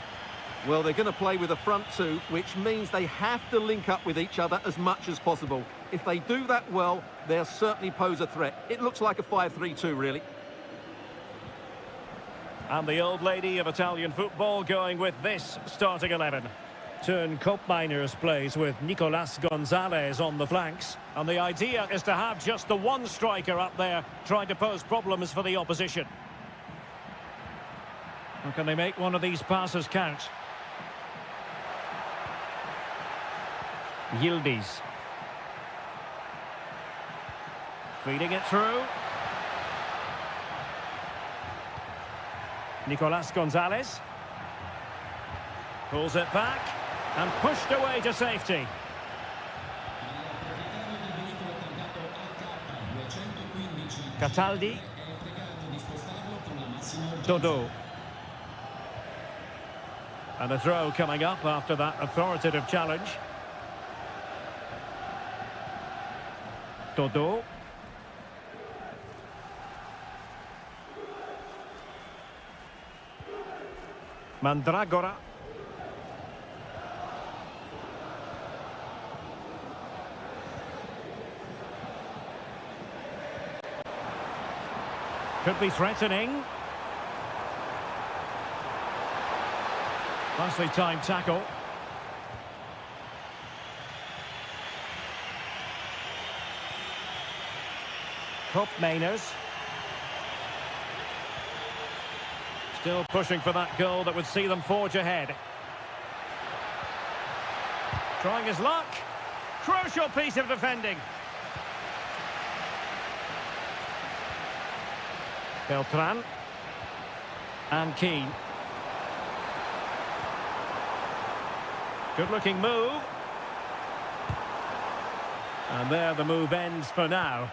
Well, they're going to play with a front two, which means they have to link up with each other as much as possible. If they do that well, they'll certainly pose a threat. It looks like a 5-3-2, really. And the old lady of Italian football going with this starting 11. Turn Koopmeiners plays with Nicolas Gonzalez on the flanks. And the idea is to have just the one striker up there trying to pose problems for the opposition. Or can they make one of these passes count? Yildiz. Feeding it through. Nicolas Gonzalez. Pulls it back and pushed away to safety. Cataldi. Dodo. And a throw coming up after that authoritative challenge. Dodo. Mandragora. Could be threatening. Nicely timed tackle. Mainers. Still pushing for that goal that would see them forge ahead. Trying his luck. Crucial piece of defending. Beltran. And Keane. Good-looking move. And there the move ends for now.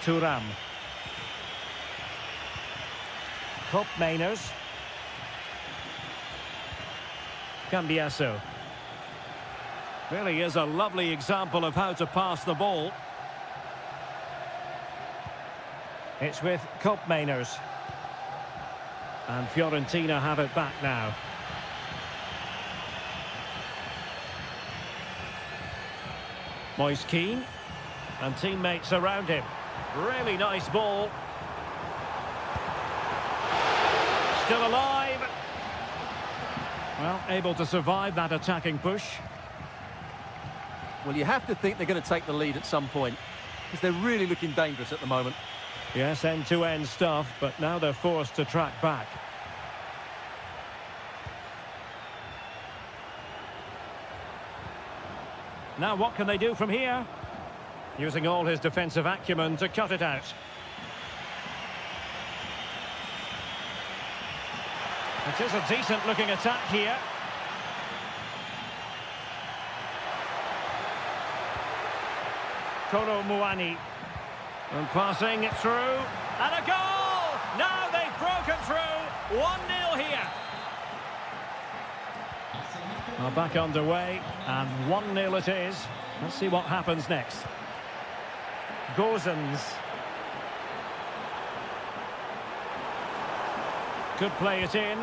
Thuram. Mainers. Cambiasso. Really is a lovely example of how to pass the ball. It's with Mainers. And Fiorentina have it back now. Moise Keane. And teammates around him. Really nice ball. Still alive. Well, able to survive that attacking push. Well, you have to think they're going to take the lead at some point, because they're really looking dangerous at the moment. Yes, end-to-end stuff, but now they're forced to track back. Now what can they do from here? Using all his defensive acumen to cut it out. It is a decent-looking attack here. Kolo Muani. And passing it through. And a goal! Now they've broken through. 1-0 here. Well, back underway. And 1-0 it is. Let's see what happens next. Gozens. Could play it in.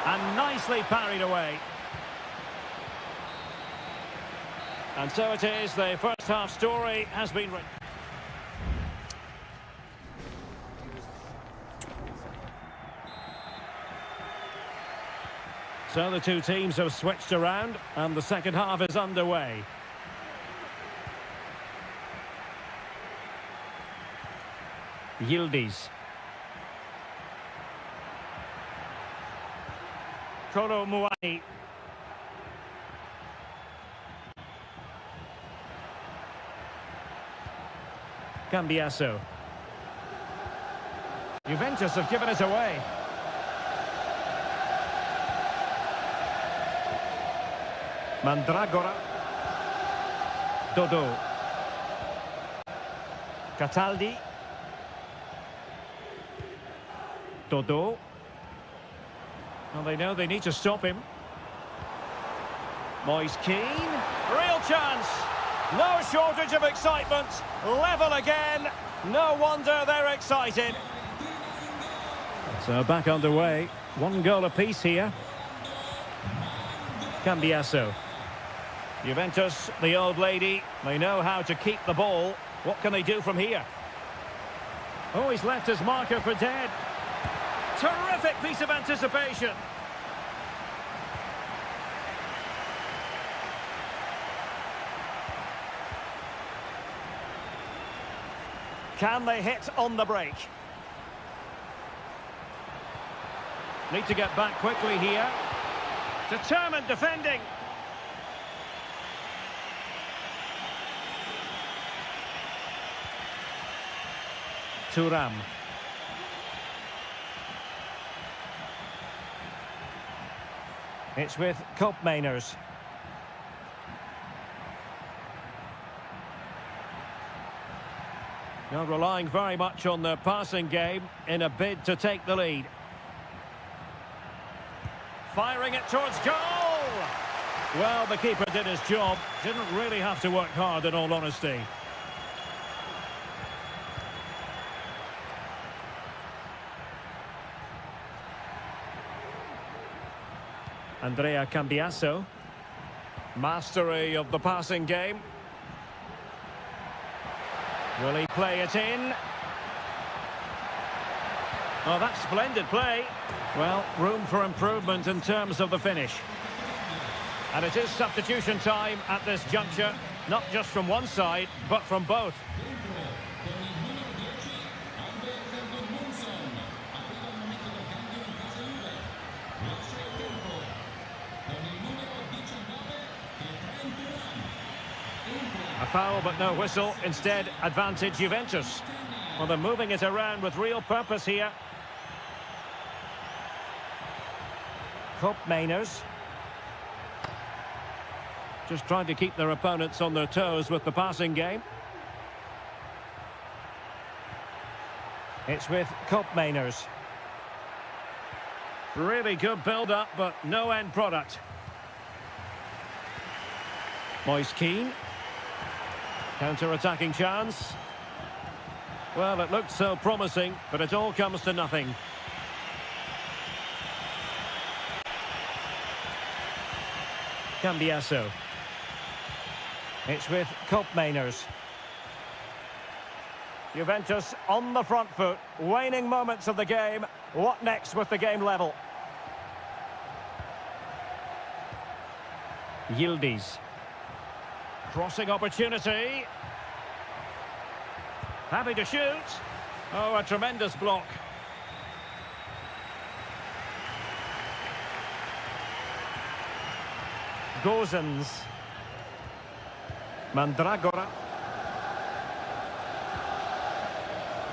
And nicely parried away. And so it is, the first half story has been written. So the two teams have switched around and the second half is underway. Yildiz. Kolo Muani. Cambiasso. Juventus have given it away. Mandragora. Dodo. Cataldi. Dodo. Well, they know they need to stop him. Moise Keane. Real chance. No shortage of excitement. Level again. No wonder they're excited. So back underway. 1 goal apiece here. Cambiasso. Juventus, the old lady, they know how to keep the ball. What can they do from here? Oh, he's left his marker for dead. Terrific piece of anticipation. Can they hit on the break? Need to get back quickly here. Determined defending. Thuram. It's with Koopmeiners. Now relying very much on their passing game in a bid to take the lead. Firing it towards goal! Well, the keeper did his job. Didn't really have to work hard, in all honesty. Andrea Cambiasso. Mastery of the passing game. Will he play it in? Oh, that's splendid play. Well, room for improvement in terms of the finish. And it is substitution time at this juncture, not just from one side, but from both. A foul but no whistle, instead advantage Juventus. Well, they're moving it around with real purpose here. Koopmeiners. Just trying to keep their opponents on their toes with the passing game. It's with Koopmeiners. Really good build-up, but no end product. Moise Keane. Counter-attacking chance. Well, it looked so promising, but it all comes to nothing. Cambiasso. It's with Koopmeiners. Juventus on the front foot, waning moments of the game. What next with the game level? Yildiz. Crossing opportunity. Happy to shoot. Oh, a tremendous block. Gozens. Mandragora.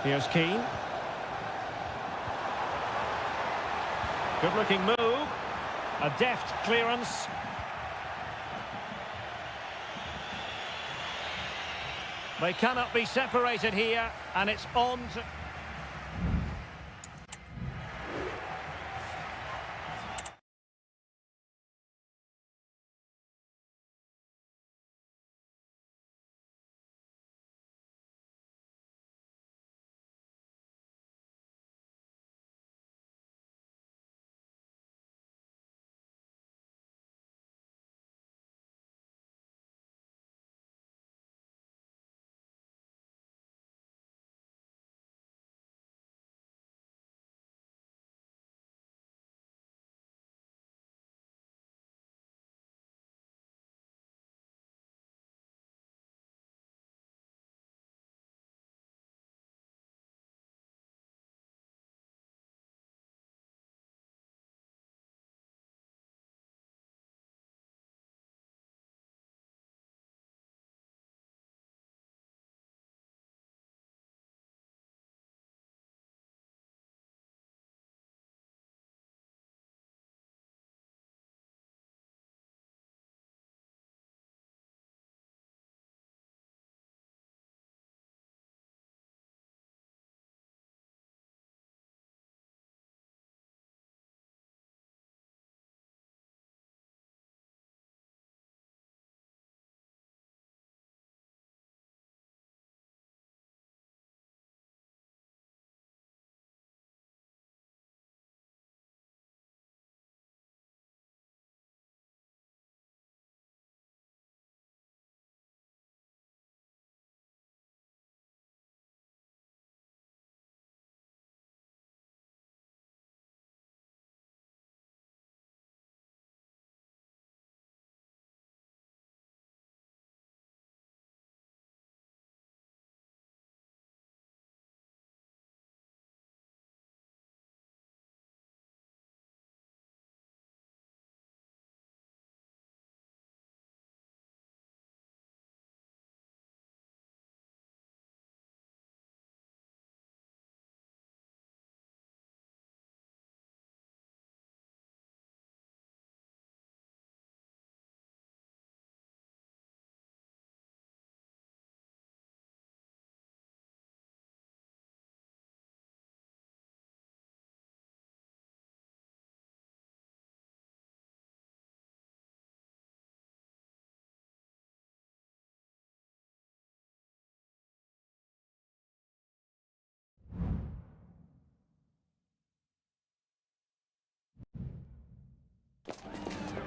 Here's Keane. Good-looking move. A deft clearance. They cannot be separated here, and it's on to...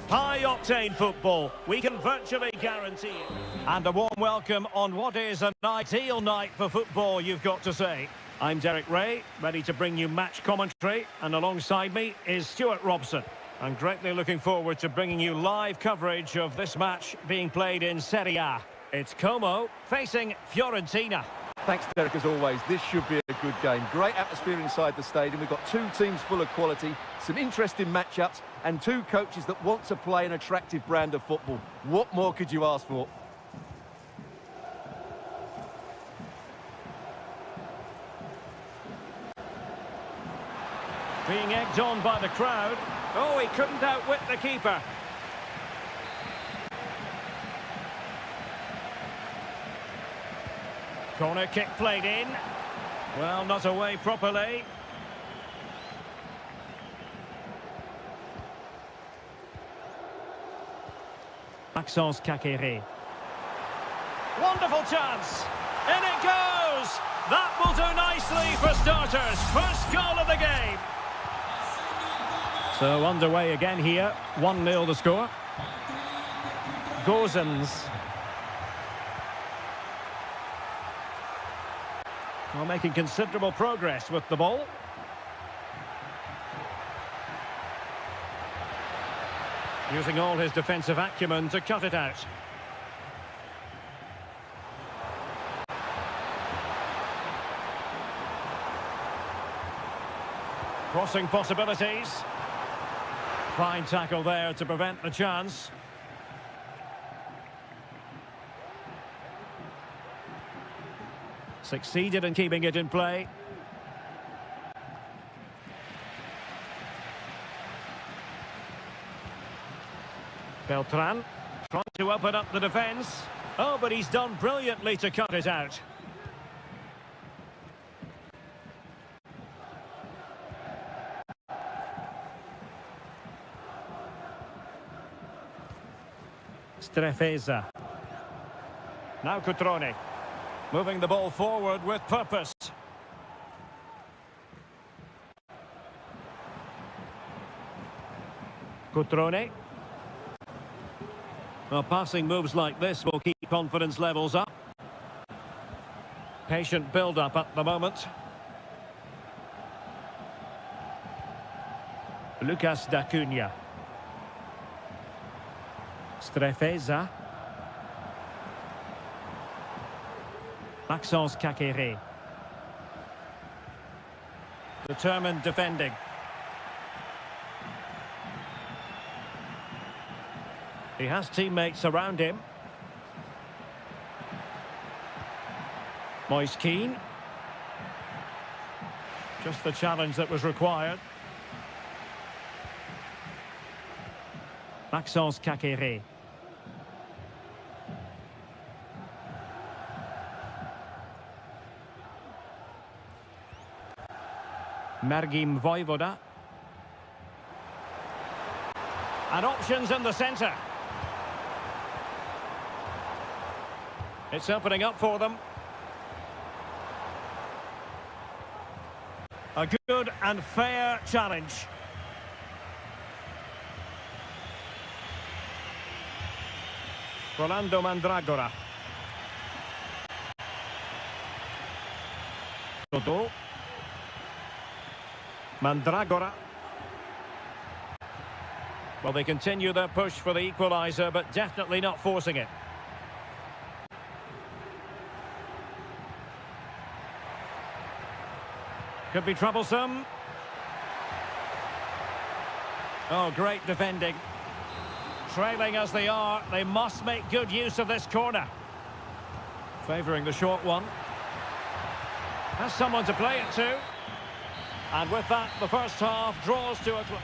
High-octane football, we can virtually guarantee it. And a warm welcome on what is an ideal night for football, you've got to say. I'm Derek Ray, ready to bring you match commentary, and alongside me is Stuart Robson. I'm greatly looking forward to bringing you live coverage of this match being played in Seria. It's Como facing Fiorentina. Thanks, Derek, as always. This should be a good game. Great atmosphere inside the stadium. We've got two teams full of quality, some interesting matchups, and two coaches that want to play an attractive brand of football. What more could you ask for? Being egged on by the crowd. Oh, he couldn't outwit the keeper. Corner kick played in. Well, not away properly. Maxence Kakere. Wonderful chance. In it goes. That will do nicely for starters. First goal of the game. So underway again here. 1-0 the score. Gozens. Well, making considerable progress with the ball. Using all his defensive acumen to cut it out. Crossing possibilities. Fine tackle there to prevent the chance. Succeeded in keeping it in play. Beltran trying to open up the defence. Oh, but he's done brilliantly to cut it out. Strefeza. Now Cutrone. Moving the ball forward with purpose. Cutrone. Well, passing moves like this will keep confidence levels up. Patient build-up at the moment. Lucas D'Acunha. Strefeza. Maxence Kakere. Determined defending. He has teammates around him. Moise Keane. Just the challenge that was required. Maxence Kakere. Mergim Vojvoda. And options in the centre. It's opening up for them. A good and fair challenge. Rolando Mandragora. Toto. Mandragora. Well, they continue their push for the equaliser, but definitely not forcing it. Could be troublesome. Oh, great defending. Trailing as they are, they must make good use of this corner. Favouring the short one. Has someone to play it to. And with that, the first half draws to a close.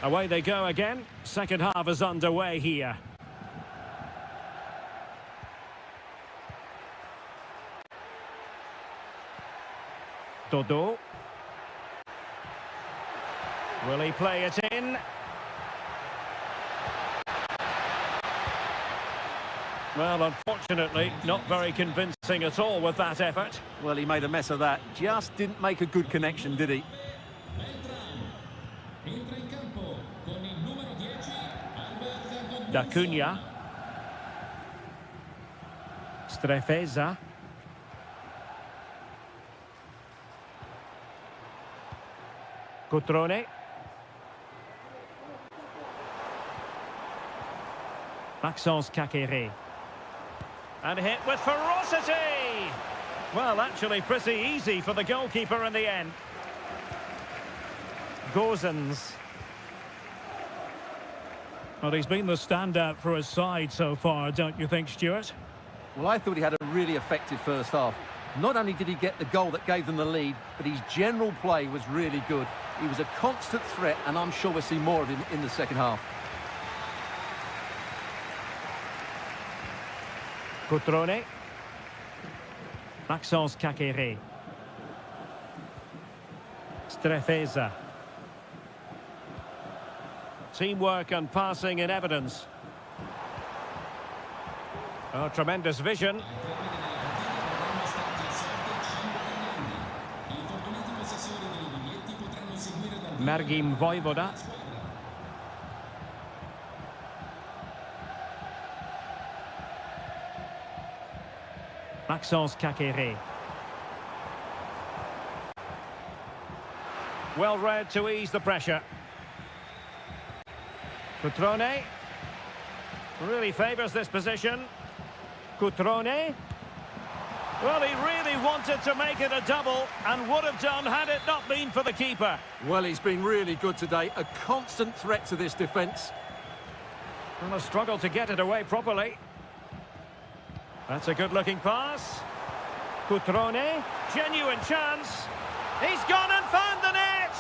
Away they go again. Second half is underway here. Dodo. Will he play it in? Well, unfortunately, not very convincing at all with that effort. Well, he made a mess of that. Just didn't make a good connection, did he? Entra in campo con il numero 10, Albert Da Cunha. Strefeza. Cutrone. Maxence Kakere. And hit with ferocity! Well, actually pretty easy for the goalkeeper in the end. Gozens. Well, he's been the standout for his side so far, don't you think, Stuart? Well, I thought he had a really effective first half. Not only did he get the goal that gave them the lead, but his general play was really good. He was a constant threat, and I'm sure we'll see more of him in the second half. Cutrone. Maxence Kakere. Strefeza. Teamwork and passing in evidence. Oh, tremendous vision. Mergim Vojvoda. Maxence Kakere. Well read to ease the pressure. Cutrone. Really favours this position. Cutrone. Well, he really wanted to make it a double and would have done had it not been for the keeper. Well, he's been really good today. A constant threat to this defence. And a struggle to get it away properly. That's a good-looking pass. Cutrone. Genuine chance. He's gone and found the net.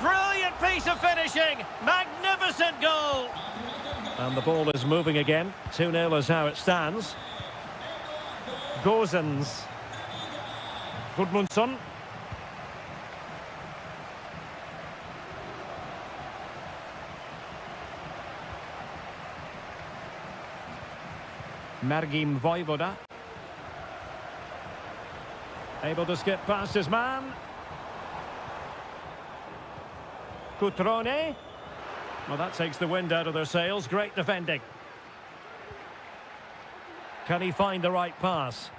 Brilliant piece of finishing. Magnificent goal. And the ball is moving again. 2-0 is how it stands. Gozens. Gudmundsson. Mergim Vojvoda. Able to skip past his man. Cutrone. Well, that takes the wind out of their sails. Great defending. Can he find the right pass?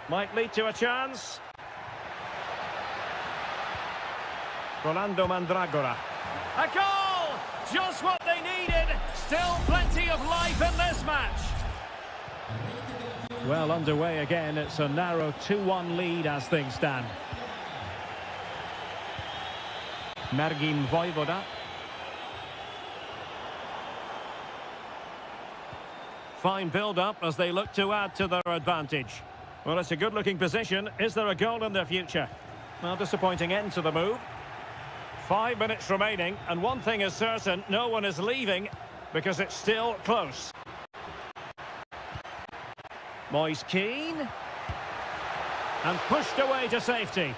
Might lead to a chance. Rolando Mandragora. A goal! Just what they needed. Still plenty of life in this match. Well, underway again. It's a narrow 2-1 lead as things stand. Mergim Vojvoda. Fine build-up as they look to add to their advantage. Well, it's a good-looking position. Is there a goal in their future? Well, disappointing end to the move. 5 minutes remaining, and one thing is certain, no one is leaving because it's still close. Moise Keane. And pushed away to safety.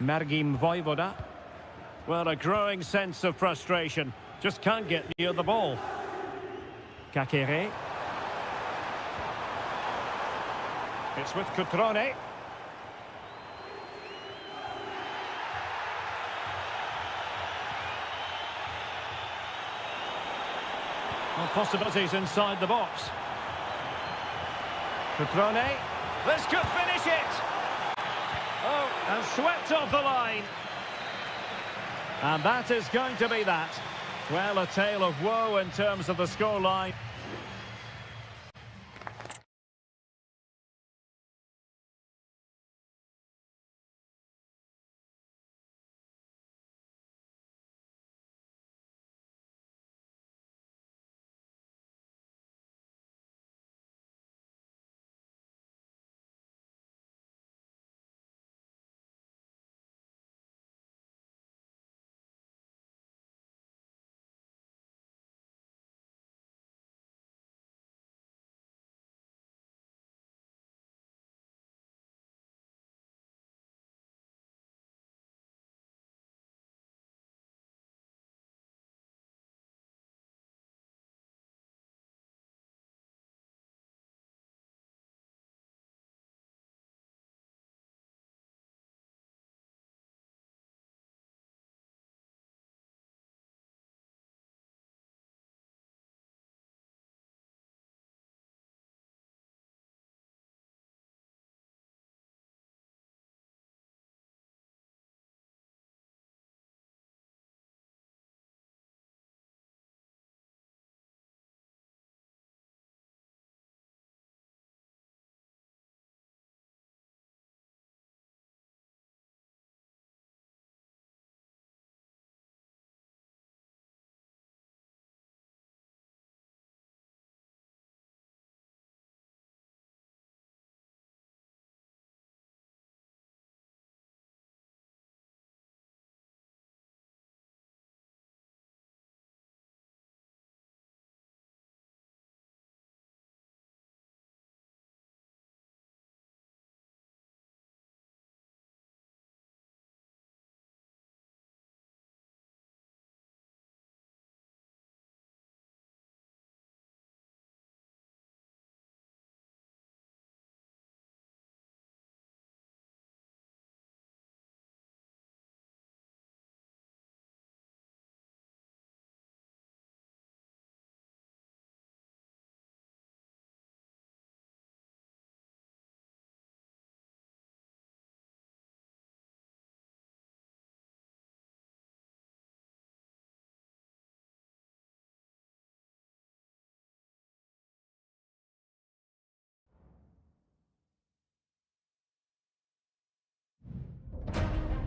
Mergim Vojvoda. Well, a growing sense of frustration. Just can't get near the ball. Kakere. It's with Cutrone. Well, possibilities inside the box. Cutrone. This could finish it. Oh, and swept off the line. And that is going to be that. Well, a tale of woe in terms of the scoreline.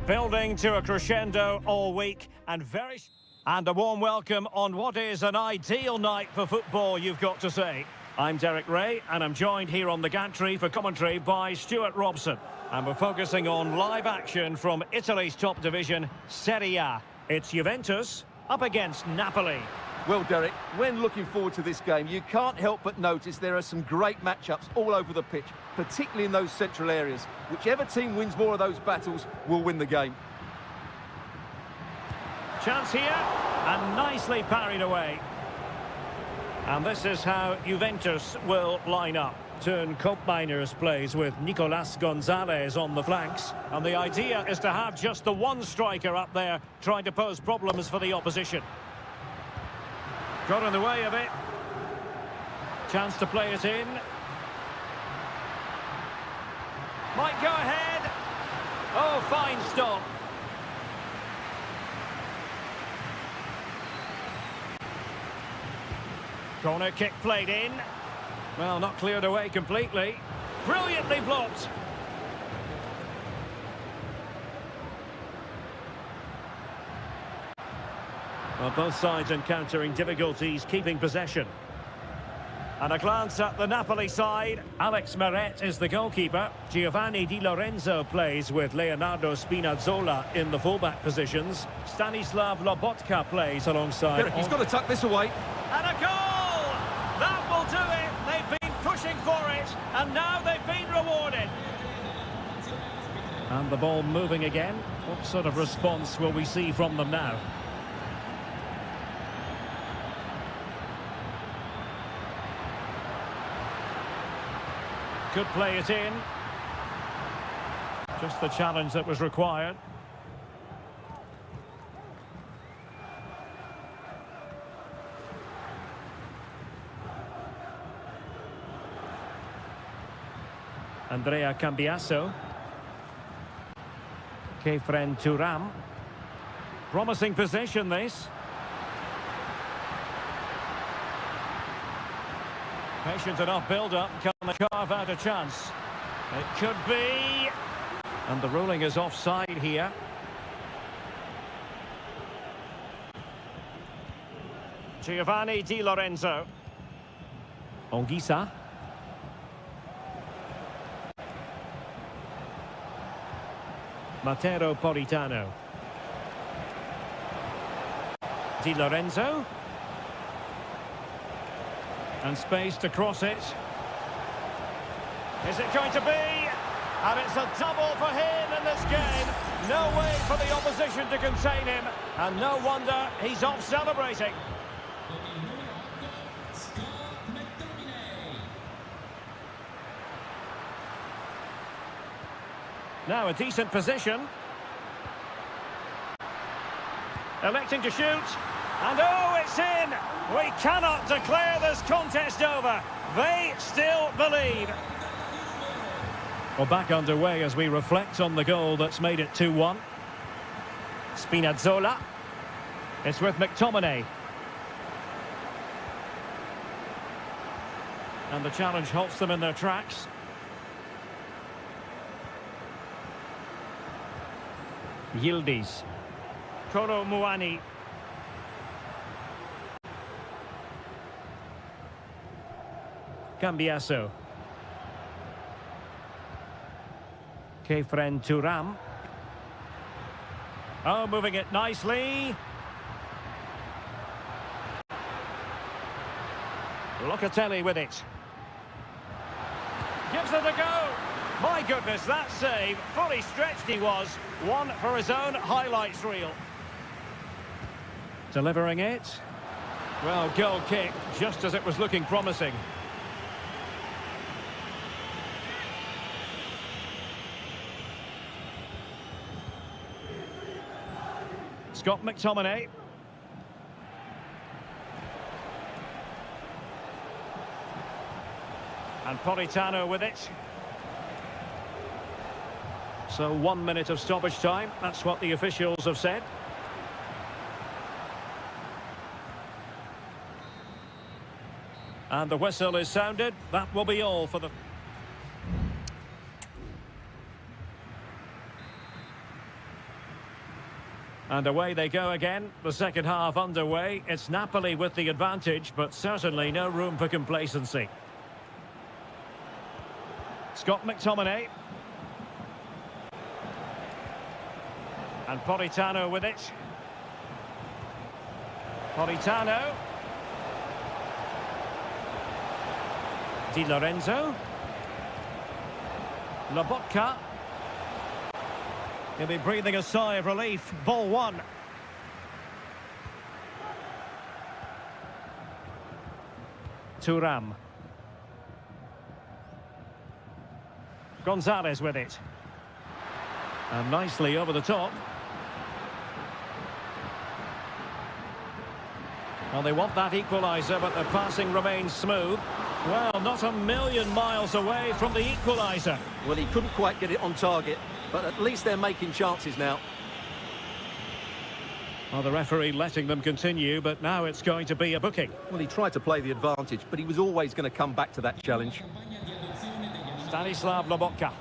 Building to a crescendo all week and a warm welcome on what is an ideal night for football, you've got to say. I'm Derek Ray and I'm joined here on the gantry for commentary by Stuart Robson. And we're focusing on live action from Italy's top division, Seria. It's Juventus up against Napoli. Well, Derek, when looking forward to this game, you can't help but notice there are some great matchups all over the pitch, particularly in those central areas. Whichever team wins more of those battles will win the game. Chance here, and nicely parried away. And this is how Juventus will line up. Turn Koopmeiners plays with Nicolas Gonzalez on the flanks. And the idea is to have just the one striker up there trying to pose problems for the opposition. Got in the way of it. Chance to play it in. Might go ahead. Oh, fine stop. Corner kick played in. Well, not cleared away completely. Brilliantly blocked. Well, both sides encountering difficulties keeping possession. And a glance at the Napoli side. Alex Meret is the goalkeeper. Giovanni Di Lorenzo plays with Leonardo Spinazzola in the fullback positions. Stanislav Lobotka plays alongside. He's got to tuck this away. And a goal! That will do it. They've been pushing for it, and now they've been rewarded. And the ball moving again. What sort of response will we see from them now? Could play it in. Just the challenge that was required. Andrea Cambiasso. Kefren Turam. Promising possession, this. Patient enough build-up. Can they carve out a chance? It could be. And the ruling is offside here. Giovanni Di Lorenzo. Onguisa. Matteo Politano. Di Lorenzo. And space to cross it. Is it going to be? And it's a double for him in this game. No way for the opposition to contain him. And no wonder he's off celebrating. Now a decent position. Electing to shoot. And oh, it's in! We cannot declare this contest over. They still believe. Well, back underway as we reflect on the goal that's made it 2-1. Spinazzola. It's with McTominay. And the challenge halts them in their tracks. Yildiz. Kolo Muani. Cambiasso. Kefren Turam. Oh, moving it nicely. Locatelli with it. Gives it a go. My goodness, that save. Fully stretched he was. One for his own highlights reel. Delivering it. Well, goal kick, just as it was looking promising. Scott McTominay. And Politano with it. So 1 minute of stoppage time. That's what the officials have said. And the whistle is sounded. That will be all for the... And away they go again. The second half underway. It's Napoli with the advantage, but certainly no room for complacency. Scott McTominay. And Politano with it. Politano. Di Lorenzo. Lobotka. He'll be breathing a sigh of relief. Ball one. Thuram. Gonzalez with it. And nicely over the top. Well, they want that equaliser, but the passing remains smooth. Well, not a million miles away from the equaliser. Well, he couldn't quite get it on target, but at least they're making chances now. Well, the referee letting them continue, but now it's going to be a booking. Well, he tried to play the advantage, but he was always going to come back to that challenge. Stanislav Lobotka.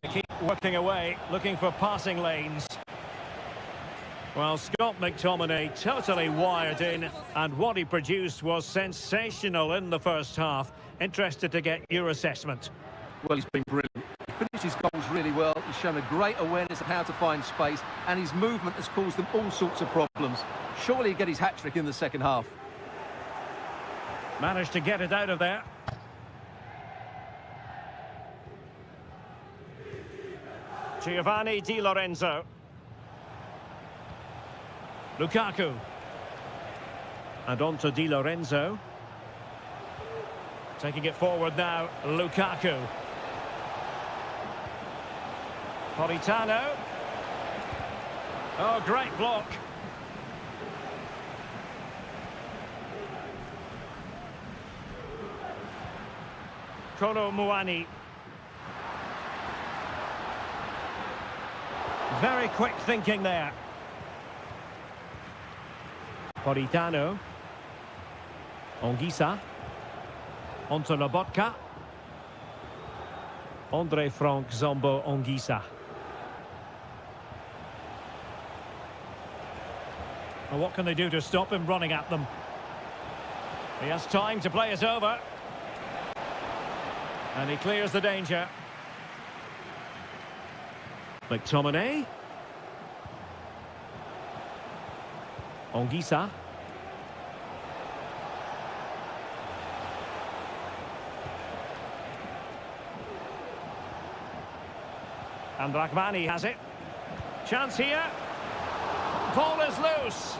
They keep working away, looking for passing lanes. Well, Scott McTominay totally wired in, and what he produced was sensational in the first half. Interested to get your assessment. Well, he's been brilliant. He finished his goals really well. He's shown a great awareness of how to find space, and his movement has caused them all sorts of problems. Surely he'll get his hat-trick in the second half. Managed to get it out of there. Giovanni Di Lorenzo. Lukaku. And on to Di Lorenzo. Taking it forward now, Lukaku. Politano. Oh, great block. Kolo Muani. Very quick thinking there. Politano. Anguissa. Onto Lobotka. Andre Frank Zombo Anguissa. Well, what can they do to stop him running at them? He has time to play it over. And he clears the danger. McTominay. Anguissa. And Rahmani has it. Chance here. Ball is loose.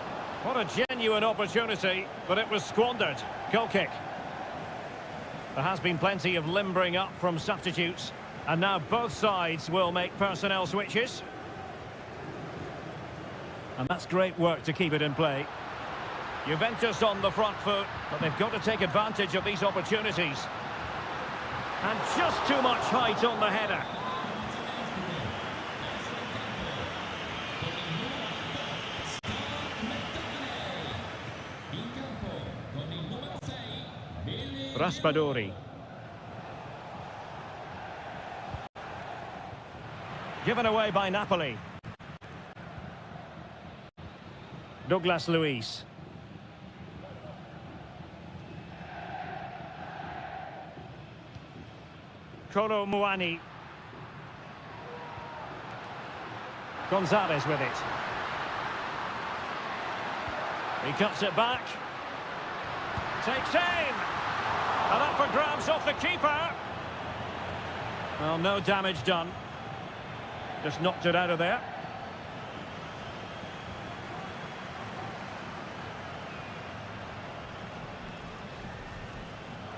What a genuine opportunity, but it was squandered. Goal kick. There has been plenty of limbering up from substitutes, and now both sides will make personnel switches. And that's great work to keep it in play. Juventus on the front foot, but they've got to take advantage of these opportunities. And just too much height on the header. Raspadori. Given away by Napoli. Douglas Luiz. Kolo Muani. Gonzalez with it. He cuts it back. Takes aim. And up for grabs off the keeper. Well, no damage done. Just knocked it out of there.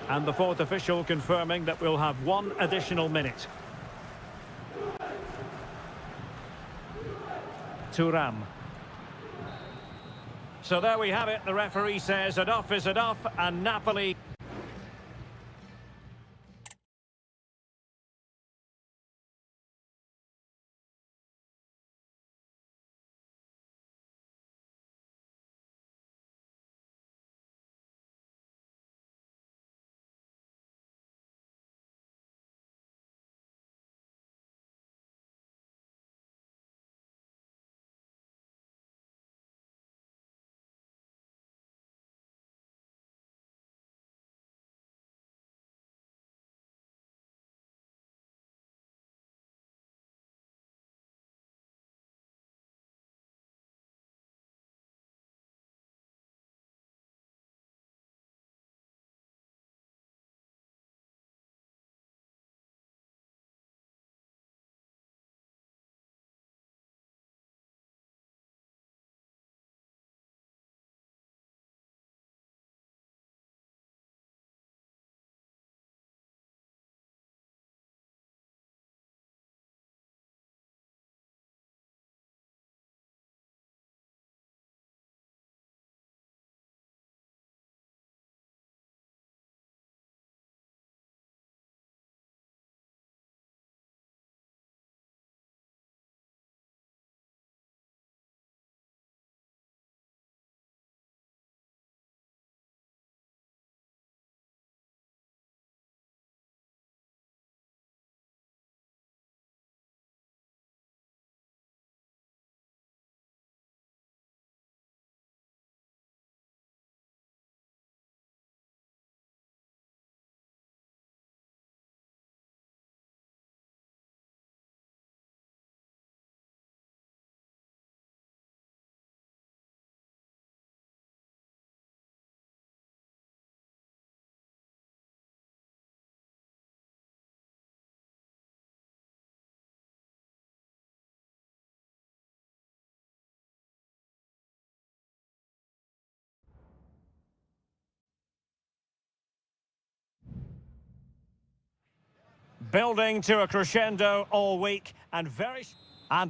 And the fourth official confirming that we'll have one additional minute. Thuram. So there we have it. The referee says enough is enough, and Napoli Building to a crescendo all week and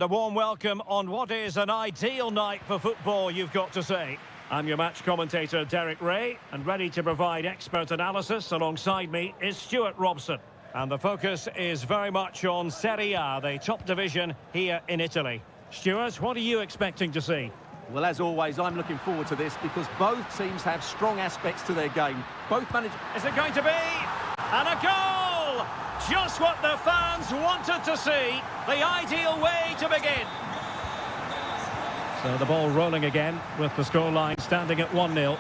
a warm welcome on what is an ideal night for football, you've got to say. I'm your match commentator, Derek Ray, and ready to provide expert analysis alongside me is Stuart Robson. And the focus is very much on Seria, the top division here in Italy. Stuart, what are you expecting to see? Well, as always, I'm looking forward to this because both teams have strong aspects to their game. Both manage... Is it going to be? And a goal! Just what the fans wanted to see. The ideal way to begin. So the ball rolling again with the scoreline standing at 1-0.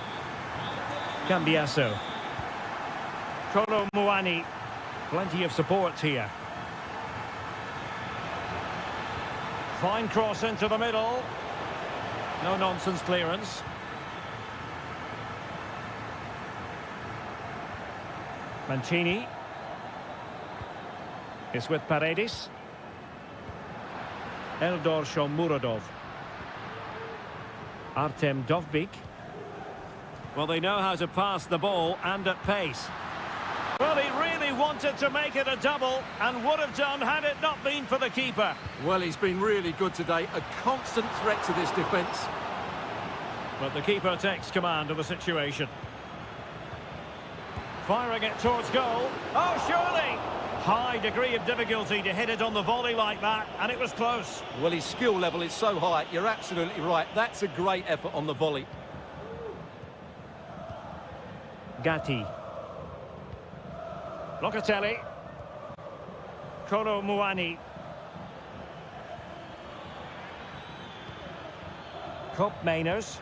Cambiasso. Kolo Muani. Plenty of support here. Fine cross into the middle. No nonsense clearance. Mancini is with Paredes. Eldor Shomurodov. Artem Dovbyk. Well, they know how to pass the ball and at pace. Well, he really wanted to make it a double and would have done had it not been for the keeper. Well, he's been really good today. A constant threat to this defence. But the keeper takes command of the situation. Firing it towards goal. Oh, surely! High degree of difficulty to hit it on the volley like that, and it was close. Well, his skill level is so high. You're absolutely right. That's a great effort on the volley. Gatti. Locatelli. Kolo Muani. Kopp Mainers.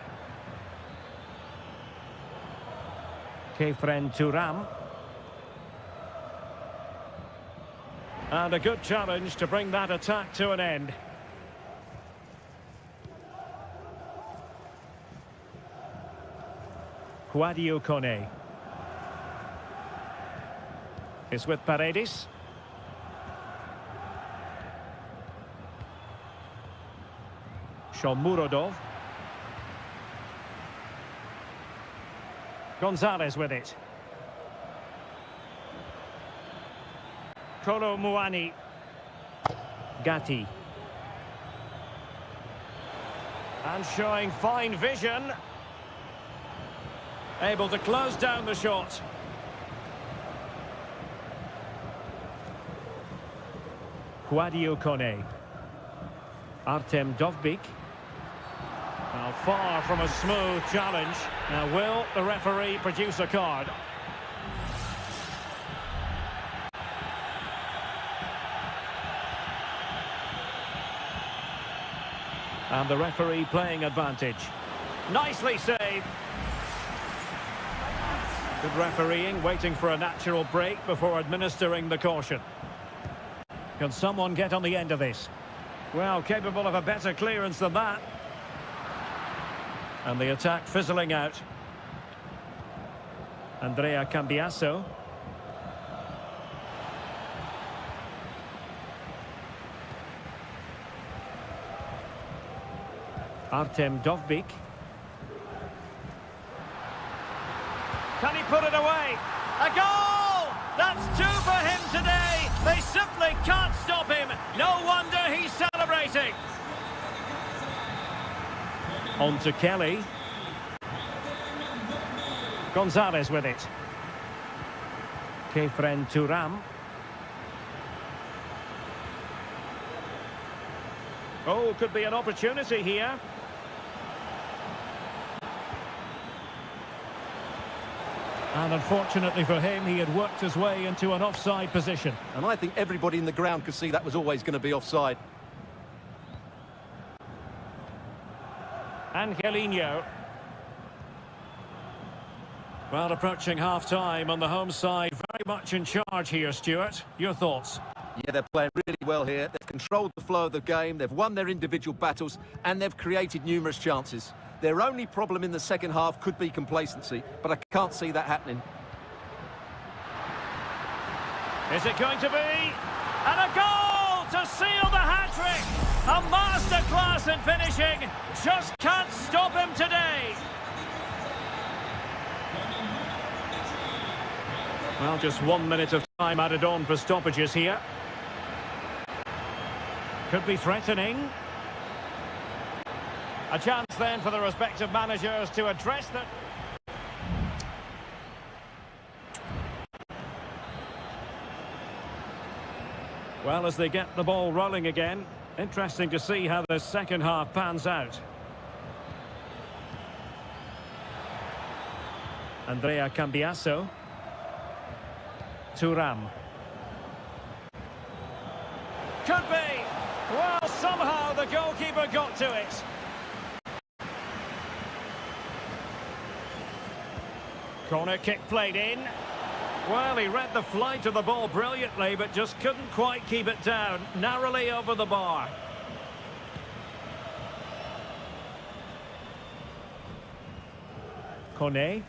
Kefren Turam. And a good challenge to bring that attack to an end. Quadio Kone is with Paredes. Shomurodov. Gonzalez with it. Kolo Muani. Gatti. And showing fine vision. Able to close down the shot. Quadio Kone. Artem Dovbyk. Now far from a smooth challenge. Now will the referee produce a card? And the referee playing advantage. Nicely saved. Good refereeing, waiting for a natural break before administering the caution. Can someone get on the end of this? Well, capable of a better clearance than that. And the attack fizzling out. Andrea Cambiasso. Artem Dovbyk. Can he put it away? A goal! That's two for him today. They simply can't stop him. No wonder he's celebrating. On to Kelly. Gonzalez with it. Kefren Turam. Oh, could be an opportunity here. And unfortunately for him, he had worked his way into an offside position. And I think everybody in the ground could see that was always going to be offside. Angelino. Well, approaching half-time on the home side. Very much in charge here, Stuart. Your thoughts? Yeah, they're playing really well here. They've controlled the flow of the game. They've won their individual battles. And they've created numerous chances. Their only problem in the second half could be complacency. But I can't see that happening. Is it going to be? And a goal to seal the hat-trick! A masterclass in finishing. Just can't stop him today. Well, just 1 minute of time added on for stoppages here. Could be threatening. A chance then for the respective managers to address that. Well, as they get the ball rolling again, interesting to see how the second half pans out. Andrea Cambiasso. Thuram. Could be! Well, somehow the goalkeeper got to it. Corner kick played in. Well, he read the flight of the ball brilliantly, but just couldn't quite keep it down. Narrowly over the bar. Kone.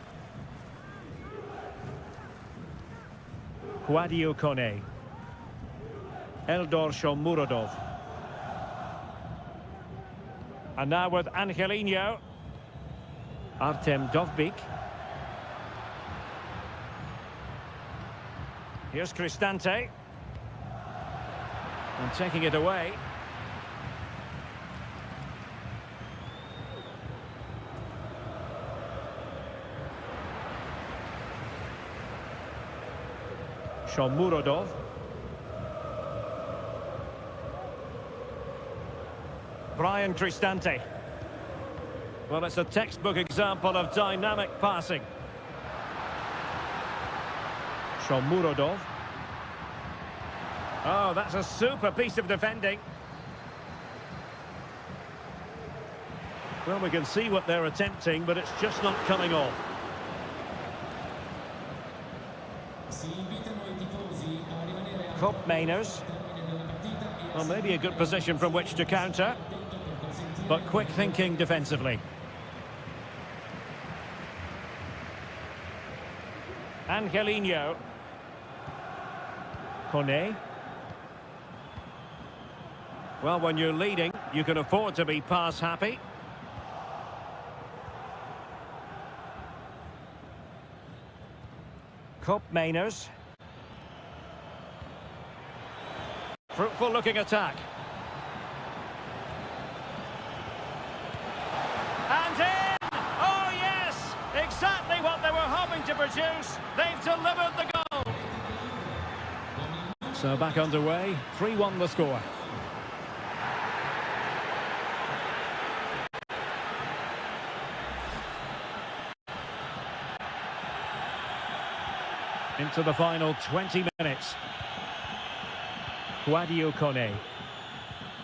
Guadio Kone. Eldor Shomurodov. And now with Angelino. Artem Dovbik. Here's Cristante. And taking it away. Shomurodov. Brian Cristante. Well, it's a textbook example of dynamic passing. Shomurodov. Oh, that's a super piece of defending. Well, we can see what they're attempting, but it's just not coming off. Cup Mainers. Well, maybe a good position from which to counter, but quick thinking defensively. Angelino. Kone. Well, when you're leading, you can afford to be pass happy. Cup Mainers. Fruitful looking attack. And in! Oh yes! Exactly what they were hoping to produce. They've delivered the goal. So back underway, 3-1 the score. Into the final 20 minutes. Guadio Kone.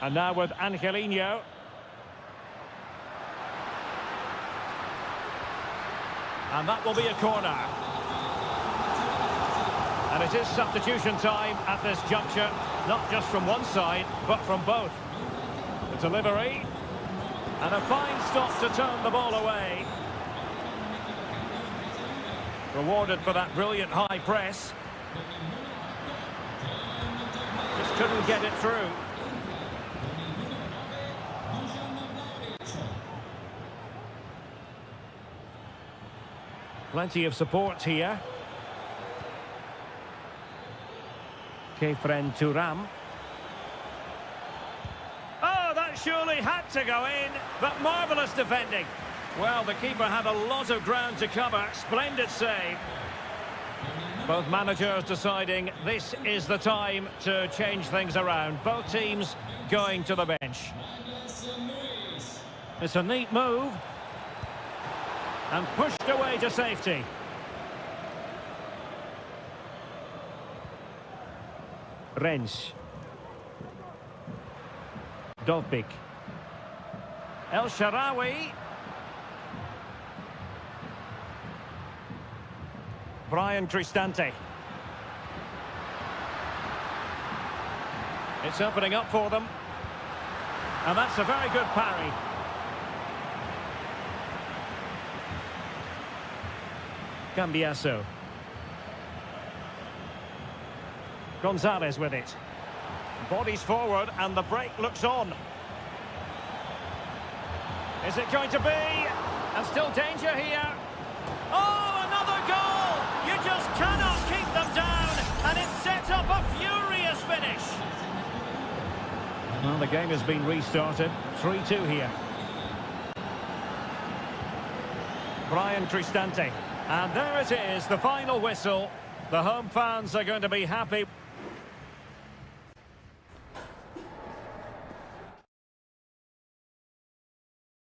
And now with Angelino. And that will be a corner. And it is substitution time at this juncture, not just from one side, but from both. The delivery. And a fine stop to turn the ball away. Rewarded for that brilliant high press. Just couldn't get it through. Plenty of support here. Kefren Thuram. Oh, that surely had to go in, but marvellous defending. Well, the keeper had a lot of ground to cover. Splendid save. Both managers deciding this is the time to change things around. Both teams going to the bench. It's a neat move. And pushed away to safety. Rensch. Dovbik. El Shaarawy. Brian Cristante. It's opening up for them. And that's a very good parry. Cambiasso. Gonzalez with it. Bodies forward and the break looks on. Is it going to be? And still danger here. Oh, another goal! You just cannot keep them Well, the game has been restarted. 3-2 here. Brian Cristante. And there it is, the final whistle. The home fans are going to be happy.